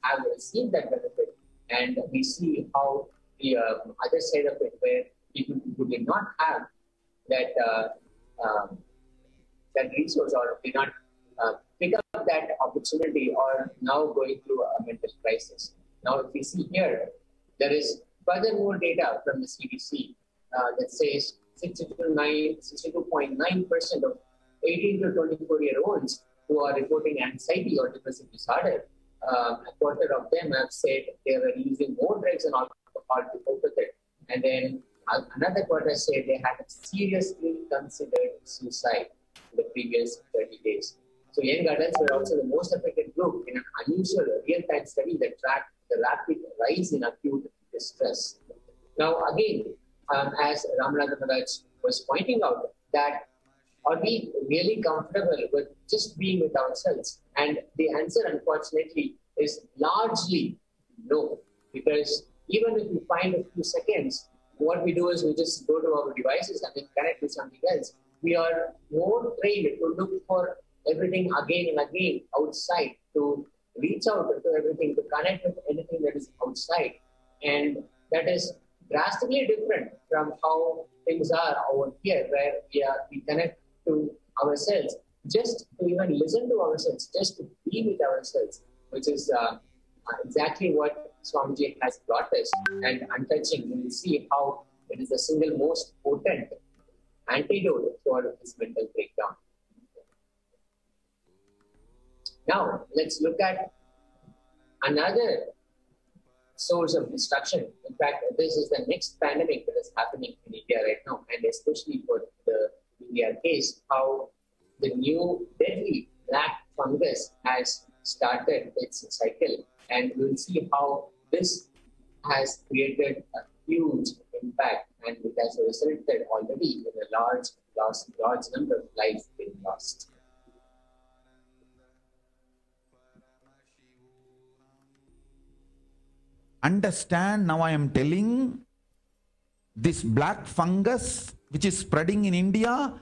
have received that benefit, and we see how the other side of it, where people who did not have that that resource or did not pick up that opportunity, or now going through a mental crisis. Now, if we see here, there is furthermore data from the CDC that says 62.9% of 18 to 24-year-olds who are reporting anxiety or depressive disorder, a quarter of them have said they were using more drugs and alcohol to cope with it. And then another quarter said they had seriously considered suicide in the previous 30 days. So young adults were also the most affected group in an unusual real-time study that tracked the rapid rise in acute distress. Now, again, as Ramanathan Maharaj was pointing out, that are we really comfortable with just being with ourselves? And the answer, unfortunately, is largely no. Because even if we find a few seconds, what we do is we just go to our devices and then connect with something else. We are more trained to look for everything again and again outside, to reach out to everything, to connect with anything that is outside. And that is drastically different from how things are over here, where we connect to ourselves, just to even listen to ourselves, just to be with ourselves, which is exactly what Swamiji has brought us. And untouching, we will see how it is the single most potent antidote for this mental breakdown. Now, let's look at another source of destruction. In fact, this is the next pandemic that is happening in India right now, and especially for the India case, how the new deadly black fungus has started its cycle. And we'll see how this has created a huge impact, and it has resulted already in a large number of lives being lost. Understand, now I am telling, this black fungus which is spreading in India,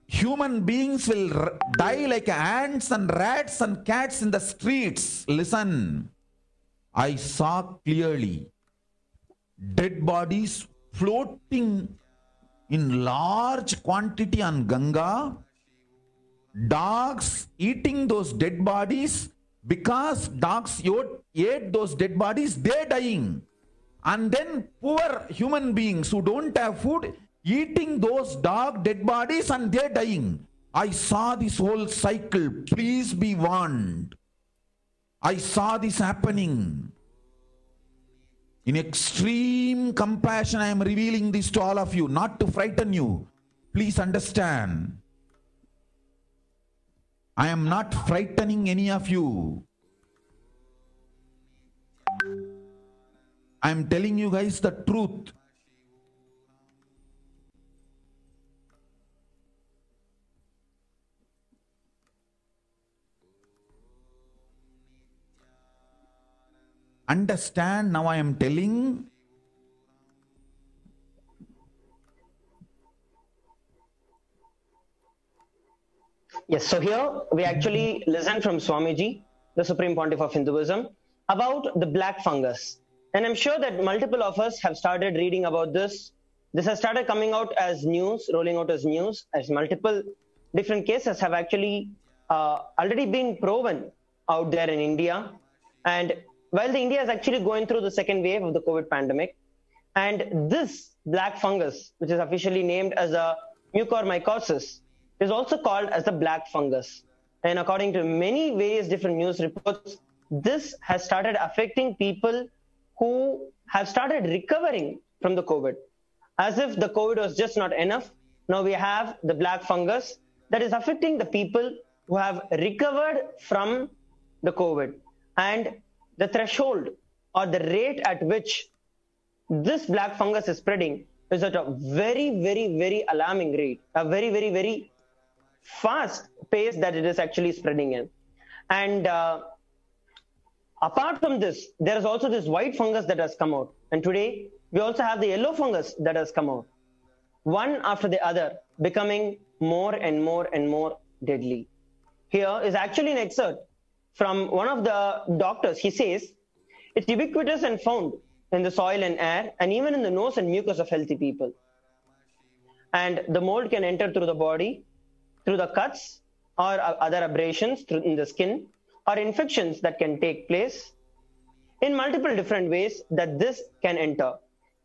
human beings will die like ants and rats and cats in the streets. Listen, I saw clearly dead bodies floating in large quantity on Ganga, dogs eating those dead bodies. Because dogs ate those dead bodies, they're dying. And then poor human beings who don't have food, eating those dog dead bodies, and they're dying. I saw this whole cycle. Please be warned. I saw this happening. In extreme compassion, I am revealing this to all of you, not to frighten you. Please understand. I am not frightening any of you. I am telling you guys the truth. Understand, now I am telling. Yes, so here we actually listen from Swamiji, the Supreme Pontiff of Hinduism, about the black fungus. And I'm sure that multiple of us have started reading about this. This has started coming out as news, rolling out as news, as multiple different cases have actually already been proven out there in India. And while the India is actually going through the second wave of the COVID pandemic, and this black fungus, which is officially named as a mucormycosis, is also called as the black fungus. And according to many various different news reports, this has started affecting people who have started recovering from the COVID. As if the COVID was just not enough, now we have the black fungus that is affecting the people who have recovered from the COVID. And the threshold or the rate at which this black fungus is spreading is at a very, very, very alarming rate, a very, very, very fast pace that it is actually spreading in. And apart from this, there is also this white fungus that has come out. And today, we also have the yellow fungus that has come out. One after the other, becoming more and more and more deadly. Here is actually an excerpt from one of the doctors. He says, it's ubiquitous and found in the soil and air, and even in the nose and mucus of healthy people. And the mold can enter through the body, through the cuts or other abrasions in the skin, or infections that can take place in multiple different ways that this can enter.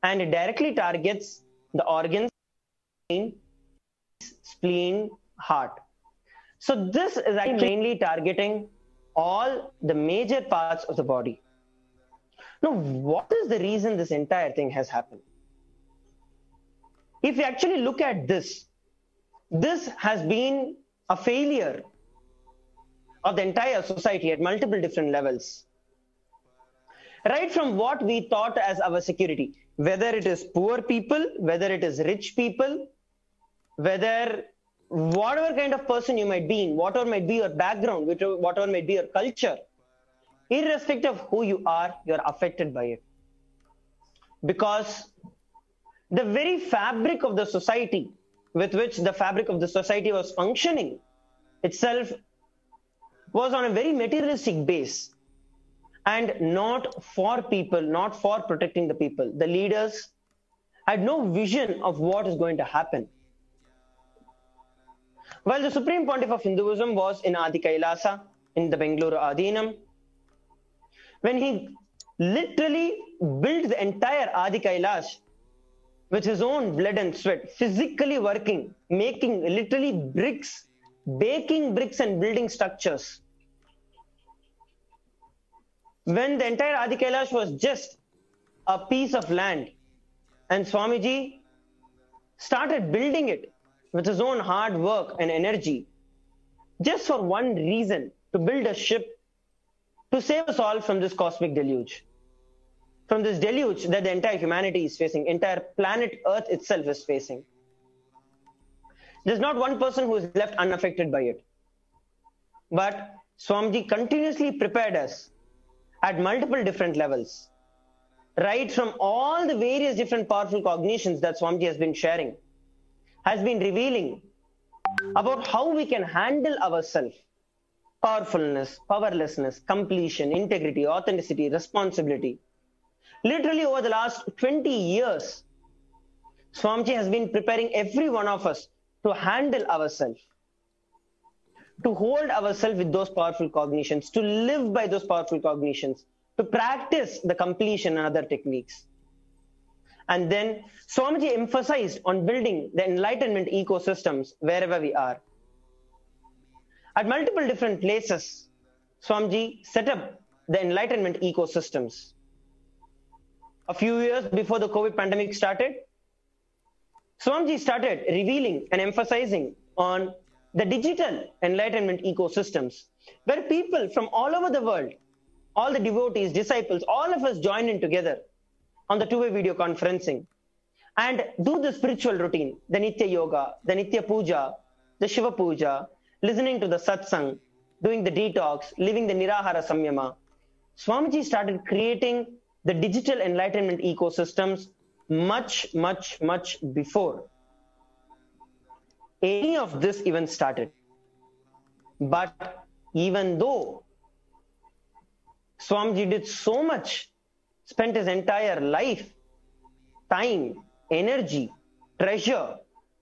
And it directly targets the organs, spleen, heart. So this is actually mainly targeting all the major parts of the body. Now, what is the reason this entire thing has happened? If you actually look at this, this has been a failure of the entire society at multiple different levels. Right from what we thought as our security, whether it is poor people, whether it is rich people, whether whatever kind of person you might be in, whatever might be your background, whatever might be your culture, irrespective of who you are affected by it. Because the very fabric of the society with which the fabric of the society was functioning itself was on a very materialistic base and not for people, not for protecting the people. The leaders had no vision of what is going to happen. While the Supreme Pontiff of Hinduism was in Adi Kailasa, in the Bengaluru Adinam, when he literally built the entire Adi Kailash with his own blood and sweat, physically working, making literally bricks, baking bricks and building structures. When the entire Adi Kailash was just a piece of land, and Swamiji started building it with his own hard work and energy, just for one reason, to build a ship to save us all from this cosmic deluge. From this deluge that the entire humanity is facing, entire planet Earth itself is facing. There's not one person who is left unaffected by it. But Swamiji continuously prepared us at multiple different levels. Right from all the various different powerful cognitions that Swamiji has been sharing, has been revealing about how we can handle ourselves. Powerfulness, powerlessness, completion, integrity, authenticity, responsibility. Literally over the last 20 years, Swamiji has been preparing every one of us to handle ourselves, to hold ourselves with those powerful cognitions, to live by those powerful cognitions, to practice the completion and other techniques. And then Swamiji emphasized on building the enlightenment ecosystems wherever we are. At multiple different places, Swamiji set up the enlightenment ecosystems. A few years before the COVID pandemic started, Swamiji started revealing and emphasizing on the digital enlightenment ecosystems, where people from all over the world, all the devotees, disciples, all of us join in together on the two-way video conferencing and do the spiritual routine, the Nitya Yoga, the Nitya Puja, the Shiva Puja, listening to the Satsangh, doing the detox, living the Nirahara Samyama. Swamiji started creating the digital enlightenment ecosystems much before any of this even started. But even though Swamiji did so much, spent his entire life, time, energy, treasure,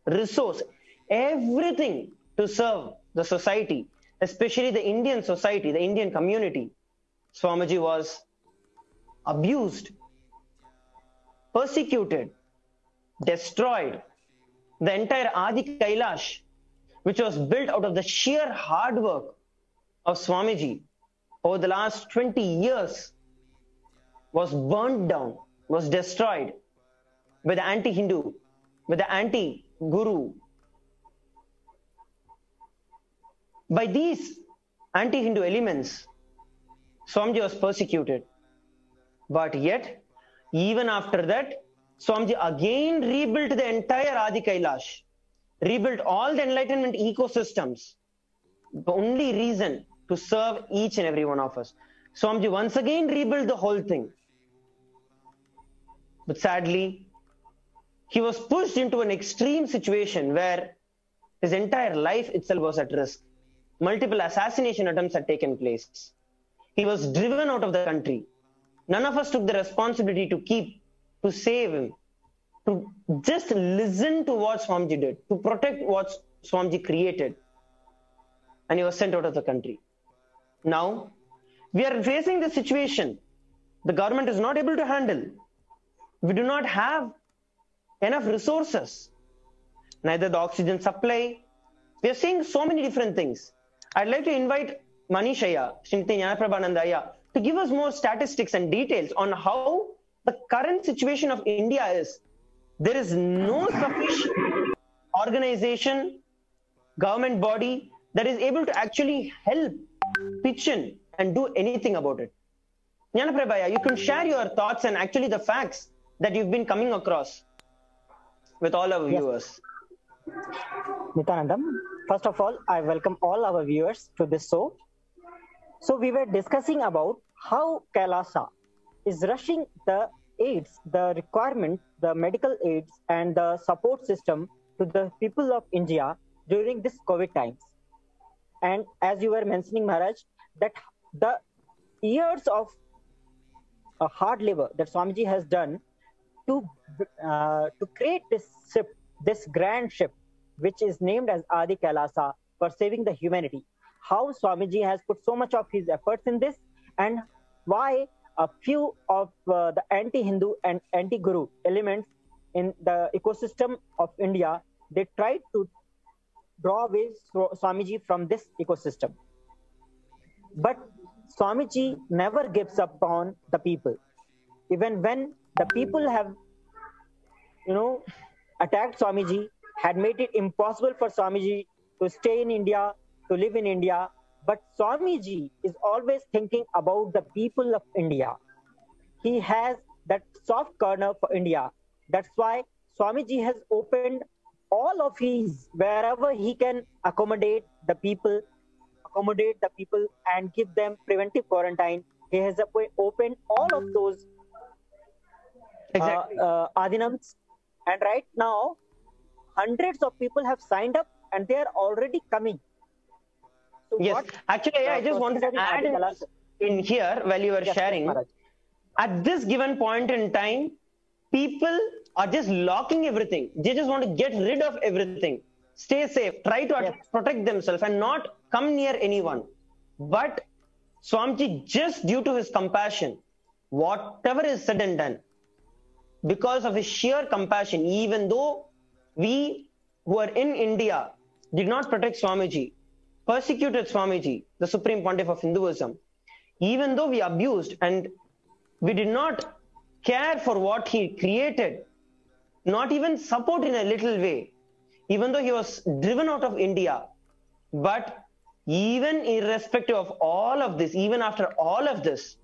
resource, everything to serve the society, especially the Indian society, the Indian community, Swamiji was abused, persecuted, destroyed. The entire Adi Kailash, which was built out of the sheer hard work of Swamiji over the last 20 years, was burnt down, was destroyed by the anti-Hindu, by the anti-Guru. By these anti-Hindu elements, Swamiji was persecuted. But yet, even after that, Swamiji again rebuilt the entire Adi Kailash, rebuilt all the enlightenment ecosystems. The only reason to serve each and every one of us. Swamiji once again rebuilt the whole thing. But sadly, he was pushed into an extreme situation where his entire life itself was at risk. Multiple assassination attempts had taken place. He was driven out of the country. None of us took the responsibility to save him, to just listen to what Swamiji did, to protect what Swamiji created. And he was sent out of the country. Now, we are facing the situation the government is not able to handle. We do not have enough resources, neither the oxygen supply. We are seeing so many different things. I'd like to invite Manishaya, Srimati Jnanaprabhananda, to give us more statistics and details on how the current situation of India is. There is no sufficient organization, government body that is able to actually help pitch in and do anything about it. Jnanaprabhaya, you can share your thoughts and actually the facts that you've been coming across with all our viewers. Nithyananda, first of all, I welcome all our viewers to this show. So we were discussing about how Kailasa is rushing the aids, the requirement, the medical aids and the support system to the people of India during this COVID times. And as you were mentioning, Maharaj, that the years of hard labor that Swamiji has done to create this ship, this grand ship, which is named as Adi Kailasa, for saving the humanity. How Swamiji has put so much of his efforts in this, and why a few of the anti-Hindu and anti-Guru elements in the ecosystem of India, they tried to draw away Swamiji from this ecosystem. But Swamiji never gives up on the people. Even when the people have, attacked Swamiji, had made it impossible for Swamiji to stay in India, to live in India, but Swamiji is always thinking about the people of India. He has that soft corner for India. That's why Swamiji has opened all of his, wherever he can accommodate the people and give them preventive quarantine. He has opened all of those adinams. And right now, hundreds of people have signed up and they are already coming. So yes, actually, I just wanted to add in here while you were sharing. At this given point in time, people are just locking everything. They just want to get rid of everything. Stay safe, try to protect themselves and not come near anyone. But Swamiji, just due to his compassion, whatever is said and done, because of his sheer compassion, even though we who are in India did not protect Swamiji, persecuted Swamiji, the Supreme Pontiff of Hinduism, even though we abused and we did not care for what he created, not even support in a little way, even though he was driven out of India, but even irrespective of all of this, even after all of this,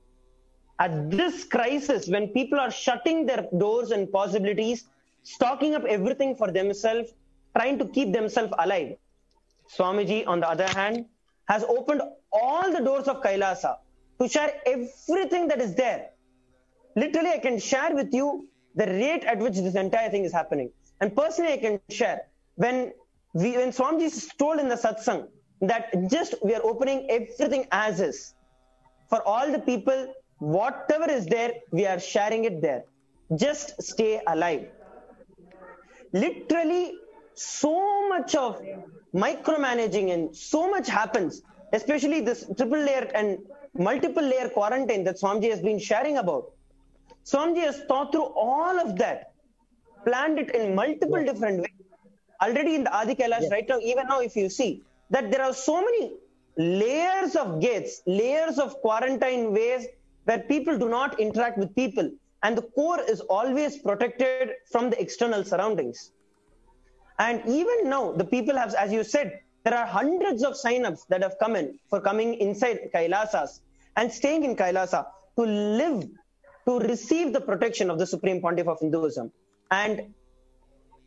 at this crisis, when people are shutting their doors and possibilities, stocking up everything for themselves, trying to keep themselves alive, Swamiji, on the other hand, has opened all the doors of Kailasa to share everything that is there. Literally, I can share with you the rate at which this entire thing is happening. And personally, I can share when Swamiji told in the Satsangh that just we are opening everything as is. For all the people, whatever is there, we are sharing it there. Just stay alive. Literally, so much of micromanaging and so much happens, especially this triple layer and multiple layer quarantine that Swamiji has been sharing about. Swamiji has thought through all of that, planned it in multiple different ways. Already in the Adi Kailash right now, even now if you see, that there are so many layers of gates, layers of quarantine ways where people do not interact with people. And the core is always protected from the external surroundings. And even now, the people have, as you said, there are hundreds of sign-ups that have come in for coming inside Kailasas and staying in Kailasa to live, to receive the protection of the Supreme Pontiff of Hinduism. And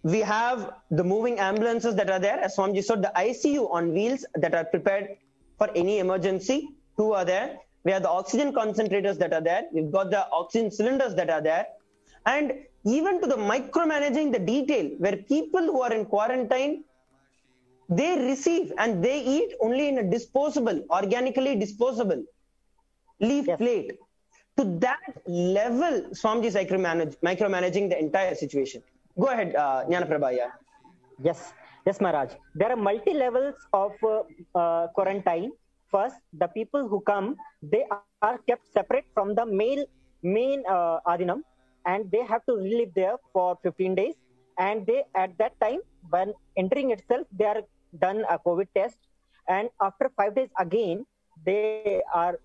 we have the moving ambulances that are there, as Swamiji said, the ICU on wheels that are prepared for any emergency. 2 are there. We have the oxygen concentrators that are there. We've got the oxygen cylinders that are there. And even to the micromanaging the detail, where people who are in quarantine, they receive and they eat only in a disposable, organically disposable. leave Yes. plate. To that level, Swamiji is micromanaging the entire situation. Go ahead, Jnanaprabha. Yeah. Yes, yes, Maharaj. There are multi levels of quarantine. First, the people who come, they are kept separate from the main Adinam, and they have to live there for 15 days. And they, at that time, when entering itself, they are done a COVID test, and after 5 days again, they are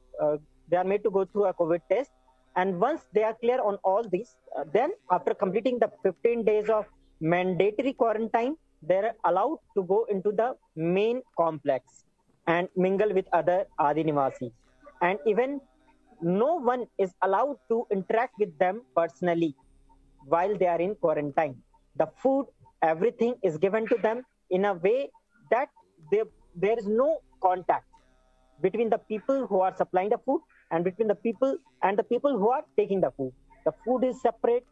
they are made to go through a COVID test. And once they are clear on all these, then after completing the 15 days of mandatory quarantine, they're allowed to go into the main complex and mingle with other Adinivasis. And even no one is allowed to interact with them personally while they are in quarantine. The food, everything is given to them in a way that there is no contact between the people who are supplying the food and between the people who are taking the food. The food is separate,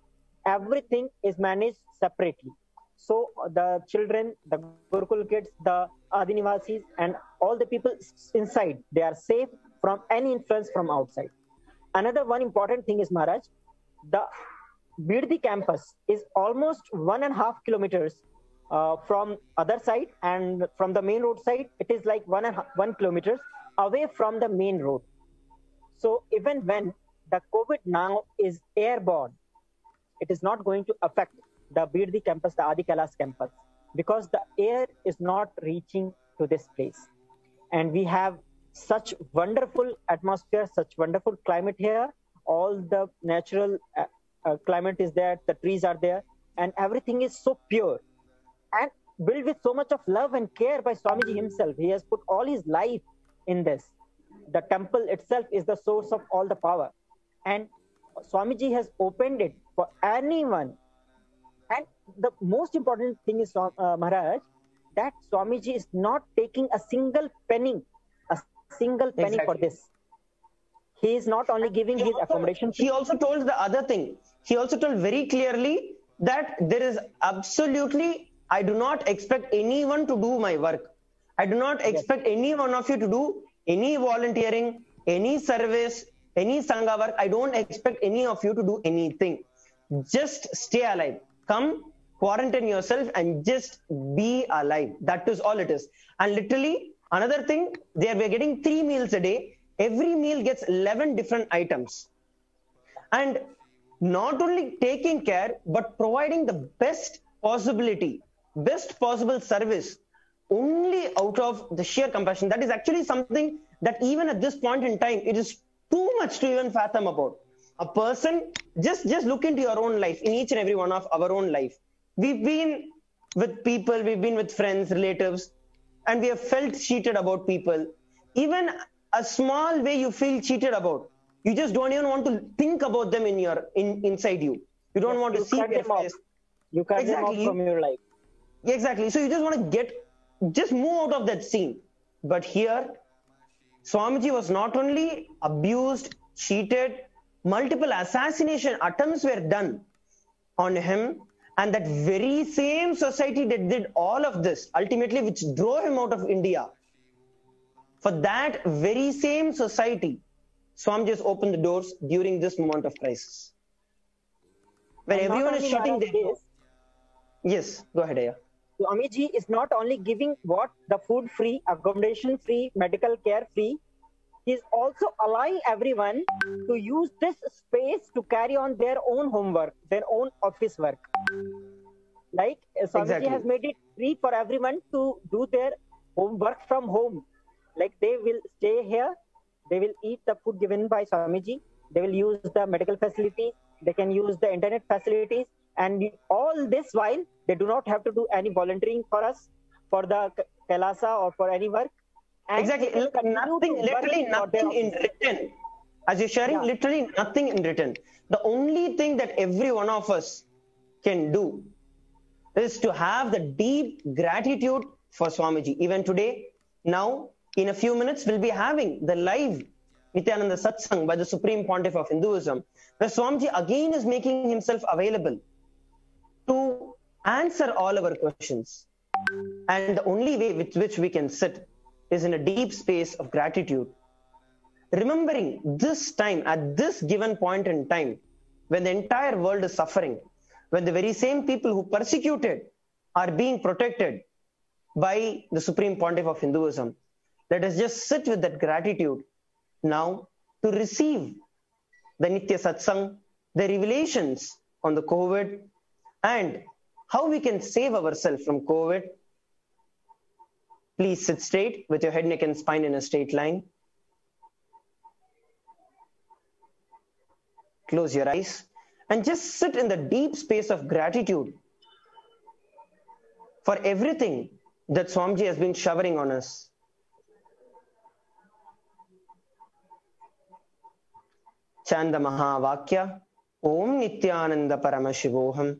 everything is managed separately. So the children, the Gurukul kids, the Adinivasis, and all the people inside, they are safe from any influence from outside. Another one important thing is, Maharaj, the Birdi campus is almost 1.5 kilometers from other side, and from the main road side, it is like 1 kilometers away from the main road. So even when the COVID now is airborne, it is not going to affect the Birdi campus, the Adi Kailas campus, because the air is not reaching to this place. And we have such wonderful atmosphere, such wonderful climate here. All the natural climate is there, the trees are there, and everything is so pure and built with so much of love and care by Swamiji himself. He has put all his life in this. The temple itself is the source of all the power. And Swamiji has opened it for anyone. And the most important thing is, Maharaj, that Swamiji is not taking a single penny for this. He is not only giving his accommodation. He also told the other thing. He also told very clearly that there is absolutely, I do not expect anyone to do my work. I do not expect any one of you to do any volunteering, any service, any Sangha work. I don't expect any of you to do anything. Just stay alive. Come, quarantine yourself and just be alive. That is all it is. And literally, another thing, we're getting 3 meals a day. Every meal gets 11 different items. And not only taking care, but providing the best possible service only out of the sheer compassion. That is actually something that even at this point in time, it is too much to even fathom about. A person, just look into your own life, in each and every one of our own life. We've been with people, we've been with friends, relatives, and we have felt cheated about people. Even a small way you feel cheated about, you just don't even want to think about them inside you. You don't want to see their face. You cut them off from your life. Exactly. So you just want to just move out of that scene. But here, Swamiji was not only abused, cheated, multiple assassination attempts were done on him, and that very same society that did all of this, ultimately which drove him out of India, for that very same society, Swamiji has opened the doors during this moment of crisis. When everyone is shutting their doors. Yes, go ahead, Aya. Swamiji is not only giving the food free, accommodation free, medical care free, he is also allowing everyone to use this space to carry on their own homework, their own office work. Like Swamiji has made it free for everyone to do their homework from home. Like they will stay here, they will eat the food given by Swamiji, they will use the medical facilities, they can use the internet facilities, and all this while they do not have to do any volunteering for us, for the Kailasa or for any work. And exactly, literally nothing in written. As you're sharing, literally nothing in written. The only thing that every one of us can do is to have the deep gratitude for Swamiji. Even today, now, in a few minutes, we'll be having the live Nithyananda Satsangh by the Supreme Pontiff of Hinduism, where Swamiji again is making himself available to answer all our questions. And the only way with which we can sit is in a deep space of gratitude remembering this time, at this given point in time, when the entire world is suffering, when the very same people who persecuted are being protected by the Supreme Pontiff of Hinduism. Let us just sit with that gratitude now to receive the Nitya Satsang, the revelations on the COVID, and how we can save ourselves from COVID. Please sit straight with your head, neck, and spine in a straight line. Close your eyes and just sit in the deep space of gratitude for everything that Swamiji has been showering on us. Chanda Mahavakya, Om Nithyananda Paramashivoham.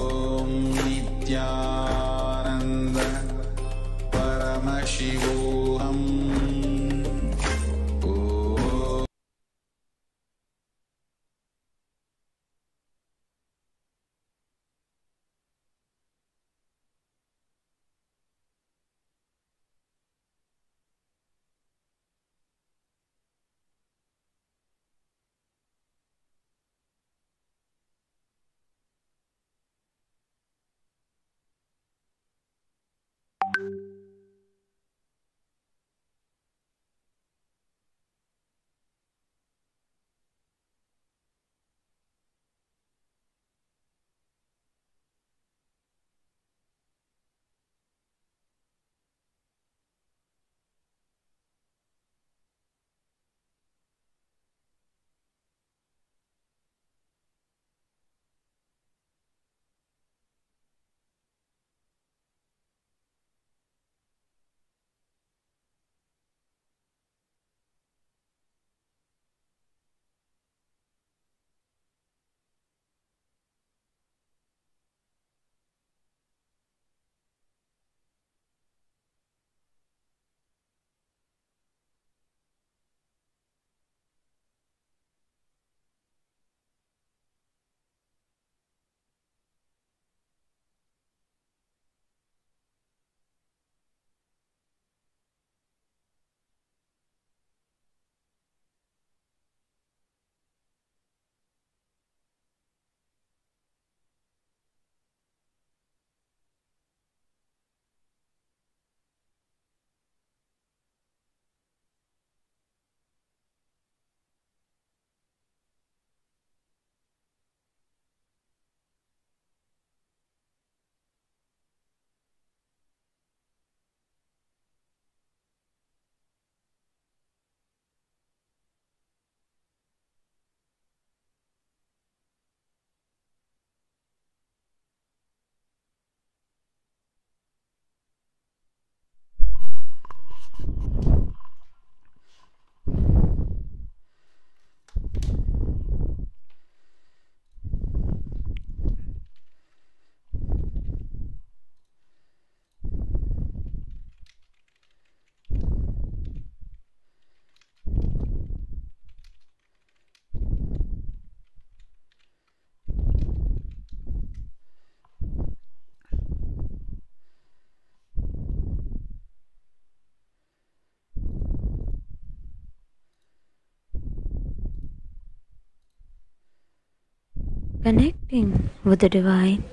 Connecting with the divine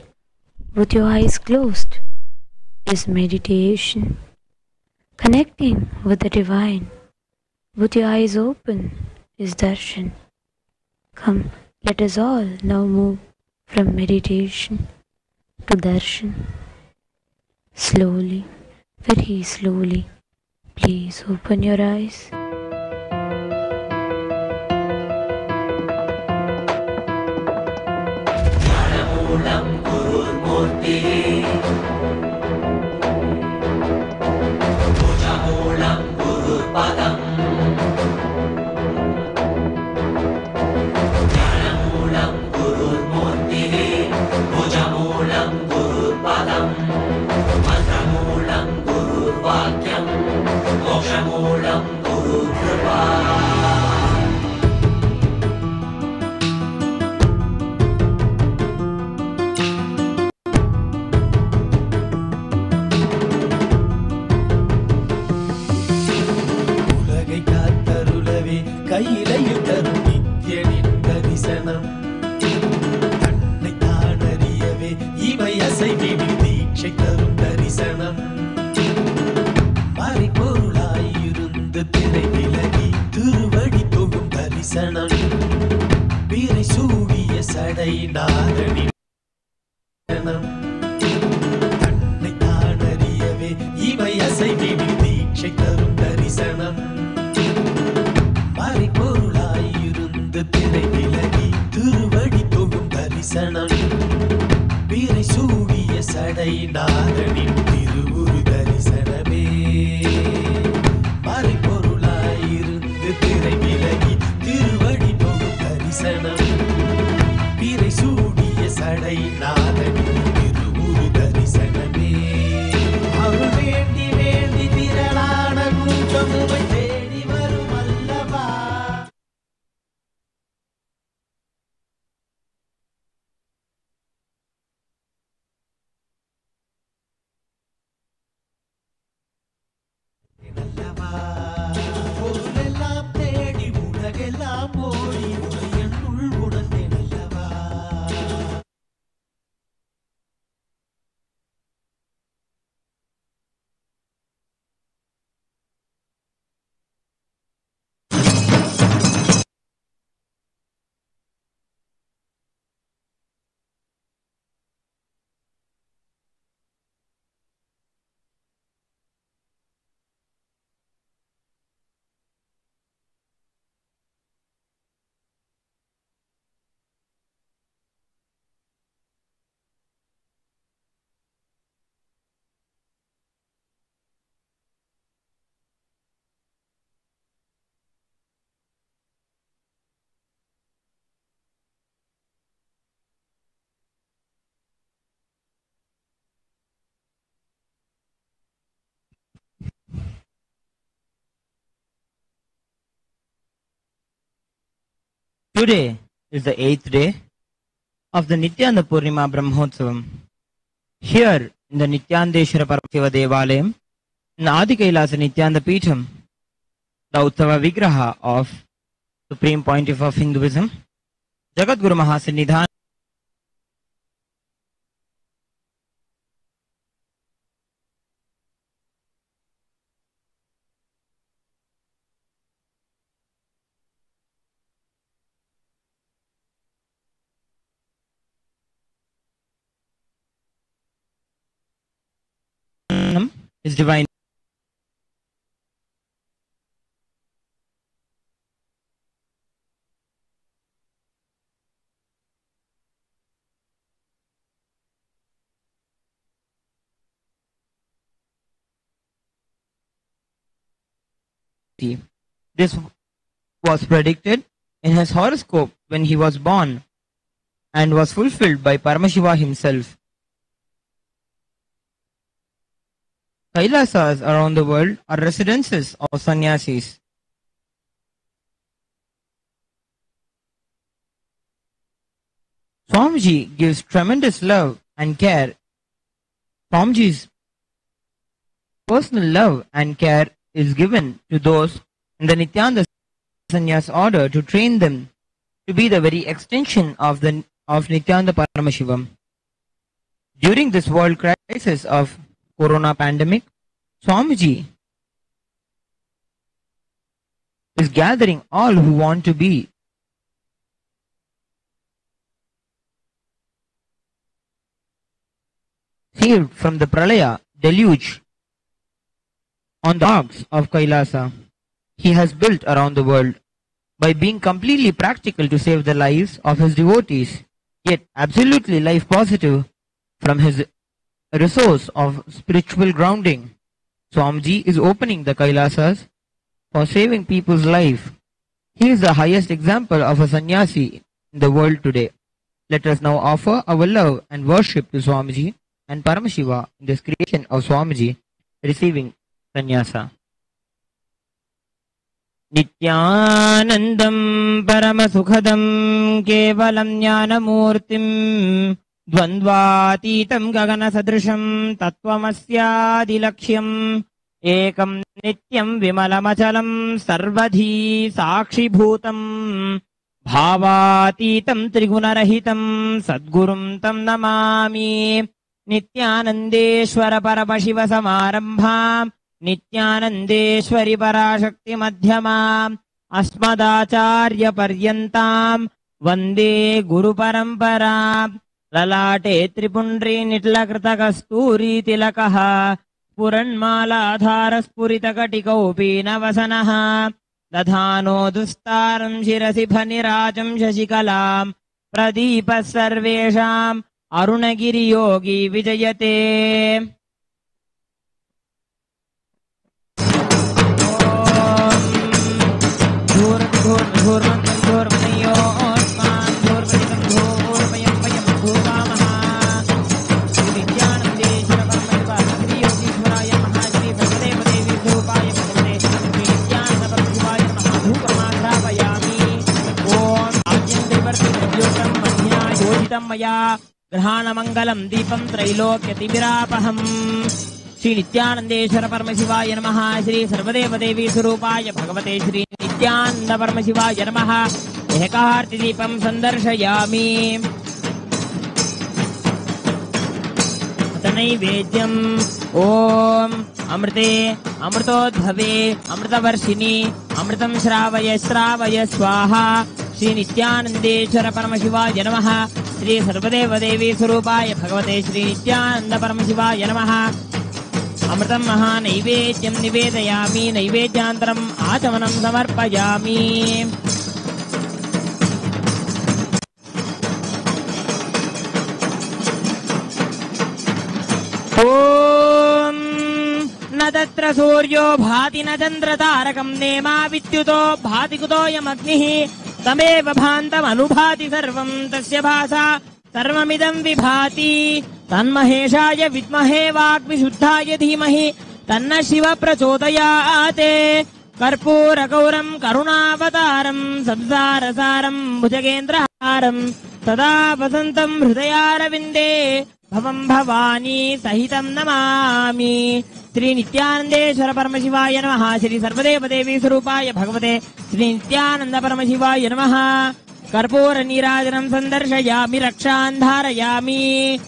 with your eyes closed is meditation. Connecting with the divine with your eyes open is darshan. Come, let us all now move from meditation to darshan. Slowly, very slowly, please open your eyes. கையிலையில் தரும் நித்யனின் தரிசனம் தன்னை தான் அறியவே இவை அசைவினில் தீட்சை தரும் தரிசனம் மறைபொருளாயிருந்து திரை விலகி திருவடி தொகும் தரிசனம் பிறை சூடிய சடை நாதனி தன்னை தான் அறியவே இவை அசைவினில் தீட்சை தரும் தரிசனம் மறைபொருளாயிருந்து திரை விலகி திருவடி தொகும் தரிசனம் பிறை சூடிய சடை நாதனின் திருவுரு தரிசனமே மறைபொருளாயிருந்து திரை விலகி திருவடி தொகும் தரிசனம் பிறை சூடிய சடை நாதனின் திருவுரு தரிசனமே அருள் வேண்டி வேண்டி திரளான கூட்டமுவை தேடி வரும் அல்லவா. பொருளெல்லாம் தேடி உலகெல்லாம் ஓடி என்னுள் உணர்ந்தேன் அல்லவா. Today is the 8th day of the Nithyananda Purnima Brahmotsavam. Here in the Nityanandeshwara Paramashiva Devalayam, in Adi Kailasa Nithyananda Peetham, the Uttava Vigraha of Supreme Pontiff of Hinduism, Jagat Guru Mahasanidhan is divine. This was predicted in his horoscope when he was born and was fulfilled by Paramashiva himself. Kailasas around the world are residences of sannyasis. Swamiji gives tremendous love and care. Swamiji's personal love and care is given to those in the Nithyananda sannyas order to train them to be the very extension of of Nithyananda Paramashivam. During this world crisis of Corona pandemic, Swamiji is gathering all who want to be saved from the Pralaya deluge on the arcs of Kailasa he has built around the world by being completely practical to save the lives of his devotees, yet absolutely life positive from his resource of spiritual grounding. Swamiji is opening the Kailasas for saving people's life. He is the highest example of a sannyasi in the world today. Let us now offer our love and worship to Swamiji and Paramashiva in this creation of Swamiji receiving sannyasa. Nithyanandam Paramasukhadam Kevalam Jnanamurtim Dvandvatitam Gagana Sadrisham Tattvamasyaadilakhyam Ekam Nityam Vimalamachalam Sarvadhi Sakshibhutam Bhavatitam Trigunarahitam Sadgurum Tam Namami Nithyanandeshwara Paramashiva Samarambham Nithyanandeshwari Parashakti Madhyamam Asmadacharya Paryantam Vande Guru Paramparam Lalate Tripundri Nitlakrita Kasturi Tilakaha Puranmala Adhara Spurita Katikaupi Navasanaha Dadhano Dustaram Shirasi Bhanirajam Shashikalam Pradipa Sarvesham Arunagiri Yogi Vijayate. Maya Grahana Mangalam Deepam Trailokya Timirapaham Shri Nithyanandeshwara Paramashivaya Namaha Shri Sarvadeva Devi Surupaya Bhagavate Shri Nithyananda Paramashivaya Namaha Ekaharti Deepam Sandarshayami Atanaivedyam Om Amrite Amritodbhave Amritavarshini Amritam Shravaya Shravaya Swaha Shri Nithyanandeshwara Paramashivaya Namaha Shri Sarvadeva Devi Surupaya Bhagavate Shri Nithyananda Paramashivaya Namaha Amritam Maha Naivedyam Nivedayami Naivedyantaram Achamanam Samarpayami Om Natatra Suryo Bhati Natandra Tarakam Nema Vidyuto Bhati Kutoyam Agnihi Tameva Bhantam Anubhati Sarvam Tasya Bhasa Sarvamidam Vibhati Tanmaheshaya Vidmahe Vagvishuddhaya Dhimahi Tanna Shiva Prachodayate Karpura Gauram Karunavataram Samsarasaram Bhujagendraharam Sada Vasantam Hridayaravinде Bhavam Bhavani Sahitam Namami Shri Nithyanandeshwara Paramashivaya Namaha Shri Sarvadeva Devi Surupaya Bhagavate Shri Nithyananda Paramashivaya Namaha Karpura Nirajanam Sandarshayami Rakshandharayami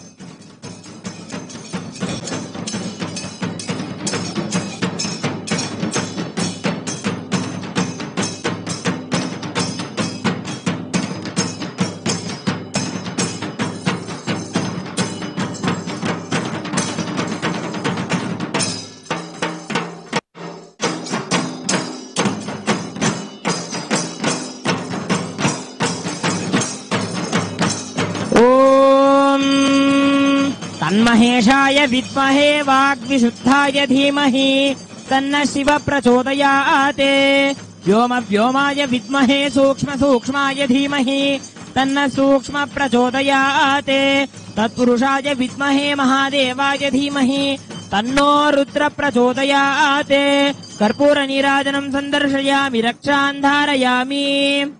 Maheshaya Vidmahe Vagvishuddhaya Dhimahi Tanna Shiva Prachodayate Vyoma Vyomaya Vidmahe Sukshma Sukshmaya Dhimahi Tanna Sukshma Prachodayate Tatpurushaya Vidmahe Mahadevaya Dhimahi Tanno Rudra Prachodayate Karpura Nirajanam Sandarshayami Rakshandharayami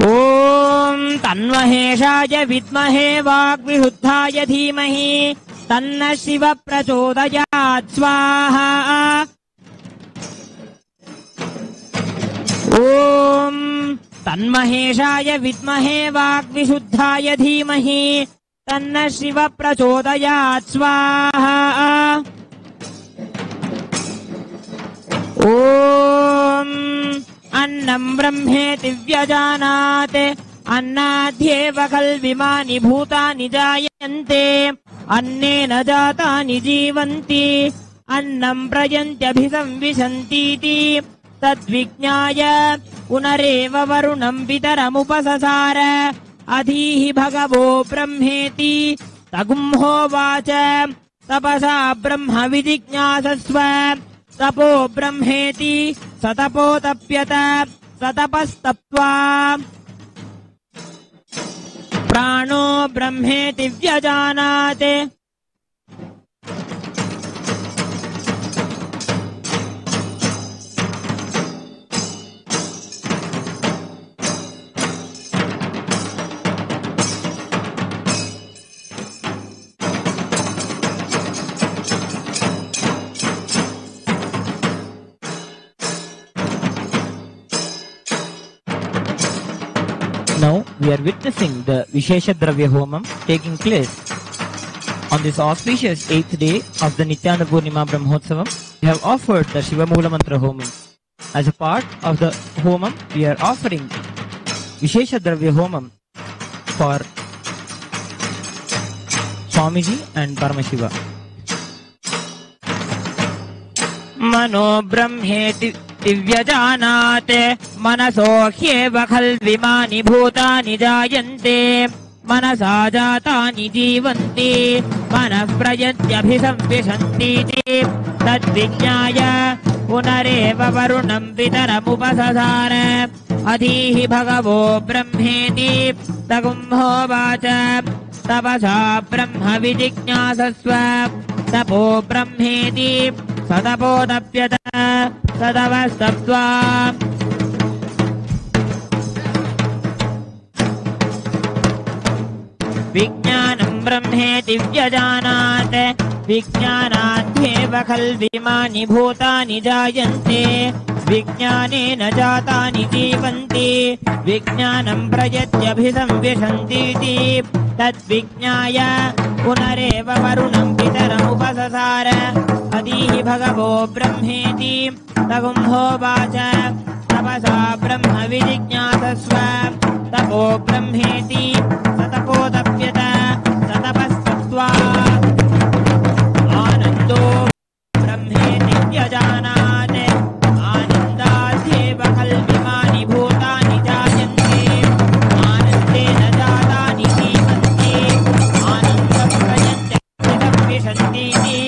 Om Tanmaheshaya Vidmahe Vagvishuddhaya Dhimahi Tanna Shiva Prachodayat Swaha Om तन्महेशाय विद्महे वाग्विशुद्धाय धीमहि तन्नः शिव प्रचोदयात् स्वाहा। ॐ अन्नं ब्रह्मेति व्यजानात् अन्नाद्येव खल्विमानि भूतानि जायन्ते अन्नेन जातानि जीवन्ति अन्नं प्रयन्त्यभिसंविशन्तीति तद्विज्ञाय पुनरेव वरुणं पितरमुपससार अधीः भगवो ब्रह्मेति तगुंहोवाच तपसा ब्रह्म विजिज्ञासस्व तपो ब्रह्मेति स तपोतप्यत स तपस्तप्त्वा प्राणो ब्रह्मेति व्यजानात्। Now we are witnessing the Vishesha Dravya Homam taking place on this auspicious 8th day of the Nithyananda Purnima Brahmotsavam. We have offered the Shiva Mula Mantra Homam. As a part of the Homam, we are offering Vishesha Dravya Homam for Swamiji and Paramashiva. Mano Brahmeti दिव्यजानात् मनसो ह्येव खल्विमानि भूतानि जायन्ते मनसा जातानि जीवन्ति मनः प्रयत्यभिसंविशन्तीति तद्विज्ञाय पुनरेव वरुणं पितरमुपससार अधीः भगवो ब्रह्मेति तगुंहोवाच तपसा ब्रह्म विजिज्ञासस्व तपो ब्रह्मेति स तपोतप्यत तदवस्तप्त्वा विज्ञानं ब्रह्मेति व्यजानात् विज्ञानाद्येव खल्विमानि भूतानि जायन्ते विज्ञानेन जातानि जीवन्ति विज्ञानं प्रयत्यभिसंविशन्तीति तद्विज्ञाय पुनरेव वरुणं पितरमुपससार अधीः भगवो ब्रह्मेति तगुंहोवाच तपसा ब्रह्म विजिज्ञासस्व तपो ब्रह्मेति स तपोतप्यत स तपस्तप्त्वा आनन्दो ब्रह्मेति व्यजानात् आनन्दाद्येव खल्विमानि भूतानि जायन्ते आनन्देन जातानि जीवन्ति आनन्दं प्रयत्यभिसंविशन्तीति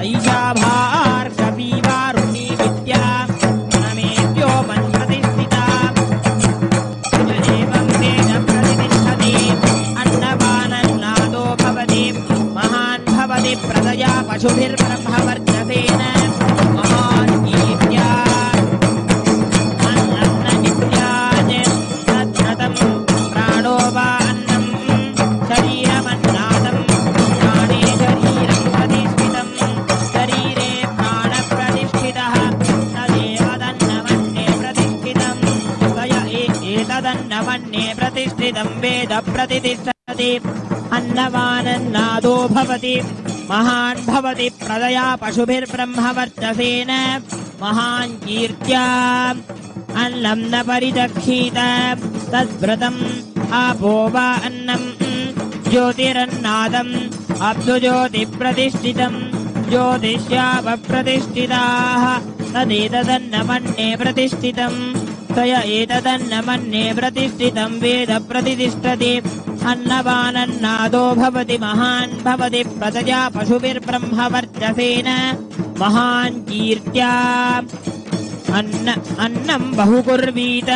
ऐषा भार्गवीवारुणी विद्या नमेभ्यो मन्प्रतिष्ठिता एवं तेन प्रतिष्ठति अन्नपानन्नादो भवति महान् भवति प्रजया पशुभिर्ब्रह्मवर्चसेन महान् कीर्त्या अन्नं न नित्याज तद्नतं प्राणो वा अन्नं शरीरमन्नादं प्राणे शरीरं प्रतिष्ठितं शरीरे प्राणप्रतिष्ठितः तदेव तन्नमन्ये प्रतिष्ठितं तय एतदन्नमन्ये प्रतिष्ठितं वेद प्रतिष्ठति अन्नवानन्नादो भवति महान् भवति प्रजया पशुभिर्ब्रह्मवर्चसेन महान् कीर्त्या अन्नं न परिचक्षीत तद्व्रतम् आपो वा अन्नं ज्योतिरन्नादम् अब्धुज्योतिप्रतिष्ठितम् ज्योतिष्यावप्रतिष्ठिताः तदेतदन्नमन्ये प्रतिष्ठितम् तय एतदन्नमन्ये प्रतिष्ठितं वेद प्रतिष्ठति अन्नवानन्नादो भवति महान् भवति प्रजया पशुभिर्ब्रह्मवर्चसेन महान् कीर्त्या अन्नं बहुकुर्वीत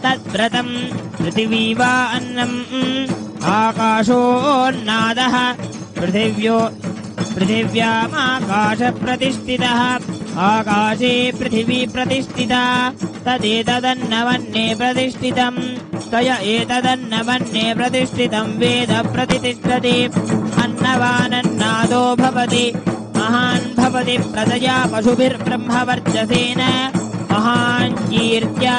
तद्व्रतं पृथिवी वा अन्नम् आकाशोन्नादः पृथिव्यामाकाशप्रतिष्ठितः आकाशे पृथिवी प्रतिष्ठिता तदेतदन्नमन्ये प्रतिष्ठितं तय एतदन्नमन्ये प्रतिष्ठितं वेद प्रतिष्ठति अन्नवानन्नादो भवति महान् भवति प्रजया पशुभिर्ब्रह्मवर्चसेन महान् कीर्त्या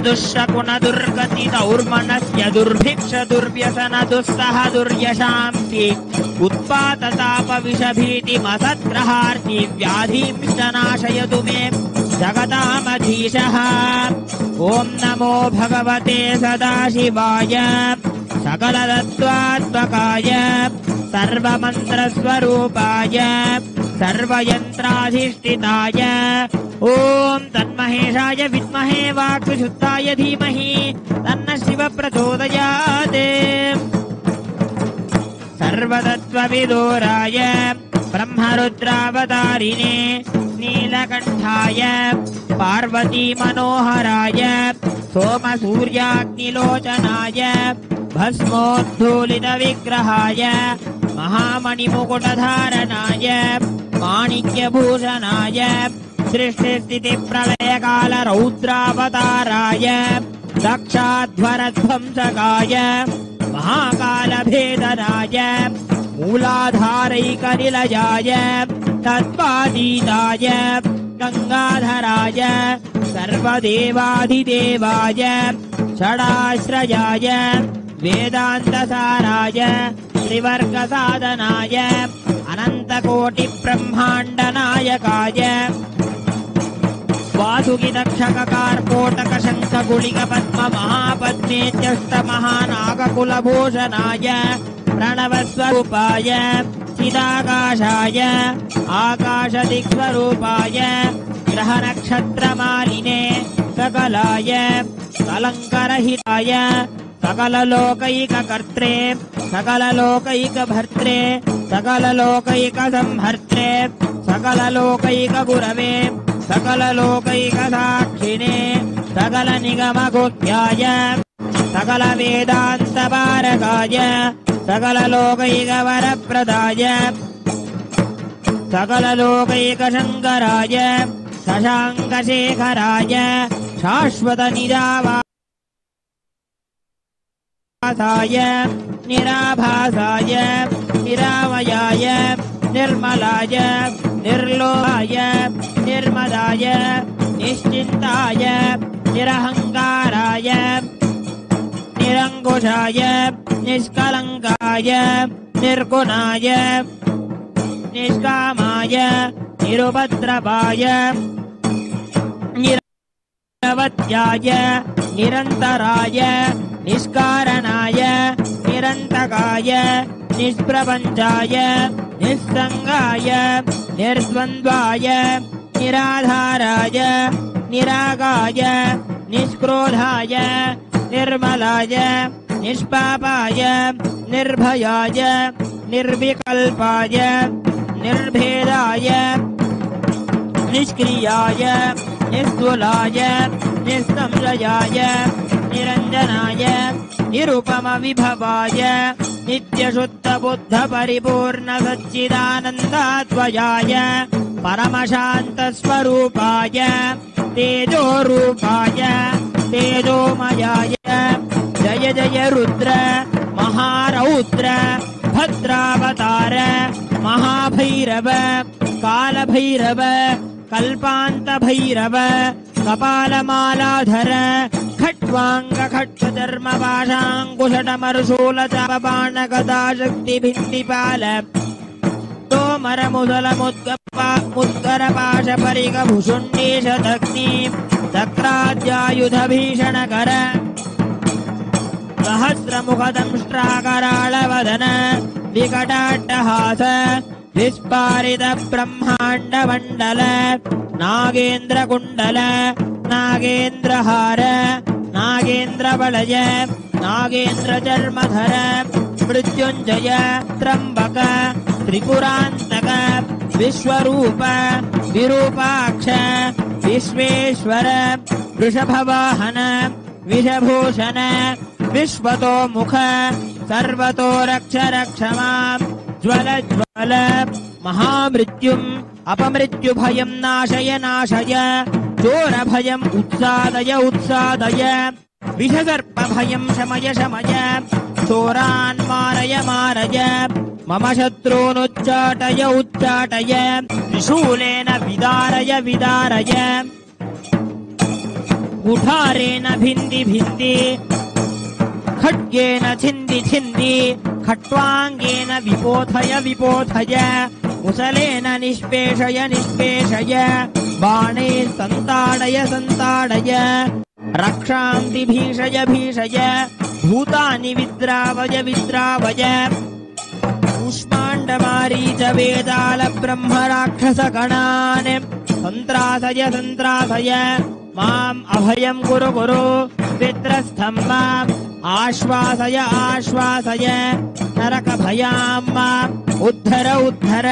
दुःशकुन दुर्गति दौर्मनस्य दुर्भिक्ष दुर्व्यसन दुस्सह दुर्यशांसि उत्पातताप विषभीतिमसत्रहार्ति व्याधिंश्च नाशयतु मे जगतामधीशः। ॐ नमो भगवते सदाशिवाय सकलतत्त्वात्मकाय सर्वमन्त्रस्वरूपाय सर्वयन्त्राधिष्ठिताय ॐ तन्महेशाय विद्महे वाक्शुद्धाय धीमहि तन्नः शिवः प्रचोदयात्। सर्वतत्त्वविदोराय ब्रह्मरुद्रावतारिणे नीलकण्ठाय पार्वती मनोहराय सोमसूर्याग्निलोचनाय भस्मोद्धूलितविग्रहाय महामणिमुकुटधारणाय माणिक्यभूषणाय सृष्टिस्थितिप्रलयकालरौद्रावताराय दक्षाध्वरध्वंसकाय महाकालभेदनाय मूलाधारैकनिलयाय तत्त्वातीताय गंगाधराय सर्वदेवाधिदेवाय षडाश्रयाय वेदान्तसाराय त्रिवर्गसाधनाय अनन्तकोटिब्रह्माण्डनायकाय वासुकिदक्षककार्कोटकशङ्खगुलिकपद्ममहापद्मेत्यष्टमहानागकुलभूषणाय प्रणवस्वरूपाय चिदाकाशाय आकाशदिक्स्वरूपाय ग्रहनक्षत्रमालिने सकलाय कलङ्करहिताय सकललोकैककर्त्रे सकललोकैकभर्त्रे सकललोकैकसंहर्त्रे सकललोकैकगुरवे सकललोकैकसाक्षिणे सकलनिगमगोप्याय सकलवेदान्तपारकाय सकललोकैकवरप्रदाय सकललोकैकशङ्कराय शशाङ्कशेखराय शाश्वतनिराभासाय निराभासाय निरामयाय निर्मलाय निर्लोहाय निर्मदाय निश्चिन्ताय निरहङ्काराय निरङ्कुशाय निष्कलङ्काय निर्गुणाय निष्कामाय निरुपद्रवाय निरवत्याय निरन्तराय निष्कारणाय निरन्तकाय निष्प्रपञ्चाय निस्सङ्गाय निर्द्वन्द्वाय निराधाराय निरागाय निष्क्रोधाय निर्मलाय निष्पापाय निर्भयाय निर्विकल्पाय निर्भेदाय निष्क्रियाय निस्त्वलाय निस्संशयाय निरञ्जनाय निरुपमविभवाय नित्यशुद्धबुद्धपरिपूर्णसच्चिदानन्दात्वयाय परमशान्तस्वरूपाय तेजोरूपाय तेजोमयाय जय जय रुद्र महारौद्र भद्रावतार महाभैरव कालभैरव कल्पान्तभैरव कपालमालाधर खट्वाङ्गखट्टधर्मपाशाङ्कुशटमरुशूलचापबाणगदाशक्तिभिन्दिपाल तोमरमुदलमुद्गरपाशपरिगभुषुण्डीशदग्नि दक्राद्यायुधभीषणकर सहस्रमुखदंष्ट्राकराळवदन विकटाट्टहास विस्फारित ब्रह्माण्डमण्डल नागेन्द्रकुण्डल नागेन्द्रहार नागेन्द्रवलय नागेन्द्रचर्मधर मृत्युञ्जय त्र्यम्बक त्रिपुरान्तक विश्वरूप विरूपाक्ष विश्वेश्वर वृषभवाहन विषभूषण विश्वतोमुख सर्वतो रक्ष रक्ष माम् ज्वल ज्वल महामृत्युम् अपमृत्युभयम् नाशय नाशय चोरभयम् उत्सादय उत्सादय विषसर्पभयम् शमय शमय चोरान् मारय मारय मम शत्रूनुच्चाटय उच्चाटय त्रिशूलेन विदारय विदारय कुठारेण भिन्दि भिन्दि खड्गेन छिन्दि छिन्दि खट्वाङ्गेन विपोथय विपोथय कुशलेन निष्पेषय निष्पेषय बाणे सन्ताडय सन्ताडय रक्षांसि भीषय भीषय भूतानि विद्रावय विद्रावय कूष्माण्डमारीच वेदाल ब्रह्म राक्षसगणान् सन्त्रासय सन्त्रासय माम् अभयं कुरु कुरु पित्रस्थं माम् आश्वासय आश्वासय नरकभयां माम् उद्धर उद्धर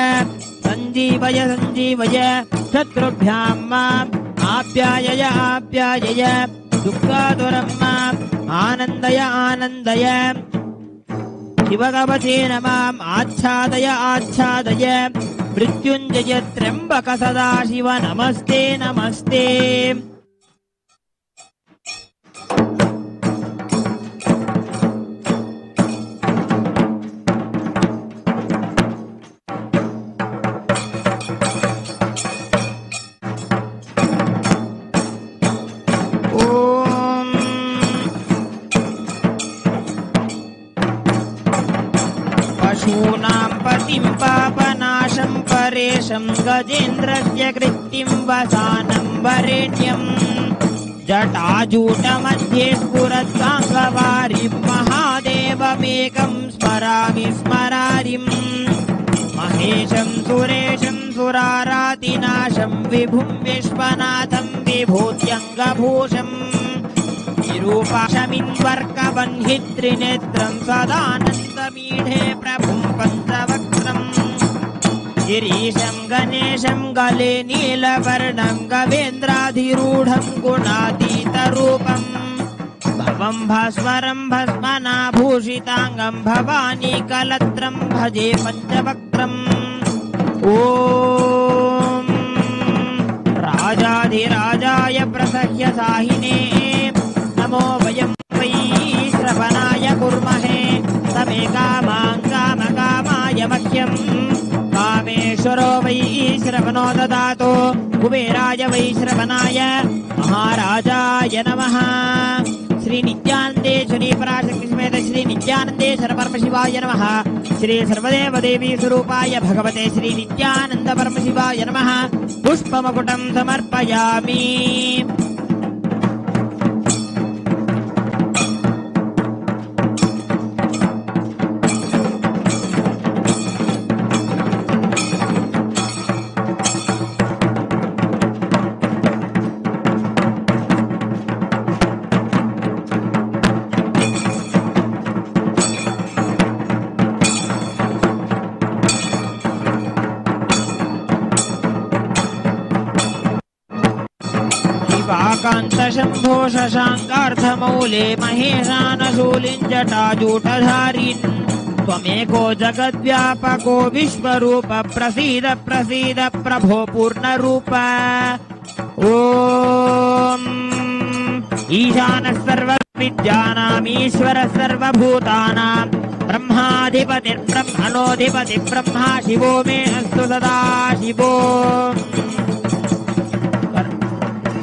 सञ्जीवय सञ्जीवय शत्रुभ्यां माम् आप्यायय आप्यायय दुःखातुरं माम् आनन्दय आनन्दय शिवकवचेन माम् आच्छादय आच्छादय मृत्युञ्जय त्र्यम्बक सदा शिव नमस्ते नमस्ते पशूनां पतिं पापनाशं परेशं गजेन्द्रस्य कृत्तिं वसानं वरेण्यं जटाजूटमध्ये स्फुरद्गाङ्गवारिं महादेवमेकं स्मरामि स्मरारिं महेशं सुरेशं सुरारातिनाशं विभुं विश्वनाथं विभूत्यङ्गभूषम् निरूपाशमिन्वर्कवह्नित्रिनेत्रं सदानन्दमीढे प्रभुं पञ्चवक्त्रम् गिरीशं गणेशं गले नीलवर्णं गवेन्द्राधिरूढं गुणातीतरूपं भवं भास्वरं भस्मनाभूषिताङ्गं भवानी कलत्रं भजे पञ्चवक्त्रम् ॐ राजाधिराजाय प्रसह्य साहिने नमो वयं वै श्रवणाय कुर्महे तमे कामाय मह्यं कामेश्वरो वै श्रवणो ददातु कुबेराय वै श्रवणाय महाराजाय नमः श्री नित्यानन्देश्वरी पराशक्ति समेत श्री नित्यानन्देश्वर परमशिवाय नमः श्री सर्वदेव देवी स्वरूपाय भगवते श्री नित्यानन्द परमशिवाय नमः पुष्पमकुटं समर्पयामि कान्तशम्भो शशाङ्कार्धमौले महेशानशूलिं जटाजूटधारिन् त्वमेको जगद्व्यापको विश्वरूप प्रसीद प्रसीद प्रभो पूर्णरूप ॐ ईशानः सर्वविद्यानामीश्वरः सर्वभूतानां ब्रह्माधिपतिर्ब्रह्मणोऽधिपतिः ब्रह्मा शिवो मे अस्तु सदा शिवो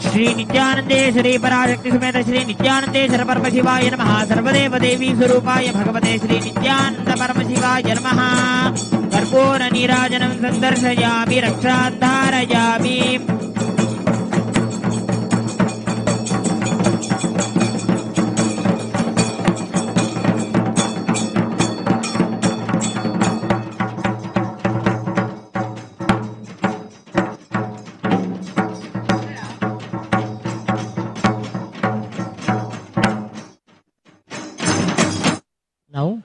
श्री नित्यानन्देश्वरी पराशक्ति समेत श्री नित्यानन्देश्वर परमशिवाय नमः सर्वदेव देवी स्वरूपाय भगवते श्री नित्यानन्द परमशिवाय नमः कर्पूर नीराजनं सन्दर्शयामि रक्षान् धारयामि Now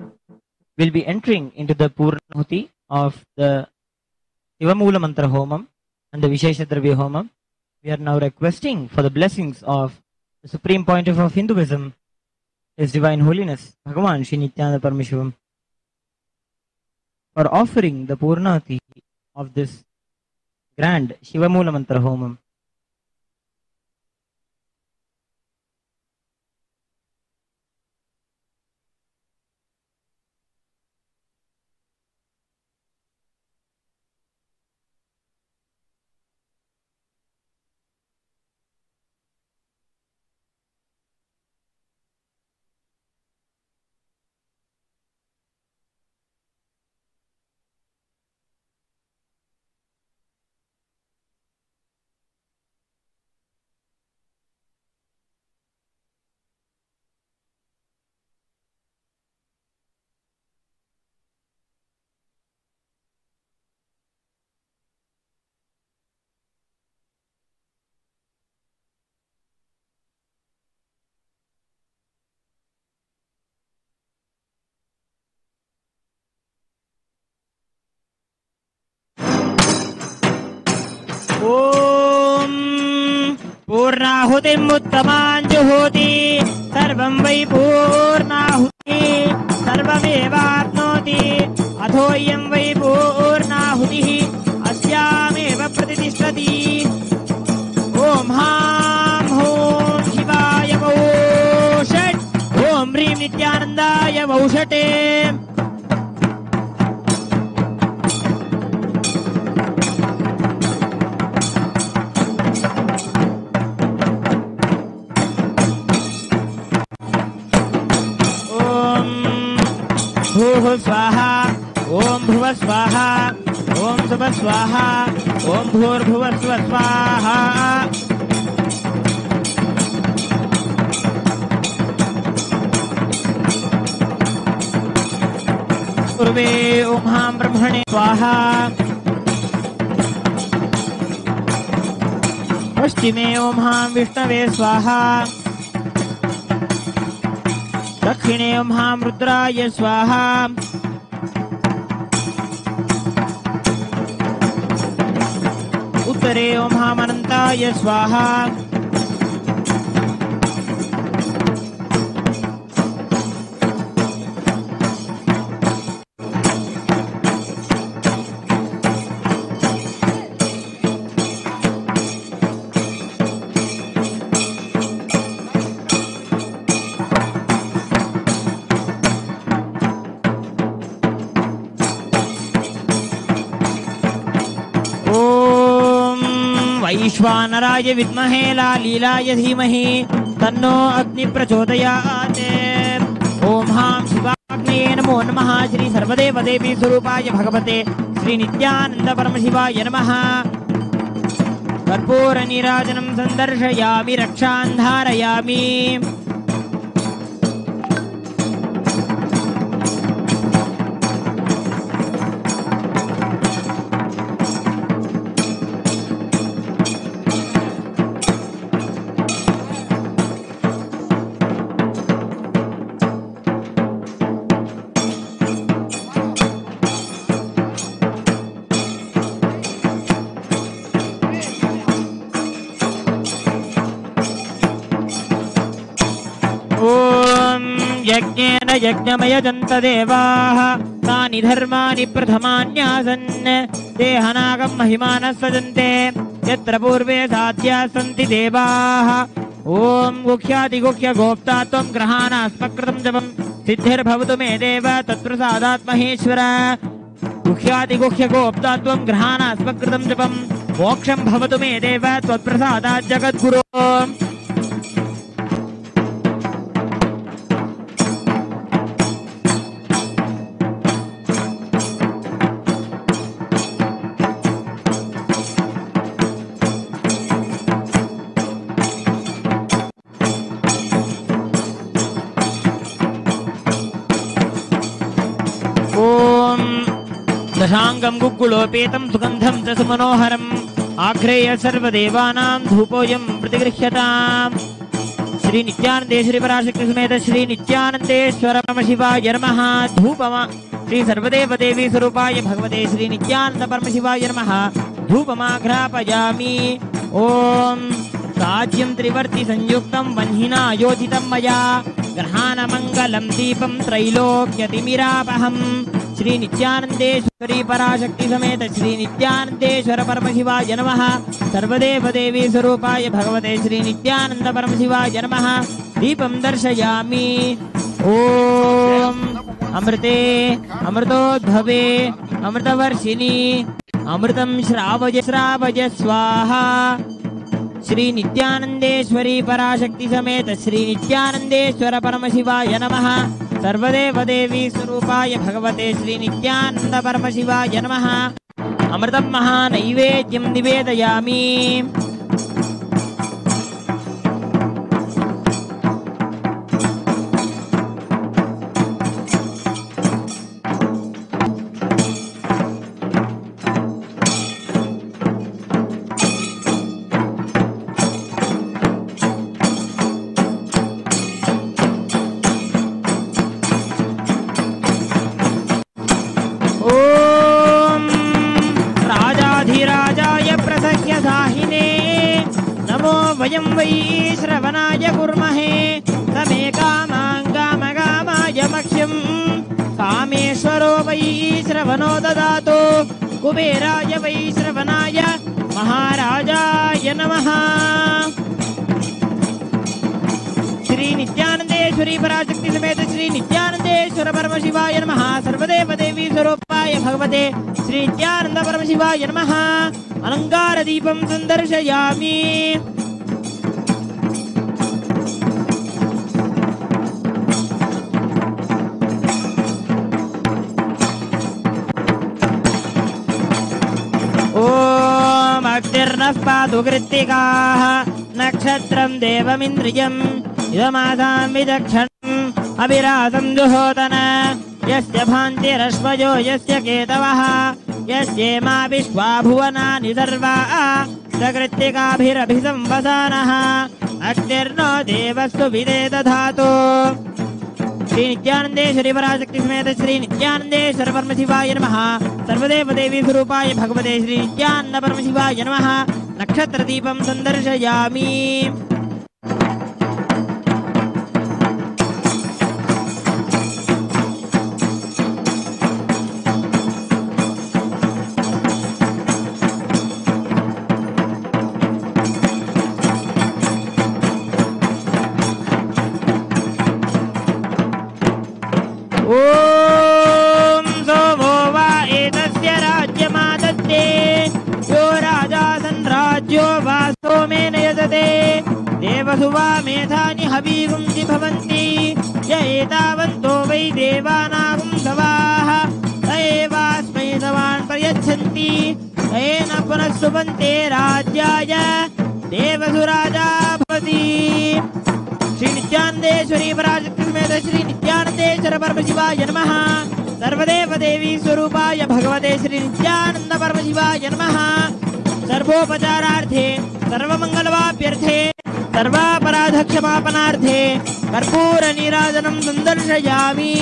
we'll be entering into the Purnahuti of the Ivamula Mantra Homam and the Vishesha Dravya Homam. We are now requesting for the blessings of the Supreme Pontiff of Hinduism, His Divine Holiness, Bhagavan Shri Nithyananda Parameshwaram, for offering the Purnahuti of this grand Shivamula Mantra Homam. ॐ पूर्णाहुतिमुत्तमाञ्जुहोति सर्वं वै पूर्णाहुतिः सर्वमेवाप्नोति अथोऽयं वै पूर्णाहुतिः अस्यामेव प्रतिष्ठति ॐ हां हूं शिवाय वौ षट् ॐ ह्रीं नित्यानन्दाय वौ षटे भूः स्वाहा ॐ भुवः स्वाहा ॐ सुवः स्वाहा ॐ भूर्भुवः स्वः स्वाहा पूर्वे ॐ हां ब्रह्मणे स्वाहा पश्चिमे ॐ हां विष्णवे स्वाहा दक्षिणे ॐ हां रुद्राय स्वाहा उत्तरे ॐ हां अनन्ताय स्वाहा वैश्वानराय विद्महे लालीलाय धीमहि तन्नो अग्नि प्रचोदयात् ॐ हां शिवाग्नेये नमो नमः श्री सर्वदेव देवी स्वरूपाय भगवते श्री नित्यानंद परमशिवाय नमः कर्पूर नीराजनं संदर्शयामि रक्षां धारयामि यज्ञेन यज्ञमयजन्त देवाः तानि धर्माणि प्रथमान्यासन् देहनागं महिमानः सजन्ते यत्र पूर्वे साध्याः सन्ति देवाः ॐ गुह्यातिगुह्य गोप्ता त्वं ग्रहाणास्मकृतं जपं सिद्धिर्भवतु मे देव तत्प्रसादात् महेश्वर गुह्यातिगुह्य गोप्ता त्वं ग्रहाणास्मकृतं जपं मोक्षं भवतु मे देव त्वत्प्रसादात् जगद्गुरो दशांगं गुग्गुलोपेतं सुगंधं च सुमनोहरम् आघ्रेय सर्वदेवानां धूपोऽयं प्रतिगृह्यताम् श्री नित्यानंदेश्वरी पराशक्ति समेत श्री नित्यानंदेश्वर परमशिवाय नमः धूपमा श्री सर्वदेव देवी स्वरूपाय भगवते श्री नित्यानंद परमशिवाय नमः धूपमाघ्रापयामि ॐ साज्यं त्रिवर्ति संयुक्तं वह्निना योजितं मया ग्रहाणमङ्गलं दीपं त्रैलोक्यतिमिरापहम् श्री नित्यानंदेश्वरी पराशक्ति समेत श्री नित्यानंदेश्वर परमशिवाय नमः सर्वदेव देवी स्वरूपाय भगवते श्री नित्यानंद परमशिवाय नमः दीपं दर्शयामि ॐ अमृते अमृतोद्भवे अमृतवर्षिणी अमृतं श्रावय श्रावय स्वाहा श्री नित्यानंदेश्वरी पराशक्ति समेत श्री नित्यानंदेश्वर परमशिवाय नमः सर्वदेव देवी स्वरूपाय भगवते श्री नित्यानंद परमशिवाय नमः अमृतं महानैवेद्यं निवेदयामि वाहिने नमो वयं वै श्रवणाय कुर्महे तमे कामाय मह्यं कामेश्वरो वै श्रवणो ददातु कुबेराय वै श्रवणाय महाराजाय नमः। श्री नित्यानंदेश्वरी पराशक्ति समेत श्री नित्यानंदेश्वर परम शिवाय नमः। सर्वदेव देवी स्वरूपाय भगवते श्री नित्यानंद परम शिवाय नमः। अलंकार दीपं संदर्शयामि। ओम अग्निर्नः पातु कृत्तिकाः नक्षत्रं देवमिन्द्रियम् इदमासां विचक्षणम् अभिरासं जुहोतन यस्य भान्तिरश्वयो यस्य केतवः यस्येमा विश्वा भुवनानि सर्वा सकृत्तिकाभिरभिसंवसानः अग्निर्नो देवस्तु विदे दधातु। श्री नित्यानंदेश्वरी पराशक्ति समेत श्री नित्यानंदेश्वर परम शिवाय नमः। सर्वदेव देवी स्वरूपाय भगवते श्री नित्यानंद परम शिवाय नमः। नक्षत्र दीपं संदर्शयामि। ओम सोमो वा एतस्य राज्यमादत्ते यो राजा संराज्यो वा सोमेन यजते देवसु वा मेधानि हवीगुंसि भवन्ति य एतावन्तो वै देवानागुं सवाः स एवास्मै सवान् प्रयच्छन्ति येन पुनः सुबन्ते राज्याय देवसु राजा भवति। श्री नित्यानंदेश्वरी पराशक्ति समेत श्री नित्यानंदेश्वर परम शिवाय नमः। सर्वदेव देवी स्वरूपाय भगवते श्री नित्यानंद परम शिवाय नमः। सर्वोपचारार्थे सर्वमंगलवाप्यर्थे सर्वापराधक्षमापनार्थे कर्पूर नीराजनं संदर्शयामि।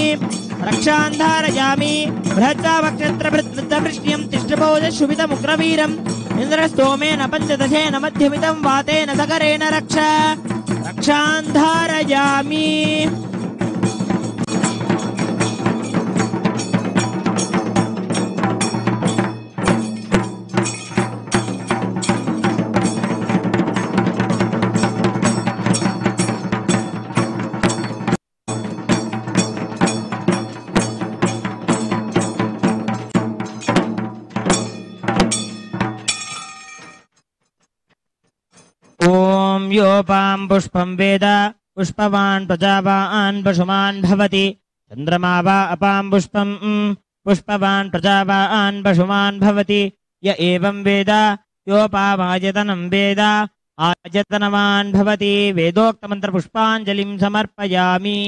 रक्षां धारयामि। बृहत्सावक्षत्रवृत्तवृष्ट्यं तिष्ठभोजशुभितमुग्रवीरम् इन्द्रस्तोमेन पञ्चदशेन मध्यमितं वातेन सकरेण रक्ष रक्षां धारयामि। ओम योपां पुष्पं वेद पुष्पवान् प्रजावान् पशुमान् भवति चन्द्रमा वा अपां पुष्पं पुष्पवान् प्रजावान् पशुमान् भवति य एवं वेद योपामायतनं वेद आयतनवान् भवति। वेदोक्तमन्त्रपुष्पाञ्जलिं समर्पयामि।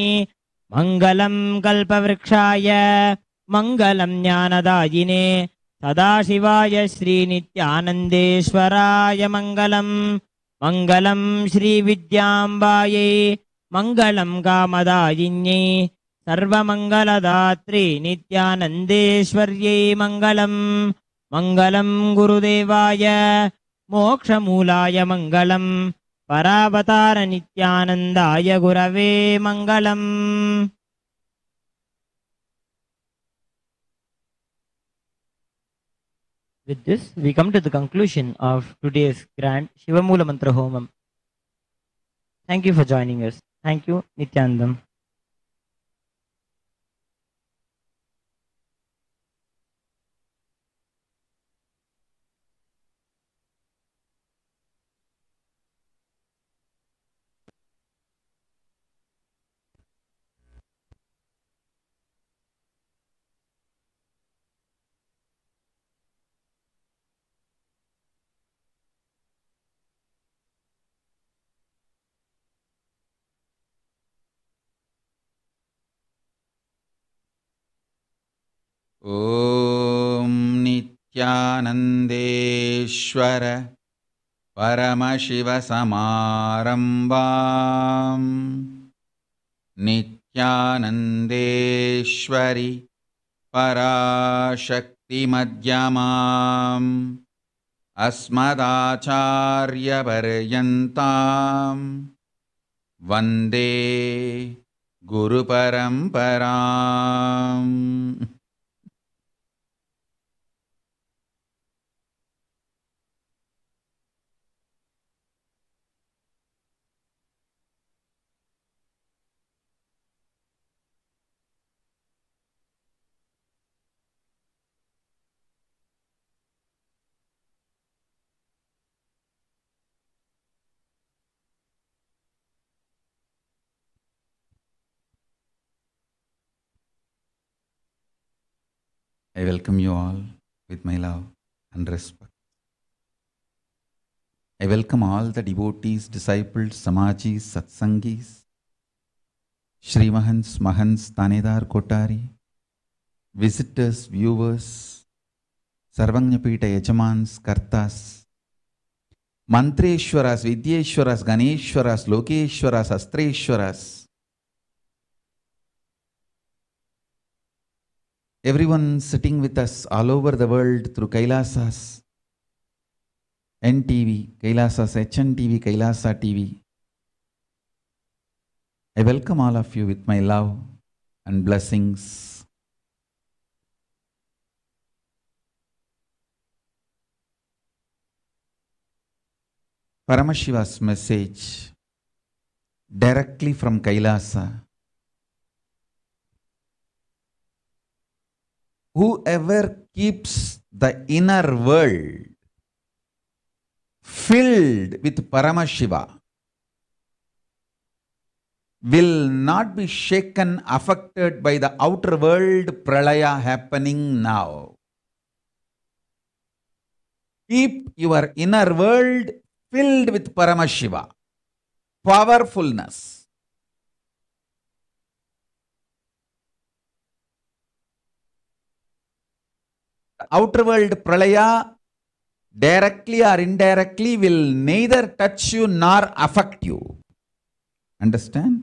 मङ्गलं कल्पवृक्षाय मङ्गलं ज्ञानदायिने सदाशिवाय श्रीनित्यानन्देश्वराय मङ्गलम्। मङ्गलं श्रीविद्याम्बायै मङ्गलं कामदायिन्यै सर्वमङ्गलदात्री नित्यानन्देश्वर्यै मङ्गलम्। मङ्गलं गुरुदेवाय मोक्षमूलाय मङ्गलं परावतार नित्यानन्दाय गुरवे मङ्गलम्। With this, we come to the conclusion of today's grand Shivamula Mantra Homam. Thank you for joining us. Thank you, Nithyanandam. ॐ नित्यानन्देश्वर परमशिवसमारम्भाम् नित्यानन्देश्वरि पराशक्तिमध्यमाम् अस्मदाचार्यपर्यन्तां वन्दे गुरुपरम्पराम्. I welcome you all with my love and respect. I welcome all the devotees, disciples, samajis, satsangis, Shri Mahants, Mahants, Tanedar, Kotari, visitors, viewers, Sarvangyapita, Yajamans, Kartas, Mantreshwaras, Vidyeshwaras, Ganeshwaras, Lokeshwaras, Astreshwaras, everyone sitting with us all over the world through Kailasas, NTV, Kailasas, HNTV, Kailasa TV. I welcome all of you with my love and blessings. Paramashiva's message directly from Kailasa. Whoever keeps the inner world filled with Paramashiva will not be shaken, affected by the outer world pralaya happening now. Keep your inner world filled with Paramashiva, powerfulness. Outer world pralaya, directly or indirectly, will neither touch you nor affect you. Understand?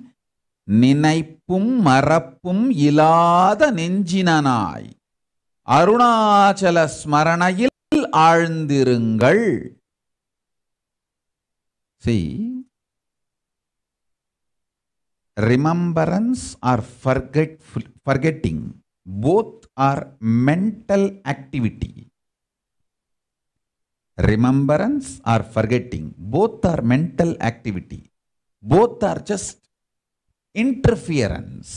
நினைப்பும் மறப்பும் இலாத நெஞ்சினனாய் அருணாச்சல ஸ்மரணையில் ஆழ்ந்திருங்கள். See, remembrance or forgetting both are mental activity. Remembrance or forgetting both are mental activity. Both are just interference.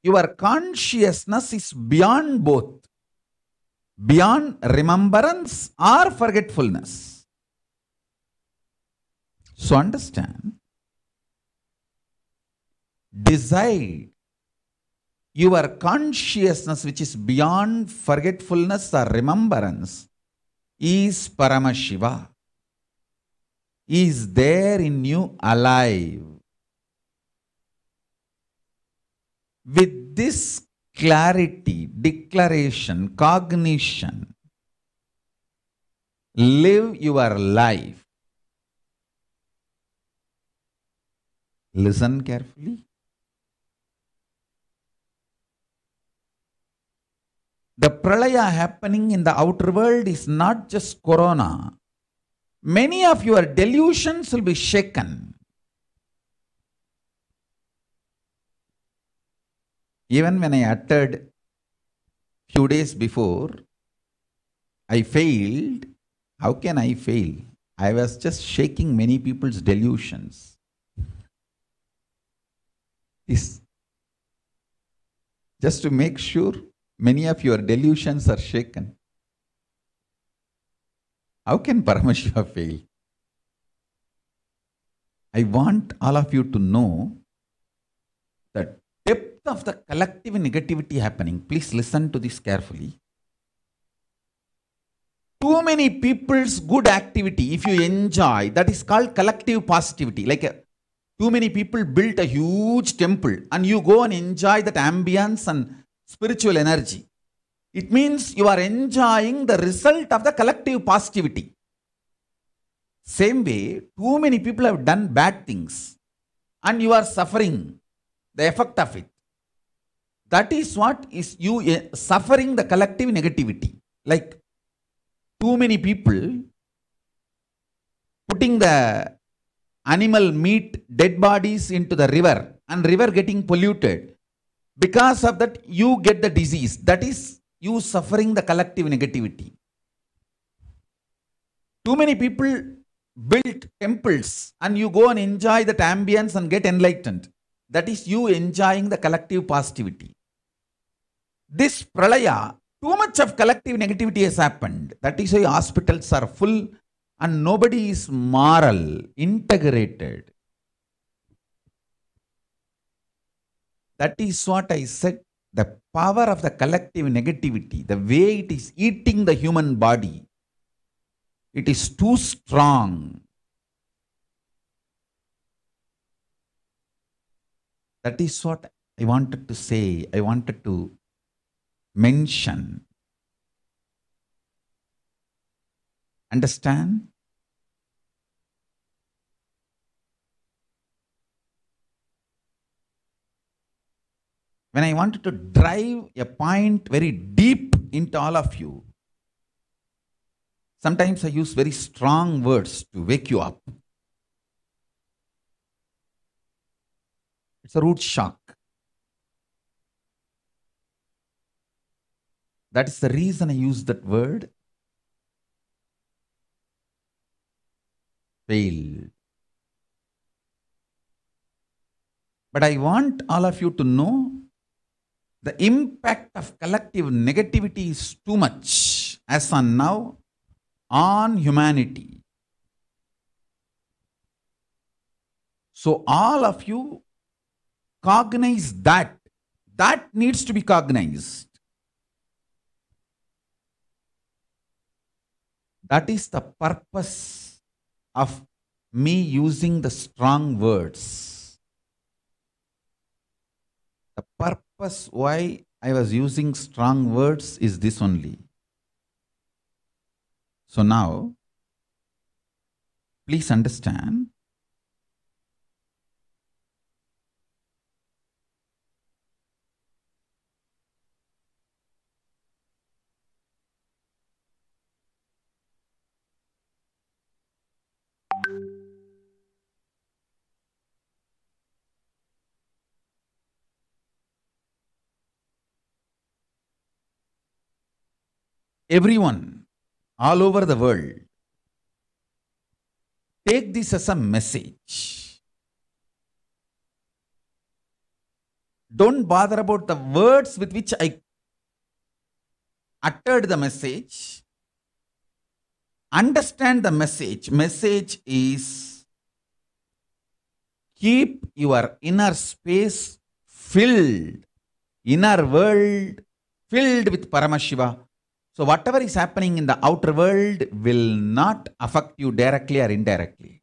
Your consciousness is beyond both, beyond remembrance or forgetfulness. So understand, decide your consciousness, which is beyond forgetfulness or remembrance, is Paramashiva, is there in you alive. With this clarity, declaration, cognition, live your life. Listen carefully. The pralaya happening in the outer world is not just corona. Many of your delusions will be shaken. Even when I uttered few days before, I failed. How can I fail? I was just shaking many people's delusions. Just to make sure many of your delusions are shaken. How can Paramashiva fail? I want all of you to know the depth of the collective negativity happening. Please listen to this carefully. Too many people's good activity, if you enjoy, that is called collective positivity. Like too many people built a huge temple and you go and enjoy that ambience and spiritual energy. It means you are enjoying the result of the collective positivity. Same way, too many people have done bad things and you are suffering the effect of it. That is what is you suffering the collective negativity. like too many people putting the animal meat dead bodies into the river and river getting polluted. Because of that, you get the disease. That is you suffering the collective negativity. Too many people build temples and you go and enjoy that ambience and get enlightened. That is you enjoying the collective positivity. This pralaya, too much of collective negativity has happened. That is why hospitals are full and nobody is moral, integrated. That is what I said. The power of the collective negativity, the way it is eating the human body, it is too strong. That is what I wanted to say. I wanted to mention. Understand? When I wanted to drive a point very deep into all of you, sometimes I use very strong words to wake you up. It's a root shock. That is the reason I use that word, fail. But I want all of you to know the impact of collective negativity is too much as on now on humanity. So all of you cognize that. That needs to be cognized. That is the purpose of me using the strong words. The purpose why I was using strong words is this only. So now, please understand. Everyone, all over the world, take this as a message. Don't bother about the words with which I uttered the message. Understand the message. Message is keep your inner space filled, inner world filled with Paramashiva. So whatever is happening in the outer world will not affect you directly or indirectly.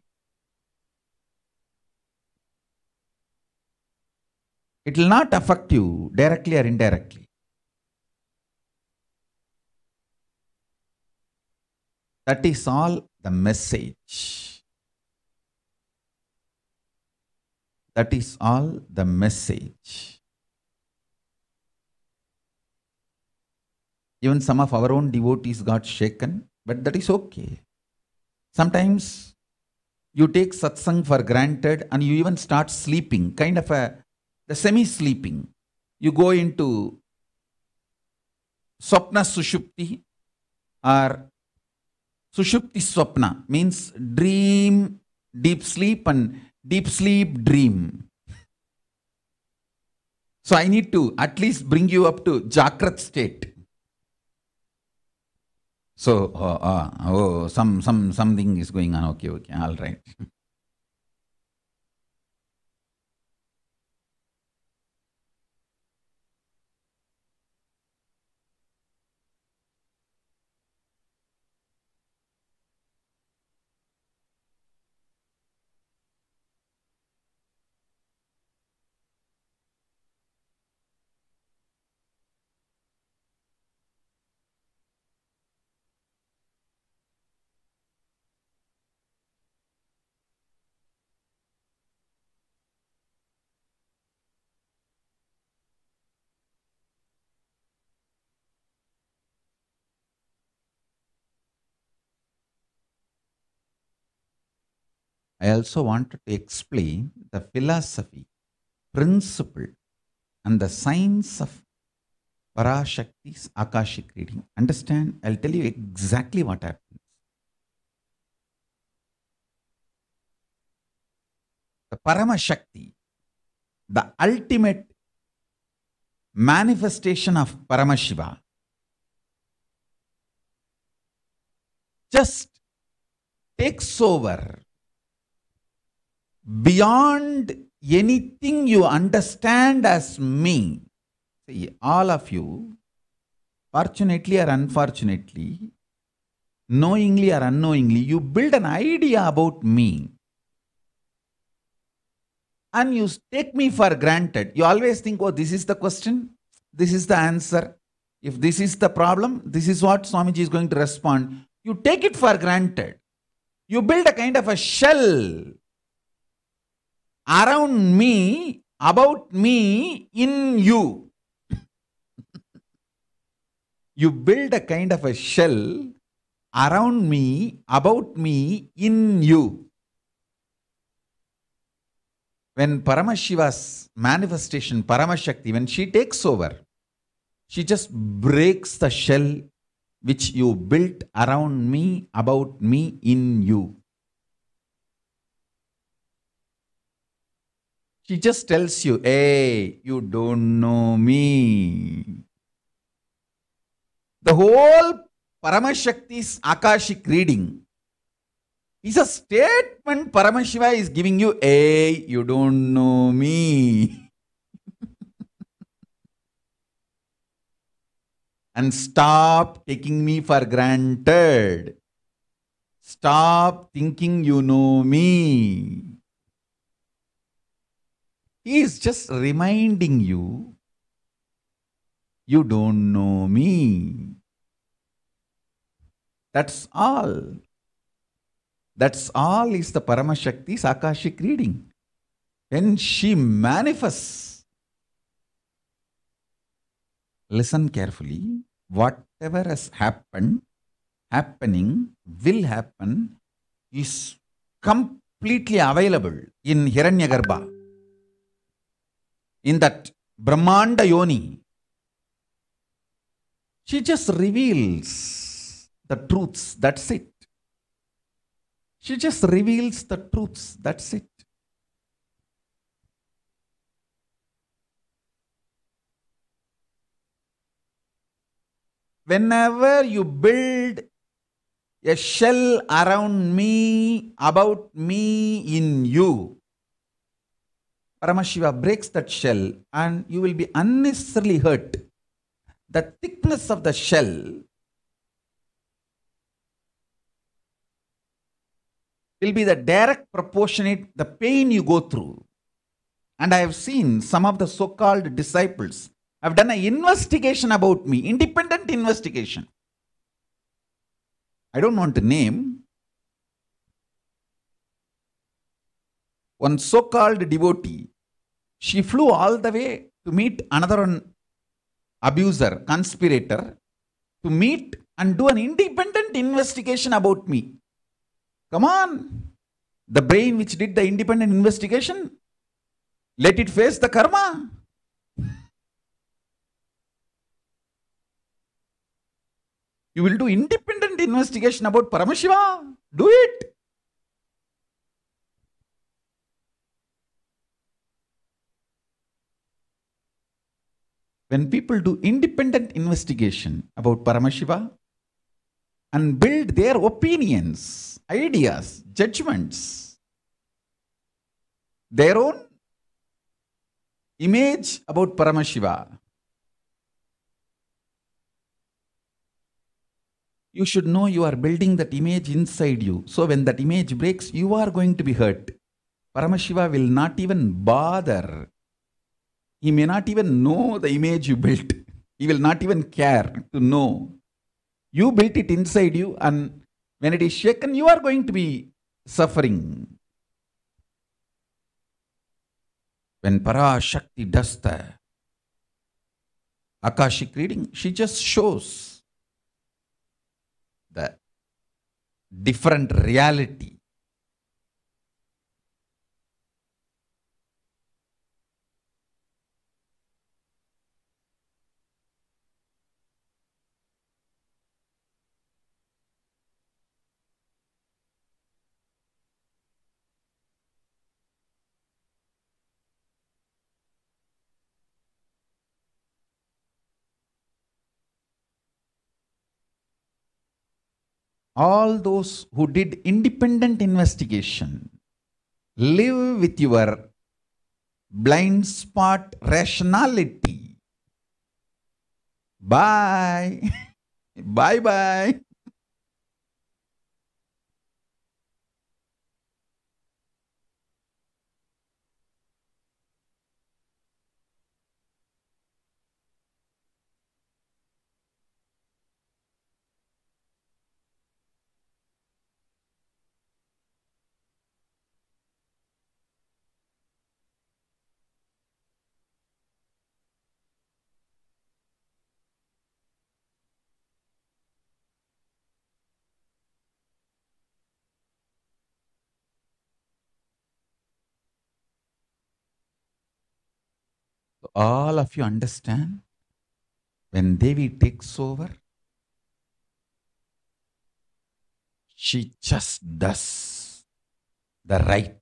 It will not affect you directly or indirectly. That is all the message. That is all the message. Even some of our own devotees got shaken, but that is okay. Sometimes you take satsang for granted and you even start sleeping, kind of the semi-sleeping. You go into swapna sushupti or sushupti swapna, means dream, deep sleep and deep sleep dream. So I need to at least bring you up to Jakrat state. So, something is going on. Okay, all right. I also wanted to explain the philosophy, principle, and the science of Parashakti's Akashic reading. Understand? I'll tell you exactly what happens. The Paramashakti, the ultimate manifestation of Paramashiva, just takes over beyond anything you understand as me. See, all of you, fortunately or unfortunately, knowingly or unknowingly, you build an idea about me. And you take me for granted. You always think, oh, this is the question, this is the answer. If this is the problem, this is what Swamiji is going to respond. You take it for granted. You build a kind of a shell around me, about me, in you. You build a kind of a shell around me, about me, in you. When Paramashiva's manifestation, Paramashakti, when she takes over, she just breaks the shell which you built around me, about me, in you. She just tells you, hey, you don't know me. The whole Paramashakti's Akashic reading is a statement Paramashiva is giving you, hey, you don't know me. And stop taking me for granted. Stop thinking you know me. He is just reminding you, you don't know me. That's all. That's all is the Paramashakti's Akashic reading. When she manifests, listen carefully, whatever has happened, happening, will happen, is completely available in Hiranyagarbha, in that Brahmanda Yoni. She just reveals the truths, that's it. She just reveals the truths, that's it. Whenever you build a shell around me, about me, in you, Paramashiva breaks that shell and you will be unnecessarily hurt. The thickness of the shell will be the direct proportionate the pain you go through. And I have seen some of the so-called disciples have done an investigation about me, independent investigation. I don't want to name. One so-called devotee, she flew all the way to meet another abuser, conspirator, to meet and do an independent investigation about me. Come on. The brain which did the independent investigation, let it face the karma. You will do independent investigation about Paramashiva. Do it. When people do independent investigation about Paramashiva and build their opinions, ideas, judgments, their own image about Paramashiva, you should know you are building that image inside you. So when that image breaks, you are going to be hurt. Paramashiva will not even bother. He may not even know the image you built. He will not even care to know. You built it inside you, and when it is shaken, you are going to be suffering. When Parashakti does the Akashic reading, she just shows the different reality. all those who did independent investigation, live with your blind spot rationality. Bye. Bye bye. All of you understand? When Devi takes over, she just does the right,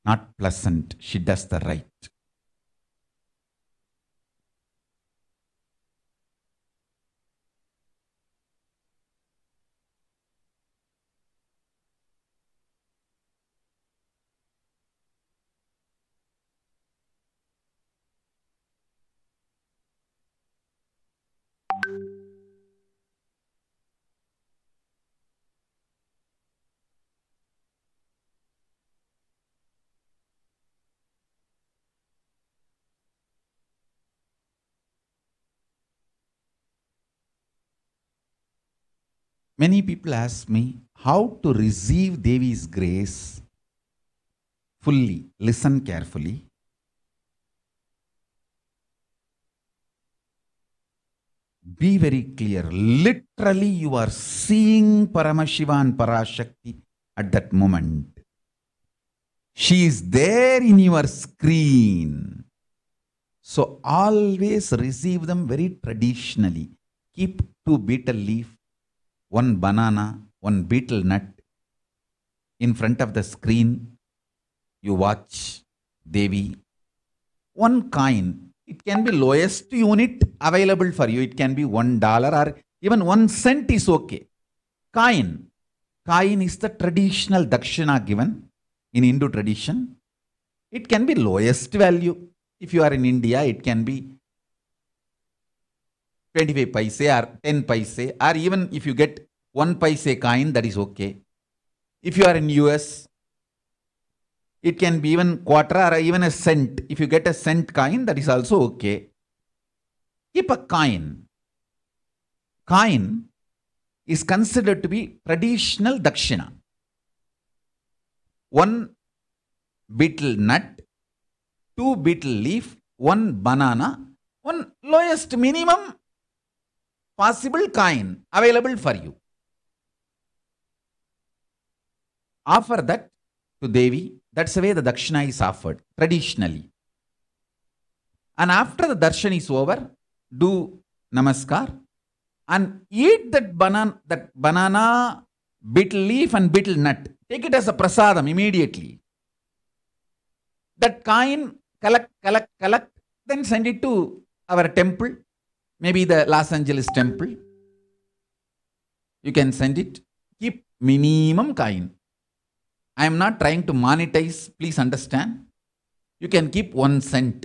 not pleasant. She does the right. Many people ask me how to receive Devi's grace fully. Listen carefully. Be very clear. Literally, you are seeing Paramashiva and Parashakti at that moment. She is there in your screen. So always receive them very traditionally. Keep 2 betel leaf, 1 banana, 1 betel nut in front of the screen. You watch Devi. 1 coin. It can be lowest unit available for you. It can be $1 or even 1 cent is okay. Coin. Coin is the traditional dakshina given in Hindu tradition. It can be lowest value. If you are in India, it can be 25 paise or 10 paise, or even if you get 1 paise coin, that is okay. If you are in US, it can be even quarter or even a cent. If you get a cent coin, that is also okay. Keep a coin. Coin is considered to be traditional dakshina. 1 betel nut, 2 betel leaf, 1 banana, 1 lowest minimum possible coin available for you. Offer that to Devi. That's the way the dakshina is offered traditionally. And after the darshan is over, do namaskar and eat that banana, betel leaf and betel nut. Take it as a prasadam immediately. That coin, collect, then send it to our temple, maybe the Los Angeles temple. You can send it. Keep minimum coin. I am not trying to monetize, please understand. You can keep 1 cent.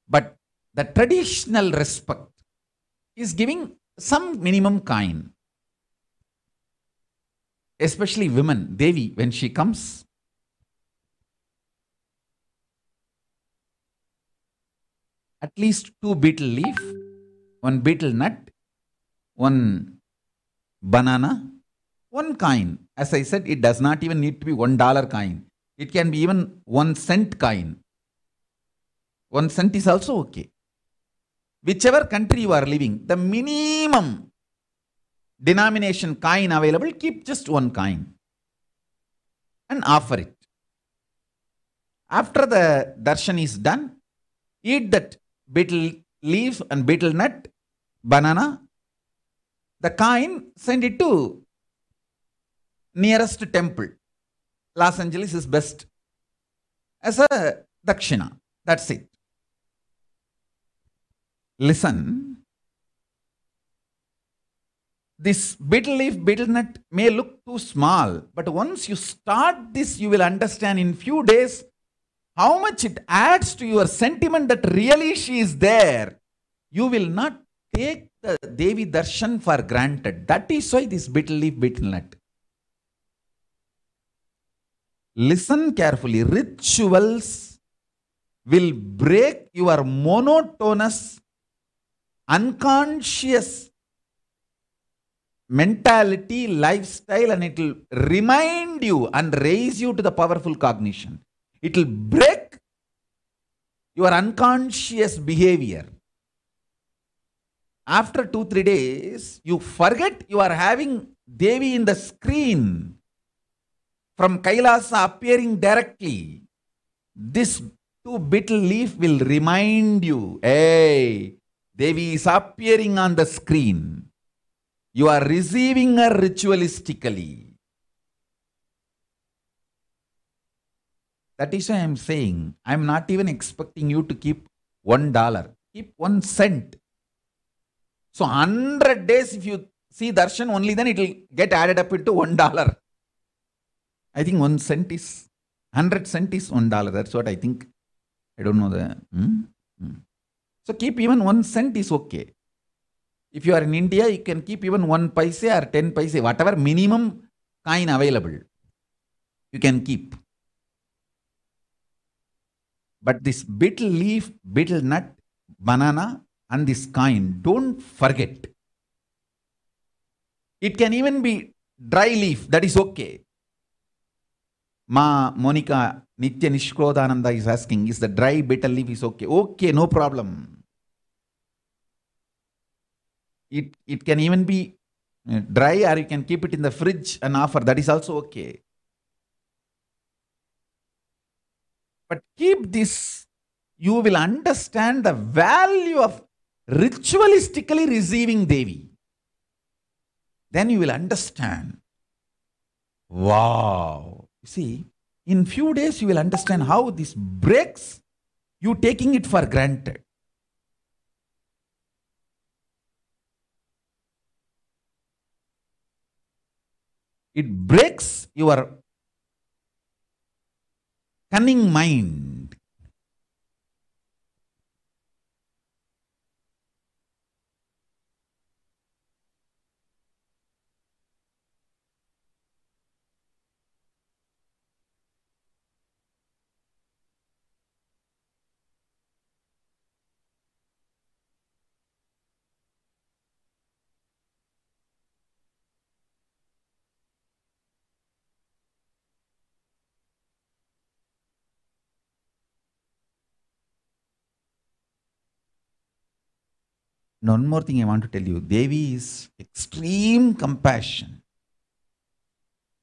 But the traditional respect is giving some minimum coin. Especially women, Devi, when she comes, at least 2 betel leaf, 1 betel nut, 1 banana, 1 coin. As I said, it does not even need to be $1 coin. It can be even 1 cent coin. 1 cent is also okay. Whichever country you are living, the minimum denomination coin available, keep just 1 coin and offer it. After the darshan is done, eat that betel leaf and betel nut, banana. The coin, send it to nearest temple. Los Angeles is best as a dakshina. That's it. Listen. this betel leaf, betel nut may look too small, but once you start this, you will understand in few days how much it adds to your sentiment that really she is there. You will not take the Devi Darshan for granted. That is why this betel leaf, betel nut. Listen carefully. Rituals will break your monotonous, unconscious mentality, lifestyle, and it will remind you and raise you to the powerful cognition. It will break your unconscious behavior. After 2-3 days, you forget you are having Devi in the screen from Kailasa appearing directly. This two betel leaf will remind you, hey, Devi is appearing on the screen. You are receiving her ritualistically. That is why I am saying, I am not even expecting you to keep $1. Keep 1 cent. So 100 days, if you see darshan, only then it will get added up into $1. I think 1 cent is, 100 cent is $1. That's what I think. I don't know the. So keep even 1 cent is okay. If you are in India, you can keep even 1 paise or 10 paise, whatever minimum coin available, you can keep. But this betel leaf, betel nut, banana, and this coin, don't forget. It can even be dry leaf, that is okay. Ma Monica Nitya Nishkrodananda is asking, is the dry betel leaf is okay? Okay, no problem. It can even be dry, or you can keep it in the fridge and offer. That is also okay. But keep this. You will understand the value of ritualistically receiving Devi. Then you will understand. Wow. You see, in few days you will understand how this breaks you taking it for granted. It breaks your cunning mind. One more thing I want to tell you. Devi is extreme compassion.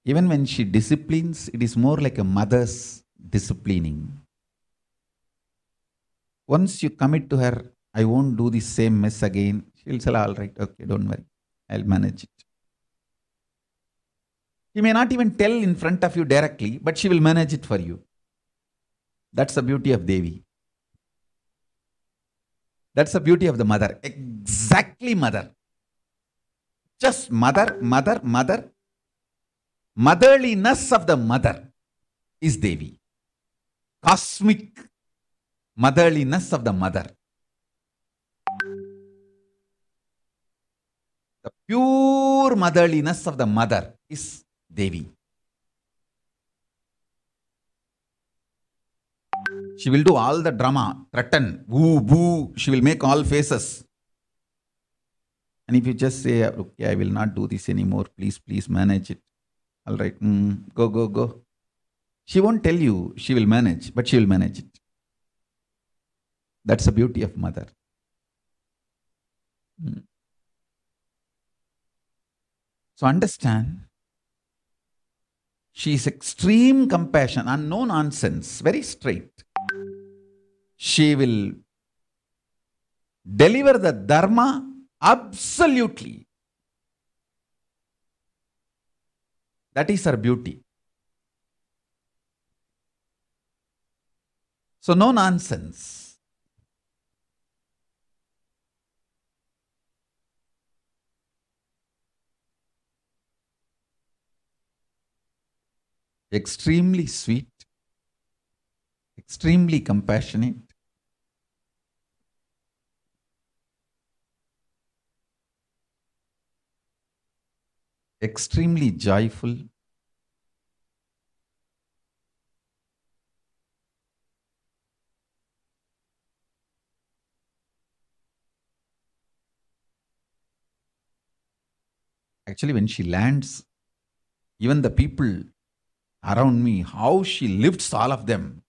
Even when she disciplines, it is more like a mother's disciplining. Once you commit to her, I won't do the same mess again, she will say, all right, okay, don't worry, I'll manage it. She may not even tell in front of you directly, but she will manage it for you. That's the beauty of Devi. That's the beauty of the mother. Exactly mother. Just mother, mother, mother. Motherliness of the mother is Devi. Cosmic motherliness of the mother. The pure motherliness of the mother is Devi. She will do all the drama, threaten, woo, boo, she will make all faces. And if you just say, okay, I will not do this anymore, please, please manage it. All right, go, go, go. She won't tell you she will manage, but she will manage it. That's the beauty of mother. So understand, she is extreme compassion and no nonsense, very straight. She will deliver the dharma absolutely. That is her beauty. So no nonsense. extremely sweet, extremely compassionate, extremely joyful, actually when she lands, even the people around me, how she lifts all of them.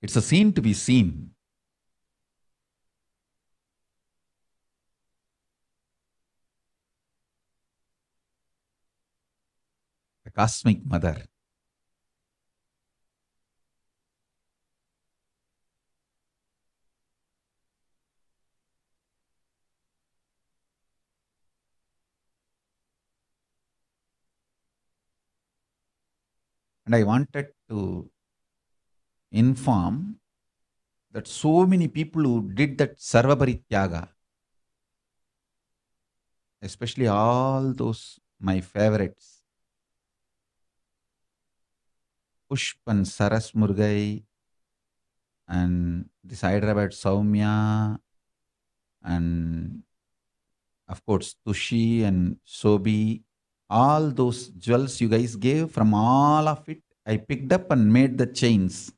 It's a scene to be seen. The cosmic mother. And I wanted to inform that so many people who did that Sarvaparityaga, especially all those my favorites, Pushpan Saras Murgai and this Hyderabad Saumya and of course Tushi and Sobi, all those jewels you guys gave, from all of it, I picked up and made the chains.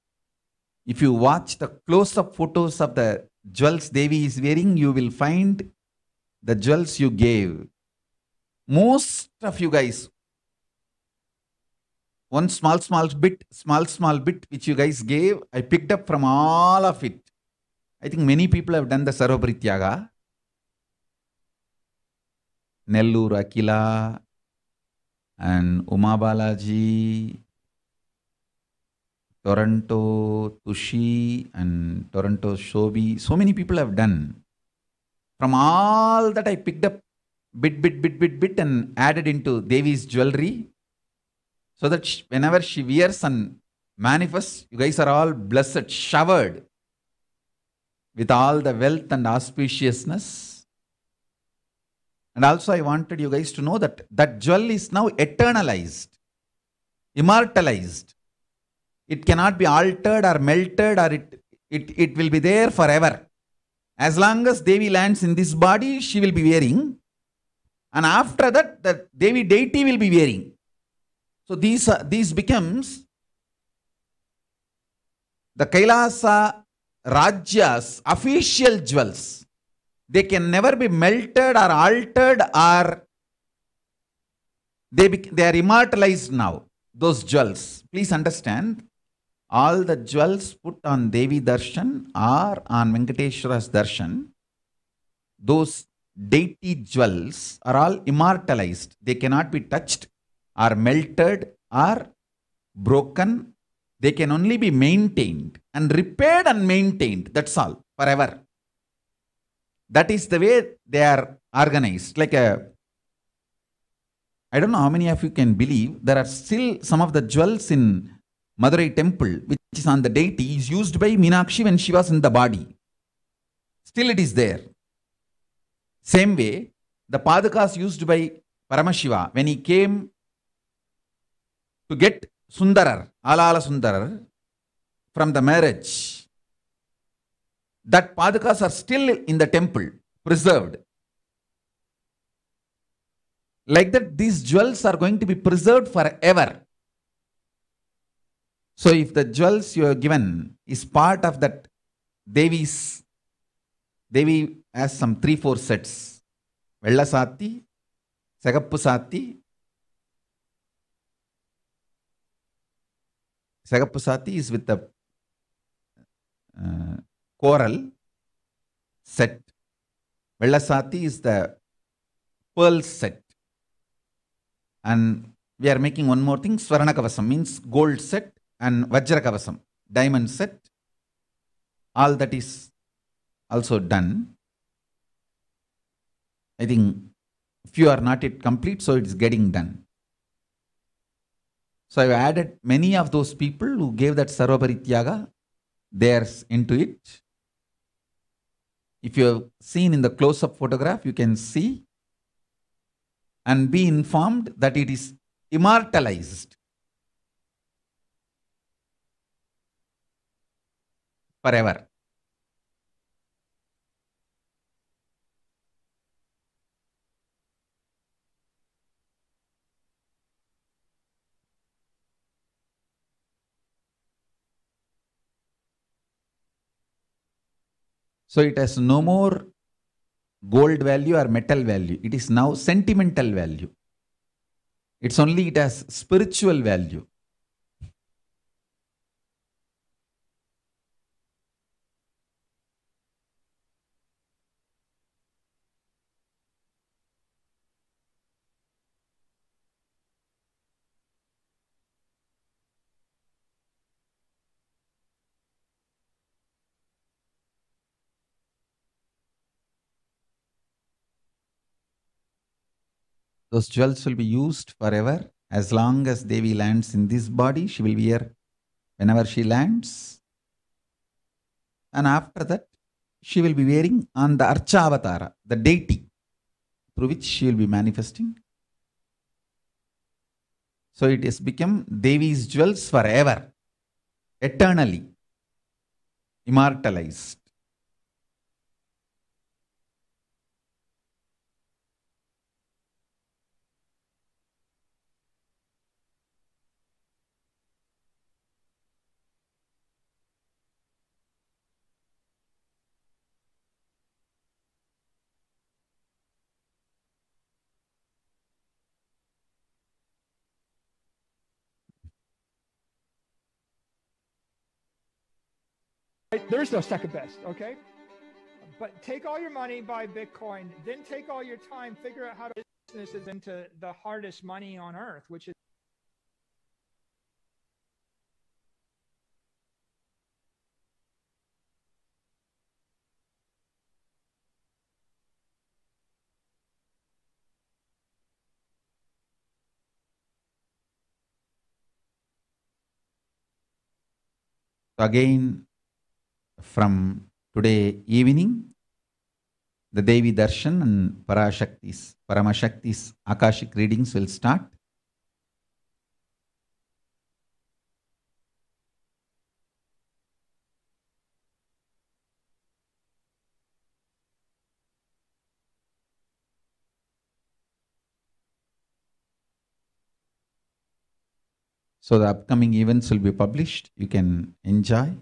If you watch the close-up photos of the jewels Devi is wearing, you will find the jewels you gave. Most of you guys, one small bit which you guys gave, I picked up from all of it. I think many people have done the Sarvaparityaga. Nellur Akila and Uma Balaji, Toronto Tushi and Toronto Shobi. So many people have done. From all that I picked up bit and added into Devi's jewelry, so that whenever she wears and manifests, you guys are all blessed, showered with all the wealth and auspiciousness. And also I wanted you guys to know that that jewel is now eternalized, immortalized. It cannot be altered or melted, or it will be there forever. As long as Devi lands in this body, she will be wearing. And after that, the Devi deity will be wearing. So these becomes the Kailasa Rajya's official jewels. They can never be melted or altered, or they are immortalized now, those jewels. Please understand, all the jewels put on Devi Darshan or on Venkateshwara's Darshan, those deity jewels are all immortalized. They cannot be touched or melted or broken. They can only be maintained and repaired and maintained. That's all, forever. That is the way they are organized. Like I don't know how many of you can believe, there are still some of the jewels in Madurai temple, which is on the deity, is used by Meenakshi when she was in the body. Still it is there. Same way, the Padakas used by Paramashiva when he came to get Sundarar, Ala Sundarar, from the marriage, that Padakas are still in the temple, preserved. Like that, these jewels are going to be preserved forever. So if the jewels you are given is part of that Devi has some 3-4 sets. Vella Sati, Sagappu Sati. Sagappu Sati is with the coral set. Vella Sati is the pearl set. And we are making one more thing. Swarna Kavasam means gold set, and Vajra Kavasam, diamond set. All that is also done. I think few are not yet complete, so it's getting done. So I've added many of those people who gave that Sarvaparityaga, theirs into it. If you have seen in the close-up photograph, you can see and be informed that it is immortalized. forever. So it has no more gold value or metal value. It is now sentimental value. It's only it has spiritual value. Those jewels will be used forever. As long as Devi lands in this body, she will wear whenever she lands. And after that, she will be wearing on the Archavatara, the deity, through which she will be manifesting. So it has become Devi's jewels forever, eternally, immortalized. There's no second best, okay? But take all your money, buy Bitcoin, then take all your time, figure out how to business is into the hardest money on earth, which is Again, from today evening, the Devi Darshan and Paramashakti's Akashic readings will start. So the upcoming events will be published. You can enjoy.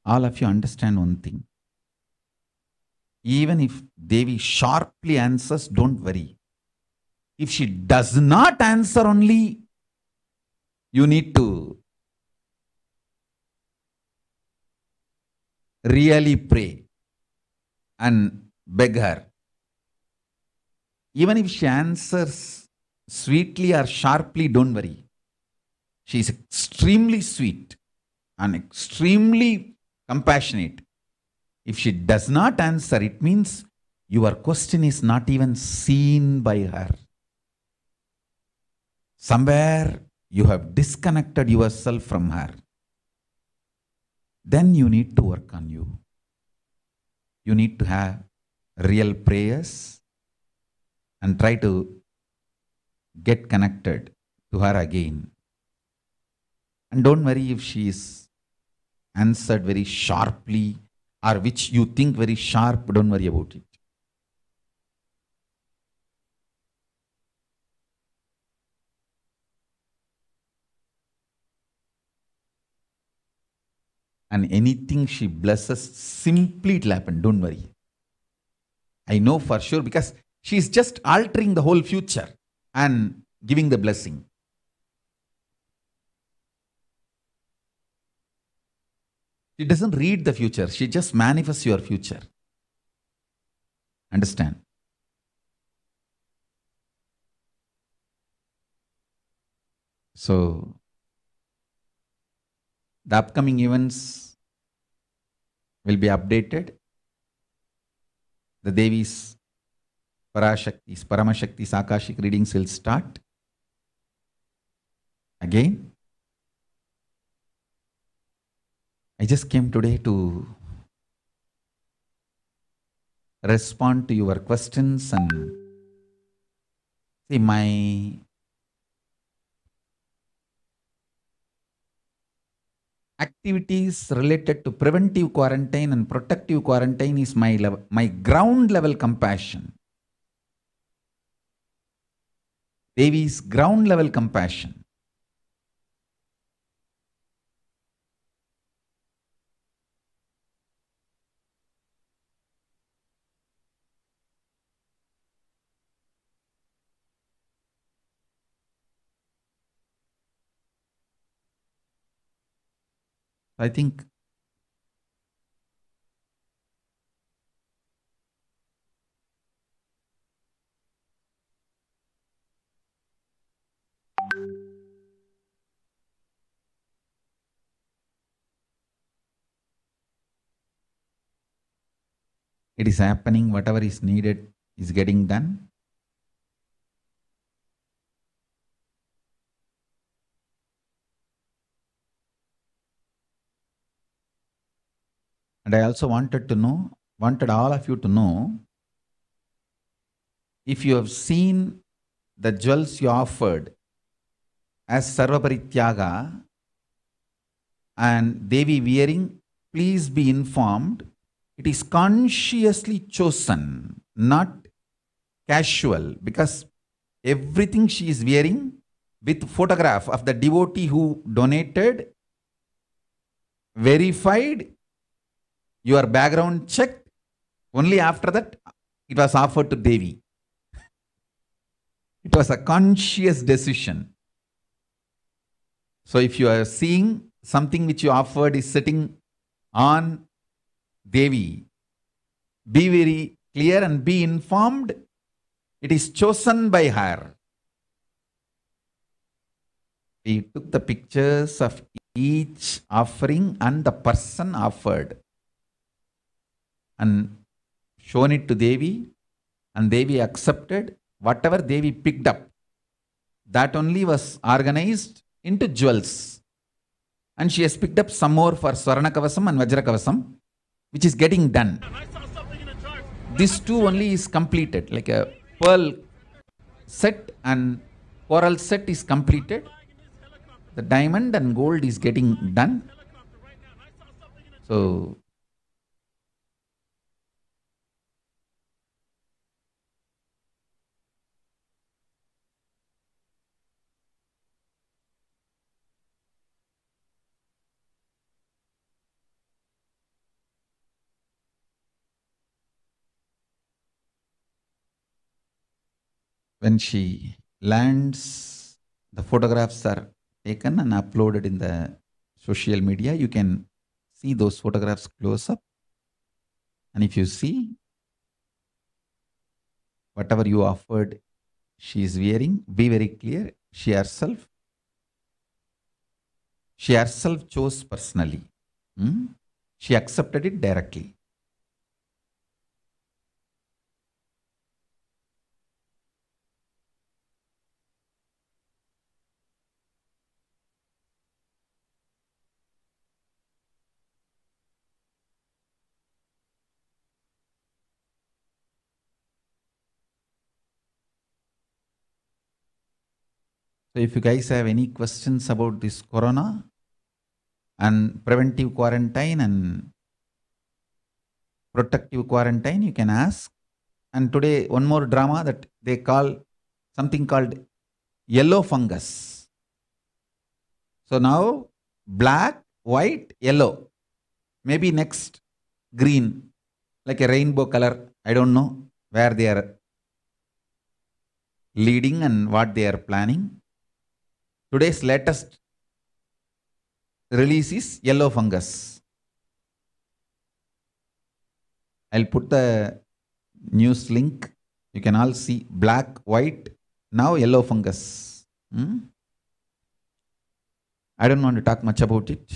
All of you understand one thing. Even if Devi sharply answers, don't worry. If she does not answer only, you need to really pray and beg her. Even if she answers sweetly or sharply, don't worry. She is extremely sweet and extremely compassionate. If she does not answer, it means your question is not even seen by her. Somewhere you have disconnected yourself from her. Then you need to work on you. You need to have real prayers and try to get connected to her again. And don't worry if she is answered very sharply or which you think very sharp, don't worry about it. And anything she blesses, simply it will happen, don't worry. I know for sure because she is just altering the whole future and giving the blessing. She doesn't read the future. She just manifests your future. Understand? So, the upcoming events will be updated. The Devi's Paramashakti's Akashic readings will start. Again, I just came today to respond to your questions and see, activities related to preventive quarantine and protective quarantine is my ground level compassion. Devi's ground level compassion. I think it is happening, whatever is needed is getting done. And I also wanted all of you to know, if you have seen the jewels you offered as Sarvaparityaga and Devi wearing, please be informed, it is consciously chosen, not casual, because everything she is wearing with photograph of the devotee who donated, verified, your background checked, only after that it was offered to Devi. It was a conscious decision. So if you are seeing something which you offered is sitting on Devi, be very clear and be informed, it is chosen by her. We took the pictures of each offering and the person offered and shown it to Devi, and Devi accepted. Whatever Devi picked up, that only was organized into jewels. And she has picked up some more for Swarna Kavasam and Vajra Kavasam, which is getting done. This too only is completed, like a pearl set and coral set is completed. The diamond and gold is getting done. So when she lands, the photographs are taken and uploaded in the social media. You can see those photographs close up. And if you see, whatever you offered, she is wearing, be very clear, she herself chose personally. She accepted it directly. So if you guys have any questions about this corona and preventive quarantine and protective quarantine, you can ask. And today, one more drama that they call something called yellow fungus. So now, black, white, yellow. Maybe next, green, like a rainbow color. I don't know where they are leading and what they are planning. Today's latest release is yellow fungus. I'll put the news link. You can all see black, white, now yellow fungus. I don't want to talk much about it.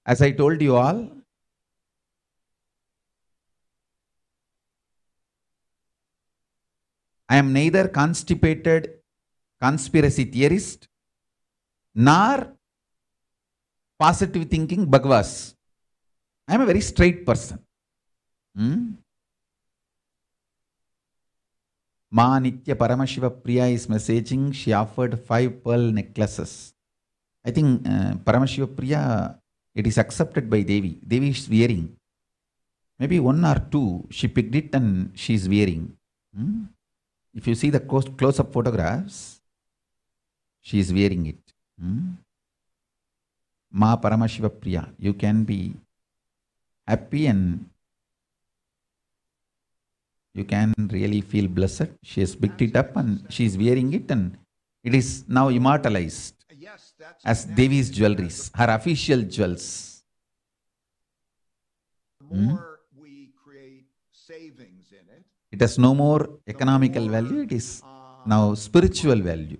As I told you all, I am neither constipated conspiracy theorist nor positive thinking Bhagwas. I am a very straight person. Ma Nitya Paramashiva Priya is messaging. She offered 5 pearl necklaces. I think Paramashiva Priya, it is accepted by Devi. Devi is wearing. Maybe 1 or 2, she picked it and she is wearing. If you see the close-up photographs, she is wearing it. Ma Paramashiva Priya, you can be happy and you can really feel blessed. She has picked it up and she is wearing it, and it is now immortalized as Devi's jewelries, her official jewels. More we create savings in it. It has no more economical value, it is now spiritual value.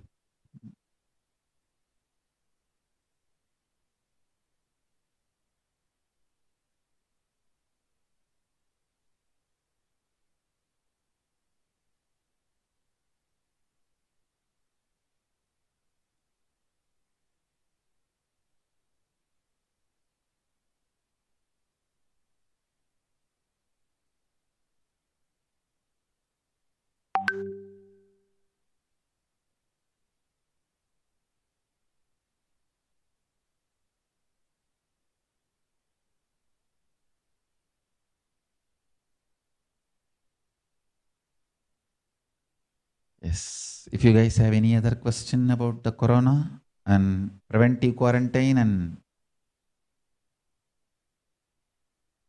Yes, if you guys have any other question about the corona and preventive quarantine and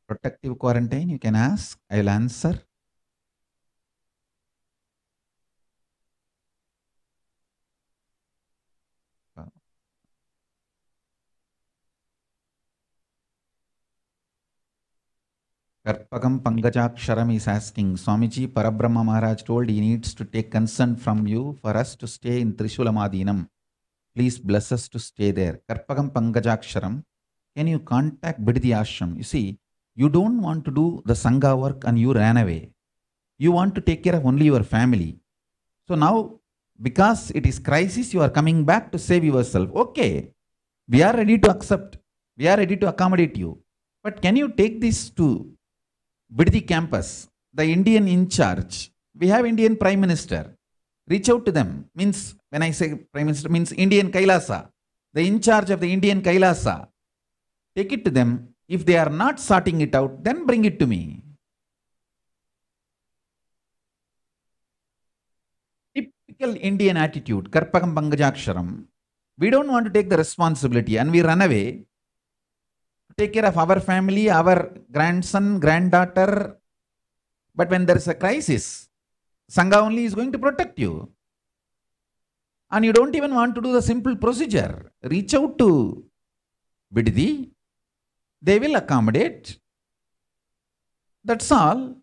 protective quarantine, you can ask. I will answer. Karpagam Pangajaksharam is asking, Swamiji, Parabrahma Maharaj told he needs to take consent from you for us to stay in Trishulamadinam. Please bless us to stay there. Karpagam Pangajaksharam, can you contact Biddi Ashram? You see, you don't want to do the Sangha work and you ran away. You want to take care of only your family. So now, because it is crisis, you are coming back to save yourself. Okay, we are ready to accept. We are ready to accommodate you. But can you take this to Biddi campus, the Indian in charge? We have Indian Prime Minister. Reach out to them. Means, when I say Prime Minister, means Indian Kailasa. The in charge of the Indian Kailasa. Take it to them. If they are not sorting it out, then bring it to me. Typical Indian attitude, Karpagam Pangajaksharam. We don't want to take the responsibility and we run away. Take care of our family, our grandson, granddaughter. But when there is a crisis, Sangha only is going to protect you. And you don't even want to do the simple procedure. Reach out to Biddi. They will accommodate. That's all.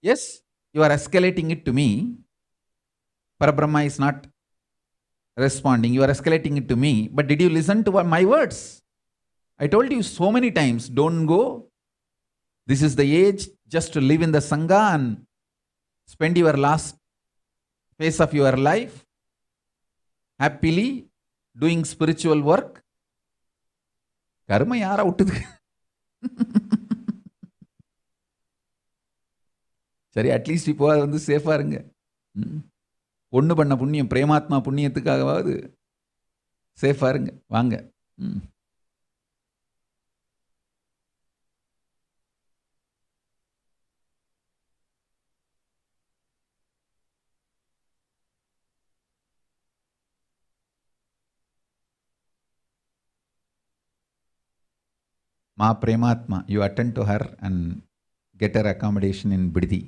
Yes, you are escalating it to me. Parabrahma is not responding. You are escalating it to me. But did you listen to my words? I told you so many times, don't go. This is the age just to live in the Sangha and spend your last phase of your life happily doing spiritual work. Karma yaar outudhu. சரி, at least இப்போ அது வந்து சேஃபாக இருங்க. ஒன்று பண்ண புண்ணியம், பிரேமாத்மா புண்ணியத்துக்காகவாவது சேஃபாக இருங்க. வாங்க. Ma Prematma, you attend to her and get her accommodation in Biddi.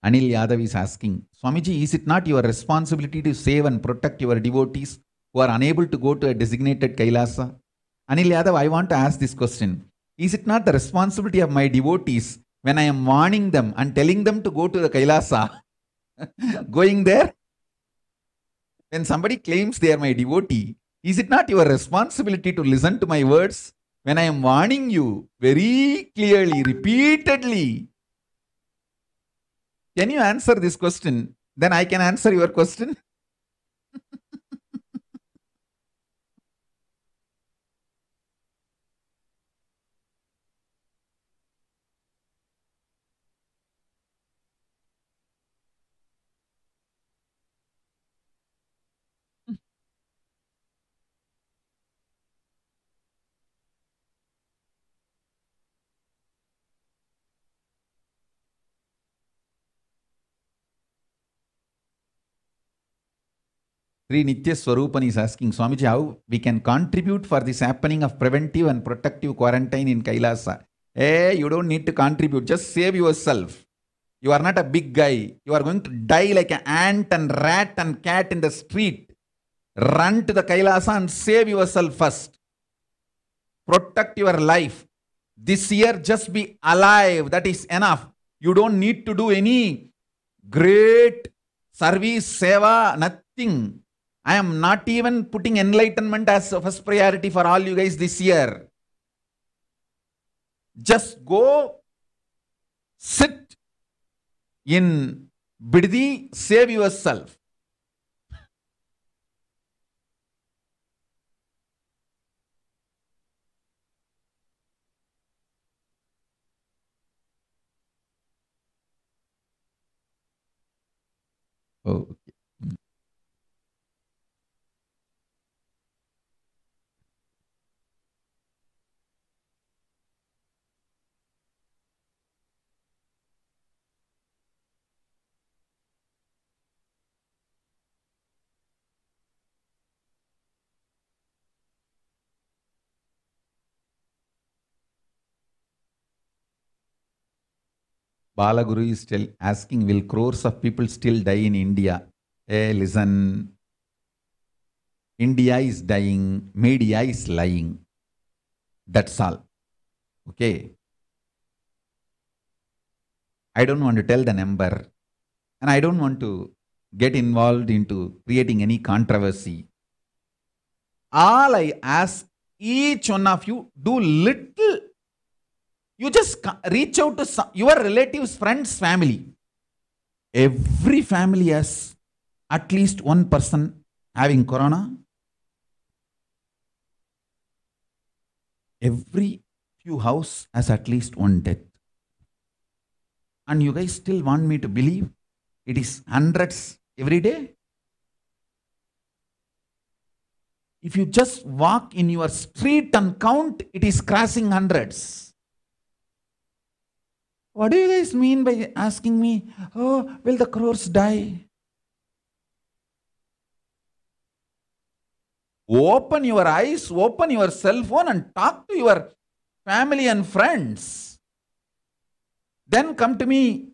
Anil Yadav is asking, Swamiji, is it not your responsibility to save and protect your devotees who are unable to go to a designated Kailasa? Anil Yadav, I want to ask this question. Is it not the responsibility of my devotees when I am warning them and telling them to go to the Kailasa, going there? When somebody claims they are my devotee, Is it not your responsibility to listen to my words when I am warning you very clearly, repeatedly? Can you answer this question? Then I can answer your question. Sri Nitya Swarupan is asking, Swamiji, how we can contribute for this happening of preventive and protective quarantine in Kailasa? Hey, you don't need to contribute. Just save yourself. You are not a big guy. You are going to die like an ant and rat and cat in the street. Run to the Kailasa and save yourself first. Protect your life. This year, just be alive. That is enough. You don't need to do any great service, seva, nothing. I am not even putting enlightenment as a first priority for all you guys this year. Just go sit in Biddi, save yourself. Oh, okay. Balaguru is still asking, will crores of people still die in India? Hey, listen. India is dying. Media is lying. That's all. Okay. I don't want to tell the number. And I don't want to get involved into creating any controversy. All I ask each one of you, do little. You just reach out to your relatives, friends, family. Every family has at least one person having corona. Every few house has at least one death. And you guys still want me to believe it is hundreds every day? If you just walk in your street and count, it is crossing hundreds. What do you guys mean by asking me, oh, will the crores die? Open your eyes, open your cell phone and talk to your family and friends. Then come to me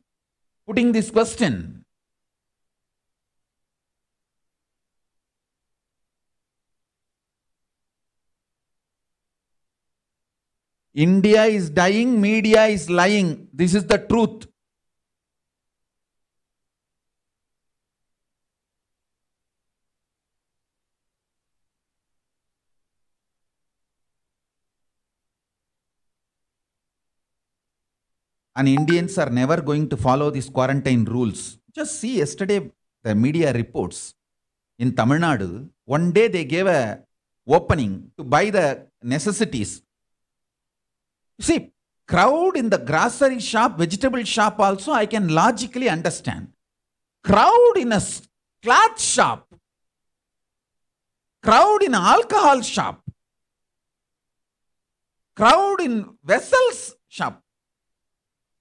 putting this question. India is dying, media is lying. This is the truth. And Indians are never going to follow these quarantine rules. Just see yesterday the media reports in Tamil Nadu. One day they gave a opening to buy the necessities. See, crowd in the grocery shop, vegetable shop also I can logically understand. Crowd in a cloth shop. Crowd in an alcohol shop. Crowd in vessels shop.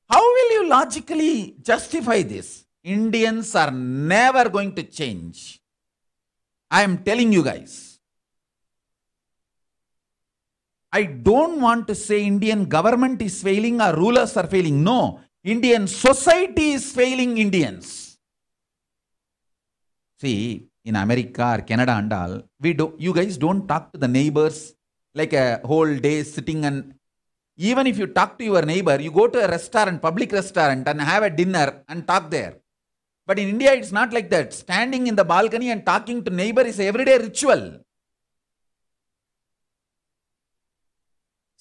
How will you logically justify this? Indians are never going to change. I am telling you guys. I don't want to say Indian government is failing or rulers are failing. No, Indian society is failing Indians. See, in America or Canada and all, you guys don't talk to the neighbors like a whole day sitting, and even if you talk to your neighbor, you go to a restaurant, public restaurant and have a dinner and talk there. But in India, it's not like that. Standing in the balcony and talking to neighbor is an everyday ritual.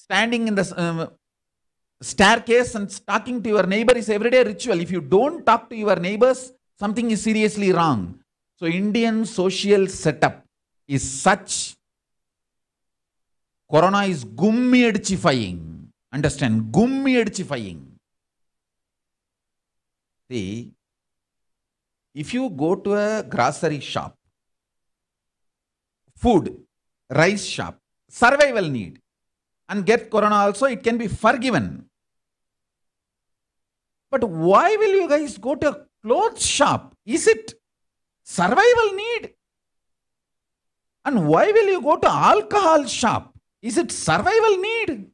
standing in the staircase and talking to your neighbor is everyday ritual. If you don't talk to your neighbors, something is seriously wrong. So Indian social setup is such. Corona is gummi-edchifying. Understand? Gummi-edchifying. See, if you go to a grocery shop, food, rice shop, survival need, and get corona also, it can be forgiven. But why will you guys go to a clothes shop? Is it survival need? And why will you go to alcohol shop? Is it survival need?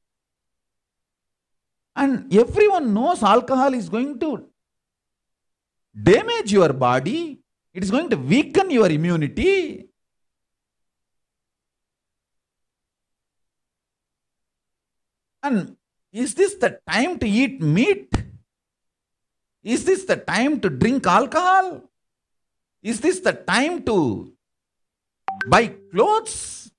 And everyone knows alcohol is going to damage your body. It is going to weaken your immunity. And is this the time to eat meat? Is this the time to drink alcohol? Is this the time to buy clothes?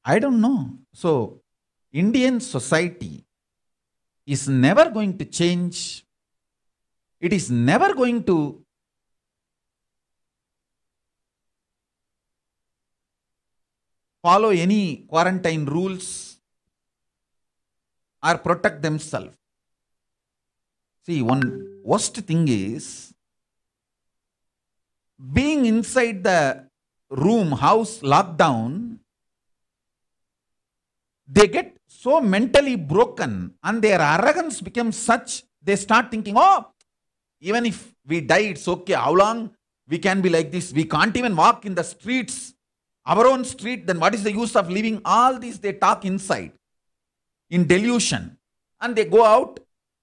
I don't know. So, Indian society is never going to change. It is never going to follow any quarantine rules or protect themselves. See, one worst thing is being inside the room, house, lockdown. They get so mentally broken and their arrogance becomes such, they start thinking, oh, even if we die, it's okay. How long we can be like this? We can't even walk in the streets, our own street. Then what is the use of living? All these they talk inside in delusion. And they go out,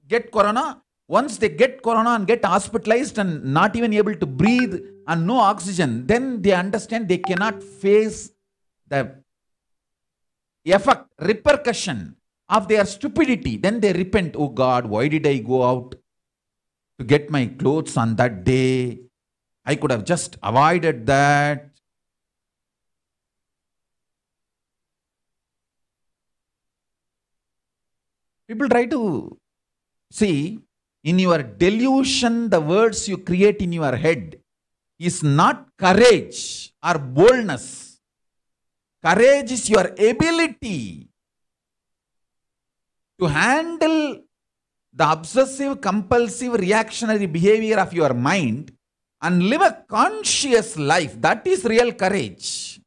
get corona. Once they get corona and get hospitalized and not even able to breathe and no oxygen, then they understand they cannot face the effect, repercussion of their stupidity. Then they repent. Oh God, why did I go out to get my clothes on that day? I could have just avoided that. People try to see in your delusion, the words you create in your head is not courage or boldness. Courage is your ability to handle the obsessive, compulsive, reactionary behavior of your mind and live a conscious life. That is real courage.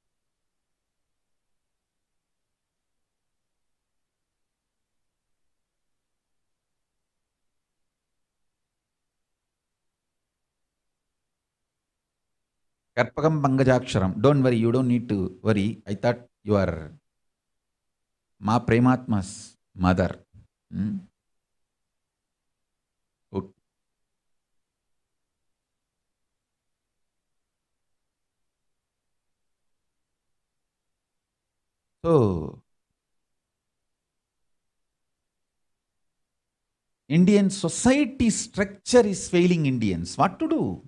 Karpakam Pangajaksharam. Don't worry, you don't need to worry. I thought you are Ma Prematma's mother. Okay. So, Indian society structure is failing Indians. What to do?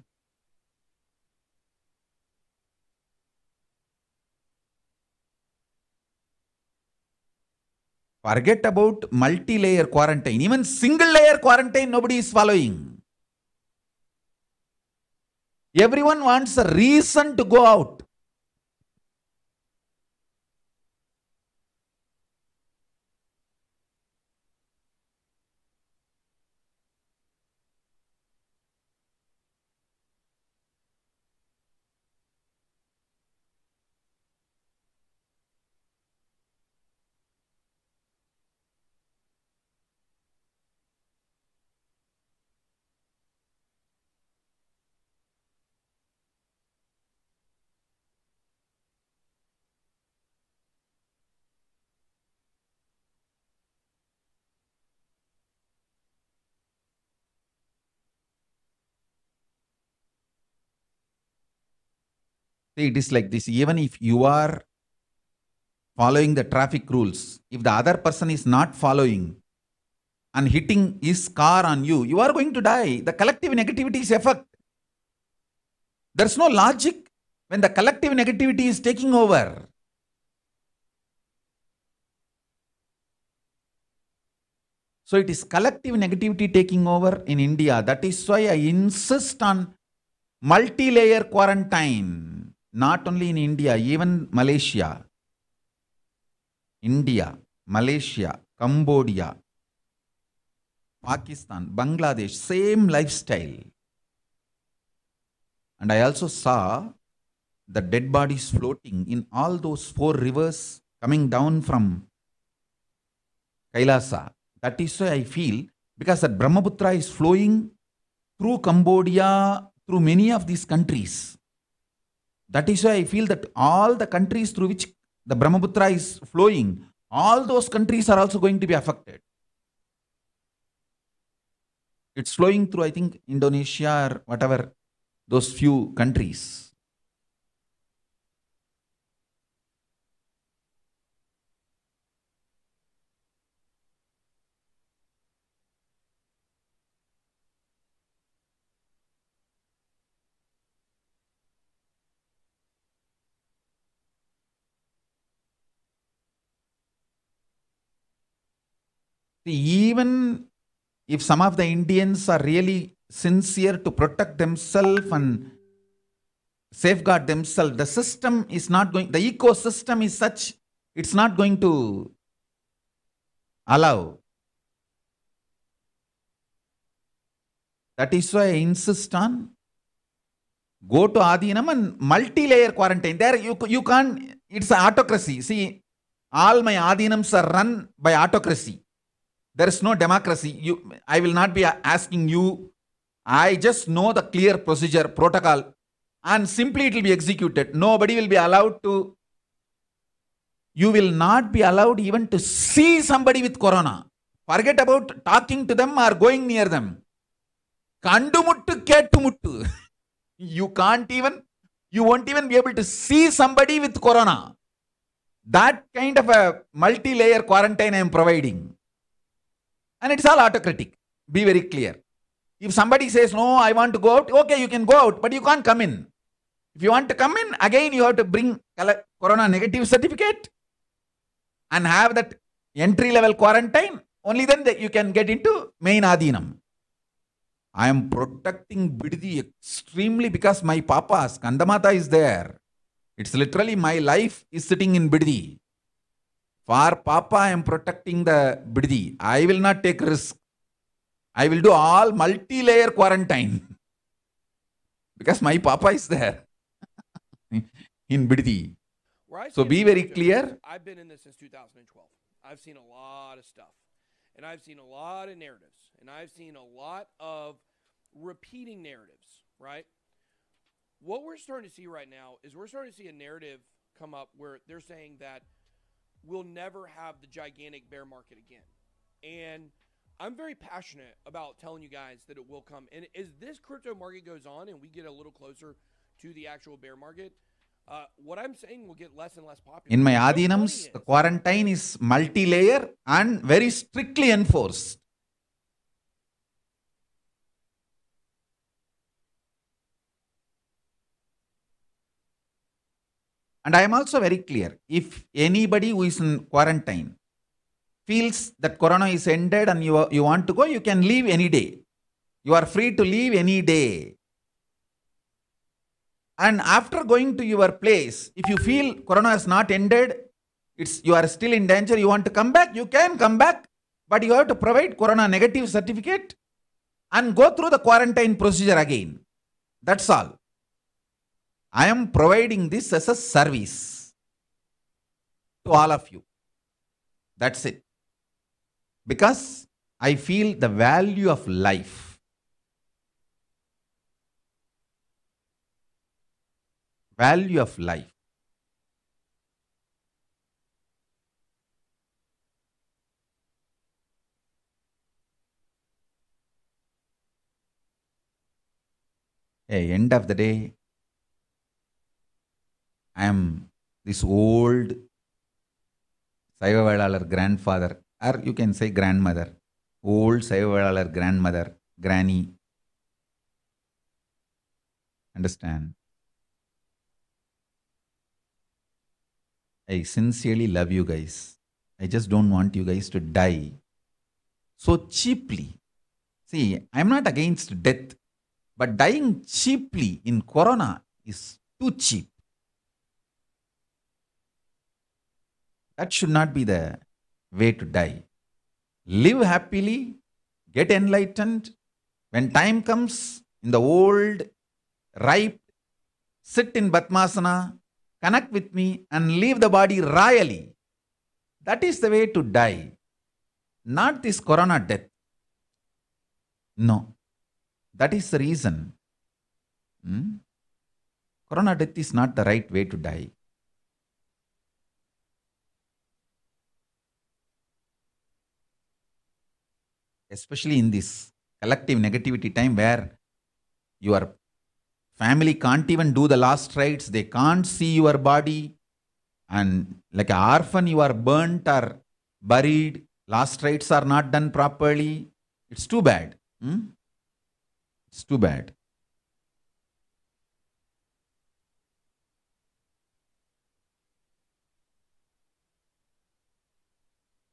Forget about multi-layer quarantine. Even single-layer quarantine, nobody is following. Everyone wants a reason to go out. See, it is like this. Even if you are following the traffic rules, if the other person is not following and hitting his car on you, you are going to die. The collective negativity is effect. There's no logic when the collective negativity is taking over. So it is collective negativity taking over in India. That is why I insist on multi-layer quarantine. Not only in India, even Malaysia, India, Malaysia, Cambodia, Pakistan, Bangladesh, same lifestyle. And I also saw the dead bodies floating in all those 4 rivers coming down from Kailasa. That is why I feel, because that Brahmaputra is flowing through Cambodia, through many of these countries. That is why I feel that all the countries through which the Brahmaputra is flowing, all those countries are also going to be affected. It's flowing through, I think, Indonesia or whatever, those few countries. See, even if some of the Indians are really sincere to protect themselves and safeguard themselves, the system is not going, the ecosystem is such, it's not going to allow. That is why I insist on go to Adinam and multi-layer quarantine. There you can't, it's an autocracy. See, all my Adinams are run by autocracy. There is no democracy. I will not be asking you. I just know the clear procedure, protocol, and simply it will be executed. Nobody will be allowed to, you will not be allowed even to see somebody with corona. Forget about talking to them or going near them. Kandumuttu kettumuttu. You can't even, you won't even be able to see somebody with corona. That kind of a multi-layer quarantine I am providing. And it's all autocratic. Be very clear. If somebody says, no, I want to go out, okay, you can go out, but you can't come in. If you want to come in, again, you have to bring corona negative certificate and have that entry-level quarantine. Only then you can get into main Adinam. I am protecting Biddi extremely because my Papa, Skandamata, is there. It's literally my life is sitting in Biddi. For Papa, I am protecting the Biddi. I will not take risk. I will do all multi-layer quarantine. Because my Papa is there. In Biddi. So be very clear. I've been in this since 2012. I've seen a lot of stuff. And I've seen a lot of narratives. And I've seen a lot of repeating narratives, right? What we're starting to see right now is we're starting to see a narrative come up where they're saying that we'll never have the gigantic bear market again. And I'm very passionate about telling you guys that it will come. And as this crypto market goes on and we get a little closer to the actual bear market, what I'm saying will get less and less popular. In my Adinams, the quarantine is multi-layer and very strictly enforced. And I am also very clear, if anybody who is in quarantine feels that corona is ended and you want to go, you can leave any day. You are free to leave any day. And after going to your place, if you feel corona has not ended, you are still in danger, you want to come back, you can come back, but you have to provide corona negative certificate and go through the quarantine procedure again. That's all. I am providing this as a service to all of you. That's it. Because I feel the value of life. Value of life. Hey, end of the day, I am this old Saivavalalar grandfather, or you can say grandmother, old Saivavalalar grandmother, granny. Understand? I sincerely love you guys. I just don't want you guys to die so cheaply. See, I'm not against death, but dying cheaply in corona is too cheap. That should not be the way to die. Live happily, get enlightened. When time comes, in the old, ripe, sit in Padmasana, connect with me, and leave the body royally. That is the way to die. Not this corona death. No. That is the reason. Corona death is not the right way to die. Especially in this collective negativity time where your family can't even do the last rites, they can't see your body, and like an orphan you are burnt or buried, last rites are not done properly. It's too bad. It's too bad.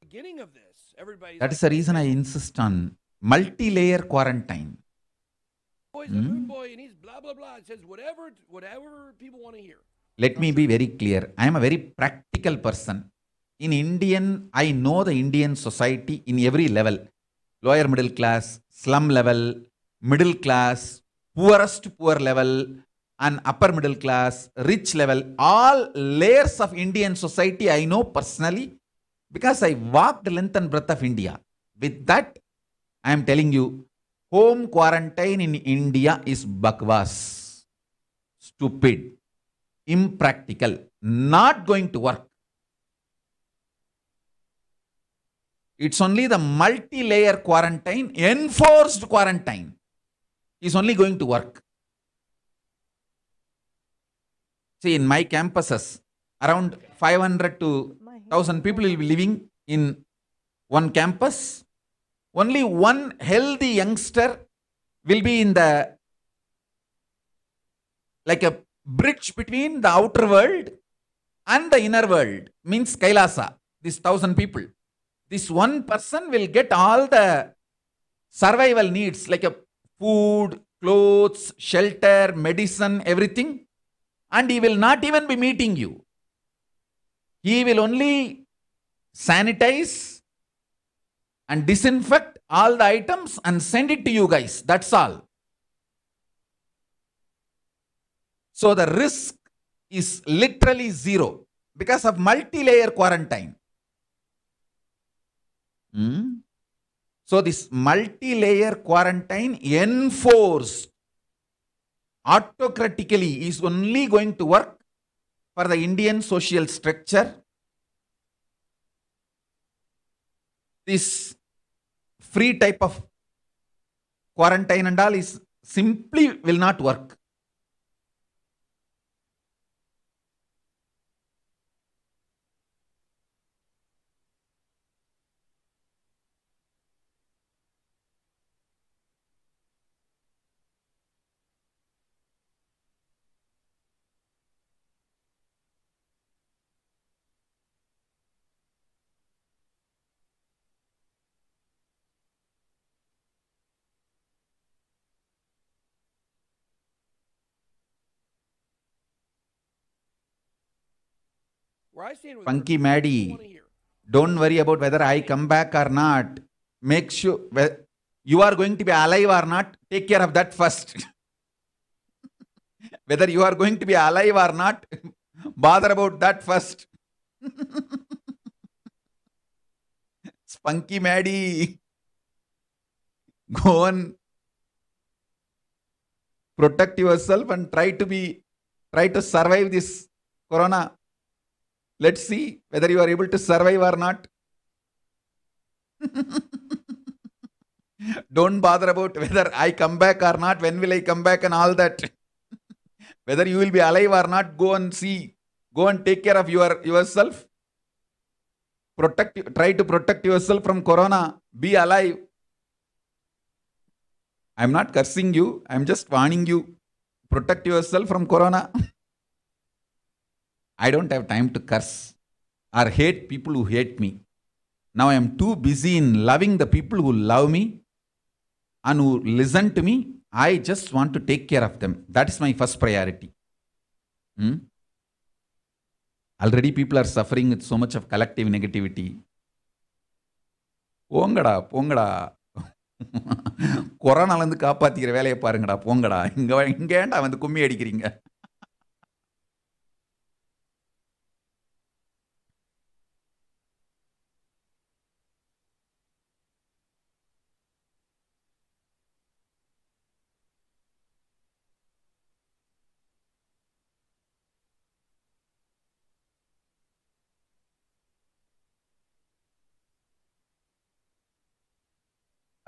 Beginning of this, everybody's That is the reason I insist on multi-layer quarantine. boy's a moon boy and he's blah blah blah. It says whatever people want to hear. Let me be very clear. I am a very practical person. In Indian, I know the Indian society in every level. Lower middle class, slum level, middle class, poorest poor level, and upper middle class, rich level. All layers of Indian society I know personally because I walked the length and breadth of India. With that, I am telling you, home quarantine in India is bakwas. Stupid. Impractical. Not going to work. It's only the multi-layer quarantine, enforced quarantine is only going to work. See, in my campuses, around 500 to 1,000 people will be living in one campus. Only one healthy youngster will be in the, like a bridge between the outer world and the inner world, means Kailasa, these 1,000 people. This one person will get all the survival needs like a food, clothes, shelter, medicine, everything, and he will not even be meeting you. He will only sanitize and disinfect all the items and send it to you guys. That's all. So the risk is literally zero because of multi-layer quarantine. So this multi-layer quarantine enforced autocratically is only going to work for the Indian social structure. This free type of quarantine and all is simply will not work. Where I stand with Funky her, Maddie, don't worry about whether I come back or not. Make sure you are going to be alive or not. Take care of that first. Whether you are going to be alive or not, bother about that first. Funky Maddie, go on, protect yourself and try to survive this corona. Let's see whether you are able to survive or not. Don't bother about whether I come back or not, when will I come back and all that. Whether you will be alive or not, go and see. Go and take care of yourself. Try to protect yourself from corona. Be alive. I'm not cursing you. I'm just warning you. Protect yourself from corona. I don't have time to curse or hate people who hate me. Now I am too busy in loving the people who love me and who listen to me. I just want to take care of them. That is my first priority. Already people are suffering with so much of collective negativity. போங்கடா போங்கடா, கொரோனாலேருந்து காப்பாற்றிக்கிற வேலையை பாருங்கடா, போங்கடா, இங்கேண்டா வந்து கும்மி அடிக்கிறீங்க.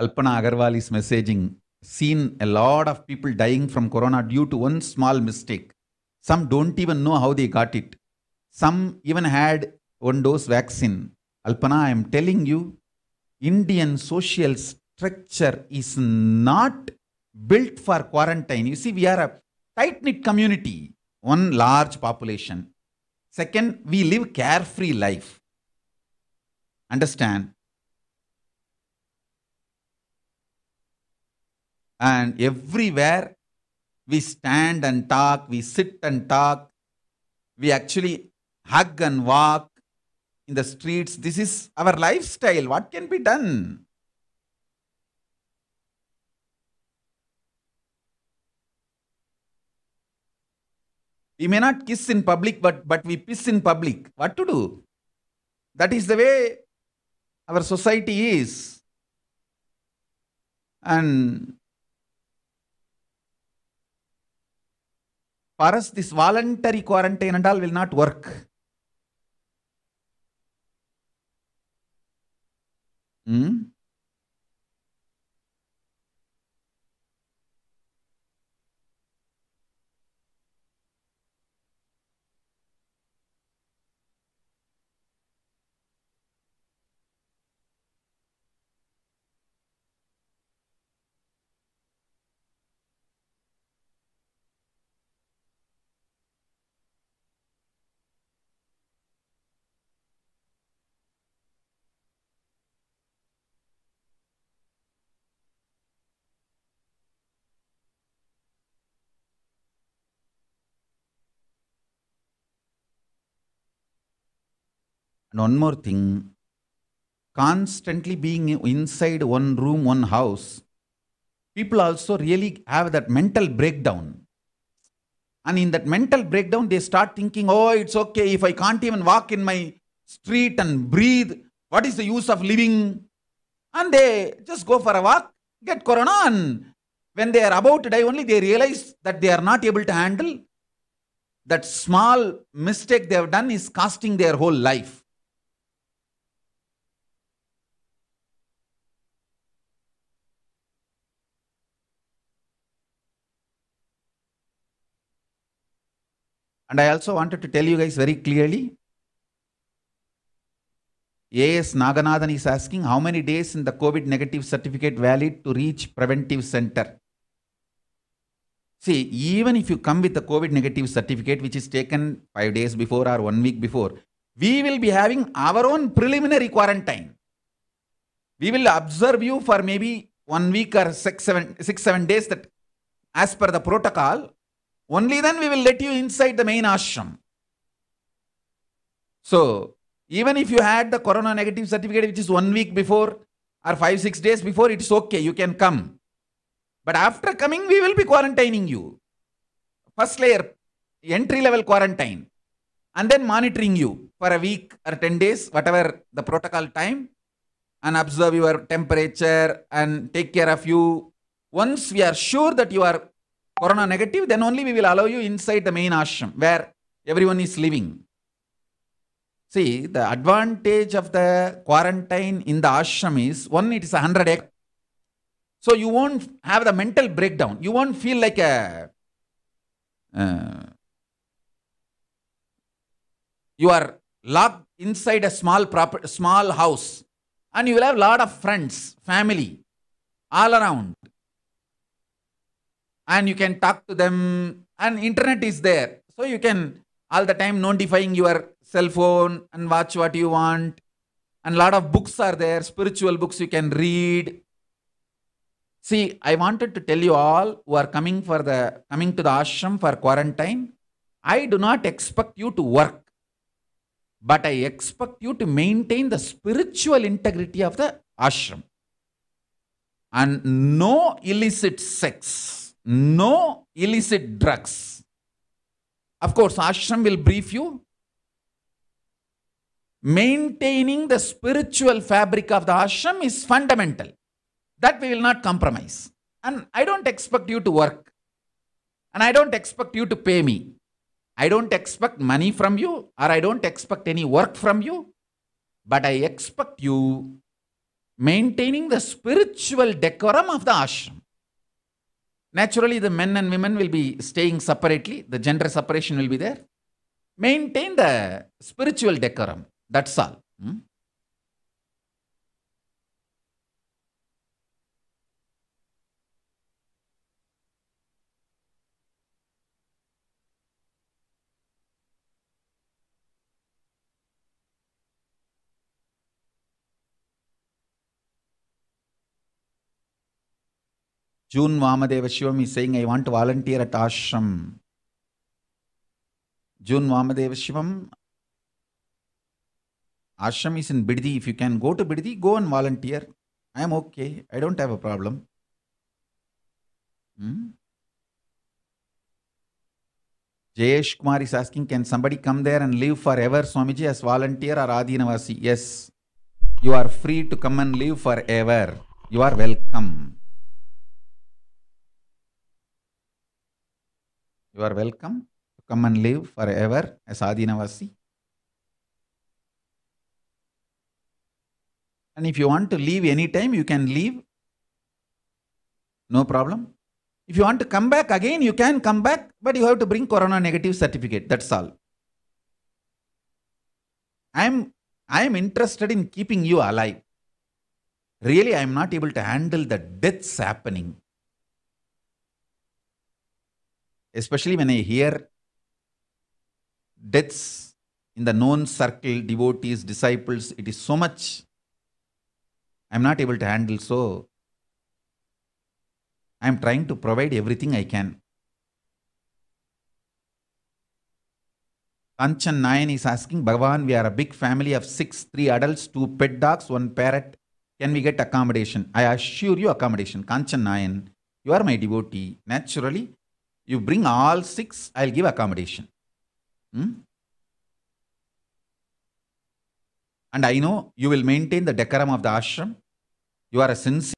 Alpana Agarwal is messaging, seen a lot of people dying from corona due to one small mistake. Some don't even know how they got it. Some even had one dose vaccine. Alpana, I am telling you, Indian social structure is not built for quarantine. You see, we are a tight-knit community, one large population. Second, we live carefree life. Understand? And everywhere we stand and talk, we sit and talk, we actually hug and walk in the streets. This is our lifestyle. What can be done? We may not kiss in public, but we piss in public. What to do? That is the way our society is. And for us, this voluntary quarantine and all will not work. And one more thing, constantly being inside one room, one house, people also really have that mental breakdown. And in that mental breakdown, they start thinking, oh, it's okay if I can't even walk in my street and breathe. What is the use of living? And they just go for a walk, get corona, and when they are about to die only, they realize that they are not able to handle. That small mistake they have done is costing their whole life. And I also wanted to tell you guys very clearly, A.S. Naganathan is asking, how many days in the COVID negative certificate valid to reach preventive center? See, even if you come with the COVID negative certificate, which is taken 5 days before or 1 week before, we will be having our own preliminary quarantine. We will observe you for maybe 1 week or 6-7 days, that as per the protocol. Only then we will let you inside the main ashram. So, even if you had the corona negative certificate, which is 1 week before or 5-6 days before, it is okay, you can come. But after coming, we will be quarantining you. First layer, entry level quarantine. And then monitoring you for a week or 10 days, whatever the protocol time, and observe your temperature and take care of you. Once we are sure that you are corona negative, then only we will allow you inside the main ashram where everyone is living. See, the advantage of the quarantine in the ashram is, one, it is 100 acres. So you won't have the mental breakdown. You won't feel like you are locked inside a small house, and you will have a lot of friends, family all around. And you can talk to them, and internet is there. So you can all the time notifying your cell phone and watch what you want. And a lot of books are there, spiritual books you can read. See, I wanted to tell you all who are coming to the ashram for quarantine, I do not expect you to work, but I expect you to maintain the spiritual integrity of the ashram. And no illicit sex, no illicit drugs. Of course, ashram will brief you. Maintaining the spiritual fabric of the ashram is fundamental. That we will not compromise. And I don't expect you to work. And I don't expect you to pay me. I don't expect money from you, or I don't expect any work from you. But I expect you maintaining the spiritual decorum of the ashram. Naturally, the men and women will be staying separately. The gender separation will be there. Maintain the spiritual decorum. That's all. June Vamadeva Shivam is saying, I want to volunteer at ashram. June Vamadeva Shivam, ashram is in Biddi. If you can go to Biddi, go and volunteer. I am okay. I don't have a problem. Jayesh Kumar is asking, can somebody come there and live forever, Swamiji, as volunteer or Adinavasi? Yes. You are free to come and live forever. You are welcome. You are welcome to come and live forever as Adinavasi. And if you want to leave anytime, you can leave. No problem. If you want to come back again, you can come back, but you have to bring corona negative certificate. That's all. I am interested in keeping you alive. Really, I am not able to handle the deaths happening. Especially when I hear deaths in the known circle, devotees, disciples, it is so much. I am not able to handle, so I am trying to provide everything I can. Kanchan Nayan is asking, Bhagavan, we are a big family of 6, 3 adults, 2 pet dogs, 1 parrot. Can we get accommodation? I assure you accommodation. Kanchan Nayan, you are my devotee. Naturally, you bring all 6, I'll give accommodation. And I know you will maintain the decorum of the ashram. You are a sincere.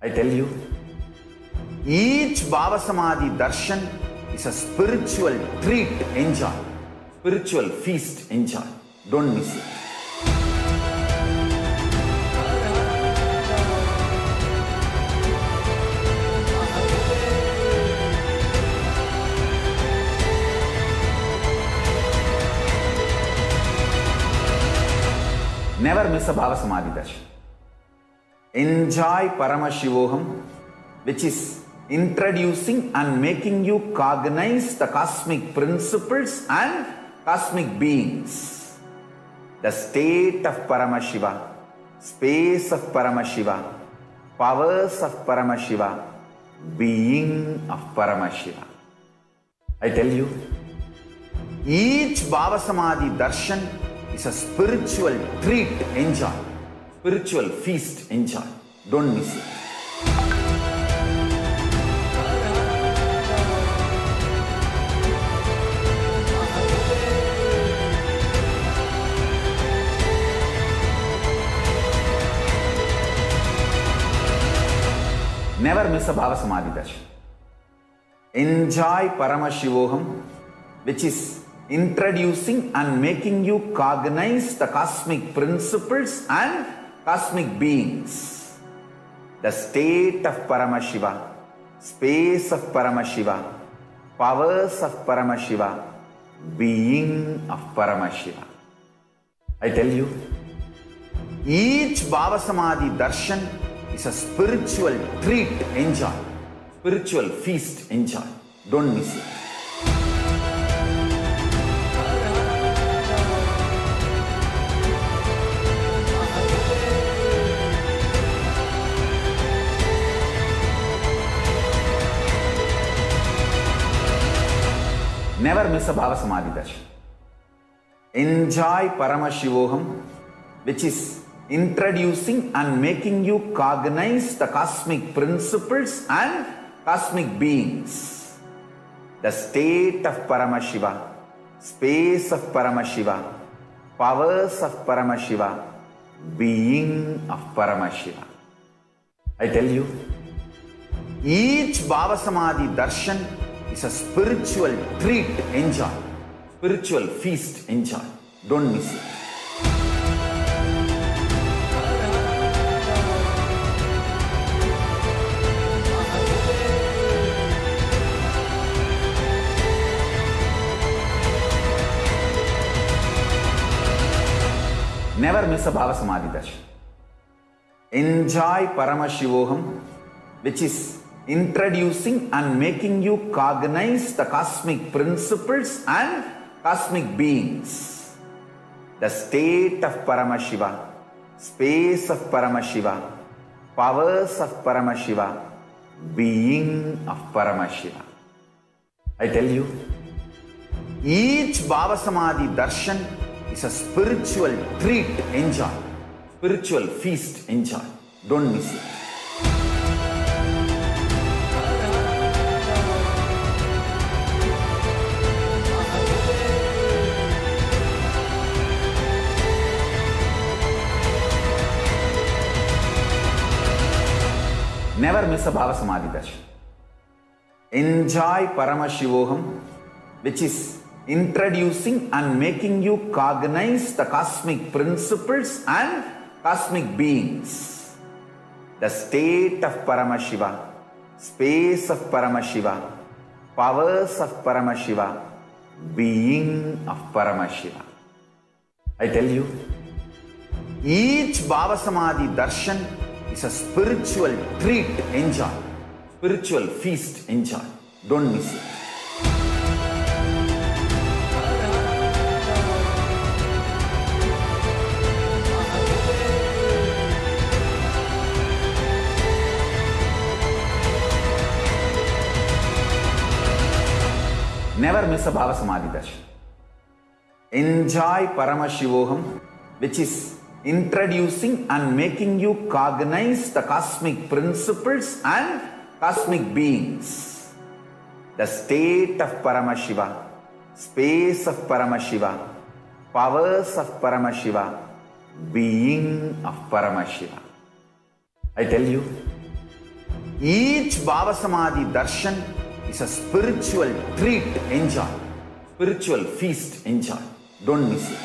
I tell you, each Bhava Samadhi darshan is a spiritual treat. Enjoy. Spiritual feast. Enjoy. Don't miss it. Never miss a Bhava Samadhi darshan. Enjoy Paramashivoham, which is introducing and making you cognize the cosmic principles and cosmic beings. The state of Paramashiva, space of Paramashiva, powers of Paramashiva, being of Paramashiva. I tell you, each Bhava Samadhi darshan is a spiritual treat. Enjoy. Spiritual feast. Enjoy. Don't miss it. Never miss a Bhava Samadhi darshan. Enjoy Paramashivoham, which is introducing and making you cognize the cosmic principles and cosmic beings. The state of Paramashiva, space of Paramashiva, powers of Paramashiva, being of Paramashiva. I tell you, each Bhava Samadhi darshan is a spiritual treat. Enjoy. Spiritual feast. Enjoy. Don't miss it. Never miss a Bhava Samadhi darshan. Enjoy Paramashivoham, which is introducing and making you cognize the cosmic principles and cosmic beings. The state of Paramashiva, space of Paramashiva, powers of Paramashiva, being of Paramashiva. I tell you, each Bhava Samadhi darshan is a spiritual treat. Enjoy. Spiritual feast. Enjoy. Don't miss it. Never miss a Bhava Samadhi darshan. Enjoy Paramashivoham, which is introducing and making you cognize the cosmic principles and cosmic beings. The state of Paramashiva, space of Paramashiva, powers of Paramashiva, being of Paramashiva. I tell you, each Bhava Samadhi darshan is a spiritual treat. Enjoy. Spiritual feast. Enjoy. Don't miss it. Never miss a Bhava Samadhi darshan. Enjoy Paramashivoham, which is introducing and making you cognize the cosmic principles and cosmic beings. The state of Paramashiva, space of Paramashiva, powers of Paramashiva, being of Paramashiva. I tell you, each Bhava Samadhi darshan is a spiritual treat. Enjoy. Spiritual feast. Enjoy. Don't miss it. Never miss a Bhava Samadhi darshan. Enjoy Paramashivoham, which is introducing and making you cognize the cosmic principles and cosmic beings. The state of Paramashiva, space of Paramashiva, powers of Paramashiva, being of Paramashiva. I tell you, Each Baba Samadhi darshan is a spiritual treat. Enjoy. Spiritual feast. Enjoy. Don't miss it.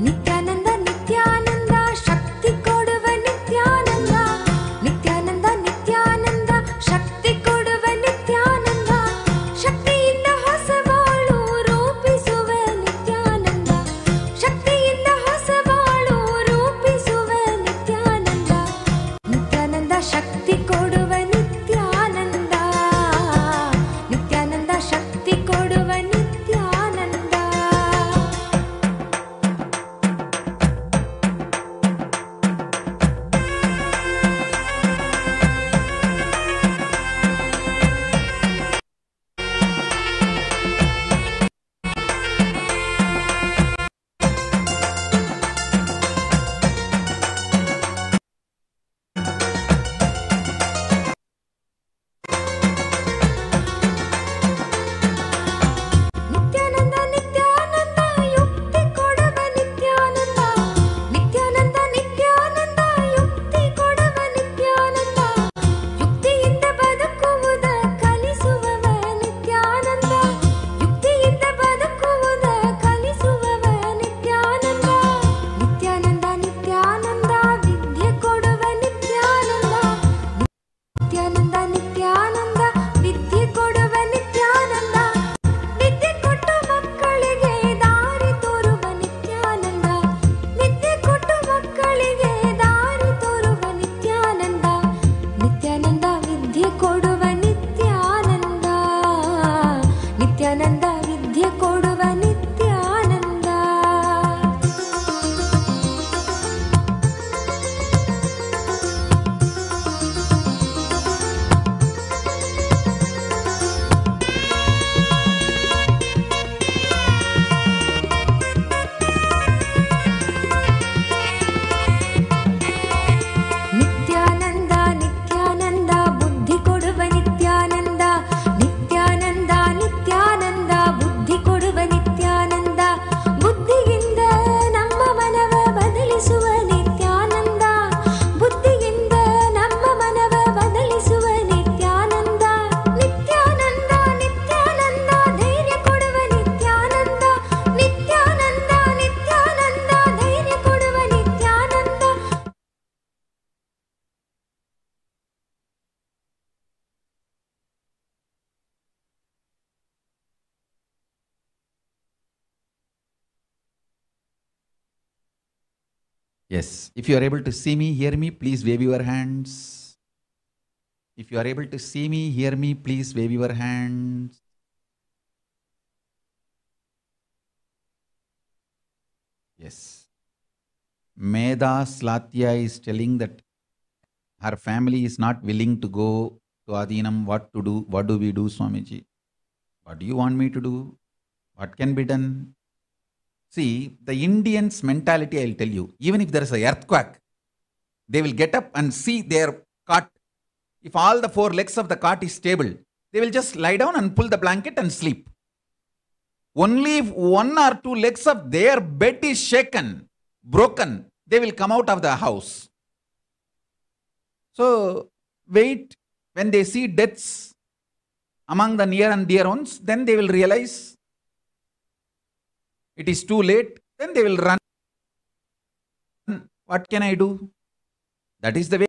Nithyananda, Nithyananda, Shakti Koduva Nithyananda. Nithyananda, Nithyananda, Shakti Koduva Nithyananda. Shakti inda ಹೊಸವಾಳು ರೂಪಿಸುವ Nithyananda. Shakti inda ಹೊಸವಾಳು ರೂಪಿಸುವ ನಿತ್ಯಾನಂದ. ನಿತ್ಯಾನಂದ ಶಕ್ತಿ ಕೊಡುವ ನಿತ್ಯಾನಂದ. ನಿತ್ಯಾನಂದ ಶಕ್ತಿ ಕೊಡುವ ನಿತ್ಯಾನಂದ. ನಿತ್ಯಾನಂದ ನಿತ್ಯಾನಂದ ಯುಕ್ತಿ ಕೊಡುವ ನಿತ್ಯಾನಂದ. ನಿತ್ಯಾನಂದ ನಿತ್ಯಾನಂದ ಯುಕ್ತಿ ಕೊಡುವ ನಿತ್ಯಾನಂದ. ಯುಕ್ತಿಯಿಂದ ಬದುಕುವುದ ಕಲಿಸುವವ ನಿತ್ಯಾನಂದ. ಯುಕ್ತಿಯಿಂದ ಬದುಕುವುದ ಕಲಿಸುವವ ನಿತ್ಯಾನಂದ. ನಿತ್ಯಾನಂದ ನಿತ್ಯಾನಂದ ವಿದ್ಯೆ ಕೊಡುವ ನಿತ್ಯಾನಂದ. ನಿತ್ಯಾನಂದ ನಿತ್ಯಾನಂದ ವಿದ್ಯೆ ಕೊಡುವ ನಿತ್ಯಾನಂದ. ವಿದ್ಯೆ ಕೊಟ್ಟು ಮಕ್ಕಳಿಗೆ ದಾರಿ ತೋರುವ ನಿತ್ಯಾನಂದ. ವಿದ್ಯೆ ಕೊಟ್ಟು ಮಕ್ಕಳಿಗೆ ದಾರಿ ತೋರುವ ನಿತ್ಯಾನಂದ. ನಿತ್ಯಾನಂದ ವಿದ್ಯೆ ಕೊಡುವ ನಿತ್ಯಾನಂದ. ನಿತ್ಯಾನಂದ ವಿದ್ಯೆ ಕೊಡುವ ನಿತ್ಯಾನಂದ. ನಿತ್ಯಾನಂದ ನಿತ್ಯಾನಂದ ಬುದ್ಧಿ ಕೊಡುವ ನಿತ್ಯಾನಂದ. ನಿತ್ಯಾನಂದ ನಿತ್ಯಾನಂದ ಬುದ್ಧಿ ಕೊಡುವ ನಿತ್ಯಾನಂದ. ಬುದ್ಧಿಯಿಂದ ನಮ್ಮ ಮನವ ಬದಲಿಸುವ ನಿತ್ಯಾನಂದ. ಬುದ್ಧಿಯಿಂದ ನಮ್ಮ ಮನವ ಬದಲಿಸುವ ನಿತ್ಯಾನಂದ. ನಿತ್ಯಾನಂದ ನಿತ್ಯಾನಂದ ಧೈರ್ಯ ಕೊಡುವ ನಿತ್ಯಾನಂದ. ನಿತ್ಯಾನಂದ ನಿತ್ಯಾನಂದ ಧೈರ್ಯ ಕೊಡುವ Nithyananda. Yes. If you are able to see me, hear me, please wave your hands. If you are able to see me, hear me, please wave your hands. Yes. Meda Slatya is telling that her family is not willing to go to Adinam. What to do? What do we do, Swamiji? What do you want me to do? What can be done? See, the Indians' mentality, I'll tell you, even if there is an earthquake, they will get up and see their cot. If all the four legs of the cot is stable, they will just lie down and pull the blanket and sleep. Only if one or two legs of their bed is shaken, broken, they will come out of the house. So, wait, when they see deaths among the near and dear ones, then they will realize it is too late, then they will run. What can I do? That is the way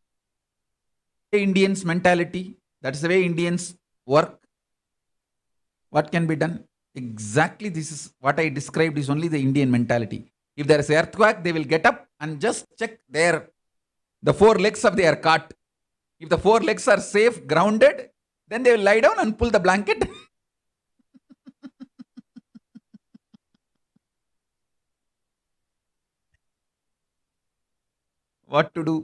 Indians' mentality. That is the way Indians work. What can be done? Exactly this is what I described is only the Indian mentality. If there is an earthquake, they will get up and just check the four legs of their cot. If the four legs are safe, grounded, then they will lie down and pull the blanket. What to do?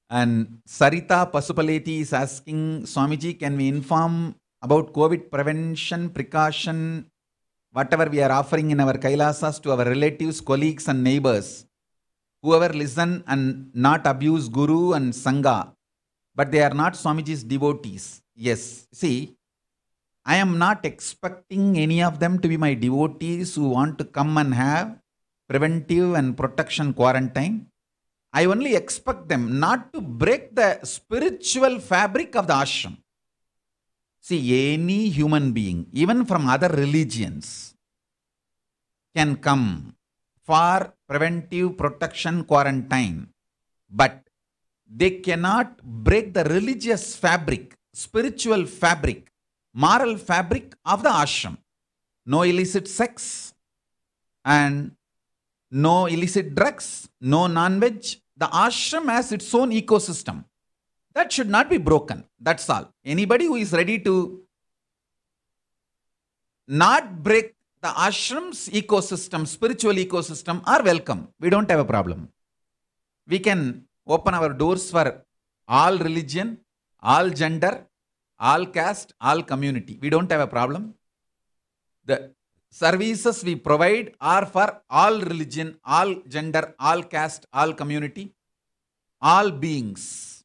And Sarita Pasupaleti is asking, Swamiji, can we inform about COVID prevention, precaution, whatever we are offering in our Kailasas to our relatives, colleagues and neighbors, whoever listen and not abuse Guru and Sangha, but they are not Swamiji's devotees. Yes, see, I am not expecting any of them to be my devotees who want to come and have preventive and protection quarantine. I only expect them not to break the spiritual fabric of the ashram. See, any human being, even from other religions, can come for preventive protection quarantine, but they cannot break the religious fabric, spiritual fabric, moral fabric of the ashram. No illicit sex and no illicit drugs, no non-veg. The ashram has its own ecosystem. That should not be broken. That's all. Anybody who is ready to not break the ashram's ecosystem, spiritual ecosystem, are welcome. We don't have a problem. We can open our doors for all religion, all gender, all caste, all community. We don't have a problem. The services we provide are for all religion, all gender, all caste, all community, all beings.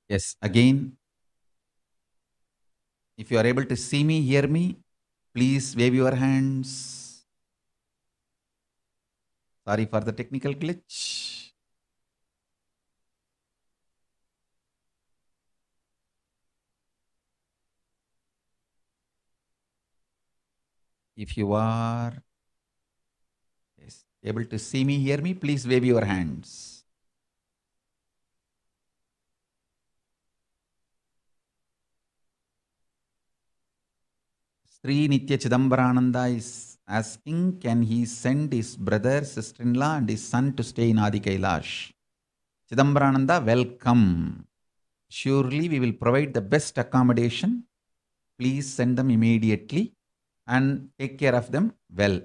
Yes, again, if you are able to see me, hear me, please wave your hands. Sorry for the technical glitch. If you are able to see me, hear me, please wave your hands. Sri Nitya Chidambarananda is asking, can he send his brother, sister-in-law and his son to stay in Adi Kailash? Chidambarananda, welcome. Surely we will provide the best accommodation. Please send them immediately and take care of them well.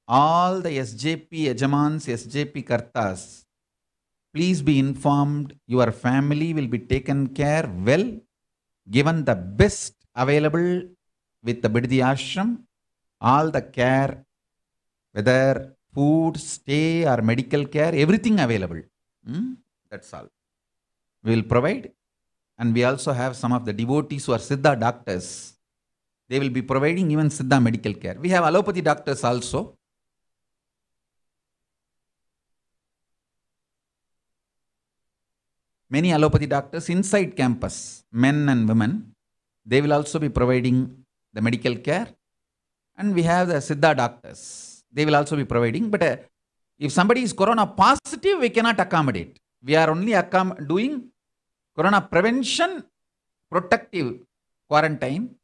All the SJP Yajamans, SJP Kartas, please be informed your family will be taken care well, given the best available with the Biddi Ashram, all the care, whether food, stay or medical care, everything available. That's all. We will provide, and we also have some of the devotees who are Siddha doctors. They will be providing even Siddha medical care. We have allopathy doctors also. Many allopathy doctors inside campus, men and women, they will also be providing the medical care. And we have the Siddha doctors. They will also be providing. But if somebody is corona positive, we cannot accommodate. We are only doing corona prevention, protective quarantine.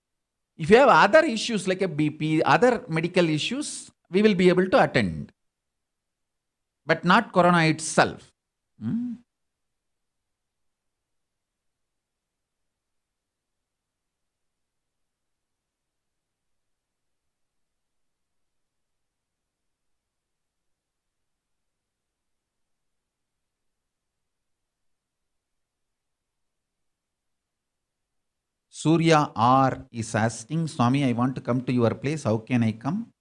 If you have other issues like a BP, other medical issues, we will be able to attend. But not corona itself. Surya R is asking, Swami, I want to come to your place. How can I come?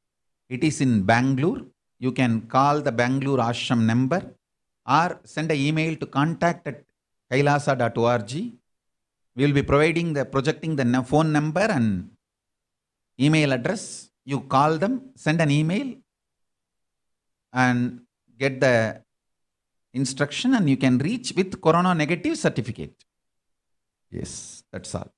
It is in Bangalore. You can call the Bangalore Ashram number or send an email to contact@kailasa.org. We will be projecting the phone number and email address. You call them, send an email and get the instruction, and you can reach with corona negative certificate. Yes, that's all.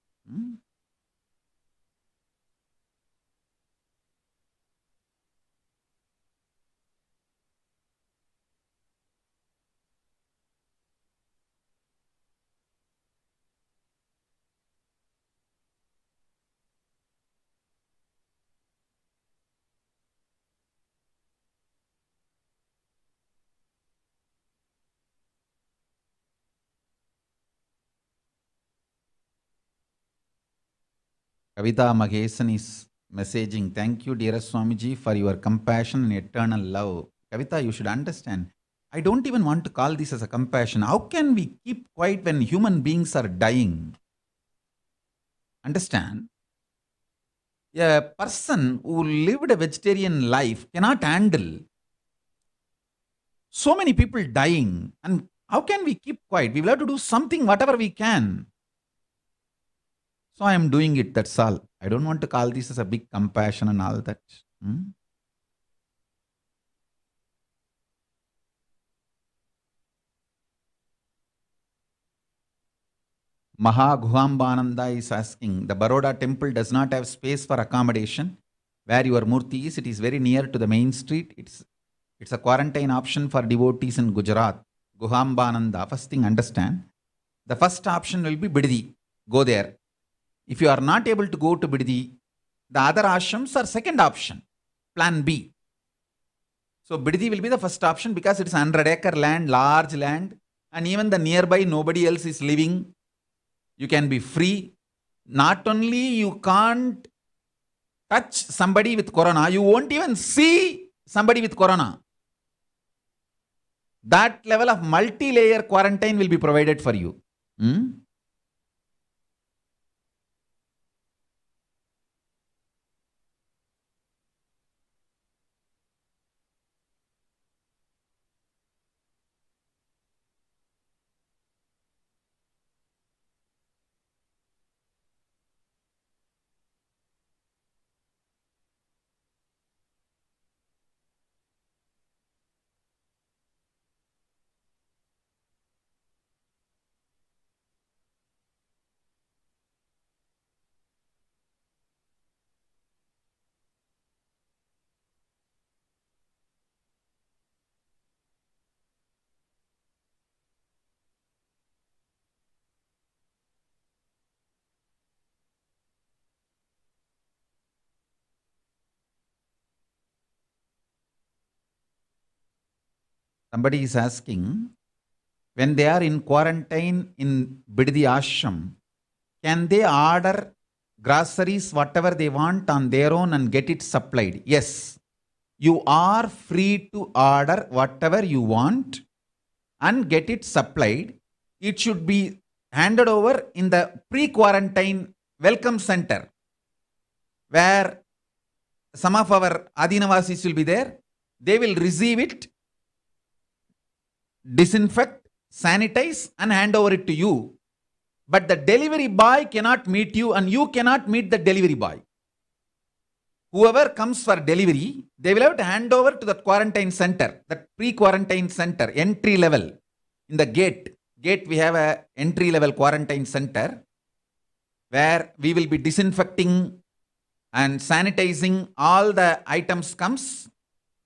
Kavita Magesan is messaging, thank you, dearest Swamiji, for your compassion and eternal love. Kavita, you should understand, I don't even want to call this as a compassion. How can we keep quiet when human beings are dying? Understand? A person who lived a vegetarian life cannot handle so many people dying. And how can we keep quiet? We will have to do something, whatever we can. So I am doing it, that's all. I don't want to call this as a big compassion and all that. Maha Guhambananda is asking, the Baroda temple does not have space for accommodation. Where your Murti is, it is very near to the main street. It's a quarantine option for devotees in Gujarat. Guhambananda, first thing understand. The first option will be Biddi. Go there. If you are not able to go to Biddi, the other ashrams are second option, plan B. So Biddi will be the first option because it's 100-acre land, large land, and even the nearby nobody else is living. You can be free. Not only you can't touch somebody with corona, you won't even see somebody with corona. That level of multi-layer quarantine will be provided for you. Somebody is asking, when they are in quarantine in Biddi Ashram, can they order groceries, whatever they want on their own and get it supplied? Yes. You are free to order whatever you want and get it supplied. It should be handed over in the pre-quarantine welcome center, where some of our Adinavasis will be there. They will receive it, disinfect, sanitize, and hand over it to you. But the delivery boy cannot meet you and you cannot meet the delivery boy. whoever comes for delivery, they will have to hand over to the quarantine center, that pre-quarantine center, entry level. In the gate we have a entry level quarantine center where we will be disinfecting and sanitizing all the items comes,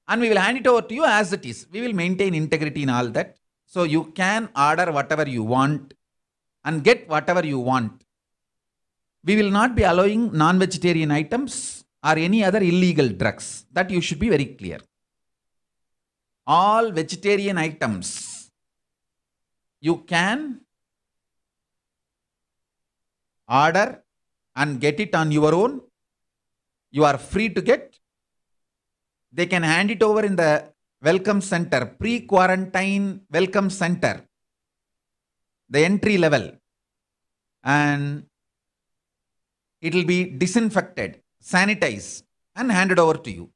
and we will hand it over to you as it is. We will maintain integrity in all that. So you can order whatever you want and get whatever you want. We will not be allowing non-vegetarian items or any other illegal drugs. That you should be very clear. All vegetarian items you can order and get it on your own. You are free to get. They can hand it over in the welcome center, pre-quarantine welcome center, the entry level, and it will be disinfected, sanitized, and handed over to you.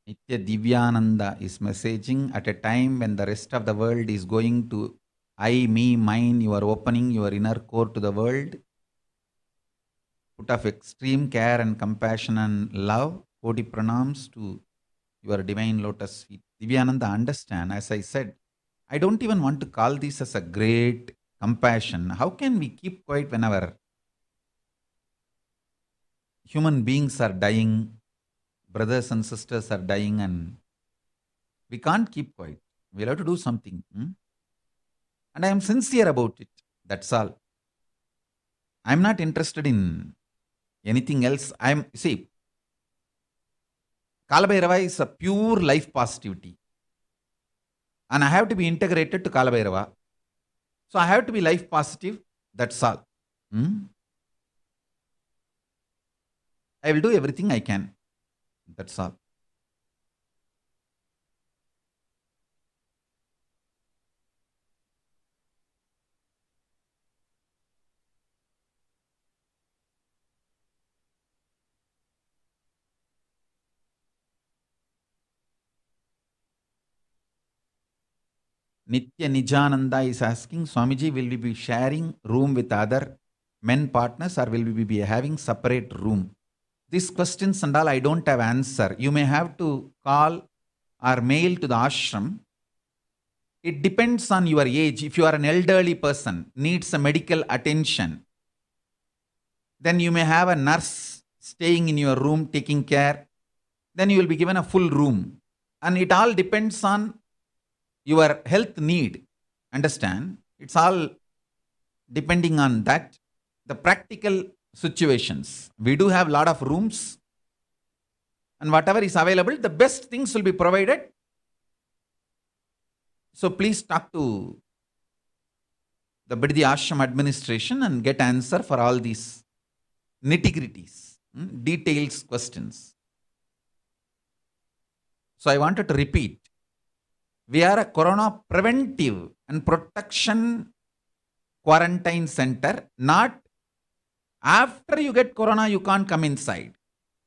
Nitya Divyananda is messaging at a time when the rest of the world is going to I, me, mine. You are opening your inner core to the world. Put of extreme care and compassion and love. Kodi pranams to your divine lotus feet. Divyananda, understand, as I said, I don't even want to call this as a great compassion. How can we keep quiet whenever human beings are dying, brothers and sisters are dying, and we can't keep quiet. We'll have to do something. And I am sincere about it. That's all. I'm not interested in anything else. See, Kalabhairava is a pure life positivity. And I have to be integrated to Kalabhairava. So I have to be life positive. That's all. I will do everything I can. That's all. Nitya Nijananda is asking, Swamiji, will we be sharing room with other men partners or will we be having separate room? These questions and all I don't have answer. You may have to call or mail to the ashram. It depends on your age. If you are an elderly person, needs a medical attention, then you may have a nurse staying in your room taking care. Then you will be given a full room. And it all depends on your health need. Understand? It's all depending on that. The practical situations. We do have a lot of rooms. And whatever is available, the best things will be provided. So please talk to the Biddi Ashram administration and get answer for all these nitty-gritties, details, questions. So I wanted to repeat. We are a corona preventive and protection quarantine center. Not after you get corona, you can't come inside.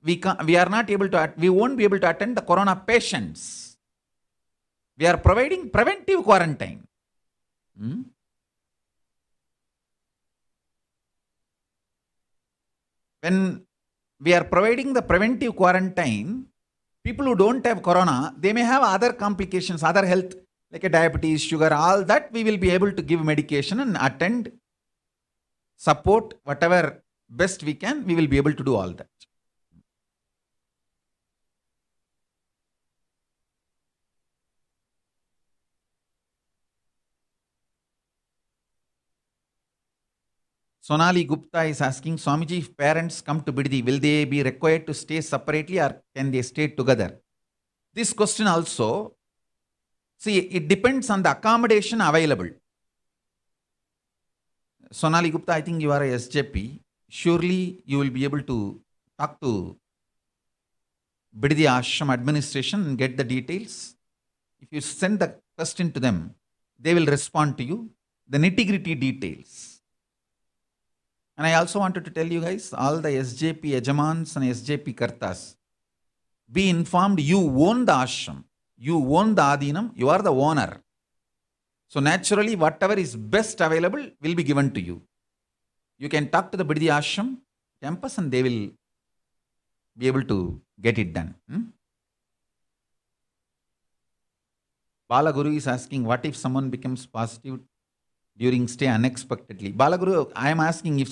we are not able to, we won't be able to attend the corona patients. We are providing preventive quarantine. When we are providing the preventive quarantine, people who don't have corona, they may have other complications, other health, like a diabetes, sugar, all that we will be able to give medication and attend, support, whatever best we can, we will be able to do all that. Sonali Gupta is asking, Swamiji, if parents come to Biddi, will they be required to stay separately or can they stay together? This question also, see, it depends on the accommodation available. Sonali Gupta, I think you are a SJP. Surely you will be able to talk to Biddi Ashram administration and get the details. If you send the question to them, they will respond to you, the nitty-gritty details. And I also wanted to tell you guys, all the SJP Yajamans and SJP Kartas, be informed, you own the ashram, you own the Adinam, you are the owner. So naturally, whatever is best available will be given to you. You can talk to the Biddi Ashram campus and they will be able to get it done. Balaguru is asking, what if someone becomes positive during stay unexpectedly? Balaguru, I am asking,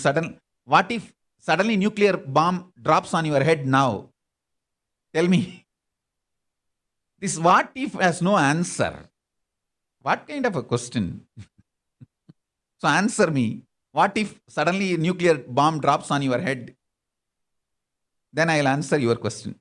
what if suddenly nuclear bomb drops on your head now? Tell me. This what if has no answer. What kind of a question? So answer me. What if suddenly a nuclear bomb drops on your head? Then I will answer your question.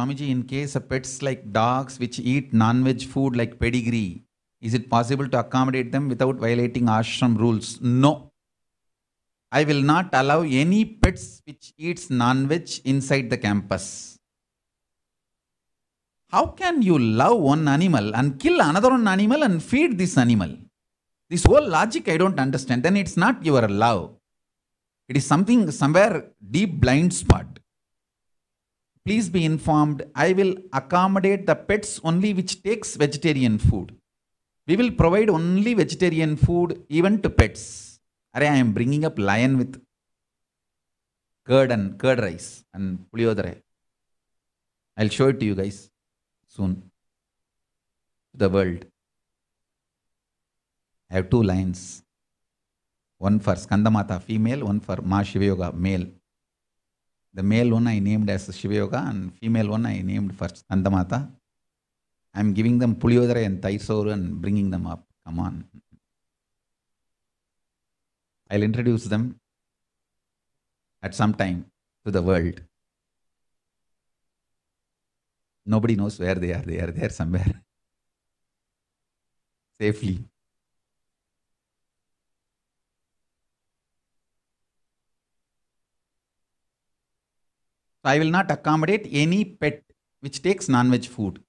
Swamiji, in case of pets like dogs which eat non-veg food like pedigree, is it possible to accommodate them without violating ashram rules? No. I will not allow any pets which eats non-veg inside the campus. How can you love one animal and kill another one animal and feed this animal? This whole logic I don't understand. Then it's not your love. It is something somewhere deep blind spot. Please be informed. I will accommodate the pets only which takes vegetarian food. We will provide only vegetarian food even to pets. I am bringing up lion with curd rice and puliyodare. I'll show it to you guys soon. The world. I have 2 lions. One for Skandamata female, one for Ma Shiva Yoga male. The male one I named as Shiva Yoga and female one I named for Skandamata. I am giving them puliyodare and Taisoru and bringing them up. Come on. I'll introduce them at some time to the world. Nobody knows where they are. They are there somewhere. Safely. So I will not accommodate any pet which takes non-veg food.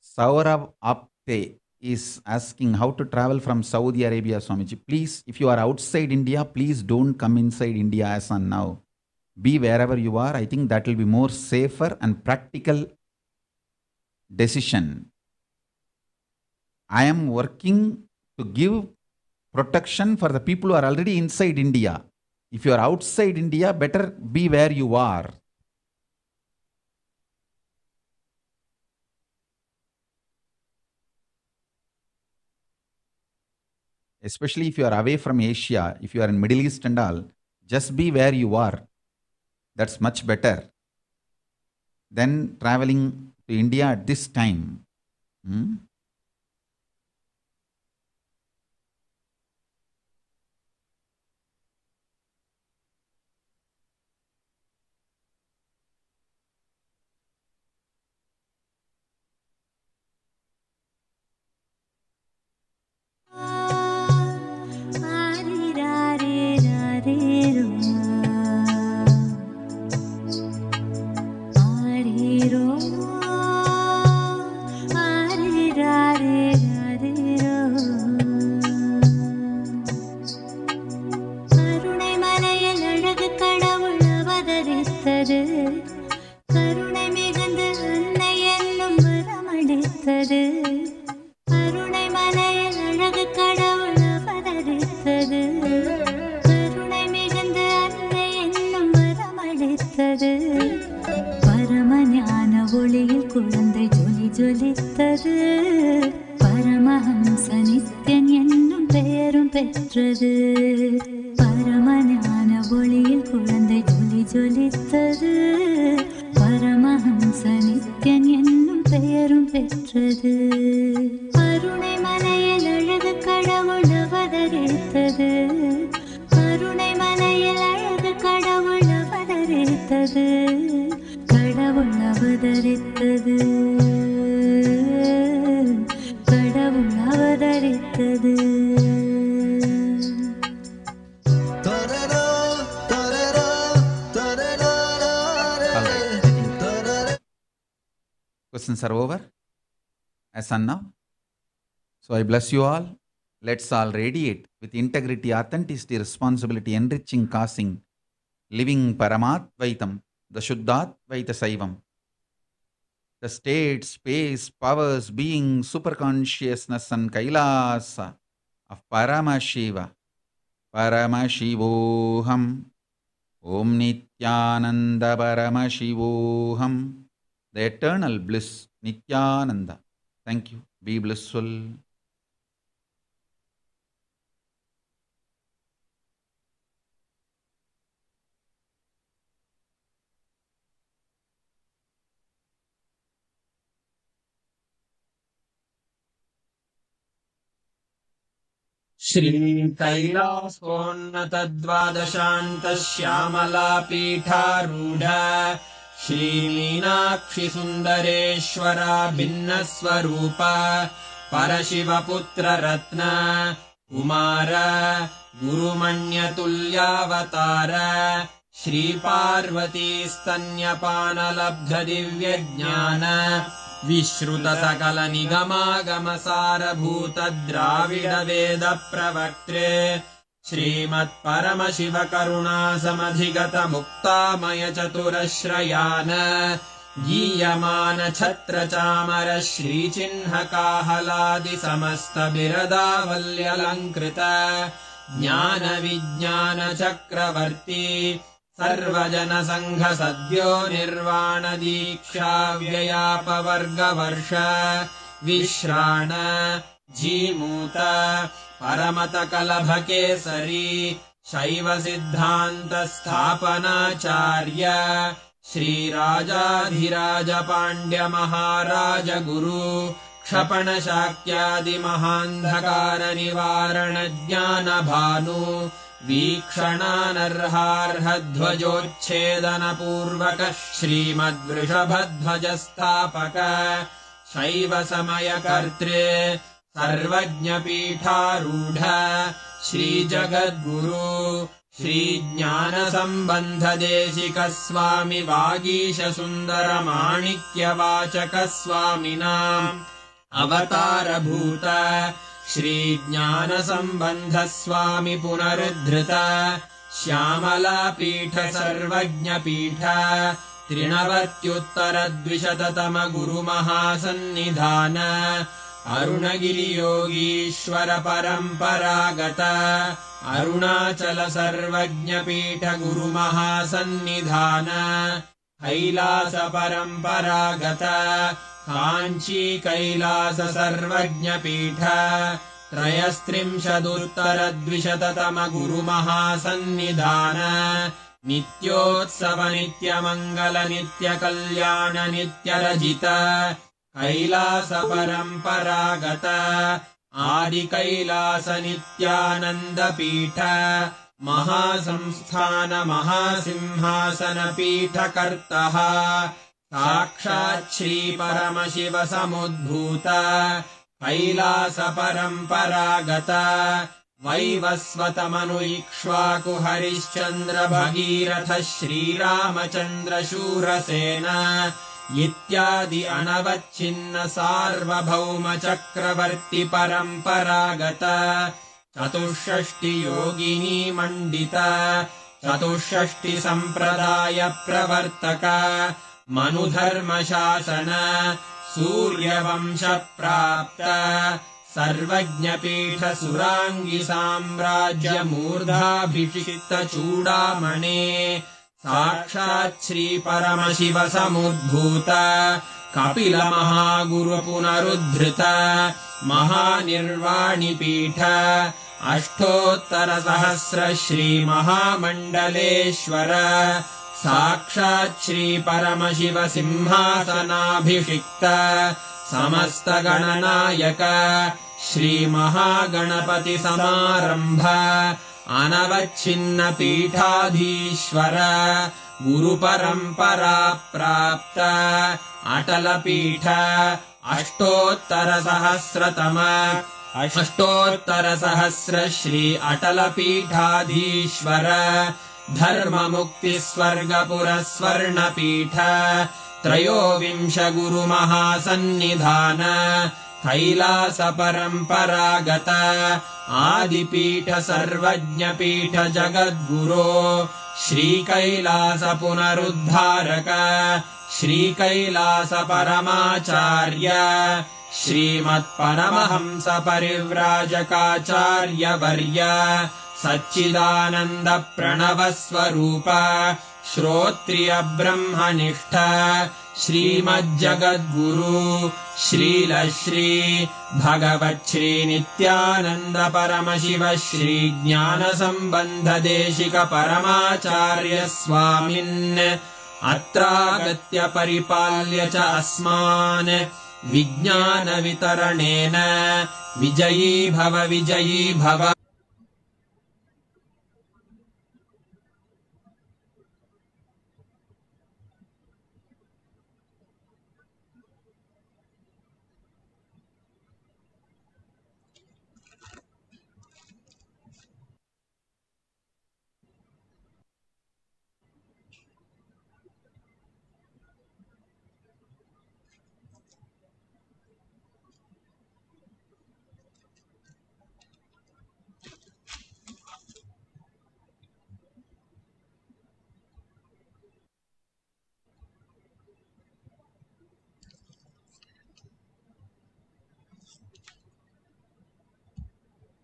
Saurabh Apte is asking how to travel from Saudi Arabia, Swamiji. Please, if you are outside India, please don't come inside India as on now. Be wherever you are. I think that will be more safer and practical decision. I am working to give protection for the people who are already inside India. If you are outside India, better be where you are. Especially if you are away from Asia, if you are in Middle East and all, just be where you are. That's much better than traveling to India at this time. Questions are over as on now. So I bless you all. Let's all radiate with integrity, authenticity, responsibility, enriching, causing, living Paramattvaitam, the Shuddhatvaita Saivam. The state, space, powers, being, superconsciousness and Kailasa of Paramashiva. Paramashivoham. Om Nithyananda Paramashivoham. The eternal bliss, Nithyananda. Thank you. Be blissful. श्रीकैलासोन्नतद्वादशान्तश्यामलापीठारूढ श्रीमीनाक्षिसुन्दरेश्वरा भिन्नस्वरूप परशिवपुत्ररत्न Kumar गुरुमण्यतुल्यावतार श्रीपार्वतीस्तन्यपानलब्धदिव्यज्ञान विश्रुतसकलनिगमागमसारभूतद्राविडवेदप्रवक्त्रे श्रीमत्परमशिवकरुणासमधिगतमुक्तामयचतुरश्रयान् गीयमानछत्रचामर श्रीचिह्नकाहलादिसमस्तबिरदावल्यलङ्कृत ज्ञानविज्ञानचक्रवर्ती सर्वजनसङ्घसद्यो निर्वाणदीक्षाव्ययापवर्गवर्ष विश्राण Jimuta परमतकलभकेसरी शैवसिद्धान्तस्थापनाचार्य श्रीराजाधिराजपाण्ड्यमहाराजगुरु क्षपणशाक्यादिमहान्धकारनिवारणज्ञानभानु वीक्षणानर्हार्हध्वजोच्छेदनपूर्वक श्रीमद्वृषभध्वजस्थापक शैवसमयकर्त्रे सर्वज्ञपीठारूढ श्रीजगद्गुरु श्रीज्ञानसम्बन्धदेशिकस्वामि वागीशसुन्दरमाणिक्यवाचकस्वामिनाम् अवतारभूत श्रीज्ञानसम्बन्धस्वामि पुनरुद्धृत श्यामलापीठ सर्वज्ञपीठ त्रिनवत्युत्तरद्विशततम गुरुमहासन्निधान अरुणगिरियोगीश्वर परम्परागत अरुणाचल सर्वज्ञपीठ गुरुमहासन्निधान कैलास परम्परागत काञ्ची कैलास सर्वज्ञपीठ त्रयस्त्रिंशदुत्तरद्विशततम गुरुमहासन्निधान नित्योत्सव नित्यमङ्गल नित्यकल्याण नित्यरजित कैलास परम्परागत आदिकैलास नित्यानन्दपीठ महासंस्थान महासिंहासनपीठकर्तः साक्षात् श्रीपरमशिव समुद्भूत कैलास परम्परागत वैवस्वतमनु इक्ष्वाकु हरिश्चन्द्र भगीरथ श्रीरामचन्द्र शूरसेन इत्यादि अनवच्छिन्न सार्वभौम चक्रवर्ति परम्परागत चतुष्षष्टि योगिनी मण्डित चतुष्षष्टि सम्प्रदाय प्रवर्तक मनुधर्मशासन सूर्यवंश प्राप्त सर्वज्ञपीठ सुराङ्गि साम्राज्य मूर्धाभिषिक्त चूडामणे साक्षात् श्री परमशिव समुद्भूत कपिल महागुरु पुनरुद्धृत महानिर्वाणिपीठ अष्टोत्तर सहस्र श्री महामण्डलेश्वर साक्षात् श्री परमशिव सिंहासनाभिषिक्त समस्त गणनायक श्री महागणपति समारंभ अनवच्छिन्न पीठाधीश्वर गुरु परंपरा प्राप्त अटल पीठ अष्टोत्तर सहस्र श्री अटल पीठाधीश्वर धर्म मुक्ति स्वर्गपुर स्वर्ण पीठ त्रयोविंश गुरु महासन्निधान कैलास परम्परागत आदिपीठ सर्वज्ञपीठ जगद्गुरो श्री कैलास पुनरुद्धारक श्री कैलास परमाचार्य श्रीमत्परमहंस परिव्राजकाचार्य वर्य सच्चिदानंद प्रणव स्वरूप श्रोत्रिय ब्रह्मनिष्ठ श्रीमज्जगद्गुरु श्रील श्री भगवत् श्री नित्यानंद परमशिव श्री ज्ञान संबंध देशिक परमाचार्य स्वामिन् अत्रागत्य परिपाल्य च अस्मान् विज्ञान वितरणेन विजयी भव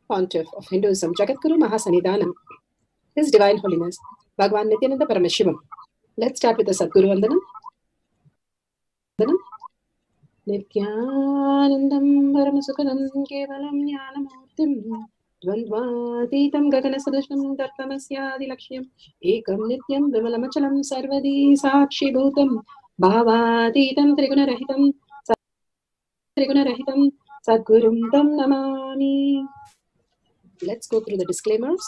Pontiff of Hinduism, Jagadguru Mahasannidhanam, His Divine Holiness, Bhagavan Nithyananda Parameshivam. Let's start with the Sadguru Vandanam. Nithyanandam Paramasukhanam Kevalam Jnanamurtim Dvandvatītam Gaganasadusham Dartamasyadilakshya Ekam Nityam Vimalamachalam Sarvadi Sakshi Bhutam Bhavatītam Triguna-rahitam Sadgurum Tam Namami. Let's go through the disclaimers.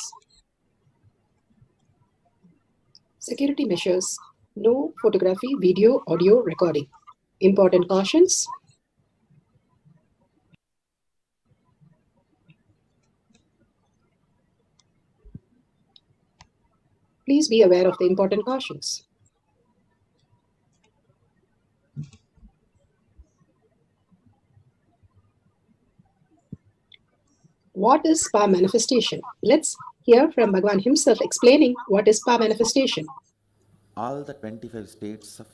Security measures. No photography, video, audio recording. Important cautions. Please be aware of the important cautions. What is spa manifestation? Let's hear from Bhagavan himself explaining what is spa manifestation. All the 25 states of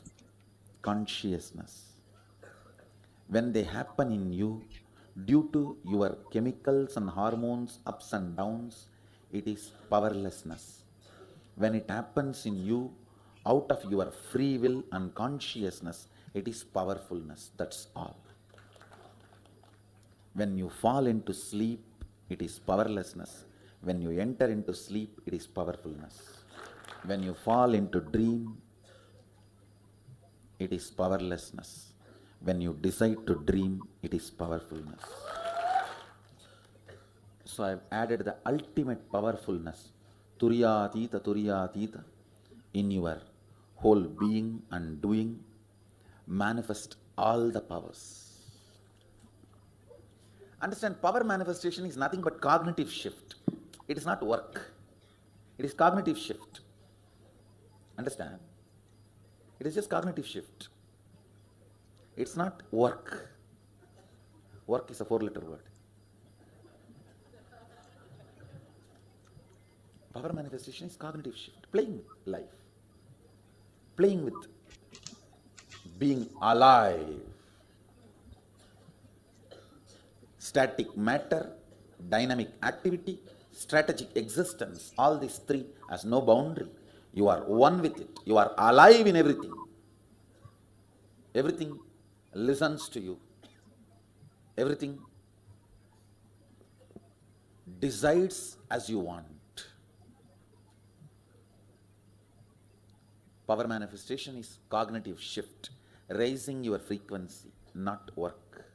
consciousness, when they happen in you due to your chemicals and hormones ups and downs, it is powerlessness. When it happens in you out of your free will and consciousness, it is powerfulness. That's all. When you fall into sleep, it is powerlessness. When you enter into sleep, it is powerfulness. When you fall into dream, it is powerlessness. When you decide to dream, it is powerfulness. So I have added the ultimate powerfulness, Turiyatita, in your whole being and doing. Manifest all the powers. Understand, power manifestation is nothing but cognitive shift. It is not work. It is cognitive shift. Understand? It is just cognitive shift. It's not work. Work is a 4-letter word. Power manifestation is cognitive shift. Playing with life. Playing with being alive. Static matter, dynamic activity, strategic existence, all these three has no boundary. You are one with it. You are alive in everything. Everything listens to you. Everything decides as you want. Power manifestation is cognitive shift, raising your frequency, not work.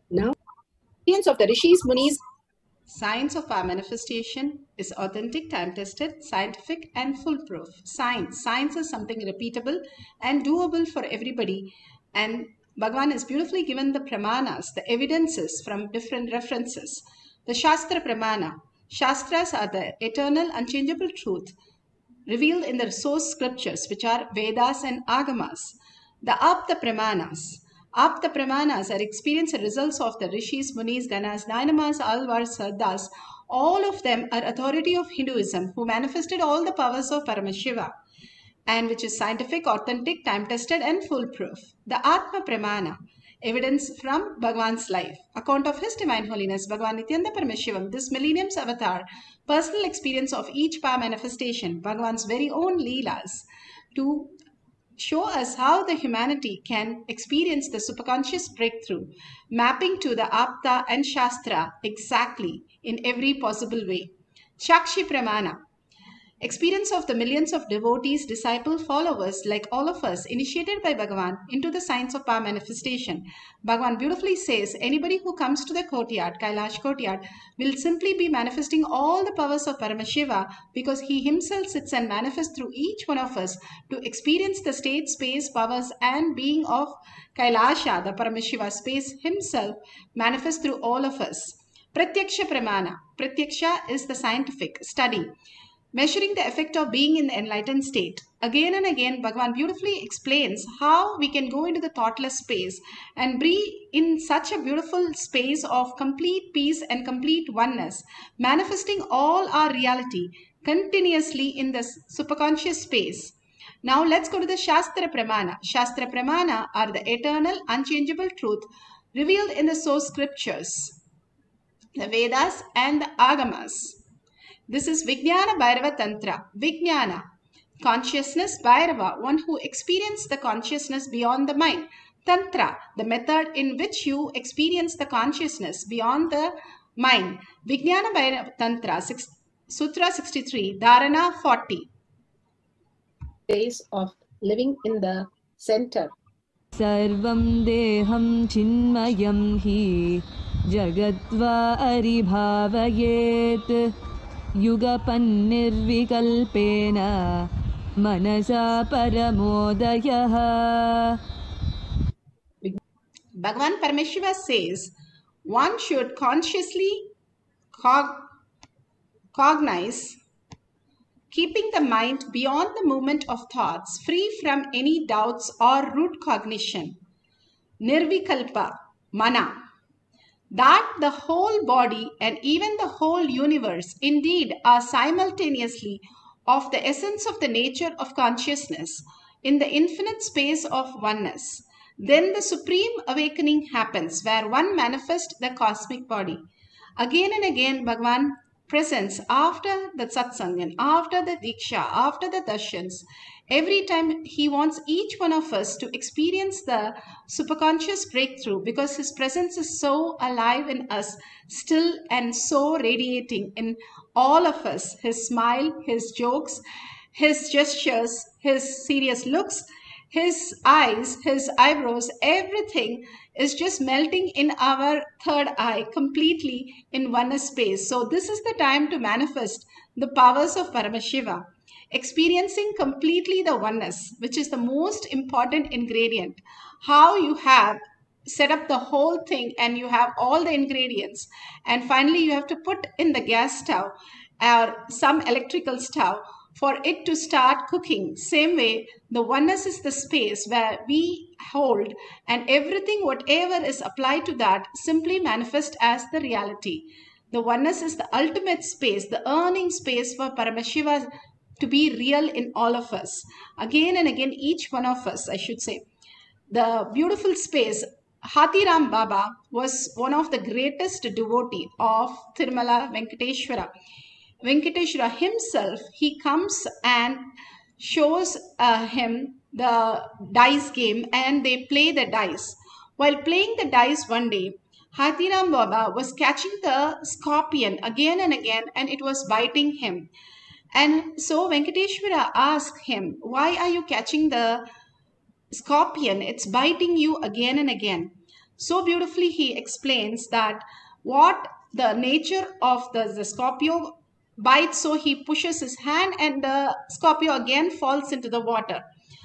Now, experience of the Rishis, Munis. Science of our manifestation is authentic, time-tested, scientific and foolproof. Science is something repeatable and doable for everybody. And Bhagavan has beautifully given the pramanas, the evidences from different references. The Shastra pramana. Shastras are the eternal, unchangeable truth revealed in the source scriptures, which are Vedas and Agamas. The Apta Pramanas. Apta Pramanas are experience and results of the Rishis, Munis, Ganas, Dynamas, Alvars, Sardas. All of them are authority of Hinduism who manifested all the powers of Paramashiva, and which is scientific, authentic, time-tested and foolproof. The Atma Pramana, evidence from Bhagavan's life, account of His Divine Holiness, Bhagavan Nithyananda Parameshivam, this millennium's avatar, personal experience of each power manifestation, Bhagavan's very own Leelas, to show us how the humanity can experience the superconscious breakthrough, mapping to the Apta and Shastra exactly in every possible way. Shakshi Pramana, experience of the millions of devotees, disciple, followers like all of us, initiated by Bhagavan into the science of power manifestation. Bhagavan beautifully says, anybody who comes to the courtyard, Kailash courtyard, will simply be manifesting all the powers of Paramashiva, because he himself sits and manifests through each one of us to experience the state, space, powers and being of Kailasha, the Paramashiva space himself, manifests through all of us. Pratyaksha Pramana. Pratyaksha is the scientific study, measuring the effect of being in the enlightened state. Again and again, Bhagavan beautifully explains how we can go into the thoughtless space and be in such a beautiful space of complete peace and complete oneness, manifesting all our reality continuously in this superconscious space. Now let's go to the Shastra Pramana. Shastra Pramana are the eternal, unchangeable truth revealed in the source scriptures. the Vedas and the Agamas. This is Vijnana Bhairava Tantra. Vijnana, consciousness. Bhairava, one who experiences the consciousness beyond the mind. Tantra, the method in which you experience the consciousness beyond the mind. Vijnana Bhairava Tantra, Sutra 63, Dharana 40. Ways of living in the center. Sarvam deham chinmayam hi jagatva aribhavayet yugapannirvikalpena manasa paramodayah. Bhagavan Parameshwara says one should consciously cognize, keeping the mind beyond the movement of thoughts, free from any doubts or root cognition. Nirvikalpa, mana. That the whole body and even the whole universe indeed are simultaneously of the essence of the nature of consciousness in the infinite space of oneness. Then the supreme awakening happens where one manifests the cosmic body. Again and again, Bhagavan presents after the satsang and after the diksha, after the darshans. Every time he wants each one of us to experience the superconscious breakthrough because his presence is so alive in us, still and so radiating in all of us. His smile, his jokes, his gestures, his serious looks, his eyes, his eyebrows, everything is just melting in our third eye completely in one space. So this is the time to manifest the powers of Paramashiva, experiencing completely the oneness, which is the most important ingredient. How you have set up the whole thing and you have all the ingredients, and finally you have to put in the gas stove or some electrical stove for it to start cooking. Same way, the oneness is the space where we hold, and everything, whatever is applied to that, simply manifest as the reality. The oneness is the ultimate space, the earning space for Paramashiva to be real in all of us. Again and again, each one of us, I should say. The beautiful space. Hathiram Baba was one of the greatest devotee of Tirumala Venkateshwara. Venkateshwara himself, he comes and shows him the dice game, and they play the dice. While playing the dice one day, Hathiram Baba was catching the scorpion again and again, and it was biting him. And so Venkateshwara asked him, why are you catching the scorpion? It's biting you again and again. So beautifully he explains that what the nature of the Scorpio bites, so he pushes his hand and the Scorpio again falls into the water.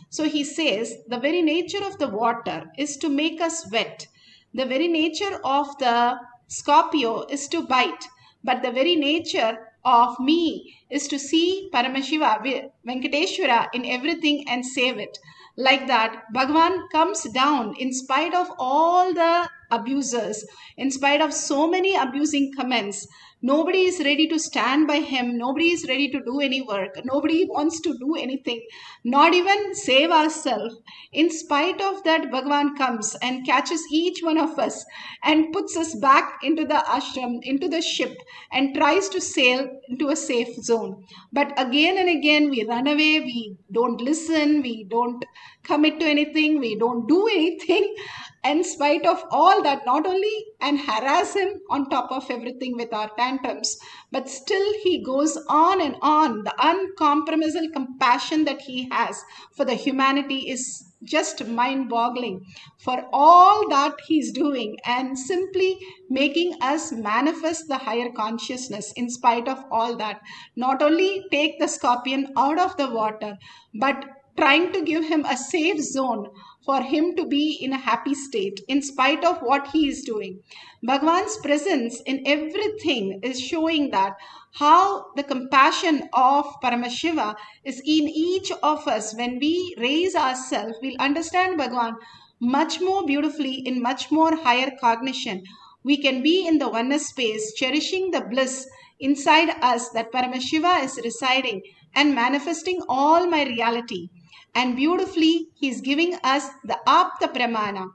So he says the very nature of the water is to make us wet. The very nature of the Scorpio is to bite. But the very nature of me is to see Paramashiva, Venkateshwara in everything and save it. Like that, Bhagavan comes down in spite of all the abusers, in spite of so many abusing comments. Nobody is ready to stand by him. Nobody is ready to do any work. Nobody wants to do anything, not even save ourselves. In spite of that, Bhagavan comes and catches each one of us and puts us back into the ashram, into the ship, and tries to sail into a safe zone. But again and again, we run away. We don't listen. We don't commit to anything. We don't do anything. In spite of all that, not only and harass him on top of everything with our tantrums, but still he goes on and on. The uncompromisable compassion that he has for the humanity is just mind-boggling for all that he's doing, and simply making us manifest the higher consciousness in spite of all that. Not only take the scorpion out of the water, but trying to give him a safe zone for him to be in a happy state in spite of what he is doing. Bhagavan's presence in everything is showing that how the compassion of Paramashiva is in each of us. When we raise ourselves, we'll understand Bhagavan much more beautifully in much more higher cognition. We can be in the oneness space, cherishing the bliss inside us that Paramashiva is residing and manifesting all my reality. And beautifully, he's giving us the Apta Pramana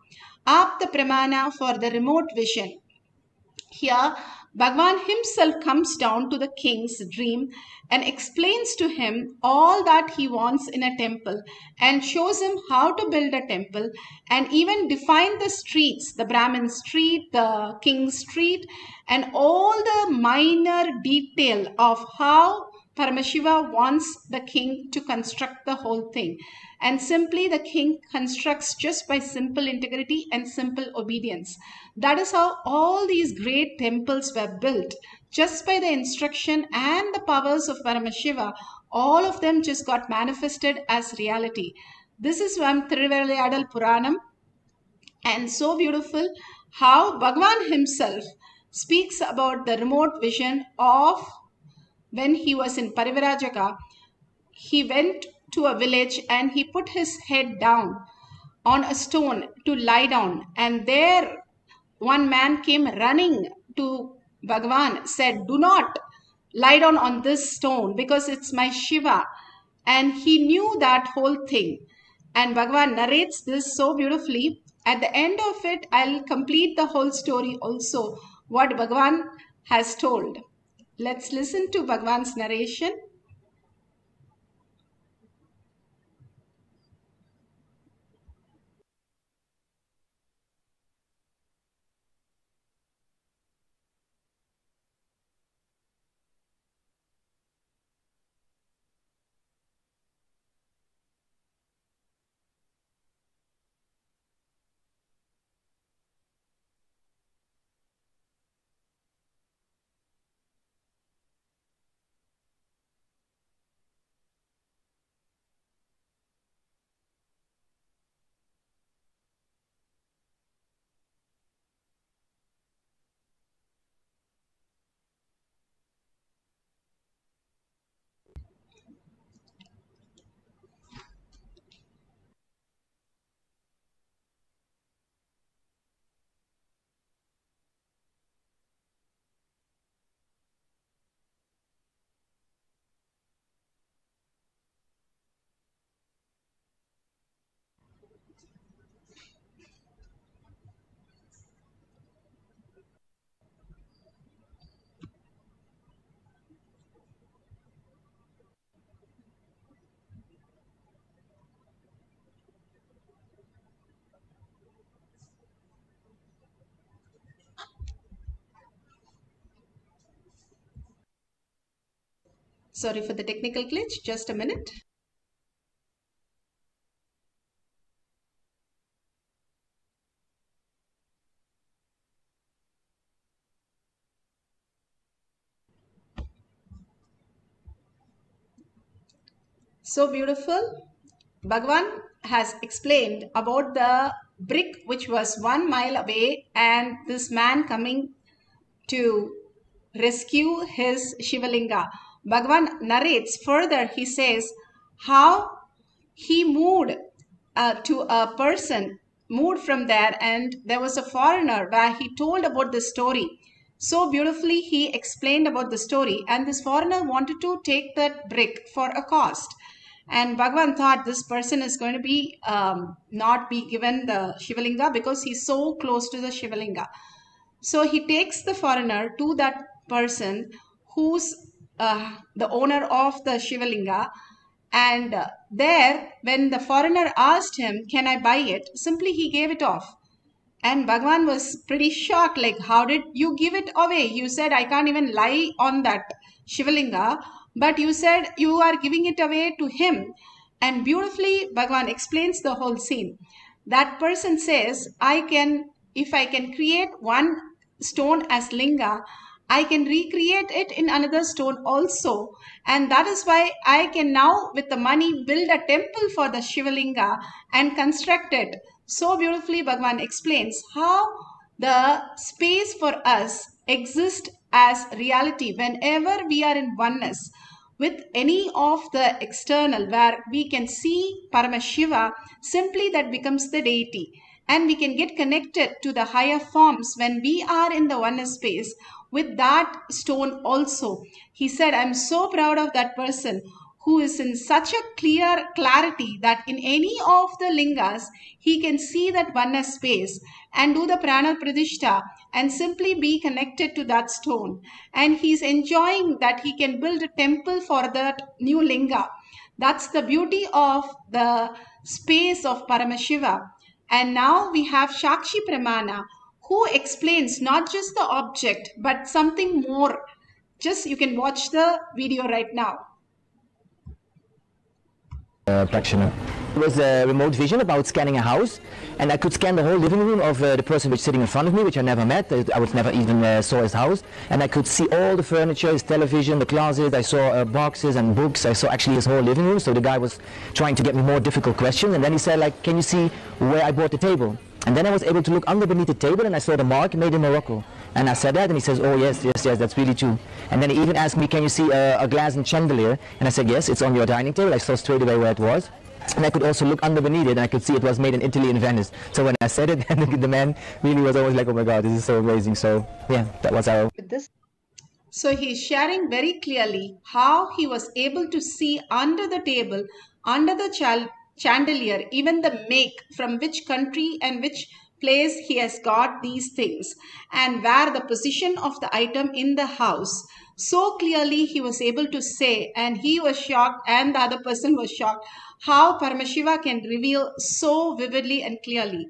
for the remote vision. Here, Bhagwan himself comes down to the king's dream and explains to him all that he wants in a temple and shows him how to build a temple and even define the streets, the Brahmin street, the king's street, and all the minor detail of how Paramashiva wants the king to construct the whole thing. And simply the king constructs just by simple integrity and simple obedience. That is how all these great temples were built, just by the instruction and the powers of Paramashiva. All of them just got manifested as reality. This is from Thiruvilayadal Puranam, and so beautiful how Bhagwan himself speaks about the remote vision of when he was in Parivrajaka. He went to a village and he put his head down on a stone to lie down, and there one man came running to Bhagwan, said, "Do not lie down on this stone because it's my Shiva." And he knew that whole thing. And Bhagwan narrates this so beautifully. At the end of it, I'll complete the whole story also, what Bhagwan has told. Let's listen to Bhagwan's narration. Sorry for the technical glitch, just a minute. So beautiful. Bhagwan has explained about the brick which was 1 mile away and this man coming to rescue his Shivalinga. Bhagwan narrates further, he says how he moved to a person, moved from there, and there was a foreigner where he told about the story. So beautifully he explained about the story, and this foreigner wanted to take that brick for a cost. And Bhagwan thought this person is going to be not be given the Shivalinga because he's so close to the Shivalinga. So he takes the foreigner to that person who's the owner of the Shivalinga. And there, when the foreigner asked him, "Can I buy it?" simply he gave it off. And Bhagwan was pretty shocked, like, "How did you give it away? You said I can't even lie on that Shivalinga, but you said you are giving it away to him." And beautifully, Bhagwan explains the whole scene. That person says, if I can create one stone as linga, I can recreate it in another stone also. And that is why I can now, with the money, build a temple for the Shivalinga and construct it. So beautifully, Bhagwan explains how the space for us exists as reality whenever we are in oneness with any of the external, where we can see Paramashiva, simply that becomes the deity. And we can get connected to the higher forms when we are in the oneness space with that stone also. He said, "I'm so proud of that person who is in such a clear clarity that in any of the lingas, he can see that oneness space and do the prana pradishta and simply be connected to that stone. And he's enjoying that he can build a temple for that new linga. That's the beauty of the space of Paramashiva. And now we have Shakshi Pramana, who explains not just the object, but something more. Just you can watch the video right now. Practitioner. It was a remote vision about scanning a house, and I could scan the whole living room of the person which is sitting in front of me, which I never met. I was never even saw his house, and I could see all the furniture, his television, the closet. I saw boxes and books. I saw actually his whole living room. So the guy was trying to get me more difficult questions, and then he said, like, can you see where I bought the table? And then I was able to look under beneath the table, and I saw the mark made in Morocco. And I said that, and he says, oh yes, that's really true. And then he even asked me, can you see a glass and chandelier? And I said, yes, it's on your dining table. I saw straight away where it was. And I could also look under beneath it, and I could see it was made in Italy and Venice. So when I said it, the man really was always like, oh my God, this is so amazing. So yeah, that was our... So he's sharing very clearly how he was able to see under the table, under the chandelier, even the make, from which country and which place he has got these things, and where the position of the item in the house. So clearly he was able to say, and he was shocked and the other person was shocked, how Paramashiva can reveal so vividly and clearly.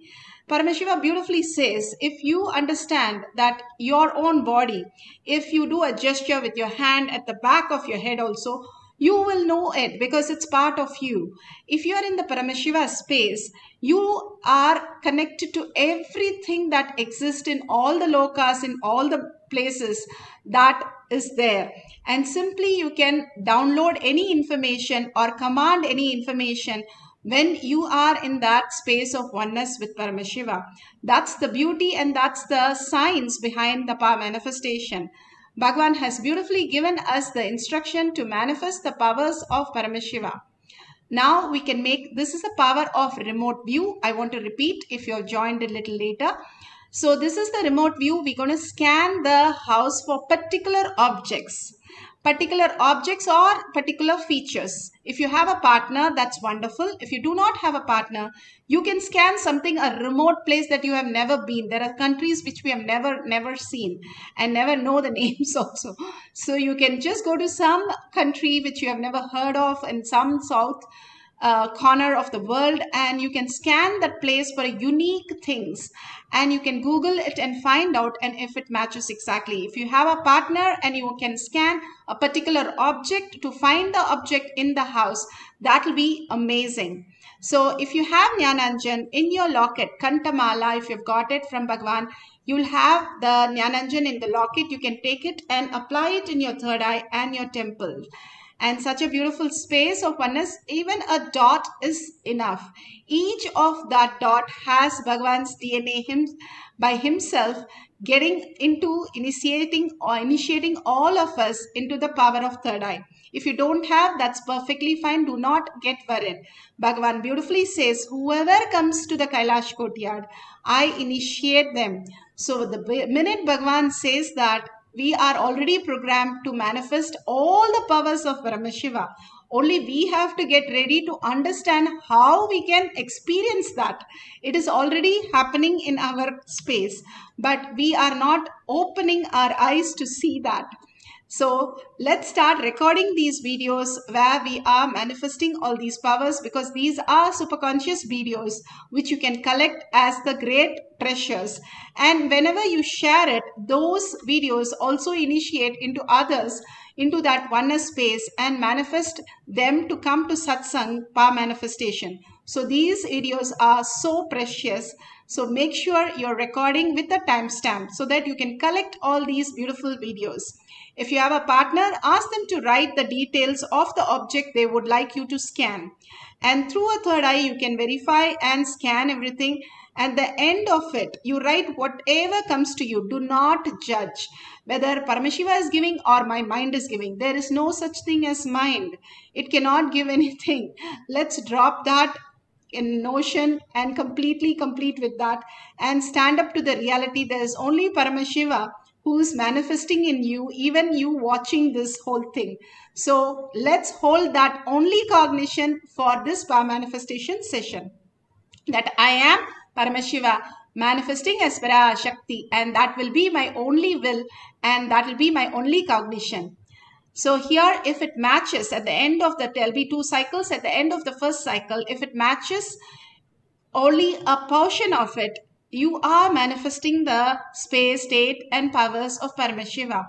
Paramashiva beautifully says, if you understand that your own body, if you do a gesture with your hand at the back of your head also, you will know it because it's part of you. If you are in the Paramashiva space, you are connected to everything that exists in all the lokas, in all the places that is there. And simply you can download any information or command any information when you are in that space of oneness with Paramashiva. That's the beauty and that's the science behind the power manifestation. Bhagavan has beautifully given us the instruction to manifest the powers of Paramashiva. Now we can make, this is the power of remote view. I want to repeat if you have joined a little later. So this is the remote view. We're going to scan the house for particular objects or particular features. If you have a partner, that's wonderful. If you do not have a partner, you can scan something, a remote place that you have never been. There are countries which we have never seen and never know the names also. So you can just go to some country which you have never heard of in some south corner of the world, and you can scan that place for unique things, and you can Google it and find out and if it matches exactly. If you have a partner and you can scan a particular object to find the object in the house, that will be amazing. So if you have Nyananjan in your locket, Kantamala, if you've got it from Bhagavan, you will have the Nyananjan in the locket. You can take it and apply it in your third eye and your temple. And such a beautiful space of oneness, even a dot is enough. Each of that dot has Bhagavan's DNA by himself getting into initiating all of us into the power of third eye. If you don't have, that's perfectly fine. Do not get worried. Bhagavan beautifully says, whoever comes to the Kailash courtyard, I initiate them. So the minute Bhagavan says that, we are already programmed to manifest all the powers of Paramashiva. Only we have to get ready to understand how we can experience that. It is already happening in our space, but we are not opening our eyes to see that. So let's start recording these videos where we are manifesting all these powers, because these are superconscious videos which you can collect as the great treasures. And whenever you share it, those videos also initiate into others into that oneness space and manifest them to come to Satsangh power manifestation. So these videos are so precious. So make sure you're recording with a timestamp so that you can collect all these beautiful videos. If you have a partner, ask them to write the details of the object they would like you to scan. And through a third eye, you can verify and scan everything. At the end of it, you write whatever comes to you. Do not judge whether Paramashiva is giving or my mind is giving. There is no such thing as mind. It cannot give anything. Let's drop that in notion and completely complete with that and stand up to the reality. There is only Paramashiva who's manifesting in you, even you watching this whole thing. So let's hold that only cognition for this power manifestation session, that I am Paramashiva manifesting as Para Shakti, and that will be my only will, and that will be my only cognition. So here, if it matches at the end of the, there'll be 2 cycles. At the end of the first cycle, if it matches only a portion of it, you are manifesting the space, state, and powers of Paramashiva.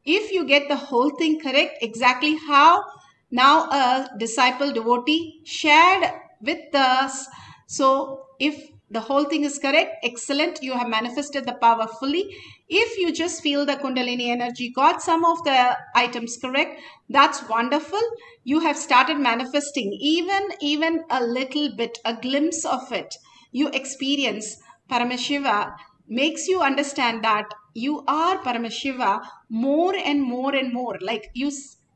If you get the whole thing correct, exactly how now a disciple devotee shared with us. So if the whole thing is correct, excellent, you have manifested the power fully. If you just feel the Kundalini energy got some of the items correct, that's wonderful. You have started manifesting even a little bit, a glimpse of it. You experience Paramashiva, makes you understand that you are Paramashiva more and more and more. Like you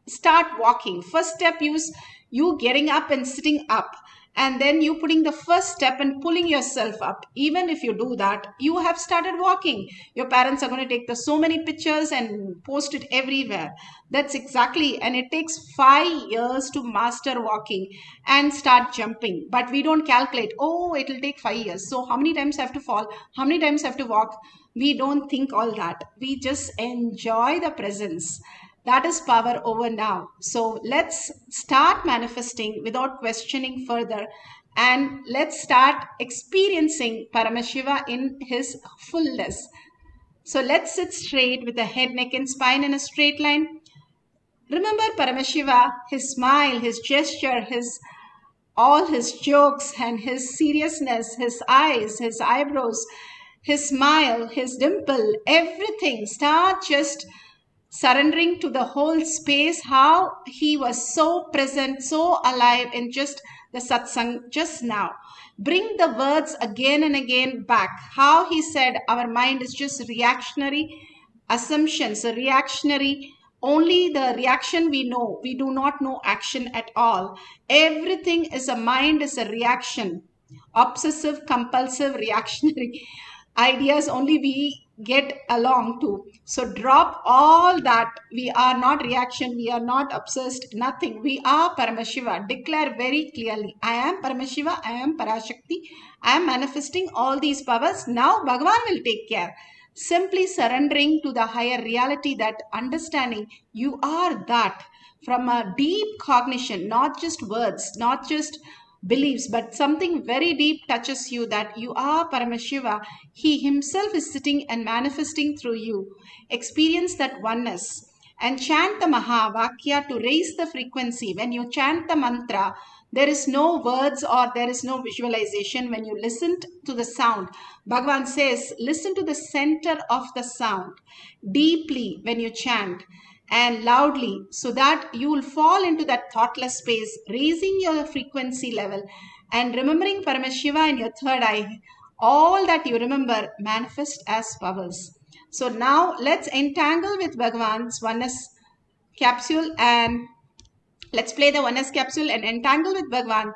start walking. First step is you getting up and sitting up. And then you putting the first step and pulling yourself up. Even if you do that, you have started walking. Your parents are going to take so many pictures and post it everywhere. That's exactly, and it takes 5 years to master walking and start jumping. But we don't calculate, oh, it will take 5 years. So how many times I have to fall? How many times I have to walk? We don't think all that. We just enjoy the presence. That is power over now. So let's start manifesting without questioning further, and let's start experiencing Paramashiva in his fullness. So let's sit straight with the head, neck, and spine in a straight line. Remember Paramashiva, his smile, his gesture, all his jokes and his seriousness, his eyes, his eyebrows, his smile, his dimple, everything. Start just surrendering to the whole space, how he was so present, so alive in just the satsang just now. Bring the words again and again back. How he said our mind is just reactionary assumptions, reactionary, only the reaction we know. We do not know action at all. Everything is a mind, is a reaction. Obsessive, compulsive, reactionary ideas only we get along to. So drop all that. We are not reaction, we are not obsessed, nothing. We are Paramashiva. Declare very clearly, I am Paramashiva, I am Parashakti, I am manifesting all these powers. Now Bhagavan will take care. Simply surrendering to the higher reality, that understanding you are that from a deep cognition, not just words, not just beliefs, but something very deep touches you, that you are Paramashiva. He himself is sitting and manifesting through you. Experience that oneness and chant the Mahavakya to raise the frequency. When you chant the mantra, there is no words or there is no visualization. When you listen to the sound, Bhagavan says, listen to the center of the sound deeply when you chant, and loudly, so that you will fall into that thoughtless space, raising your frequency level and remembering Paramashiva in your third eye. All that you remember manifest as powers. So now let's entangle with Bhagavan's oneness capsule, and let's play the oneness capsule and entangle with Bhagavan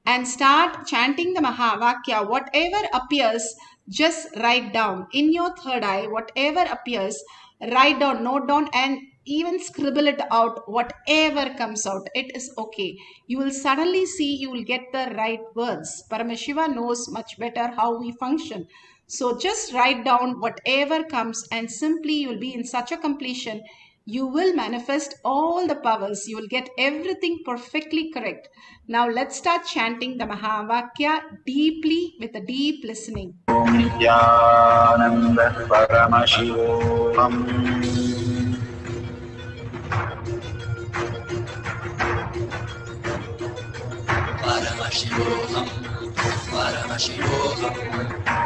and start chanting the Mahavakya. Whatever appears, just write down in your third eye. Whatever appears, write down, note down, and even scribble it out. Whatever comes out, it is okay. You will suddenly see, you will get the right words. Paramashiva knows much better how we function. So just write down whatever comes, and simply you will be in such a completion. You will manifest all the powers. You will get everything perfectly correct. Now let's start chanting the Mahavakya deeply with a deep listening. Nithyananda Paramashivoham.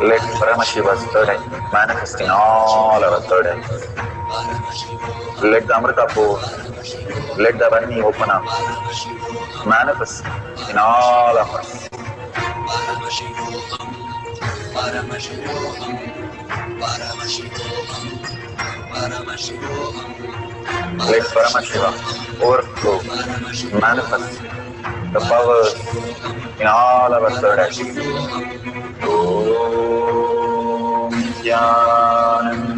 Let Paramashiva's third eye manifest in all our third eyes. Let the Amrita-pour, let the Varni open up, manifest in all of us. Let Paramashiva overflow, manifest the powers in all our third eyes. Om Nithyananda.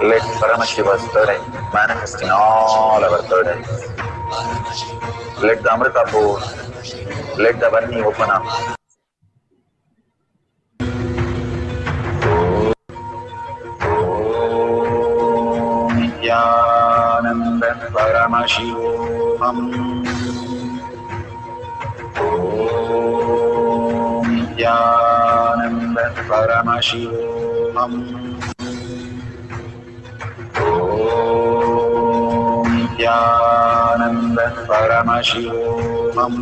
Let Paramashiva's third eye manifest in all our third eyes. Let the Amrita pour, let the Varni open up. Nithyananda Paramashivoham. Nithyananda Paramashivoham. Nithyananda Paramashivoham.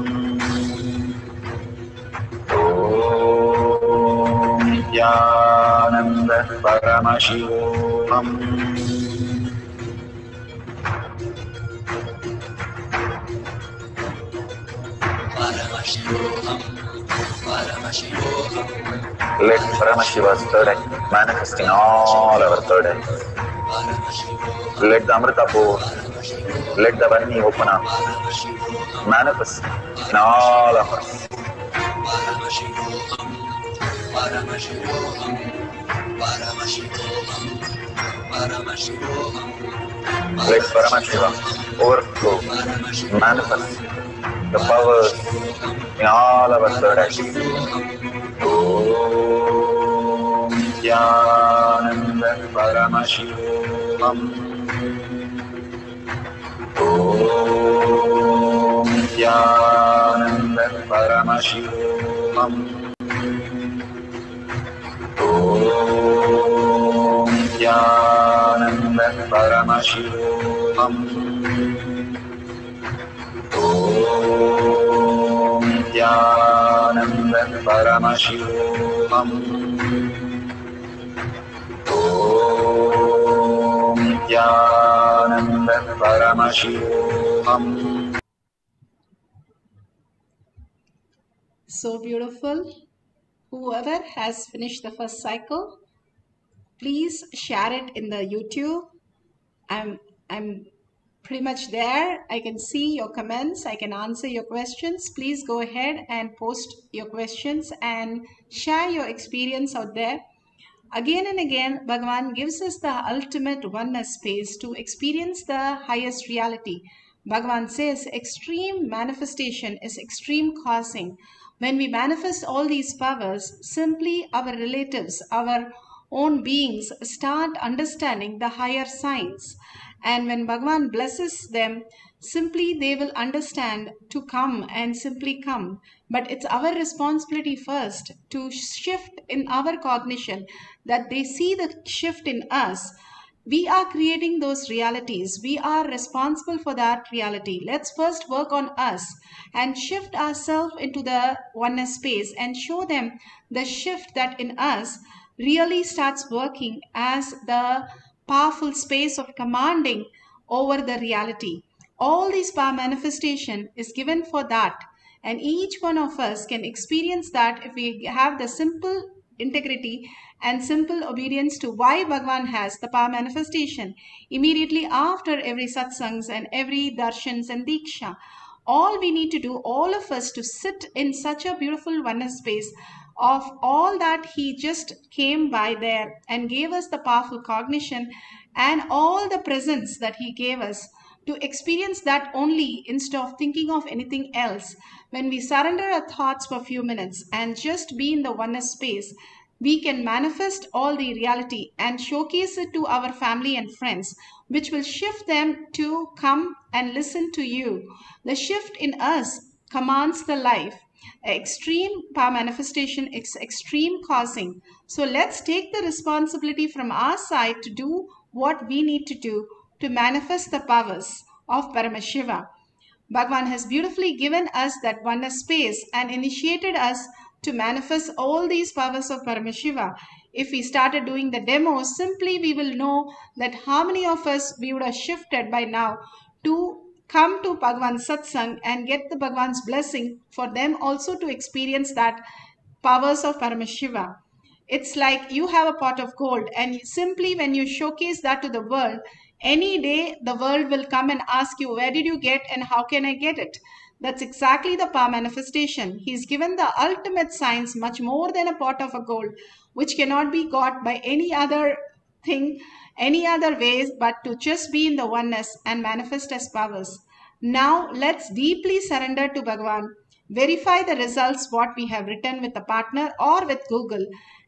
Nithyananda Paramashivoham. Let Paramashiva's third eye manifest in all our third eyes. Let the Amrita pour, let the Varni open up, manifest in all of us. Let Paramashiva overflow, manifest the powers in all our third eyes. Om Nithyananda Paramashivoham. Om Nithyananda Paramashivoham. Om Nithyananda Paramashivoham. Om Nithyananda Paramashivoham. Om Nithyananda Paramashivoham. So beautiful. Whoever has finished the first cycle, please share it in the YouTube. I'm pretty much there. I can see your comments. I can answer your questions. Please go ahead and post your questions and share your experience out there. Again and again, Bhagavan gives us the ultimate oneness space to experience the highest reality. Bhagavan says extreme manifestation is extreme causing. When we manifest all these powers, simply our relatives, our own beings start understanding the higher science. And when Bhagavan blesses them, simply they will understand to come and simply come. But it's our responsibility first to shift in our cognition, that they see the shift in us. We are creating those realities. We are responsible for that reality. Let's first work on us and shift ourselves into the oneness space and show them the shift that in us really starts working as the powerful space of commanding over the reality. All this power manifestation is given for that, and each one of us can experience that if we have the simple integrity and simple obedience to why Bhagavan has the power manifestation immediately after every satsangs and every darshans and diksha. All we need to do, all of us, to sit in such a beautiful oneness space of all that he just came by there and gave us the powerful cognition and all the presence that he gave us, to experience that only instead of thinking of anything else. When we surrender our thoughts for a few minutes and just be in the oneness space, we can manifest all the reality and showcase it to our family and friends, which will shift them to come and listen to you. The shift in us commands the life. Extreme power manifestation is extreme causing. So let's take the responsibility from our side to do what we need to do to manifest the powers of Paramashiva. Bhagavan has beautifully given us that oneness space and initiated us to manifest all these powers of Paramashiva. If we started doing the demos, simply we will know that how many of us we would have shifted by now to come to Bhagavan's Satsangh and get the Bhagavan's blessing for them also to experience that powers of Paramashiva. It's like you have a pot of gold, and simply when you showcase that to the world, any day the world will come and ask you, where did you get and how can I get it? That's exactly the power manifestation. He's given the ultimate science, much more than a pot of a gold, which cannot be got by any other thing, any other ways, but to just be in the oneness and manifest as powers. Now let's deeply surrender to Bhagavan, verify the results what we have written with a partner or with Google,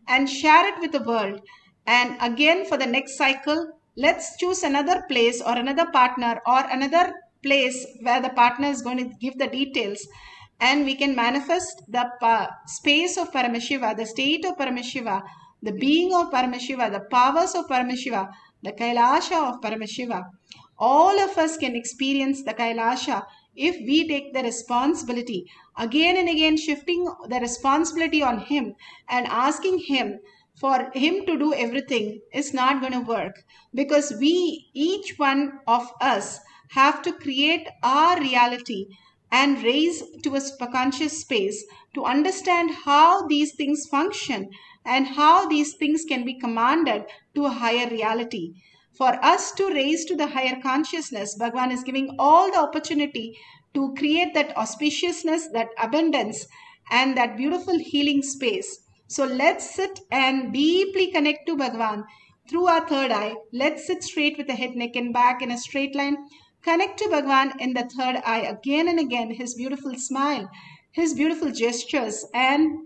and share it with the world. And again, for the next cycle, let's choose another place or another partner or another place where the partner is going to give the details, and we can manifest the space of Paramashiva, the state of Paramashiva, the being of Paramashiva, the powers of Paramashiva, the Kailasa of Paramashiva. All of us can experience the Kailasa if we take the responsibility, again and again shifting the responsibility on him and asking him for him to do everything is not going to work, because we, each one of us, have to create our reality and raise to a conscious space to understand how these things function and how these things can be commanded to a higher reality. For us to raise to the higher consciousness, Bhagavan is giving all the opportunity to create that auspiciousness, that abundance, and that beautiful healing space. So let's sit and deeply connect to Bhagavan through our third eye. Let's sit straight with the head, neck, and back in a straight line. Connect to Bhagavan in the third eye again and again, his beautiful smile, his beautiful gestures, and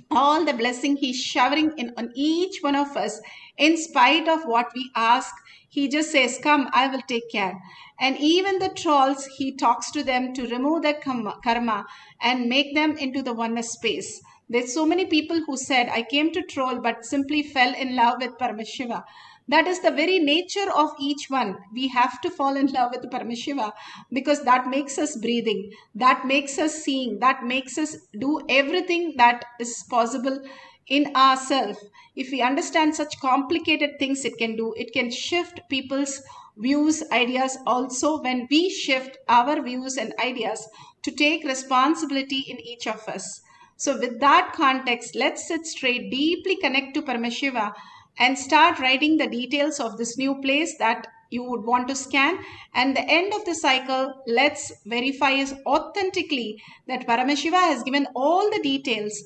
all the blessing he's showering in on each one of us. In spite of what we ask, he just says, come, I will take care. And even the trolls, he talks to them to remove their karma and make them into the oneness space. There's so many people who said, I came to troll but simply fell in love with Paramashiva. That is the very nature of each one. We have to fall in love with Paramashiva, because that makes us breathing, that makes us seeing, that makes us do everything that is possible in ourselves. If we understand such complicated things it can do, it can shift people's views, ideas also, when we shift our views and ideas to take responsibility in each of us. So with that context, let's sit straight, deeply connect to Paramashiva, and start writing the details of this new place that you would want to scan. And the end of the cycle, let's verify authentically that Paramashiva has given all the details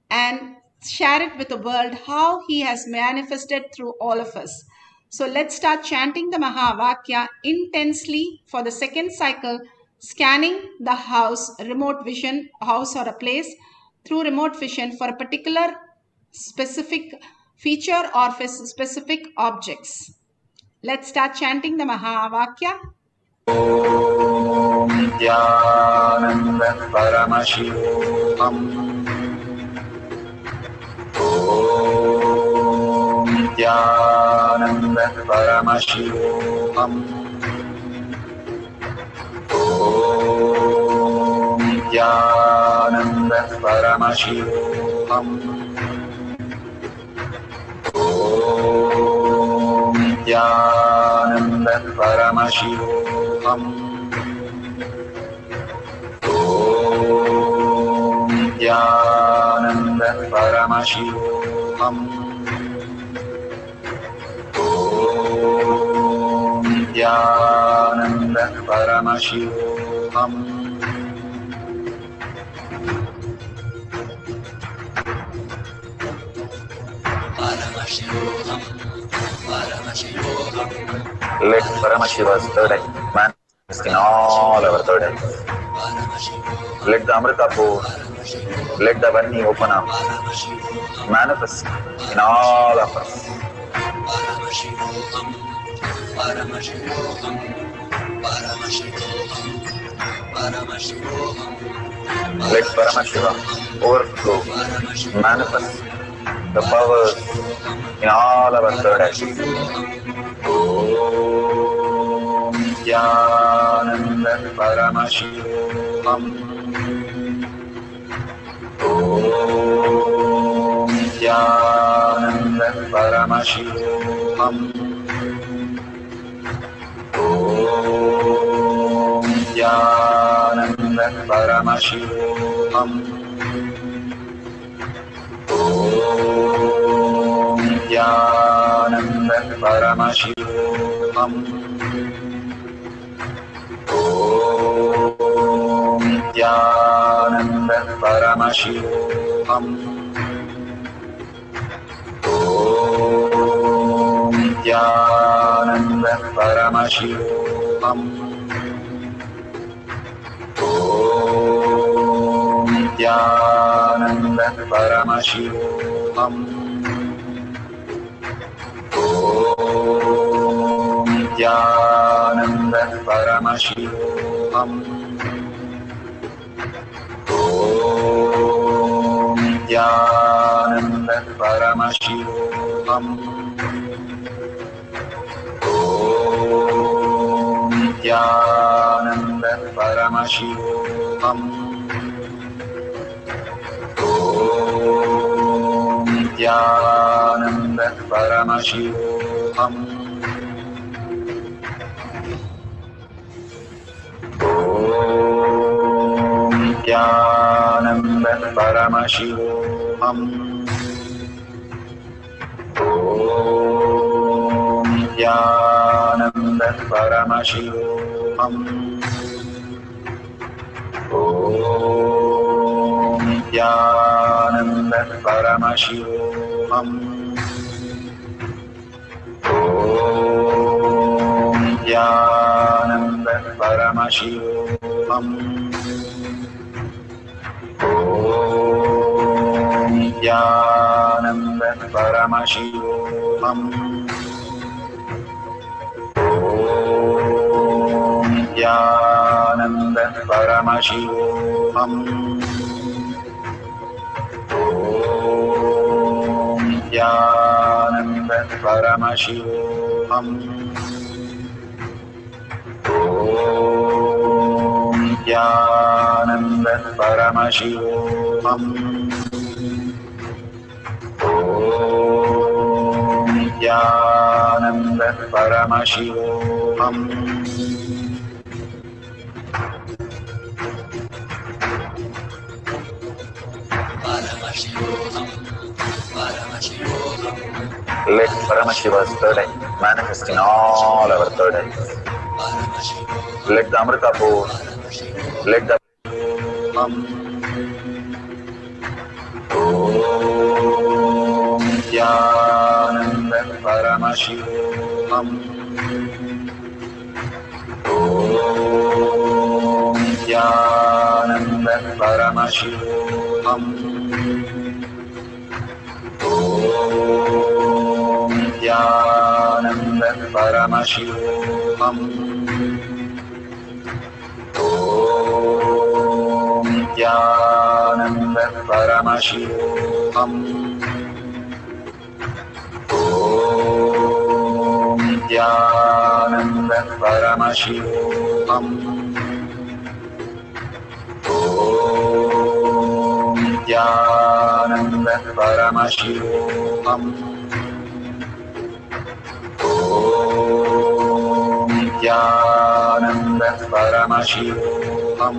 and share it with the world how he has manifested through all of us. So let's start chanting the Mahavakya intensely for the second cycle, scanning the house, remote vision, house or a place through remote vision for a particular specific feature or specific objects. Let's start chanting the Mahavakya. Om Nithyananda Paramashivoham. Om Nithyananda Paramashivoham. Om Nithyananda Paramashivoham. Om Nithyananda Paramashivoham. Om Nithyananda Paramashivoham. Om Nithyananda Paramashivoham. Let Paramashiva's third eye manifest in all our third eyes. Let the Amrita-pour, let the Varni open up, manifest in all of us. Let Paramashiva overflow, manifest the powers in all our third eyes. Om Nithyananda Paramashivoham. Om Nithyananda Paramashivoham. Om Nithyananda Paramashivoham. Om Nithyananda Paramashivoham. Om Paramashivoham. Om Nithyananda Paramashivoham. Om Nithyananda Paramashivoham. Om Nithyananda Paramashivoham. Om Nithyananda Paramashivoham. Om Nithyananda Paramashivoham. Om Nithyananda Paramashivoham. Om Nithyananda Paramashivoham. Om Nithyananda Paramashivoham. Om Nithyananda Paramashivoham. Om Nithyananda Paramashivoham. Om Nithyananda Paramashivoham. Om Nithyananda Paramashivoham. Om Nithyananda Paramashivoham. Om Nithyananda Paramashivoham. Om Nithyananda Paramashivoham. Let Paramashiva's third eye manifest in all our third eyes. Let the Amrita pour, let the Om Nithyananda Paramashivoham. Om Nithyananda Paramashivoham. Om Nithyananda Paramashivoham. Om Nithyananda Paramashivoham. Om Nithyananda Paramashivoham. Om Nithyananda Paramashivoham. Om Nithyananda Paramashivoham. Om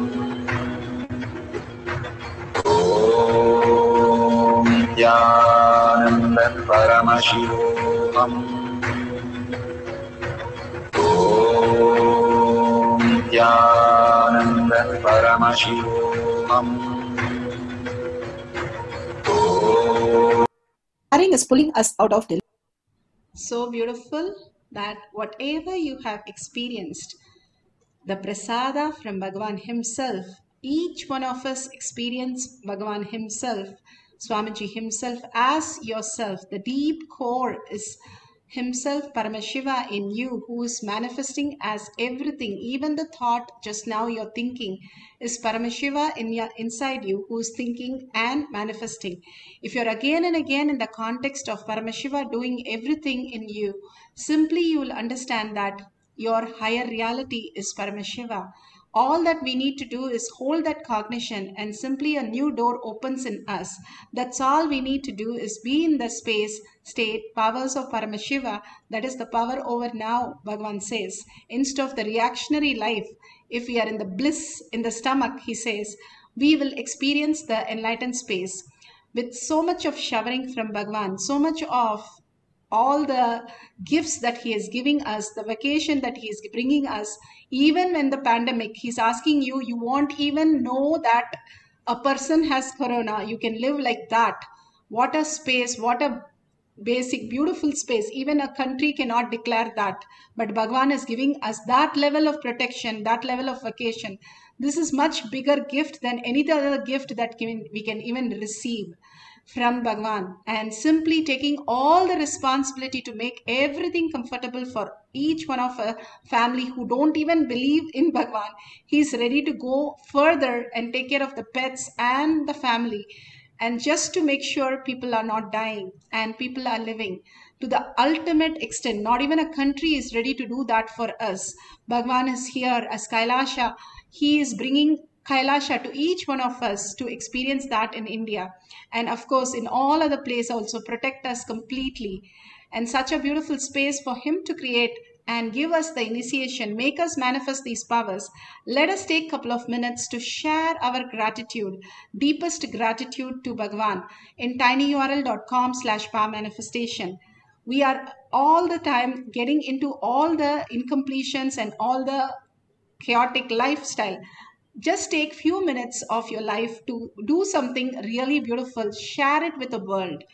Nithyananda Paramashivoham. Om Nithyananda Paramashivoham. Is pulling us out of delay. So beautiful that whatever you have experienced, the prasada from Bhagavan himself, each one of us experience Bhagavan himself, Swamiji himself as yourself. The deep core is himself, Paramashiva in you, who is manifesting as everything. Even the thought just now you're thinking is Paramashiva inside you, who is thinking and manifesting. If you're again and again in the context of Paramashiva doing everything in you, simply you will understand that your higher reality is Paramashiva. All that we need to do is hold that cognition and simply a new door opens in us. That's all we need to do is be in the space, state, powers of Paramashiva. That is the power over now, Bhagavan says. Instead of the reactionary life, if we are in the bliss in the stomach, he says, we will experience the enlightened space. With so much of showering from Bhagavan, so much of all the gifts that he is giving us, the vacation that he is bringing us, even when the pandemic, he's asking you, you won't even know that a person has corona, you can live like that. What a space, what a basic, beautiful space. Even a country cannot declare that. But Bhagwan is giving us that level of protection, that level of vacation. This is much bigger gift than any other gift that we can even receive from Bhagwan, and simply taking all the responsibility to make everything comfortable for each one of a family who don't even believe in Bhagwan. He's ready to go further and take care of the pets and the family, and just to make sure people are not dying and people are living to the ultimate extent. Not even a country is ready to do that for us. Bhagwan is here as Kailasa. He is bringing Kailasa to each one of us to experience that in India. And of course, in all other places also protect us completely. And such a beautiful space for him to create and give us the initiation, make us manifest these powers. Let us take a couple of minutes to share our gratitude, deepest gratitude to Bhagwan in tinyurl.com/power manifestation. We are all the time getting into all the incompletions and all the chaotic lifestyle. Just take few minutes of your life to do something really beautiful. Share it with the world.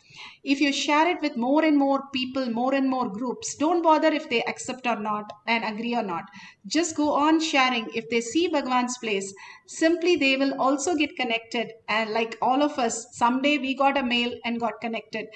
If you share it with more and more people, more and more groups, don't bother if they accept or not and agree or not. Just go on sharing. If they see Bhagwan's place, simply they will also get connected. And like all of us, someday we got a mail and got connected.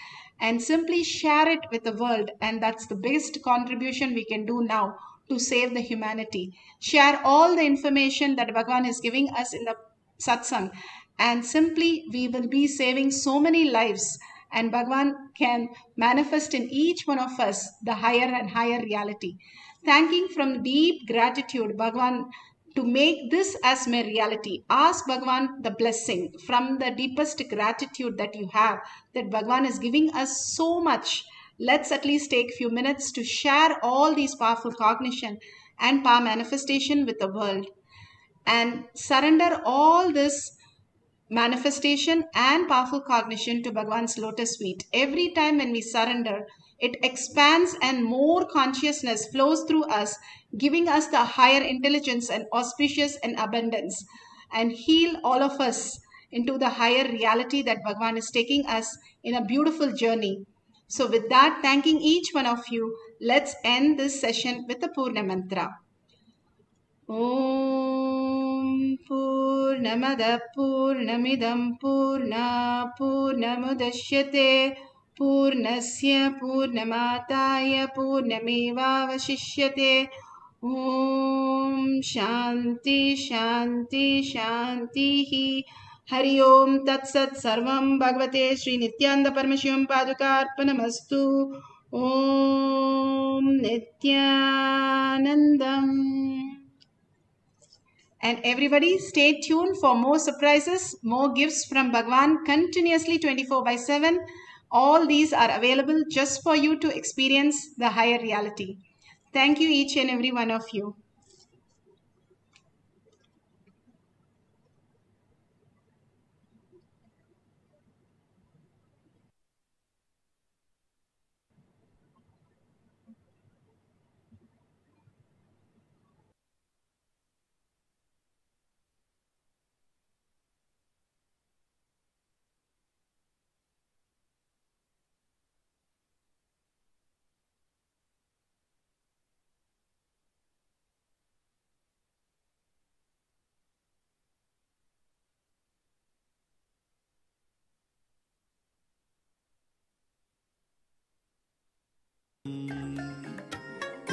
And simply share it with the world. And that's the biggest contribution we can do now to save the humanity. Share all the information that Bhagwan is giving us in the Satsangh, and simply we will be saving so many lives, and Bhagwan can manifest in each one of us the higher and higher reality. Thanking from deep gratitude, Bhagwan, to make this as my reality. Ask Bhagwan the blessing from the deepest gratitude that you have, that Bhagwan is giving us so much. Let's at least take a few minutes to share all these powerful cognition and power manifestation with the world, and surrender all this manifestation and powerful cognition to Bhagwan's lotus feet. Every time when we surrender, it expands and more consciousness flows through us, giving us the higher intelligence and auspicious and abundance, and heal all of us into the higher reality that Bhagwan is taking us in a beautiful journey. So with that, thanking each one of you, let's end this session with the Purna Mantra. Om Purnamada Purnamidam Purna Purnamudashyate Purnasya Purnamataya Purnamevavashishyate. Om Shanti Shanti Shanti. Hari Om Tat Sat Sarvam Bhagavate Sri Nithyananda Paramashivam Padukarpanamastu. Om Nithyanandam. And everybody stay tuned for more surprises, more gifts from Bhagwan continuously 24/7. All these are available just for you to experience the higher reality. Thank you each and every one of you.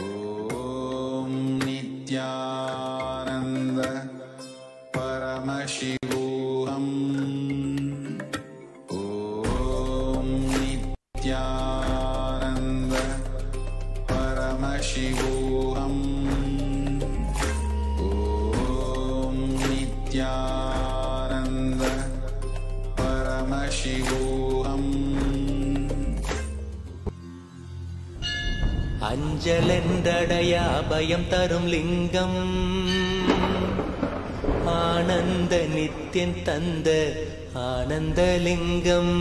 Om Nithyananda Paramashivoham. Om Nithyananda Paramashivoham. Om Nithyananda Paramashivoham. அஞ்சலென்றடையா பயம் தரும் லிங்கம் ஆனந்த நித்தியன் தந்த ஆனந்தலிங்கம்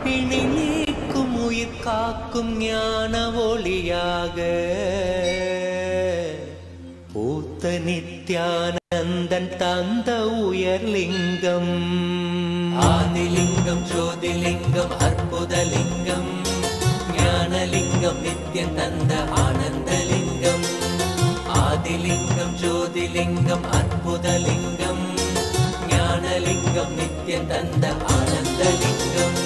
பிணி நீக்கும் உயிர் காக்கும் ஞான ஒளியாக பூத்த நித்யானந்த நித்யானந்தன் தந்த உயர்லிங்கம் ஆதிலிங்கம் ஜோதிலிங்கம் அற்புதலிங்கம் ஞானலிங்கம் நித்யன் தந்த ஆனந்தலிங்கம் ஆதிலிங்கம் ஜோதிலிங்கம் அற்புதலிங்கம் ஞானலிங்கம் நித்யன் தந்த ஆனந்தலிங்கம்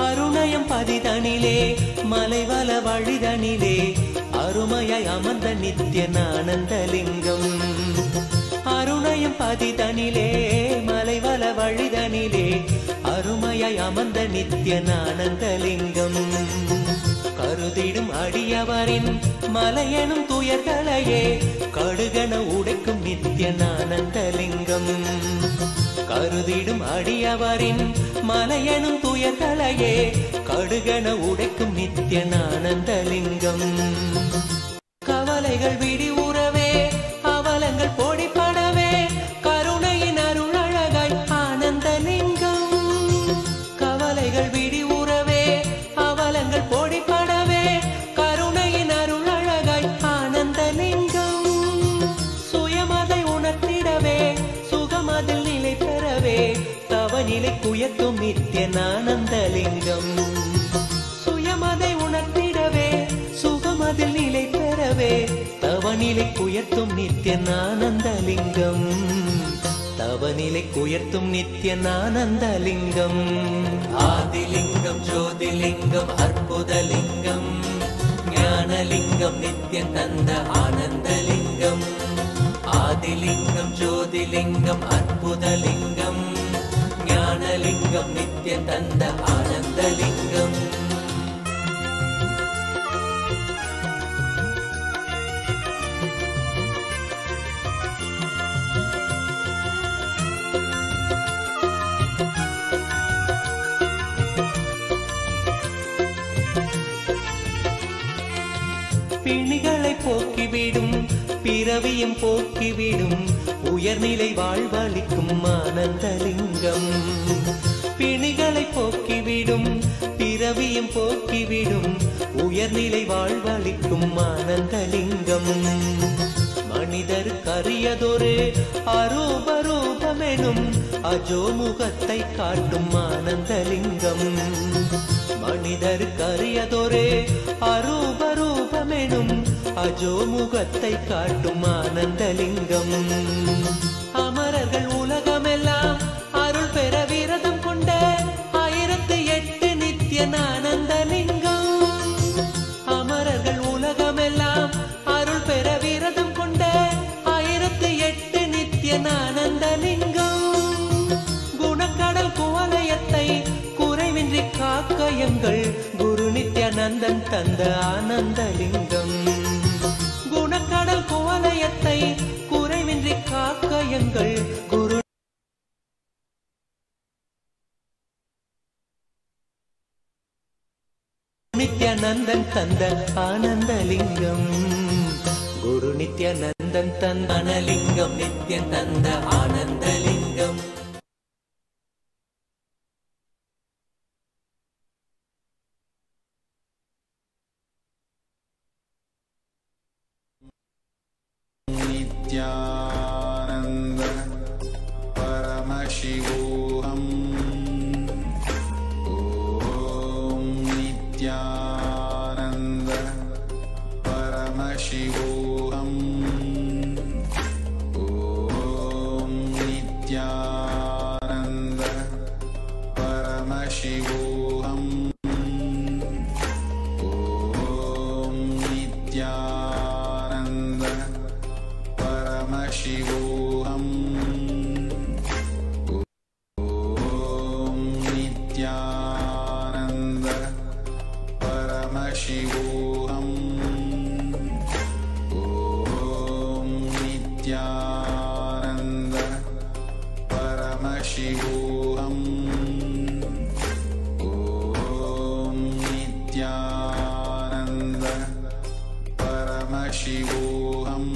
அருணயம் பதிதனிலே மலைவல வழிதனிலே அருமையாய் அமர்ந்த நித்யன் ஆனந்தலிங்கம் அருணயம் பதிதனிலே மலைவல வழிதனிலே அருமையாய் அமர்ந்த நித்யன் ஆனந்தலிங்கம் கருதிடும் அடியவரின் மலையெனும் துயர்களையே கடுகன உடைக்கும் நித்யன் ஆனந்தலிங்கம் கருதிடும் அடியவரின் மலையெனும் துயர்களையே கடுகன உடைக்கும் நித்யன் ஆனந்தலிங்கம் கவலைகள் விடி உறவே அவலங்கள் பொடிப்படவே கருணையின் அருள் அழகாய் ஆனந்தலிங்கம் கவலைகள் விடி உறவே அவலங்கள் பொடிப்படவே கருணையின் அருள் அழகாய் ஆனந்தலிங்கம் சுயமதை உணர்த்திடவே சுகமதில் நிலை பெறவே தவநிலை குயத்தும் நித்யன் ஆனந்தலிங்கம் சுயமதை உணர்த்திடவே சுகமதில் நிலை பெறவே தவநிலை குயர்த்தும் நித்யன் ஆனந்தலிங்கம் தவநிலை குயர்த்தும் நித்யன் ஆனந்தலிங்கம் ஆதிலிங்கம் ஜோதிலிங்கம் அற்புதலிங்கம் ஞானலிங்கம் நித்யன் தந்த ஆனந்தலிங்கம் ஆதிலிங்கம் ஜோதிலிங்கம் அற்புதலிங்கம் ஞானலிங்கம் நித்யன் தந்த ஆனந்தலிங்கம் பிணிகளை போக்கிவிடும் பிறவியும் போக்கிவிடும் உயர்நிலை வாழ்வளிக்கும் ஆனந்தலிங்கம் பிணிகளை போக்கிவிடும் பிறவியும் போக்கிவிடும் உயர்நிலை வாழ்வளிக்கும் ஆனந்தலிங்கம் மனிதருக்கு அரியதொரு அரூபரூபமெனும் அஜோமுகத்தை காட்டும் ஆனந்தலிங்கம் மனிதருக்கு அரியதொரு அரூபரூபமெனும் அஜோமுகத்தை காட்டும் ஆனந்தலிங்கம் அமரர்கள் உலகமெல்லாம் அருள் பெற விரதம் கொண்ட 1008 நித்யன் ஆனந்தலிங்கம் அமரர்கள் உலகமெல்லாம் அருள் பெற விரதம் கொண்ட 1008 நித்யன் ஆனந்தலிங்கம் குணக்கடல் குவலயத்தை குறைவின்றி காக்க எங்கள் குரு நித்யானந்தன் தந்த ஆனந்தலிங்கம் குணக்கடல் குவலயத்தை குறைவின்றி காக்க எங்கள் குரு நித்யானந்தன் தந்த ஆனந்தலிங்கம் குரு நித்யானந்தன் தந்த ஆனந்தலிங்கம் நித்யன் தந்த ஆனந்தலிங்கம் नित्यानन्द परमशिवोऽहम् ॐ नित्यानन्द परमशिवोऽहम् ॐ नित्यानन्द परमशिवोऽहम् ॐ नित्यानन्द परमशिवोऽहम् ॐ नित्यानन्द परमशिवोऽहम् ॐ नित्यानन्द परमशिवोऽहम् ॐ नित्यानन्द परमशिवोऽहम्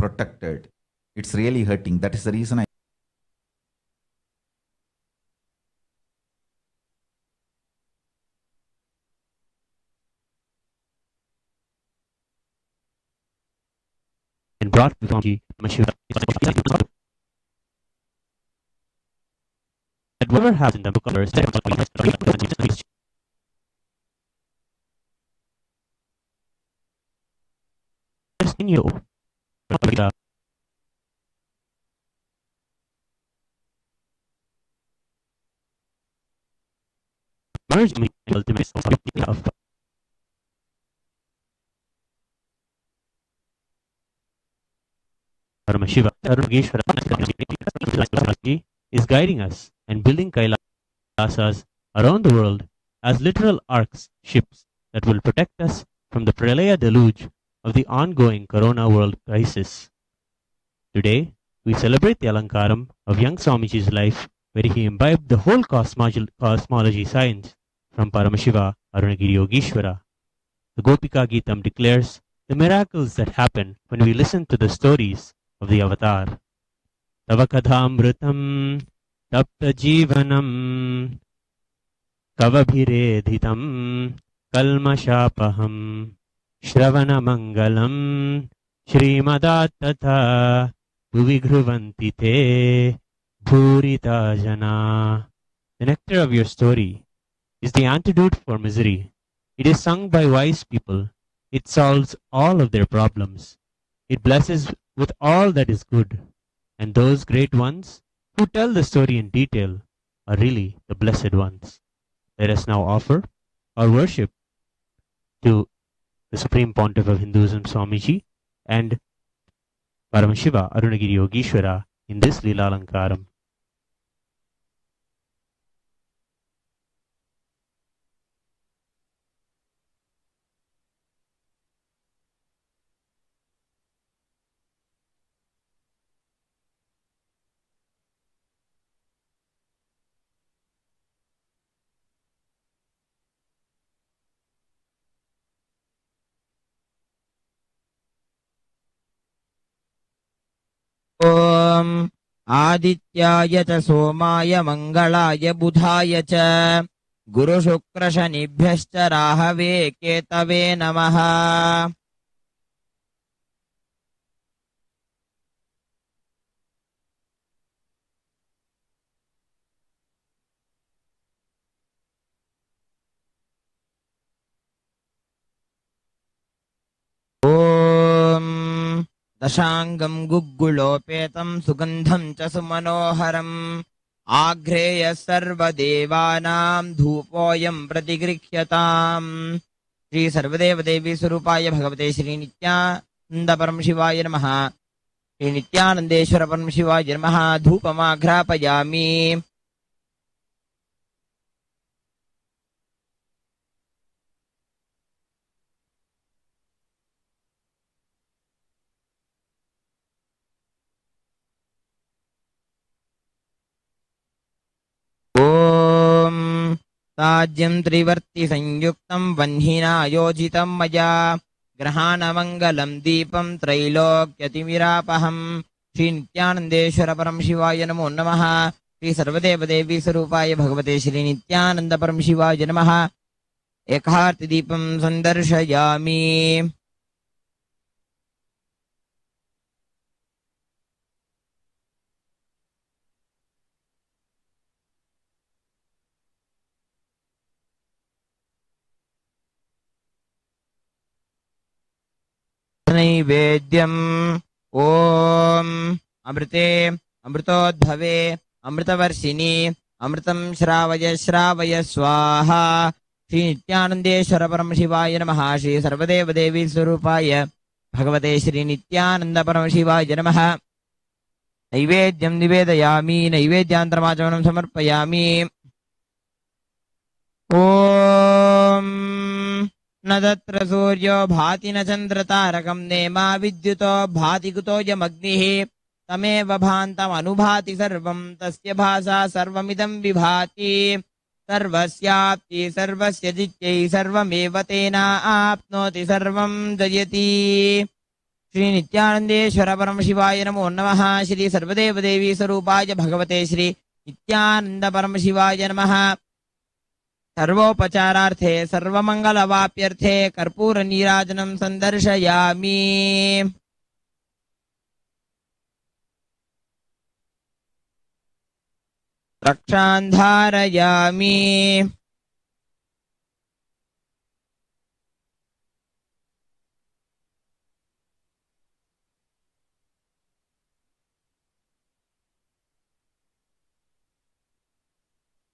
protected. It's really hurting. That is the reason and brought before Shiva. That whatever happens in the book of verse in you. Merge me and ultimate of Shiva is guiding us and building Kailasas around the world as literal arcs, ships that will protect us from the pralaya deluge of the ongoing corona world crisis. Today, we celebrate the Alankaram of young Swamiji's life, where he imbibed the whole cosmology science from Paramashiva Arunagiri Yogeshwara. The Gopika Geetam declares the miracles that happen when we listen to the stories of the avatar. Tavakadhamrutam tapta jivanam kavabhiredhitam kalmashapaham shravana mangalam shrimadattatha bhuvighruvanti te bhurita jana. The nectar of your story is the antidote for misery. It is sung by wise people. It solves all of their problems. It blesses with all that is good. And those great ones who tell the story in detail are really the blessed ones. Let us now offer our worship to the Supreme Pontiff of Hinduism, Swamiji, and Paramashiva Arunagiri Yogeshwara in this Leela Alankaram. ॐ आदित्याय च सोमाय मङ्गलाय बुधाय च गुरुशुक्रशनिभ्यश्च Rahway केतवे नमः। दशाङ्गं गुग्गुलोपेतं सुगन्धं च सुमनोहरम् आघ्रेय सर्वदेवानां धूपोऽयं प्रतिगृह्यताम्। श्री सर्वदेवदेवी स्वरूपाय भगवते श्री नित्यानंद परम शिवाय नमः। श्री नित्यानंदेश्वर परम शिवाय नमः। धूपमाघ्रापयामि। ताज्यं त्रिवर्ति संयुक्तं वह्निना योजितं मया ग्रहाणमङ्गलं दीपं त्रैलोक्यतिमिरापहं। श्री नित्यानंदेश्वर परम शिवाय नमो नमः। श्री सर्वदेवदेवी स्वरूपाय भगवते श्री नित्यानंद परम शिवाय नमः। एकार्तिदीपं सन्दर्शयामि। नैवेद्यम् ॐ अमृते अमृतोद्भवे अमृतवर्षिणि अमृतं श्रावय श्रावय स्वाहा। श्री नित्यानंदेश्वर परम शिवाय नमः। श्री सर्वदेवदेवी स्वरूपाय भगवते श्री नित्यानंद परम शिवाय नमः। नैवेद्यं निवेदयामि। नैवेद्यान्तरमाचमनं समर्पयामि। ॐ न तत्र सूर्यो भाति न चन्द्रतारकं नेमा विद्युतो भाति कुतोऽयमग्निः तमेव भान्तमनुभाति सर्वं तस्य भासा सर्वमिदं विभाति। सर्वस्याप्ति सर्वस्य जित्यै सर्वमेव तेना आप्नोति सर्वं जयति। श्री नित्यानंदेश्वर परम शिवाय नमो नमः। श्री सर्वदेव देवी स्वरूपाय भगवते श्री नित्यानंद परम शिवाय नमः। सर्वोपचारार्थे सर्वमंगलवाप्यर्थे कर्पूर नीराजनं संदर्शयामि। रक्षां धारयामि।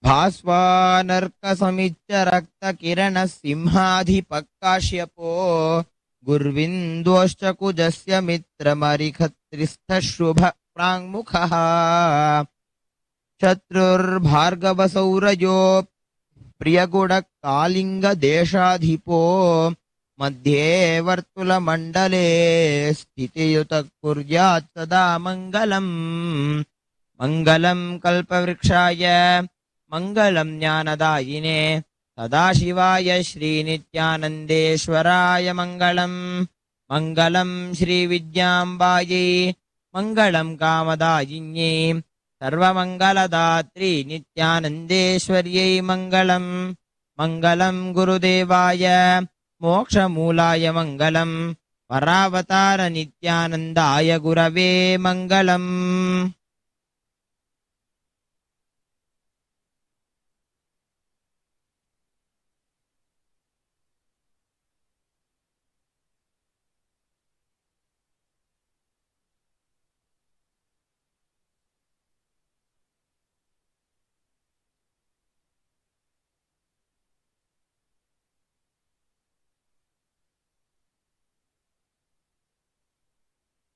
भास्वानर्कसमिच्च रक्तकिरणः सिंहाधिपकाश्यपो गुर्विन्दोश्च कुजस्य मित्रमरिखत्रिस्थः शुभ प्राङ्मुखः शत्रुर्भार्गवसौरयो प्रियगुडकालिङ्गदेशाधिपो मध्ये वर्तुलमण्डले स्थितियुतः कुर्यात् सदा मङ्गलम्। मङ्गलं कल्पवृक्षाय मङ्गलं ज्ञानदायिने सदाशिवाय श्रीनित्यानन्देश्वराय मङ्गलम्। मङ्गलं श्रीविद्याम्बायै मङ्गलं कामदायिन्यै सर्वमङ्गलदात्री नित्यानन्देश्वर्यै मङ्गलम्। मङ्गलं गुरुदेवाय मोक्षमूलाय मङ्गलम्। परावतार नित्यानन्दाय गुरवे मङ्गलम्।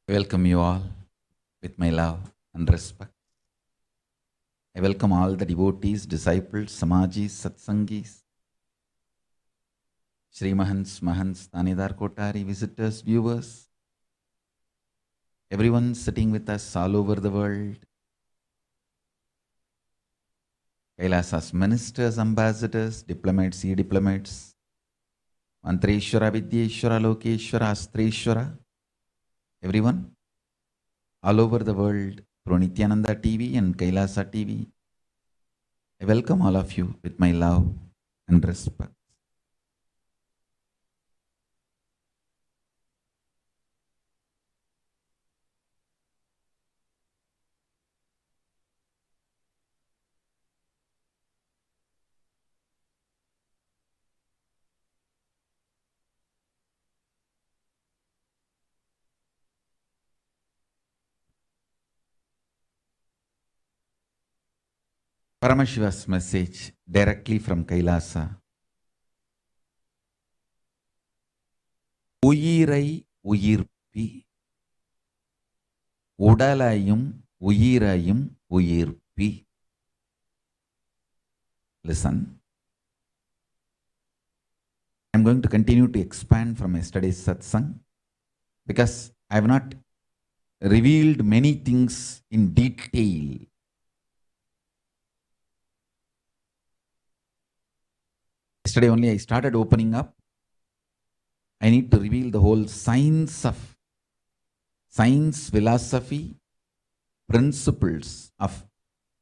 I welcome you all with my love and respect. I welcome all the devotees, disciples, samajis, satsangis, Shri Mahants, Mahants, Tanidar Kotari, visitors, viewers, everyone sitting with us all over the world. Kailasa's ministers, ambassadors, diplomats, e-diplomats, Mantreshwara, Vidyeshwara, Lokeshwara, Astreshwara, everyone all over the world through Nithyananda TV and Kailasa TV. I welcome all of you with my love and respect. Paramashiva's message directly from Kailasa. உயிரை உயிர்ப்பி உடலையும் உயிரையும் உயிர்ப்பி. Listen. I'm going to continue to expand from yesterday's Satsangh because I have not revealed many things in detail. Yesterday only I started opening up. I need to reveal the whole science, philosophy, principles of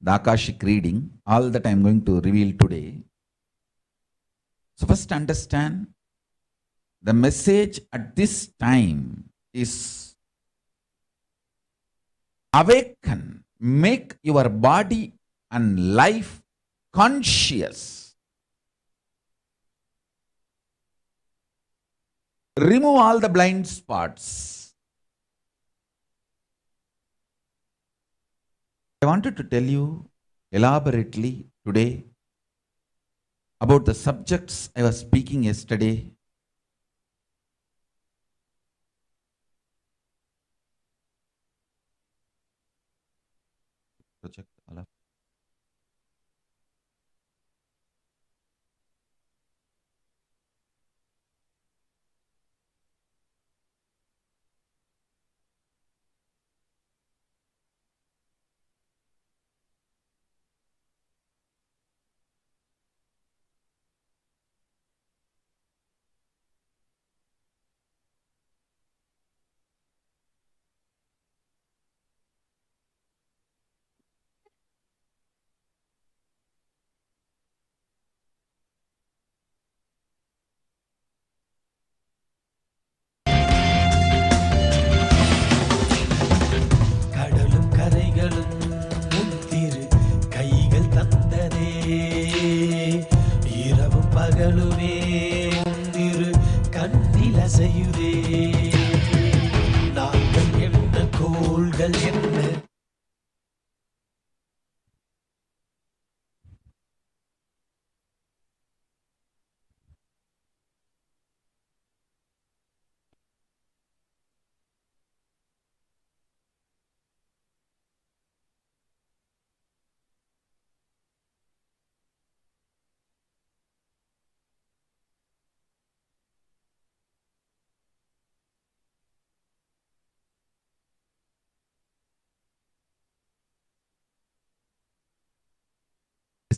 the Akashic reading. All that I am going to reveal today. So first understand the message at this time is awaken, make your body and life conscious. Remove all the blind spots. I wanted to tell you elaborately today about the subjects I was speaking yesterday. Project all of பகலுமே உந்திரு கண்ணில் அசையுதே நாங்கள் என்ன கோள்கள் என்ன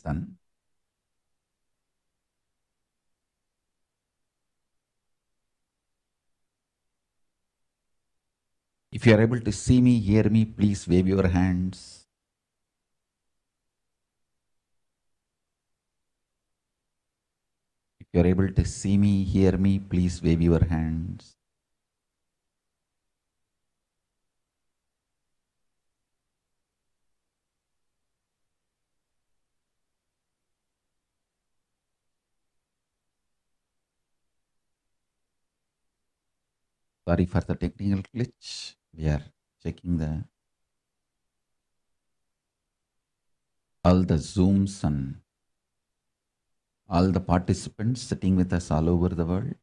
Done. If you are able to see me, hear me, please wave your hands. If you are able to see me, hear me, please wave your hands. Sorry for the technical glitch. We are checking all the Zooms and all the participants sitting with us all over the world.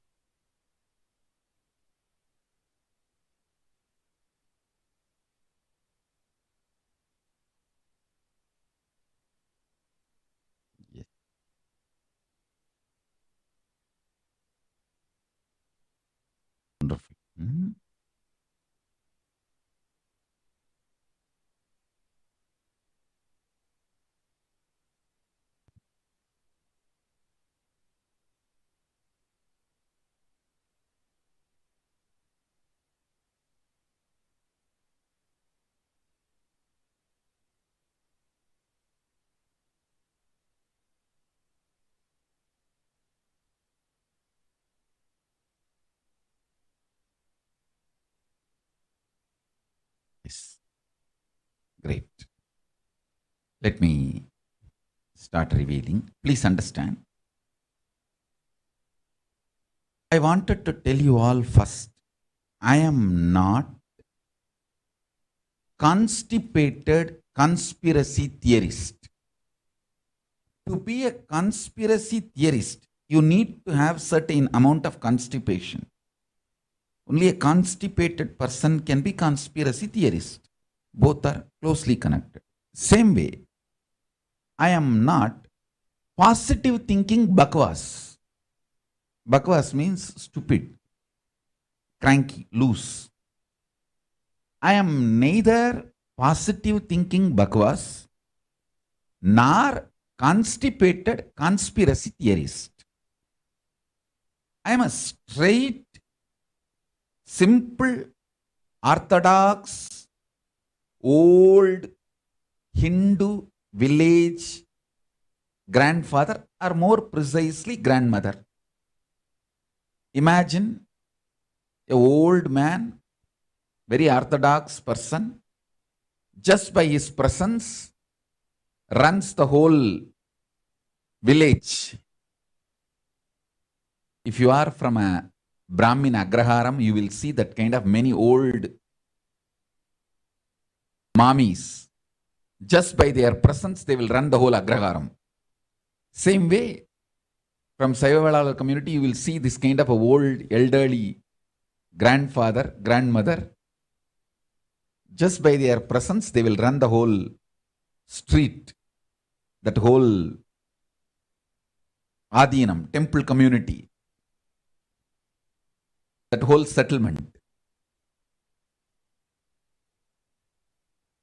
Yes. Wonderful. Yes. Great. Let me start revealing. Please understand. I wanted to tell you all first, I am not constipated conspiracy theorist. To be a conspiracy theorist, you need to have certain amount of constipation. Only a constipated person can be conspiracy theorist. Both are closely connected. Same way, I am not positive thinking bakwas. Bakwas means stupid, cranky, loose. I am neither positive thinking bakwas nor constipated conspiracy theorist. I am a straight, simple, orthodox, old Hindu village grandfather, or more precisely grandmother. Imagine an old man, very orthodox person, just by his presence runs the whole village. If you are from a Brahmin Agraharam, you will see that kind of many old mommies. Just by their presence, they will run the whole Agraharam. Same way, from Saivavala community, you will see this kind of a old, elderly grandfather, grandmother. Just by their presence, they will run the whole street, that whole Adinam, temple community, that whole settlement.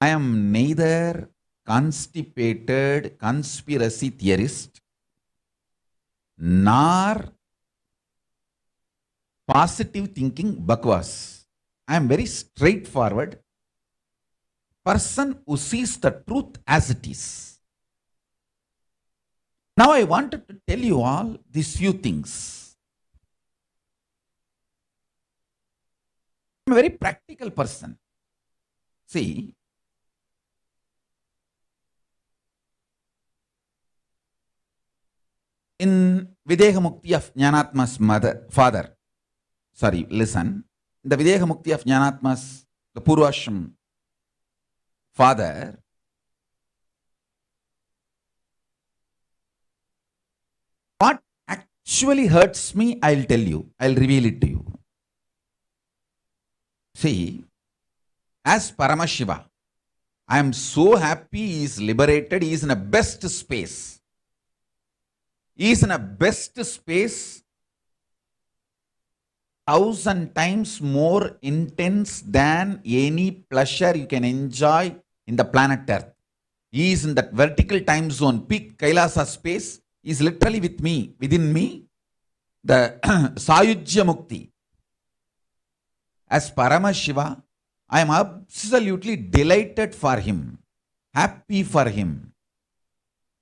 I am neither constipated conspiracy theorist nor positive thinking bakwas. I am very straightforward person who sees the truth as it is. Now I wanted to tell you all these few things. I am a very practical person. See, In Videha Mukti of Jnanatma's father, sorry, listen. The Videha Mukti of Jnanatma's, the Purvashram father, what actually hurts me, I'll tell you. I'll reveal it to you. See, as Paramashiva, I am so happy he is liberated. He is in a best space. He is in a best space 1,000 times more intense than any pleasure you can enjoy in the planet Earth. He is in that vertical time zone, peak Kailasa space. He is literally with me, within me, the Sayujya Mukti. As Paramashiva, I am absolutely delighted for him, happy for him,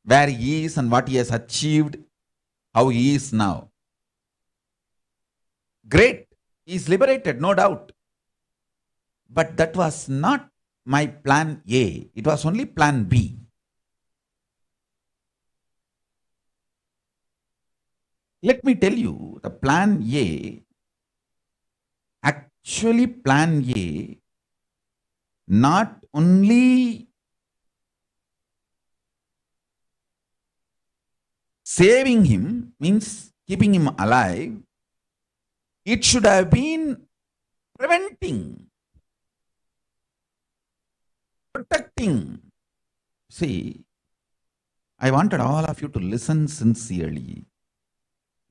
where he is and what he has achieved, how he is now. Great, he is liberated, no doubt. But that was not my plan A, it was only plan B. Let me tell you, the plan A, actually plan A, not only saving him, means keeping him alive, it should have been preventing, protecting. See, I wanted all of you to listen sincerely,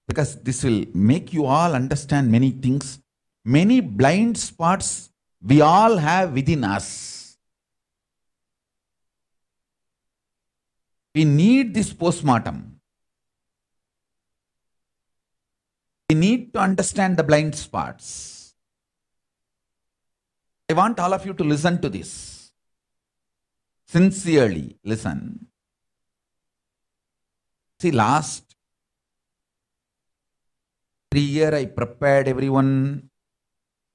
because this will make you all understand many things, many blind spots we all have within us. We need this postmortem. We need to understand the blind spots. I want all of you to listen to this. Sincerely listen. See, last 3 years I prepared everyone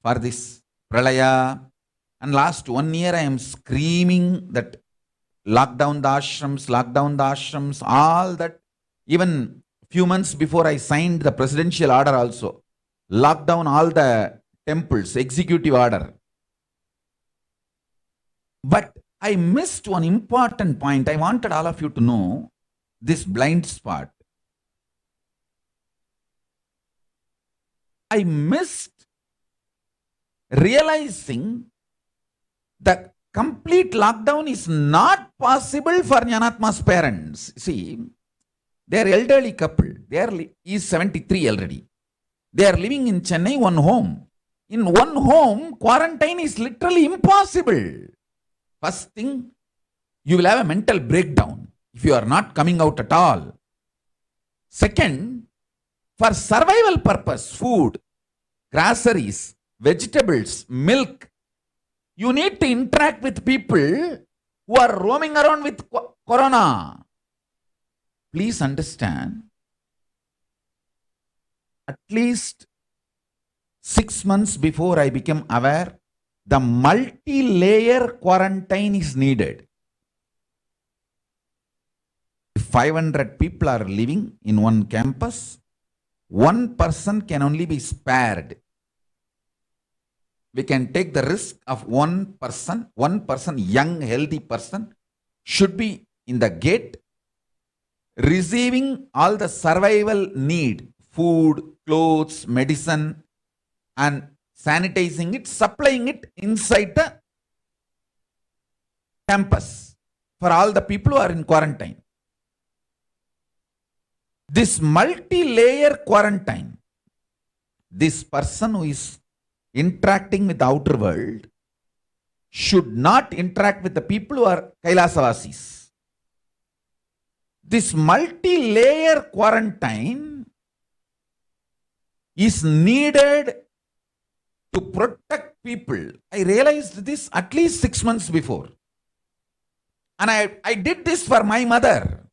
for this Pralaya, and last 1 year I am screaming that lock down the ashrams, all that. Even few months before I signed the presidential order also, lock down all the temples, executive order. But I missed one important point. I wanted all of you to know this blind spot. I missed realizing the complete lockdown is not possible for Jnanatma's parents. See, they are elderly couple. He is 73 already. They are living in Chennai, one home. In one home, quarantine is literally impossible. First thing, you will have a mental breakdown if you are not coming out at all. Second, for survival purpose, food, groceries, vegetables, milk, you need to interact with people who are roaming around with corona. Please understand, at least 6 months before I became aware, the multi-layer quarantine is needed. If 500 people are living in one campus, one person can only be spared. We can take the risk of one person, young, healthy person, should be in the gate, receiving all the survival need, food, clothes, medicine, and sanitizing it, supplying it inside the campus for all the people who are in quarantine. This multi-layer quarantine, this person who is interacting with the outer world should not interact with the people who are Kailasa-vasis. This multi-layer quarantine is needed to protect people. I realized this at least 6 months before. And I did this for my mother.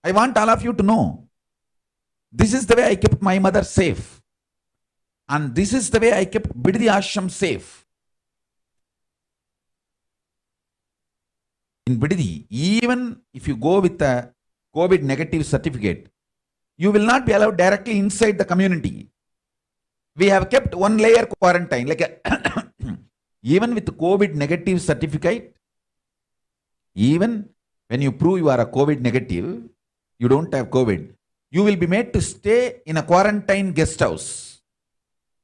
I want all of you to know. This is the way I kept my mother safe. And this is the way I kept Bidadi Ashram safe. In Bidadi, even if you go with a COVID negative certificate, you will not be allowed directly inside the community. We have kept one layer quarantine, like even with COVID negative certificate, even when you prove you are a COVID negative, you don't have COVID, you will be made to stay in a quarantine guest house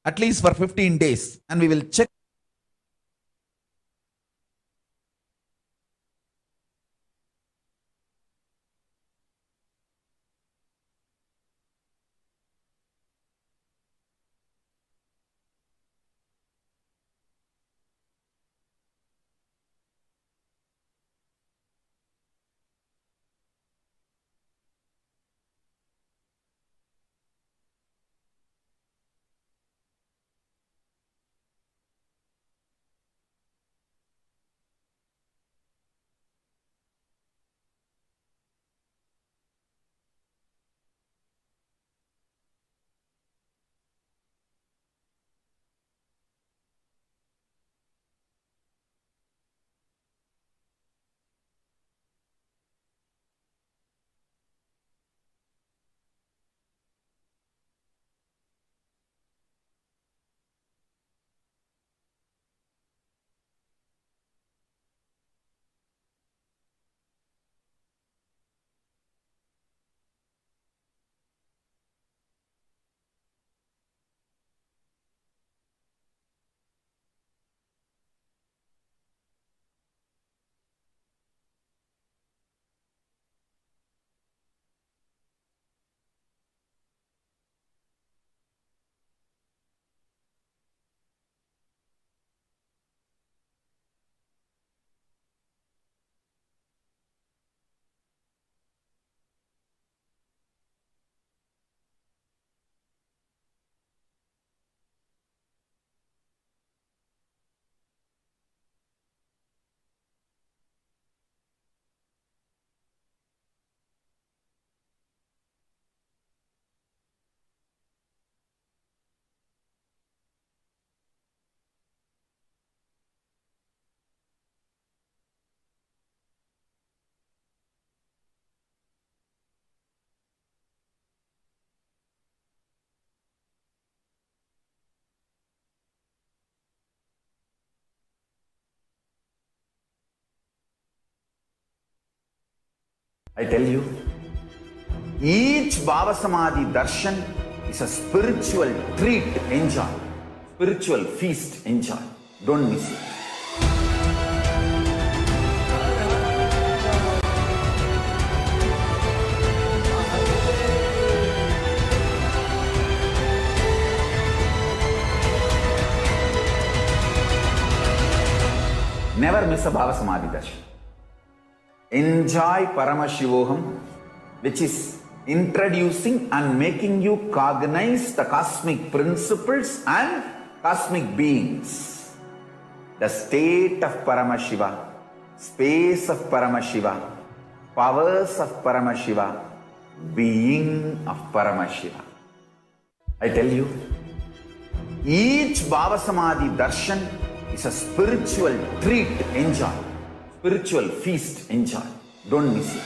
at least for 15 days, and we will check. I tell you, each Baba Samadhi darshan is a spiritual treat. Enjoy. Spiritual feast. Enjoy. Don't miss it. Never miss a Baba Samadhi darshan. Enjoy Paramashivoham, which is introducing and making you cognize the cosmic principles and cosmic beings. The state of Paramashiva, space of Paramashiva, powers of Paramashiva, being of Paramashiva. I tell you, each Baba Samadhi darshan is a spiritual treat. Enjoy. Spiritual feast. Enjoy. Don't miss it.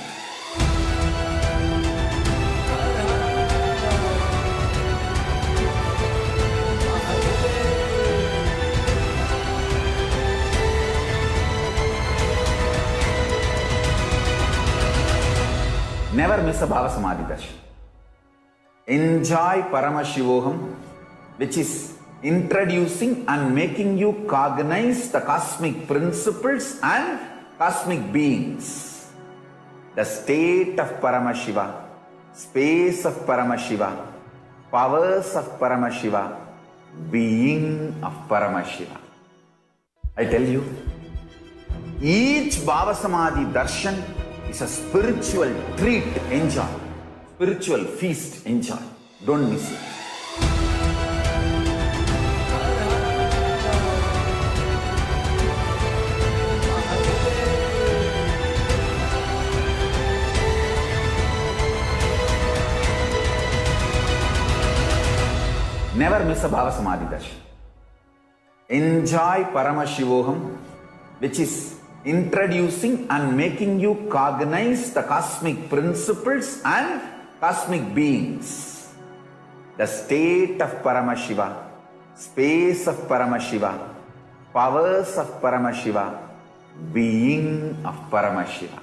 Never miss a Bhava Samadhi darshan. Enjoy Paramashivoham, which is introducing and making you cognize the cosmic principles and cosmic beings. The state of Paramashiva, space of Paramashiva, powers of Paramashiva, being of Paramashiva. I tell you, each Bhava Samadhi darshan is a spiritual treat. Enjoy. Spiritual feast. Enjoy. Don't miss it. Never miss a Bhava Samadhi darshan. Enjoy Paramashivoham, which is introducing and making you cognize the cosmic principles and cosmic beings, the state of Paramashiva, space of Paramashiva, powers of Paramashiva, being of Paramashiva.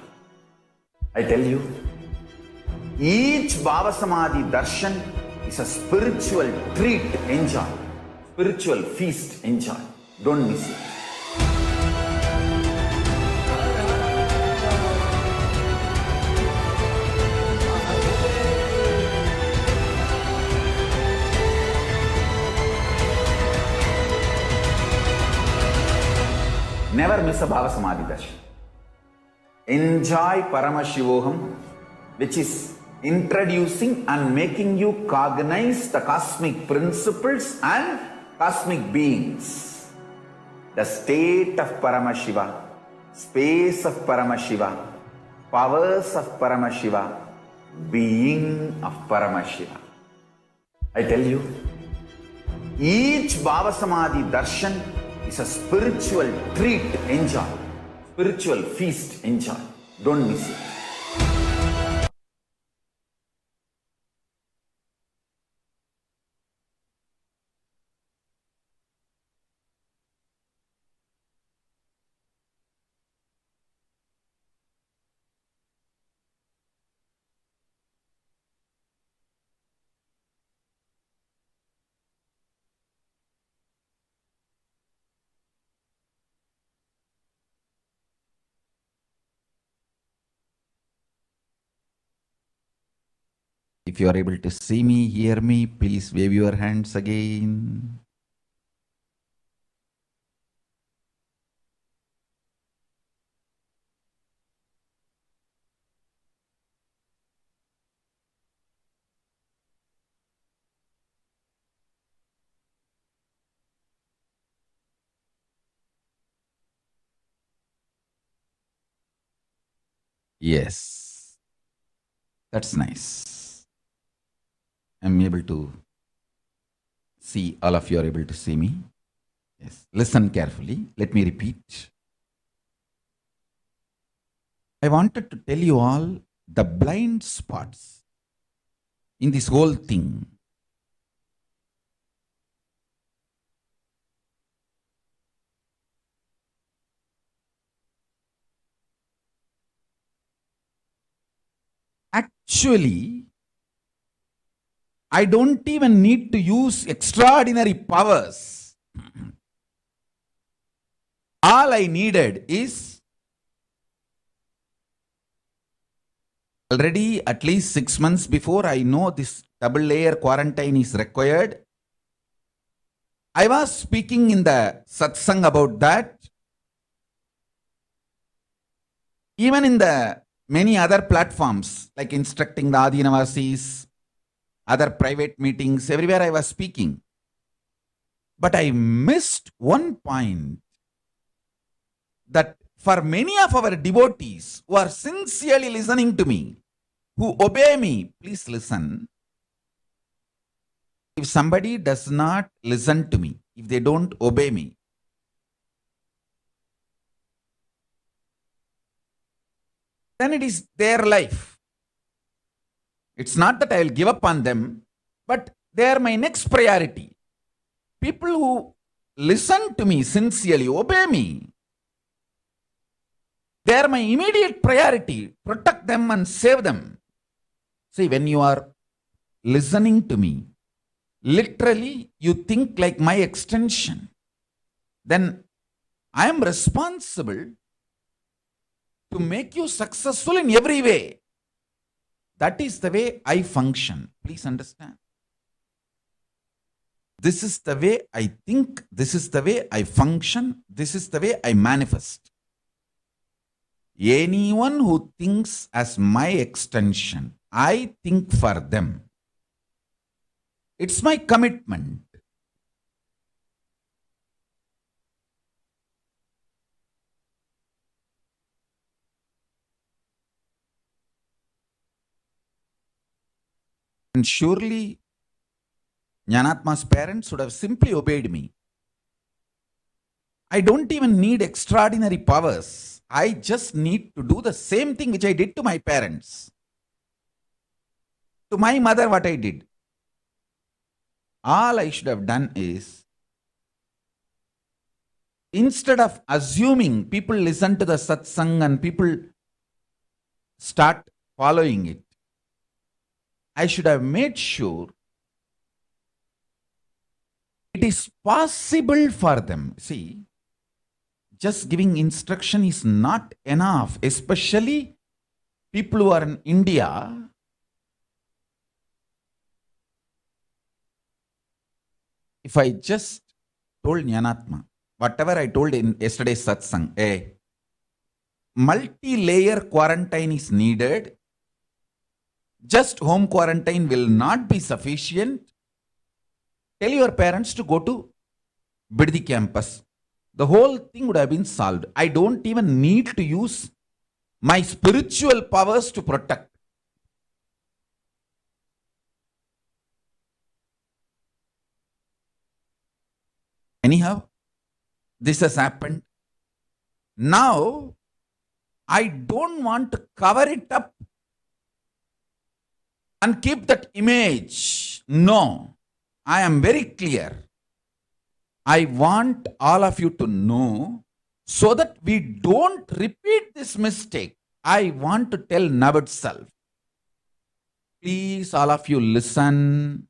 I tell you, each Bhava Samadhi darshan is a spiritual treat, enjoy. Spiritual feast, enjoy. Don't miss it. Never miss a Bhava Samadhi darshan. Enjoy Paramashivoham, which is introducing and making you cognize the cosmic principles and cosmic beings, the state of Paramashiva, space of Paramashiva, powers of Paramashiva, being of Paramashiva. I tell you, each Bhava Samadhi darshan is a spiritual treat, enjoy. Spiritual feast, enjoy. Don't miss it. If you are able to see me, hear me, please wave your hands again. Yes, that's nice. I'm able to see, all of you are able to see me. Yes, listen carefully. Let me repeat. I wanted to tell you all the blind spots in this whole thing. Actually, I don't even need to use extraordinary powers. All I needed is already at least 6 months before I know this double layer quarantine is required. I was speaking in the Satsangh about that. Even in the many other platforms like instructing the Adinavasis, other private meetings, everywhere I was speaking. But I missed one point, that for many of our devotees who are sincerely listening to me, who obey me, please listen. If somebody does not listen to me, if they don't obey me, then it is their life. It's not that I will give up on them, but they are my next priority. People who listen to me sincerely, obey me, they are my immediate priority. Protect them and save them. See, when you are listening to me, literally you think like my extension. Then I am responsible to make you successful in every way. That is the way I function. Please understand. This is the way I think. This is the way I function. This is the way I manifest. Anyone who thinks as my extension, I think for them. It's my commitment. And surely, Jnanatma's parents would have simply obeyed me. I don't even need extraordinary powers. I just need to do the same thing which I did to my parents. to my mother what I did. All I should have done is, instead of assuming people listen to the satsang and people start following it, I should have made sure it is possible for them. See, just giving instruction is not enough, especially people who are in India. If I just told Jnanatma, whatever I told in yesterday's satsang, a multi-layer quarantine is needed. Just home quarantine will not be sufficient. Tell your parents to go to Biddi campus. The whole thing would have been solved. I don't even need to use my spiritual powers to protect. Anyhow, this has happened. Now, I don't want to cover it up and keep that image. No, I am very clear. I want all of you to know so that we don't repeat this mistake. I want to tell now itself. Please, all of you, listen.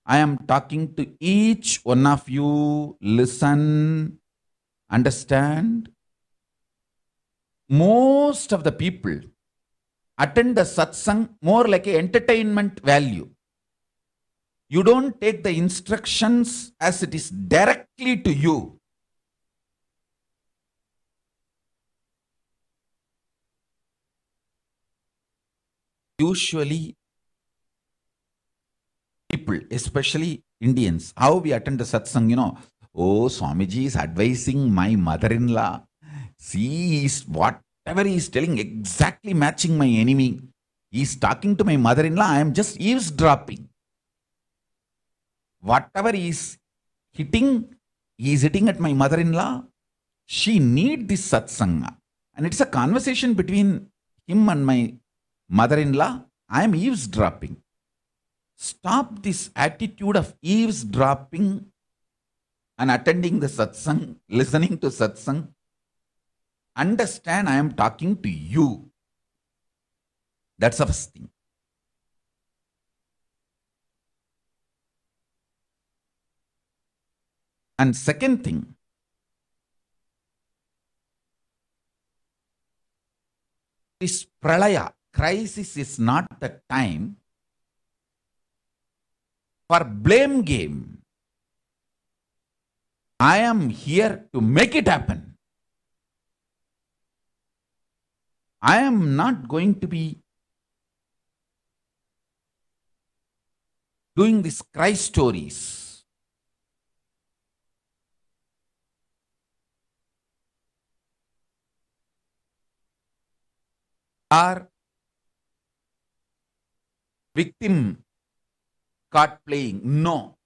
I am talking to each one of you. Listen, understand. Most of the people attend the satsang more like an entertainment value. You don't take the instructions as it is directly to you. Usually, people, especially Indians, how we attend the satsang, oh, Swamiji is advising my mother-in-law. See, whatever he is telling, exactly matching my enemy. He is talking to my mother-in-law, I am just eavesdropping. Whatever he is hitting at my mother-in-law. She needs this satsanga. And it's a conversation between him and my mother-in-law. I am eavesdropping. Stop this attitude of eavesdropping and attending the satsang, listening to satsang. Understand, I am talking to you. That's the first thing. And second thing, this pralaya, crisis is not the time for blame game. I am here to make it happen. I am not going to be doing these cry stories. Or victim card playing. No.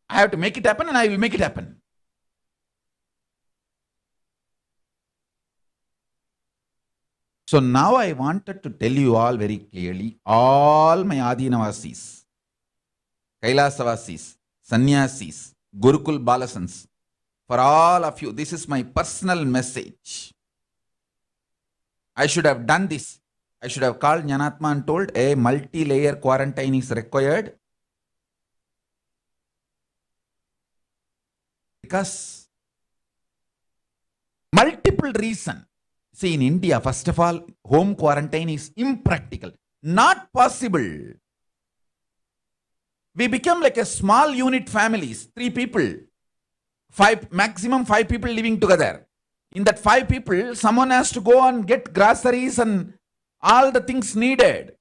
I have to make it happen and I will make it happen. So now I wanted to tell you all very clearly, all my Adinavasis, Kailasavasis, Sannyasis, Gurukul Balasans, for all of you, this is my personal message. I should have done this. I should have called Jnanatma and told a multi-layer quarantine is required. Because multiple reasons. See, in India, first of all, home quarantine is impractical. Not possible. We become like a small unit families, 3 people, maximum 5 people living together. In that 5 people, someone has to go and get groceries and all the things needed.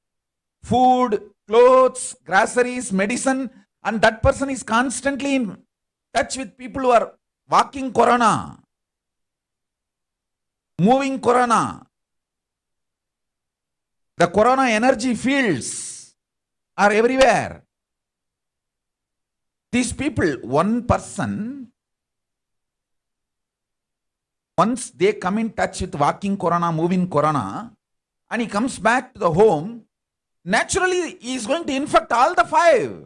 Food, clothes, groceries, medicine. And that person is constantly in touch with people who are walking corona, moving corona. The corona energy fields are everywhere. These people, one person, once they come in touch with walking corona, moving corona, and he comes back to the home, naturally he is going to infect all the five.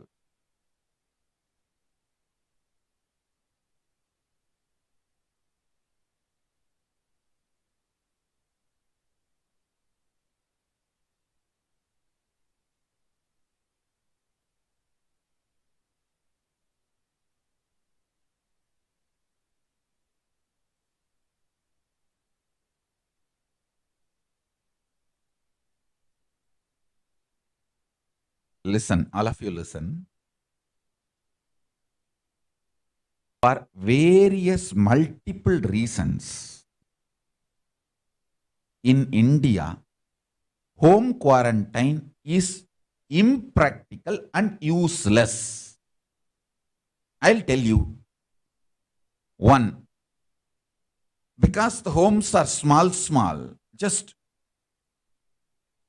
Listen, all of you listen. For various multiple reasons, in India, home quarantine is impractical and useless. I'll tell you. One, because the homes are small, just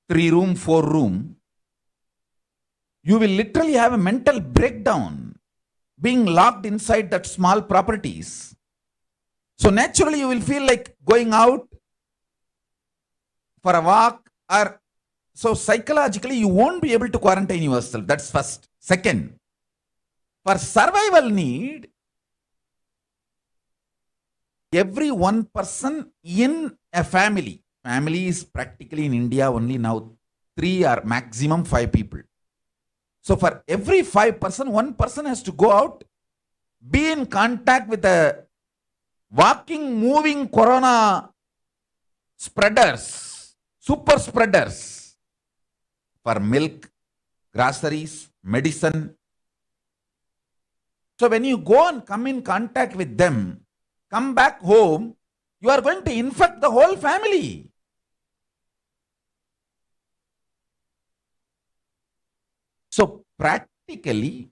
3 room, 4 room, you will literally have a mental breakdown being locked inside that small properties. So naturally you will feel like going out for a walk, or so psychologically you won't be able to quarantine yourself. That's first. Second, for survival need, every one person in a family is practically in India only now 3 or maximum 5 people. So for every 5 person, one person has to go out, be in contact with the walking, moving corona spreaders, super spreaders for milk, groceries, medicine. So when you go and come in contact with them, come back home, you are going to infect the whole family. So practically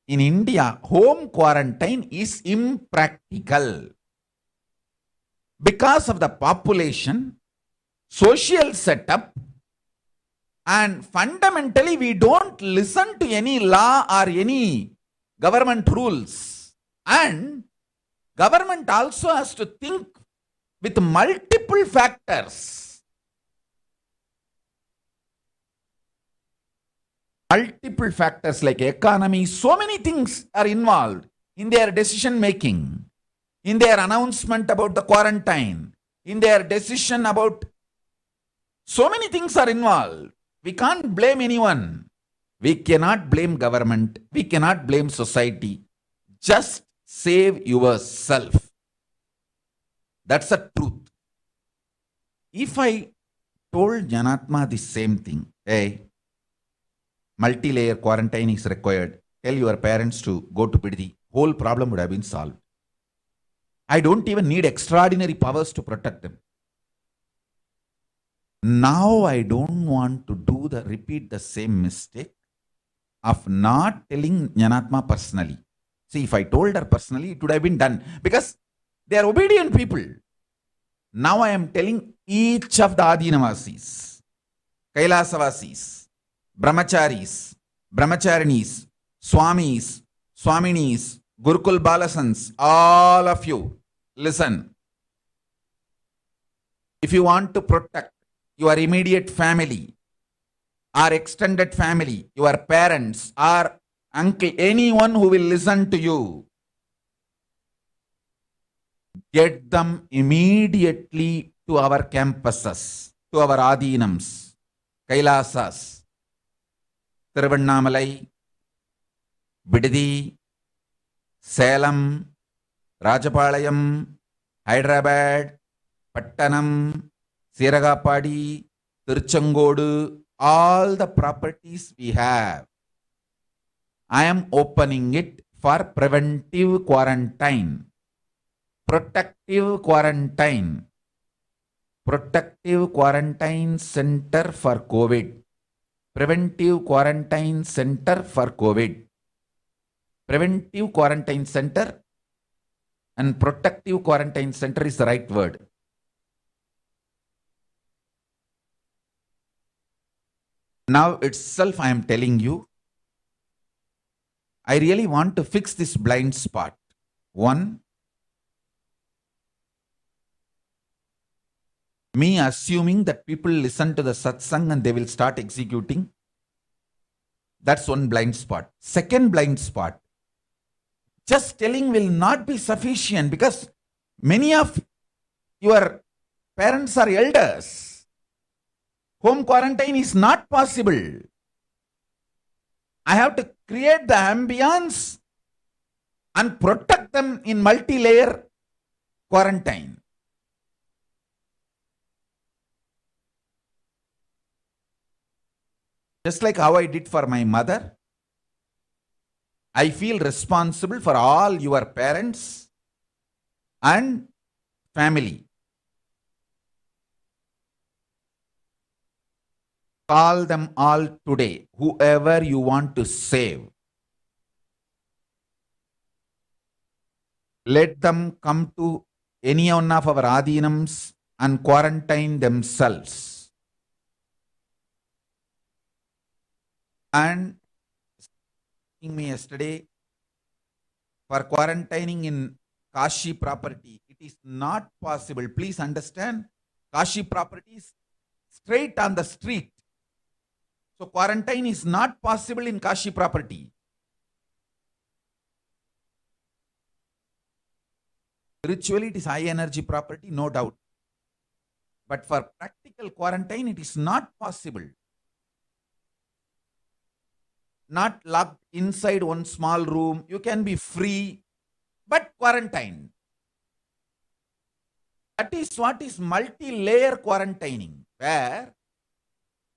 in India, home quarantine is impractical because of the population, social setup, and fundamentally we don't listen to any law or any government rules. And government also has to think with multiple factors. Multiple factors like economy, so many things are involved in their decision making, in their announcement about the quarantine, in their decision about, so many things are involved. We can't blame anyone. We cannot blame government. We cannot blame society. Just save yourself. That's the truth. If I told Janatma the same thing, hey, multi-layer quarantine is required, tell your parents to go to Piddi, whole problem would have been solved. I don't even need extraordinary powers to protect them. Now I don't want to repeat the same mistake of not telling Janatma personally. See, if I told her personally, it would have been done because they are obedient people. Now I am telling each of the Adinavasis, Kailasavasis, Brahmacharis, Brahmacharinis, Swamis, Swaminis, Gurukul Balasans, all of you, listen. If you want to protect your immediate family, or extended family, your parents, or uncle, anyone who will listen to you, get them immediately to our campuses, to our Adinams, Kailasas, Tiruvannamalai, Bidadi, Salem, Rajapalayam, Hyderabad, Pattanam, Siragapadi, Tiruchengodu, all the properties we have. I am opening it for preventive quarantine, protective quarantine, protective quarantine center for COVID, preventive quarantine center for COVID, preventive quarantine center and protective quarantine center is the right word. Now itself I am telling you, I really want to fix this blind spot. One, me assuming that people listen to the satsang and they will start executing. That's one blind spot. Second blind spot. Just telling will not be sufficient because many of your parents are elders. Home quarantine is not possible. I have to create the ambience and protect them in multi-layer quarantine. Just like how I did for my mother, I feel responsible for all your parents and family. Call them all today, whoever you want to save. Let them come to any one of our adhinams and quarantine themselves. And me yesterday for quarantining in Kashi property, it is not possible. Please understand, Kashi property is straight on the street. So quarantine is not possible in Kashi property. Spiritually, it is high energy property, no doubt. But for practical quarantine, it is not possible. Not locked inside one small room. You can be free, but quarantined. That is what is multi-layer quarantining, where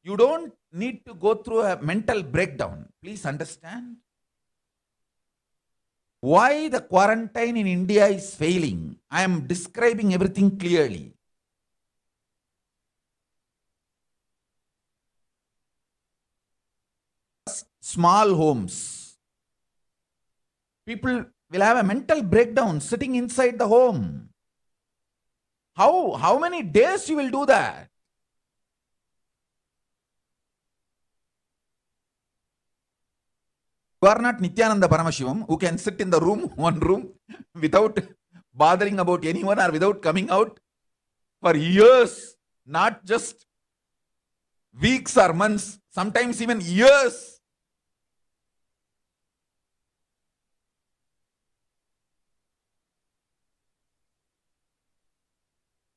you don't need to go through a mental breakdown. Please understand why the quarantine in India is failing. I am describing everything clearly. Small homes. People will have a mental breakdown sitting inside the home. How many days you will do that? You are not Nithyananda Paramashivam who can sit in the room, one room, without bothering about anyone or without coming out for years, not just weeks or months, sometimes even years.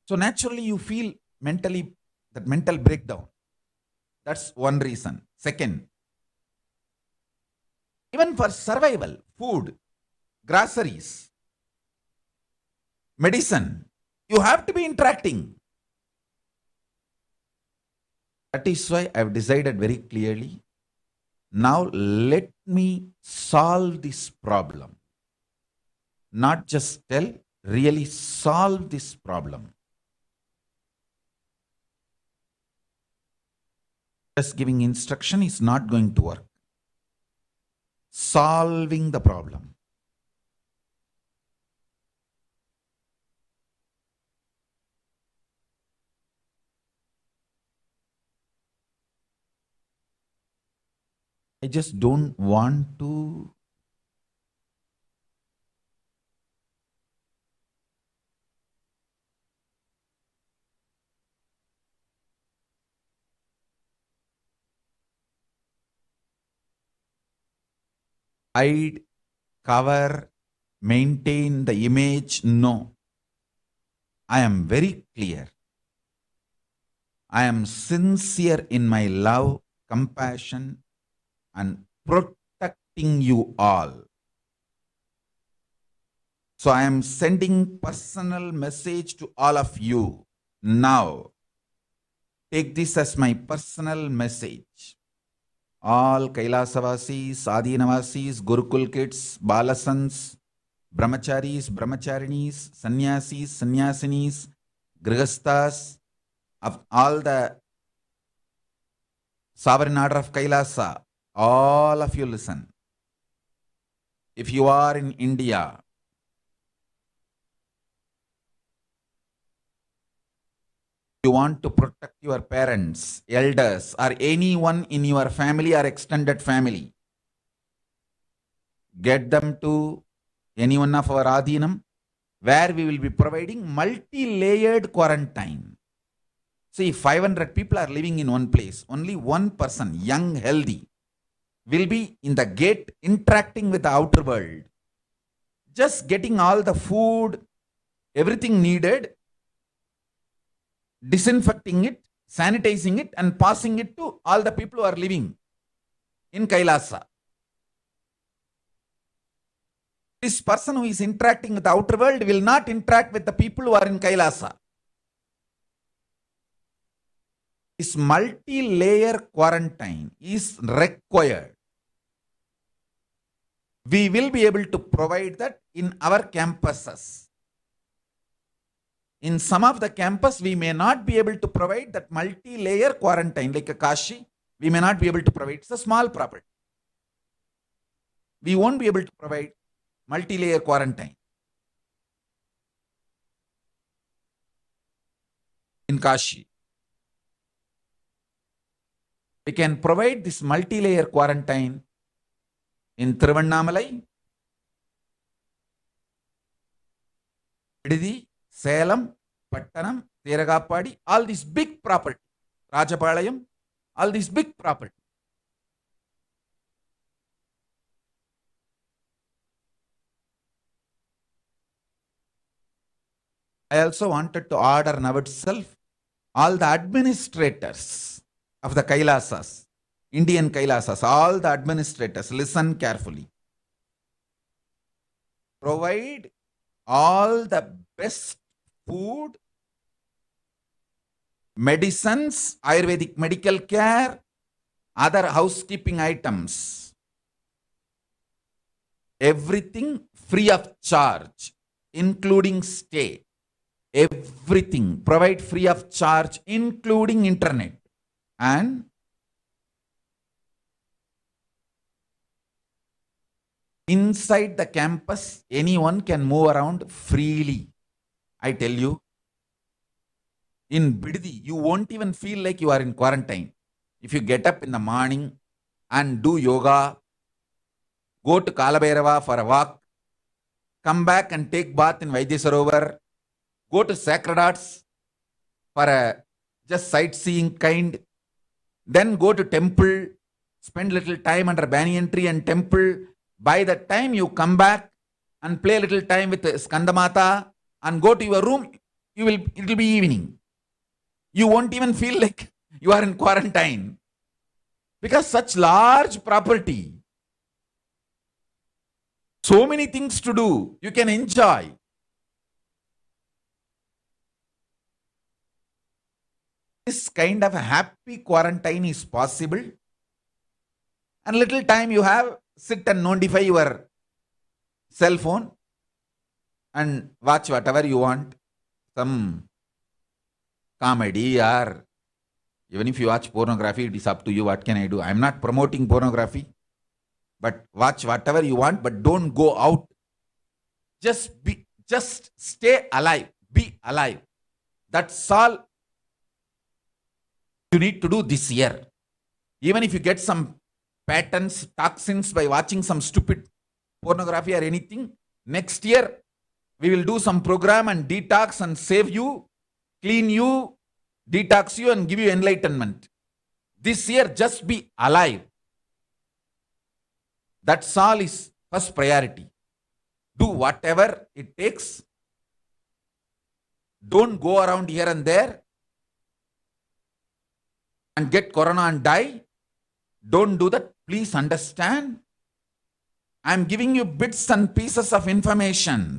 So naturally you feel mentally that mental breakdown. That's one reason. Second, even for survival, food, groceries, medicine, you have to be interacting. That is why I have decided very clearly, now let me solve this problem. Not just tell, really solve this problem. Just giving instruction is not going to work. Solving the problem. I just don't want to hide, cover, maintain the image. No. I am very clear. I am sincere in my love, compassion, and protecting you all. So I am sending personal message to all of you. Now, take this as my personal message. All Kailasa-vasis, Adhinavasis, Gurukul kids, Balasans, Brahmacharis, Brahmacharinis, Sannyasis, Sannyasinis, Grihasthas, of all the sovereign order of Kailasa, all of you listen. If you are in India, you want to protect your parents, elders, or anyone in your family or extended family, get them to any one of our Adhinam, where we will be providing multi-layered quarantine. See, 500 people are living in one place. Only one person, young, healthy, will be in the gate interacting with the outer world, just getting all the food, everything needed, disinfecting it, sanitizing it, and passing it to all the people who are living in Kailasa. This person who is interacting with the outer world will not interact with the people who are in Kailasa. This multi-layer quarantine is required. We will be able to provide that in our campuses. In some of the campus, we may not be able to provide that multi-layer quarantine, like a Kashi. We may not be able to provide. It's a small property. We won't be able to provide multi-layer quarantine in Kashi. We can provide this multi-layer quarantine in Thiruvannamalai, Vididi, Salem, Pattanam, Teragapadi, all these big property, Rajapalayam, all these big property. I also wanted to order now itself all the administrators of the Kailasas, Indian Kailasas, all the administrators, listen carefully. Provide all the best food, medicines, Ayurvedic medical care, other housekeeping items, everything free of charge, including stay. Everything provide free of charge, including internet. And inside the campus, anyone can move around freely. I tell you, in Biddi, you won't even feel like you are in quarantine. If you get up in the morning and do yoga, go to Kalabhairava for a walk, come back and take bath in Vaidyasarovar, go to Sacred Arts for a just sightseeing kind, then go to temple, spend little time under banyan tree and temple. By the time you come back and play a little time with Skandamata and go to your room, it will be evening. You won't even feel like you are in quarantine. Because such large property, so many things to do, you can enjoy. This kind of a happy quarantine is possible. And little time you have, sit and notify your cell phone and watch whatever you want. Some comedy, or even if you watch pornography, it is up to you. What can I do? I am not promoting pornography. But watch whatever you want, but don't go out. Just stay alive. Be alive. That's all you need to do this year. Even if you get some patents, toxins by watching some stupid pornography or anything, next year we will do some program and detox and save you, clean you, detox you and give you enlightenment. This year just be alive. That's all is first priority. Do whatever it takes. Don't go around here and there and get corona and die. Don't do that. Please understand. I am giving you bits and pieces of information.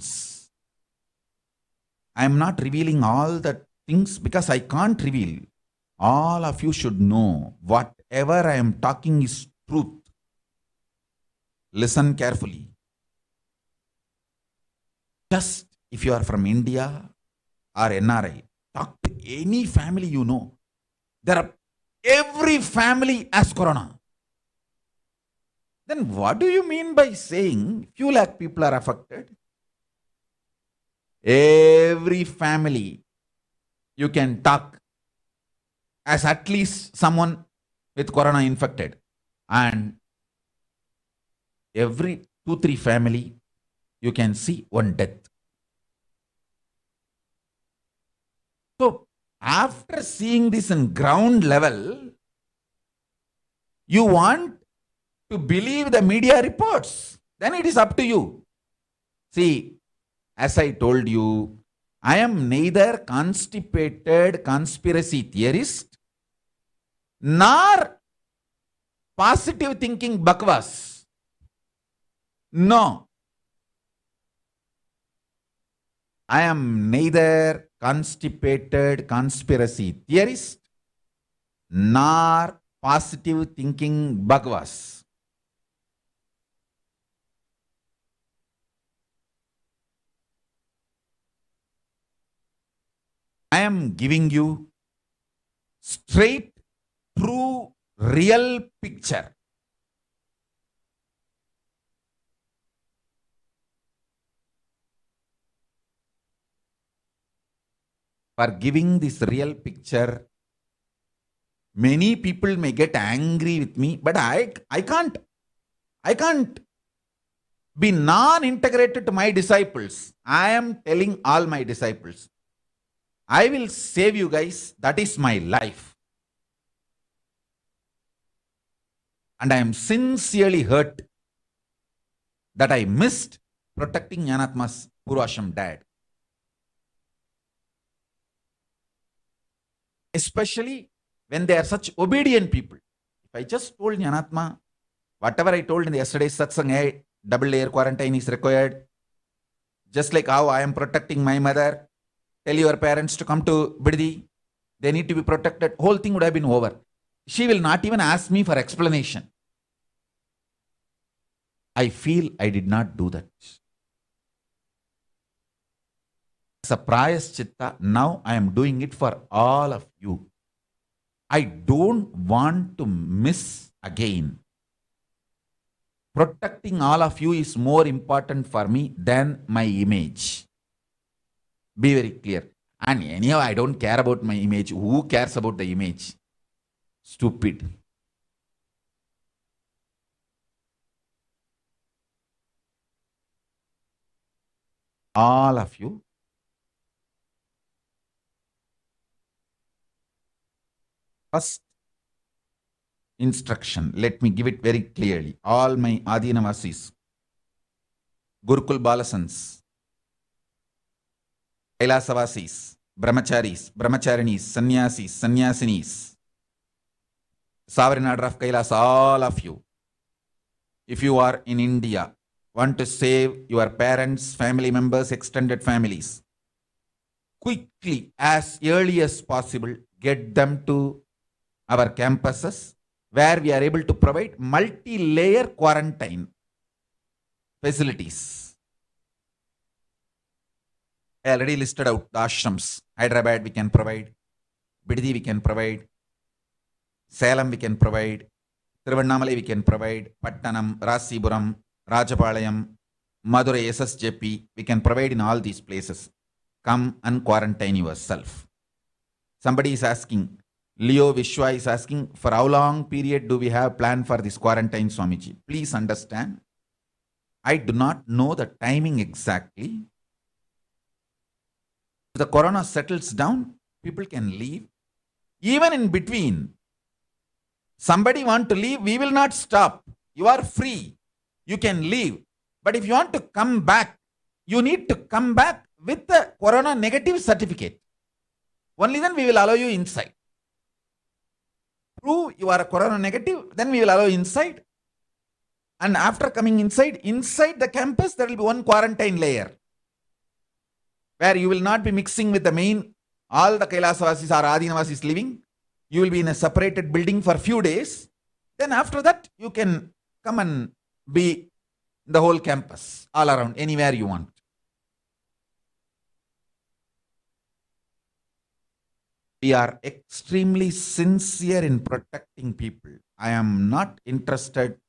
I am not revealing all the things because I can't reveal. All of you should know whatever I am talking is truth. Listen carefully. Just if you are from India or NRI, talk to any family you know. Every family has corona. Then what do you mean by saying few lakh people are affected? Every family you can talk as at least someone with corona infected. And every 2-3 family you can see one death. So after seeing this in ground level, you want to believe the media reports. Then it is up to you. See, as I told you, I am neither constipated conspiracy theorist nor positive thinking bakwas. No. I am neither constipated conspiracy theorist nor positive thinking bakwas. I am giving you straight, true, real picture. For giving this real picture, many people may get angry with me, but I can't be non-integrated to my disciples. I am telling all my disciples, I will save you guys. That is my life. And I am sincerely hurt that I missed protecting Jnanatma's Purvashram dad. Especially when they are such obedient people. If I just told Jnanatma, whatever I told in the yesterday's Satsangh, hey, double layer quarantine is required. Just like how I am protecting my mother. Tell your parents to come to Biddi. They need to be protected. Whole thing would have been over. She will not even ask me for explanation. I feel I did not do that. As a prayaschitta, now I am doing it for all of you. I don't want to miss again. Protecting all of you is more important for me than my image. Be very clear. And anyhow, I don't care about my image. Who cares about the image? Stupid. All of you. First instruction, let me give it very clearly. All my Adinavasis, Gurukul Balasans, Kailasavasis, Brahmacharis, Brahmacharinis, Sannyasis, Sannyasinis, Sovereign Order of Kailasa, all of you. If you are in India, want to save your parents, family members, extended families, quickly, as early as possible, get them to our campuses where we are able to provide multi-layer quarantine facilities. I already listed out the ashrams. Hyderabad we can provide, Biddi we can provide, Salem we can provide, Tiruvannamalai we can provide, Pattanam, Rasipuram, Rajapalayam, Madurai, SSJP, we can provide in all these places. Come and quarantine yourself. Somebody is asking, Leo Vishwa is asking, for how long period do we have planned for this quarantine, Swamiji? Please understand, I do not know the timing exactly. If the corona settles down, people can leave. Even in between, somebody want to leave, we will not stop. You are free. You can leave. But if you want to come back, you need to come back with the corona negative certificate. Only then we will allow you inside. Prove you are a corona negative, then we will allow you inside. And after coming inside the campus, there will be one quarantine layer where you will not be mixing with the main, all the Kailasavasis or Adinavasis living. You will be in a separated building for a few days. Then after that, you can come and be in the whole campus, all around, anywhere you want. We are extremely sincere in protecting people. I am not interested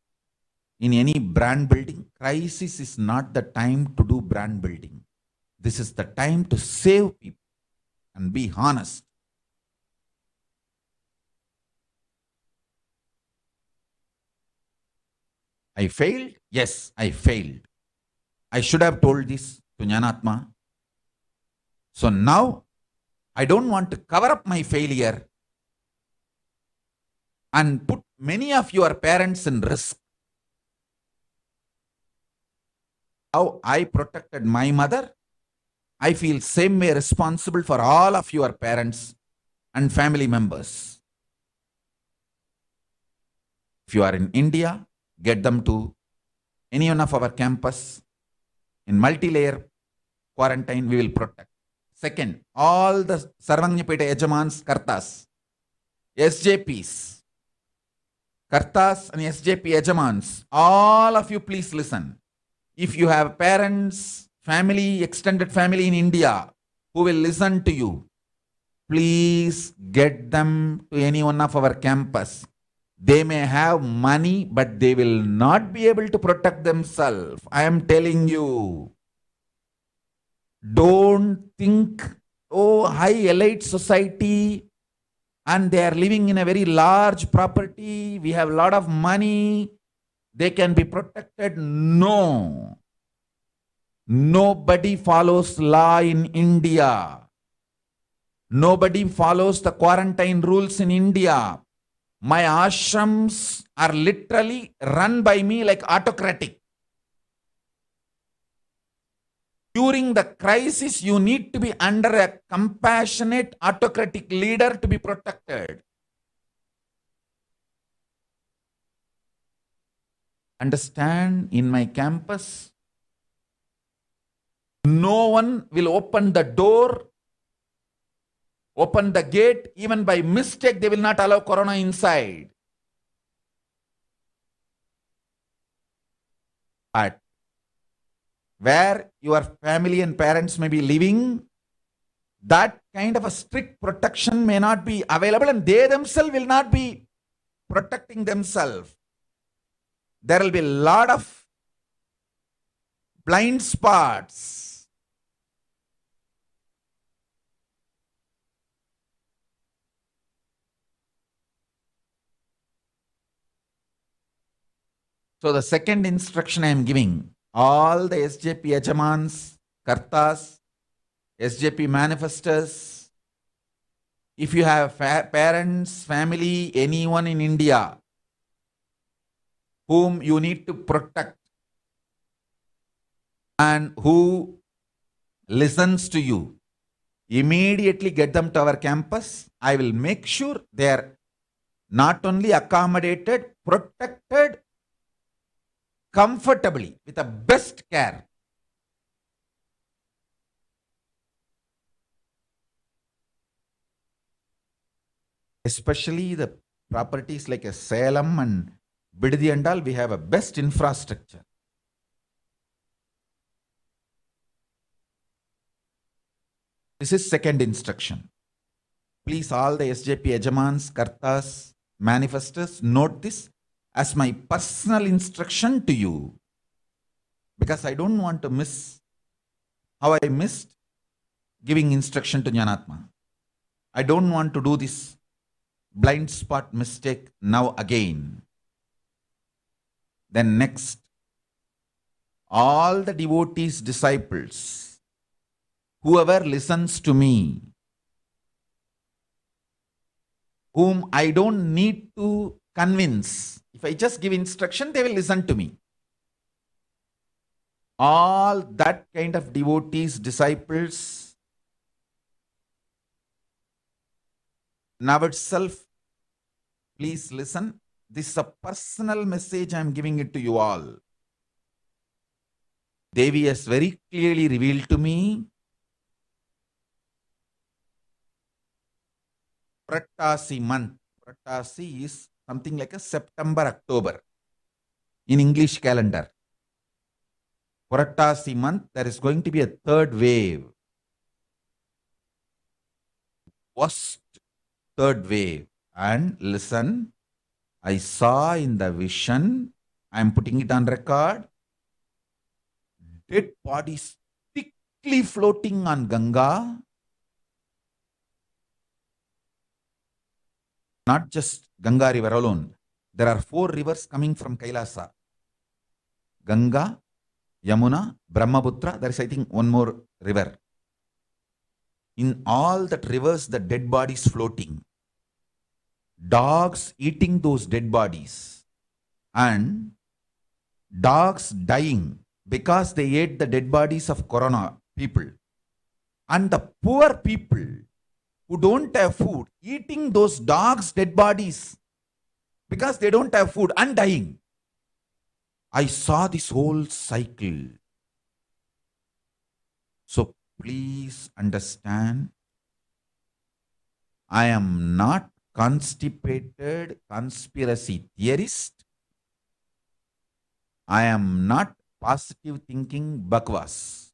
in any brand building. Crisis is not the time to do brand building. This is the time to save people and be honest. I failed? Yes, I failed. I should have told this to Jnanatma. So now, I don't want to cover up my failure and put many of your parents in risk. how I protected my mother, I feel same way responsible for all of your parents and family members. If you are in India, get them to any one of our campus. In multi-layer quarantine, we will protect. Second, all the Sarvangnapeta Ejamans, Kartas, SJPs, Kartas and SJP Ejamans, all of you please listen. If you have parents, family, extended family in India who will listen to you, please get them to any one of our campus. They may have money, but they will not be able to protect themselves. I am telling you. Don't think, oh, high elite society and they are living in a very large property. We have a lot of money. They can be protected. No. Nobody follows law in India. Nobody follows the quarantine rules in India. My ashrams are literally run by me like autocratic. During the crisis, you need to be under a compassionate, autocratic leader to be protected. Understand, in my campus, no one will open the door, open the gate, even by mistake, they will not allow corona inside. But where your family and parents may be living, that kind of a strict protection may not be available and they themselves will not be protecting themselves. There will be a lot of blind spots. So the second instruction I am giving, all the SJP Yajamans, Kartas, SJP manifestors, if you have parents, family, anyone in India whom you need to protect and who listens to you, immediately get them to our campus. I will make sure they are not only accommodated, protected comfortably with the best care. Especially the properties like a Salem and Bidadi and all, we have a best infrastructure. This is second instruction. Please, all the SJP Yajamans, Kartas, manifestors, note this as my personal instruction to you, because I don't want to miss how I missed giving instruction to Jnanatma. I don't want to do this blind spot mistake now again. Then next, all the devotees, disciples, whoever listens to me, whom I don't need to convince. If I just give instruction, they will listen to me. All that kind of devotees, disciples, now itself, please listen. This is a personal message I am giving it to you all. Devi has very clearly revealed to me Prattasi month. Prattasi is something like a September, October in English calendar. Prattasi month, there is going to be a third wave. Worst third wave. And listen, I saw in the vision, I am putting it on record, dead bodies thickly floating on Ganga. Not just Ganga river alone. There are 4 rivers coming from Kailasa. Ganga, Yamuna, Brahmaputra. There is, I think, one more river. In all that rivers, the dead bodies floating. Dogs eating those dead bodies. And dogs dying because they ate the dead bodies of corona people. And the poor people who don't have food, eating those dogs' dead bodies because they don't have food and dying. I saw this whole cycle. So please understand, I am not constipated conspiracy theorist. I am not positive thinking bakwas.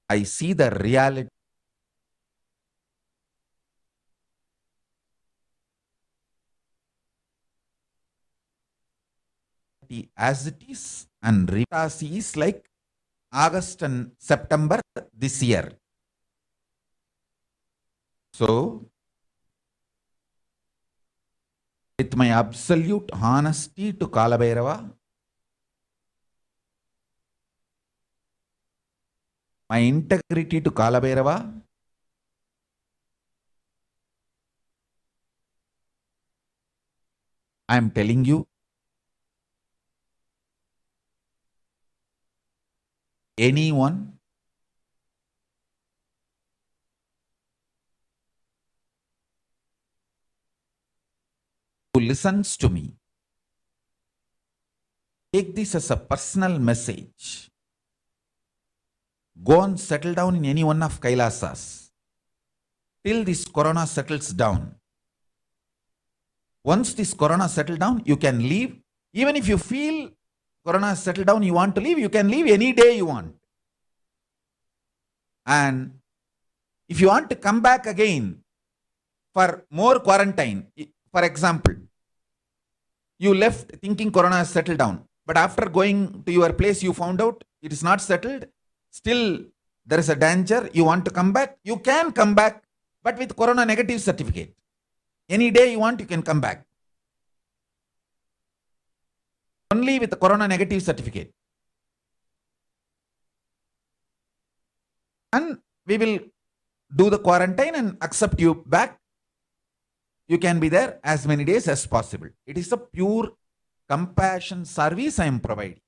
I see the reality as it is, and reality is like August and September this year. So, with my absolute honesty to Kalabhairava, my integrity to Kalabhairava, I am telling you, anyone who listens to me, take this as a personal message. Go and settle down in any one of Kailasas till this corona settles down. Once this corona settles down, you can leave. Even if you feel corona has settled down, you want to leave, you can leave any day you want. And if you want to come back again for more quarantine, for example, you left thinking corona has settled down, but after going to your place, you found out it is not settled. Still, there is a danger. You want to come back? You can come back, but with corona negative certificate. Any day you want, you can come back. Only with the corona negative certificate. And we will do the quarantine and accept you back. You can be there as many days as possible. It is a pure compassion service I am providing.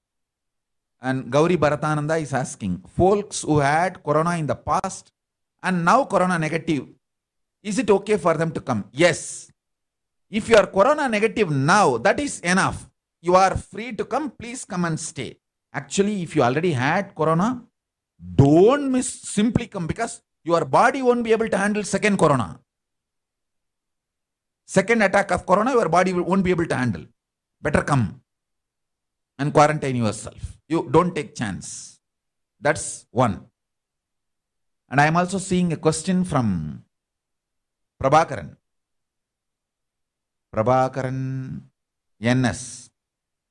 And Gauri Bharatananda is asking, folks who had corona in the past and now corona negative, is it okay for them to come? Yes. If you are corona negative now, that is enough. You are free to come. Please come and stay. Actually, if you already had corona, don't miss, simply come, because your body won't be able to handle second corona. Second attack of corona, your body won't be able to handle. Better come and quarantine yourself. You don't take chance. That's one. And I am also seeing a question from Prabhakaran. Prabhakaran NS.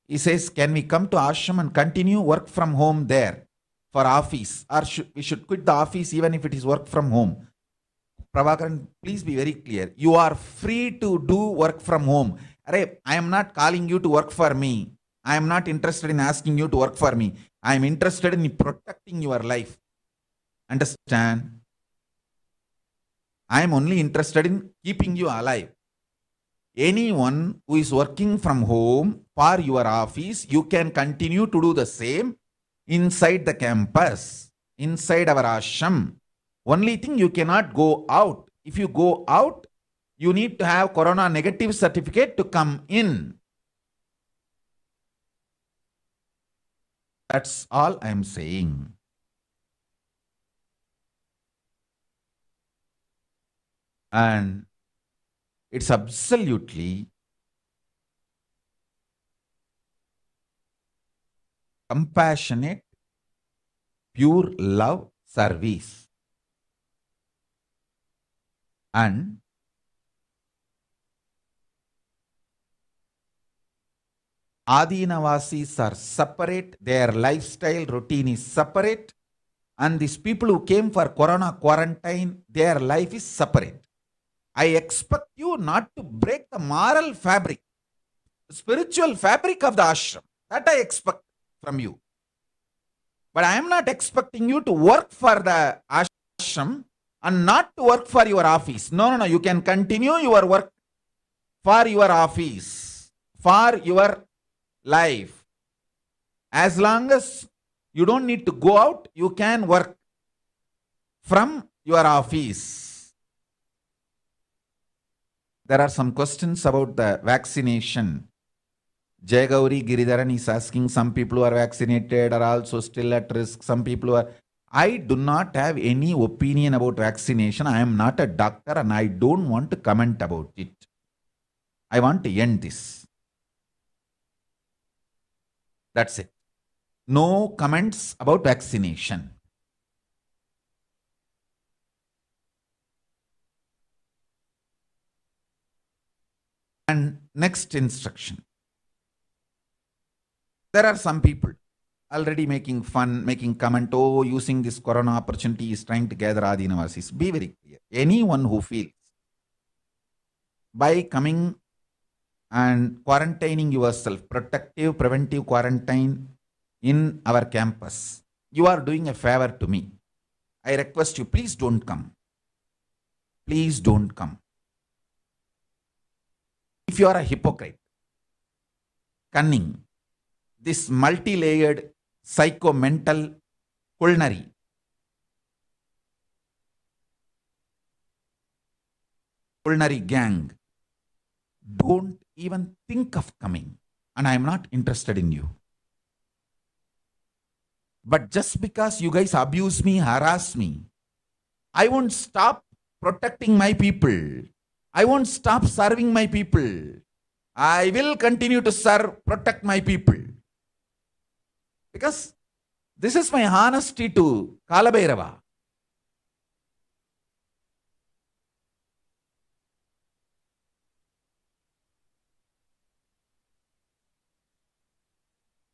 He says, can we come to ashram and continue work from home there for office? Or we should quit the office even if it is work from home? Prabhakaran, please be very clear. You are free to do work from home. I am not calling you to work for me. I am not interested in asking you to work for me. I am interested in protecting your life. Understand? I am only interested in keeping you alive. Anyone who is working from home for your office, you can continue to do the same inside the campus, inside our ashram. Only thing, you cannot go out. If you go out, you need to have corona negative certificate to come in. That's all I am saying. And it's absolutely compassionate, pure love service. And Adinavasis are separate, their lifestyle routine is separate, and these people who came for corona quarantine, their life is separate. I expect you not to break the moral fabric, the spiritual fabric of the ashram. That I expect from you. But I am not expecting you to work for the ashram and not to work for your office. No. You can continue your work for your office, for your life, As long as you don't need to go out, you can work from your office. There are some questions about the vaccination. Jay Gauri Giridharan is asking, some people who are vaccinated are also still at risk. Some people who are... I do not have any opinion about vaccination. I am not a doctor and I don't want to comment about it. I want to end this. That's it. No comments about vaccination. And next instruction. There are some people already making fun, making comment, oh, using this corona opportunity is trying to gather Adinavasis. Be very clear. Anyone who feels by coming and quarantining yourself, protective, preventive quarantine in our campus, you are doing a favor to me. I request you, please don't come. Please don't come. If you are a hypocrite, cunning, this multi-layered psycho-mental culinary, gang, don't even think of coming, and I am not interested in you. But just because you guys abuse me, harass me, I won't stop protecting my people. I won't stop serving my people. I will continue to serve, protect my people. Because this is my honesty to Kalabhairava.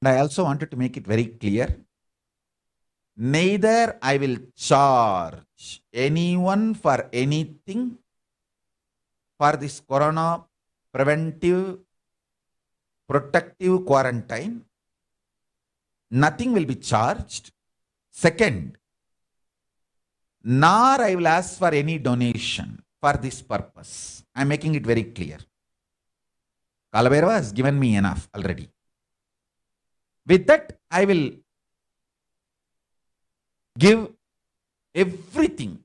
And I also wanted to make it very clear. Neither I will charge anyone for anything for this corona preventive, protective quarantine. Nothing will be charged. Second, nor I will ask for any donation for this purpose. I am making it very clear. Kalabhairava has given me enough already. With that, I will give everything.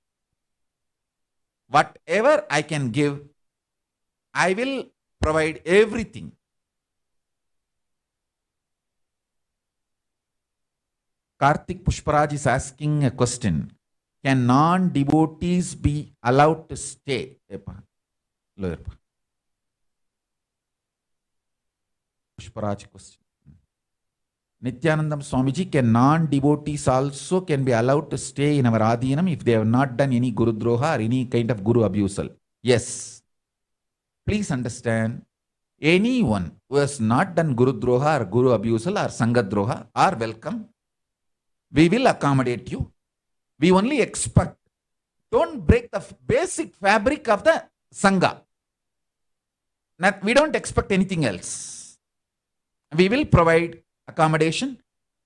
Whatever I can give, I will provide everything. Karthik Pushparaj is asking a question. Can non-devotees be allowed to stay? Pushparaj question. Nithyanandam Swamiji, can non-devotees also can be allowed to stay in our Adhinam if they have not done any Guru Droha or any kind of Guru abusal? Yes. Please understand, anyone who has not done Guru Droha or Guru abusal or Sangha Droha are welcome. We will accommodate you. We only expect, don't break the basic fabric of the Sangha. We don't expect anything else. We will provide accommodation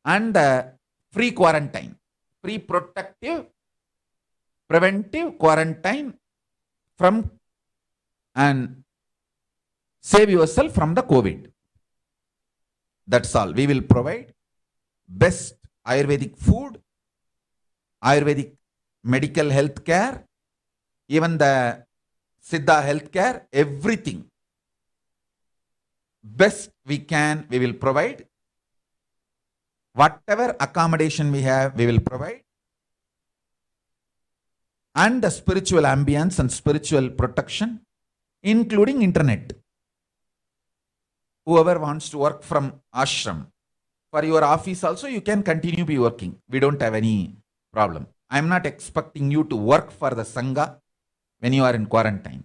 and free quarantine, free protective, preventive quarantine from and save yourself from the COVID. That's all. We will provide best Ayurvedic food, Ayurvedic medical health care, even the Siddha health care, everything. Best we can, we will provide. Whatever accommodation we have, we will provide. And the spiritual ambience and spiritual protection, including internet. Whoever wants to work from ashram, for your office also, you can continue be working. We don't have any problem. I am not expecting you to work for the Sangha when you are in quarantine.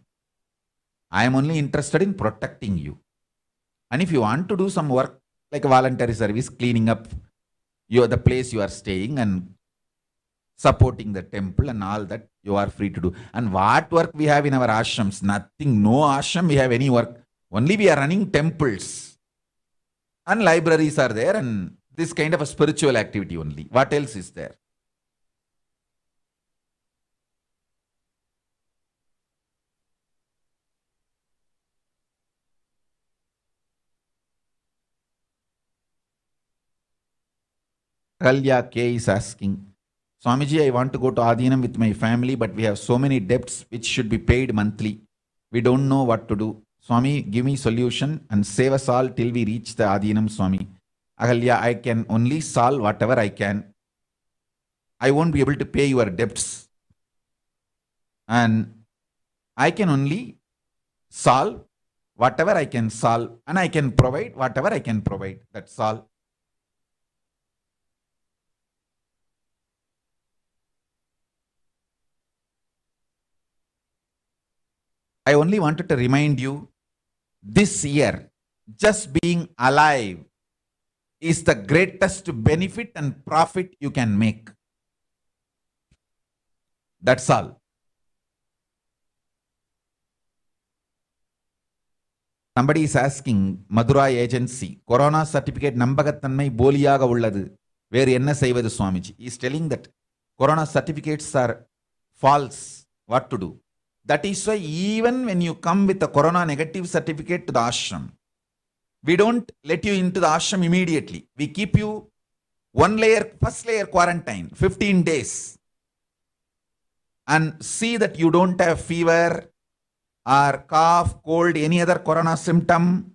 I am only interested in protecting you. And if you want to do some work like a voluntary service, cleaning up the place you are staying and supporting the temple and all that, you are free to do. And what work we have in our ashrams? Nothing. No ashram we have any work. Only we are running temples. And libraries are there and this kind of a spiritual activity only. What else is there? Kalya K is asking, Swamiji, I want to go to Adhinam with my family, but we have so many debts which should be paid monthly. We don't know what to do. Swami, give me solution and save us all till we reach the Adhinam, Swami. Ahalya, I can only solve whatever I can. I won't be able to pay your debts. And I can only solve whatever I can solve, and I can provide whatever I can provide. That's all. I only wanted to remind you, this year, just being alive is the greatest benefit and profit you can make. That's all. Somebody is asking, Madurai agency, Corona certificate nambagatanmai boliyaga ulladu. Where enna seivadu Swamiji? He is telling that Corona certificates are false. What to do? That is why even when you come with a Corona negative certificate to the ashram, we don't let you into the ashram immediately. We keep you first layer quarantine, 15 days. And see that you don't have fever or cough, cold, any other Corona symptom.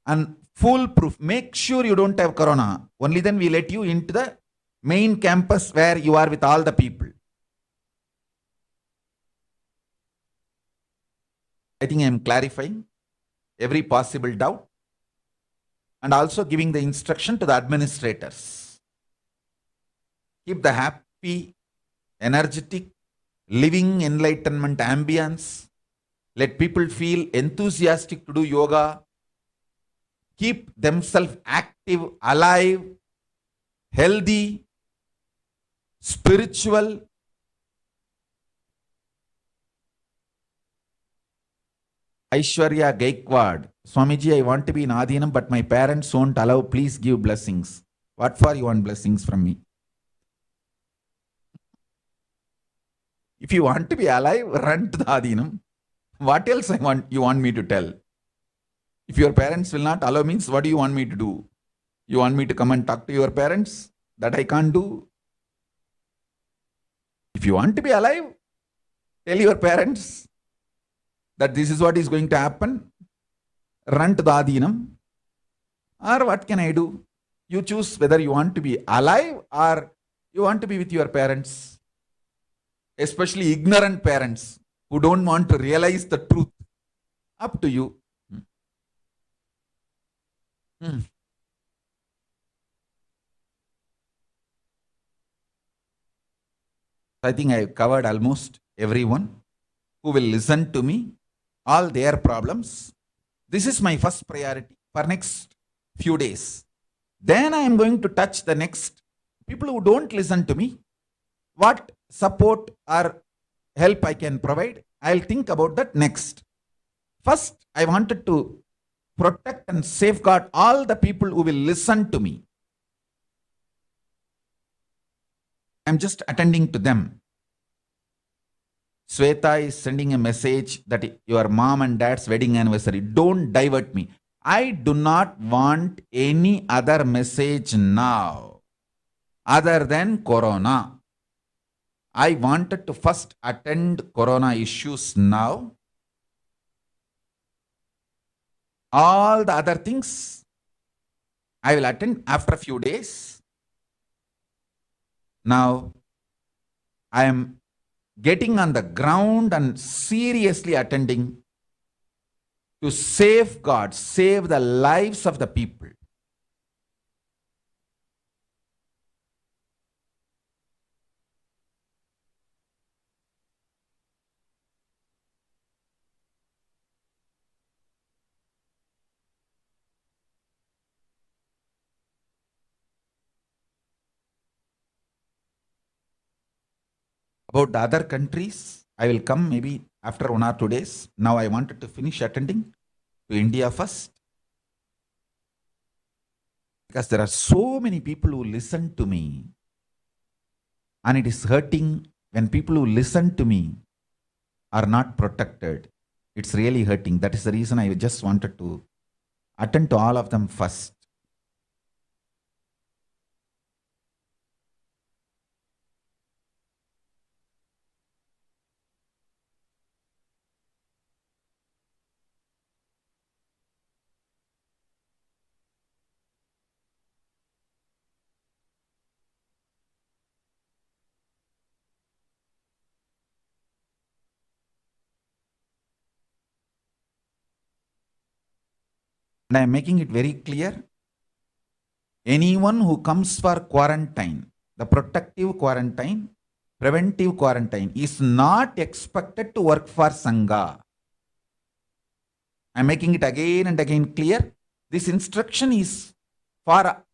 And foolproof. Make sure you don't have Corona. Only then we let you into the main campus where you are with all the people. I think I am clarifying every possible doubt and also giving the instruction to the administrators. Keep the happy, energetic, living enlightenment ambience. Let people feel enthusiastic to do yoga. Keep themselves active, alive, healthy, spiritual. Aishwarya Gaikwad, Swamiji, I want to be in Adhinam, but my parents won't allow. Please give blessings. What for you want blessings from me? If you want to be alive, run to the Adhinam. What else you want me to tell? If your parents will not allow, means what do you want me to do? You want me to come and talk to your parents? That I can't do. If you want to be alive, tell your parents that this is what is going to happen. Run to the Adhinam. Or what can I do? You choose whether you want to be alive or you want to be with your parents. Especially ignorant parents who don't want to realize the truth. Up to you. I think I have covered almost everyone who will listen to me, all their problems. This is my first priority for next few days. Then I am going to touch the next people who don't listen to me. What support or help I can provide, I'll think about that next. First, I wanted to protect and safeguard all the people who will listen to me. I'm just attending to them. Sweta is sending a message that your mom and dad's wedding anniversary. Don't divert me. I do not want any other message now other than Corona. I wanted to first attend Corona issues now. All the other things I will attend after a few days. Now I am getting on the ground and seriously attending to safeguard, save the lives of the people. About the other countries, I will come maybe after 1 or 2 days. Now I wanted to finish attending to India first. Because there are so many people who listen to me. And it is hurting when people who listen to me are not protected. It's really hurting. That is the reason I just wanted to attend to all of them first. And I am making it very clear. Anyone who comes for quarantine, the protective quarantine, preventive quarantine, is not expected to work for Sangha. I am making it again and again clear. This instruction is for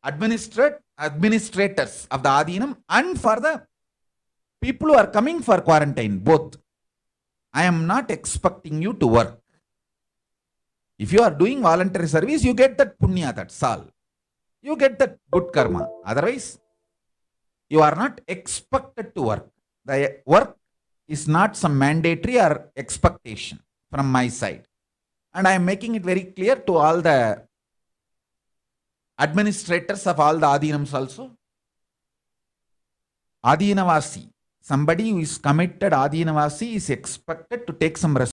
administrators of the Adinam and for the people who are coming for quarantine, both. I am not expecting you to work. If you are doing voluntary service, you get that punya, that's all. You get that good karma. Otherwise, you are not expected to work. The work is not some mandatory or expectation from my side. And I am making it very clear to all the administrators of all the Adinams also. Adinavasi, somebody who is committed Adinavasi is expected to take some responsibility.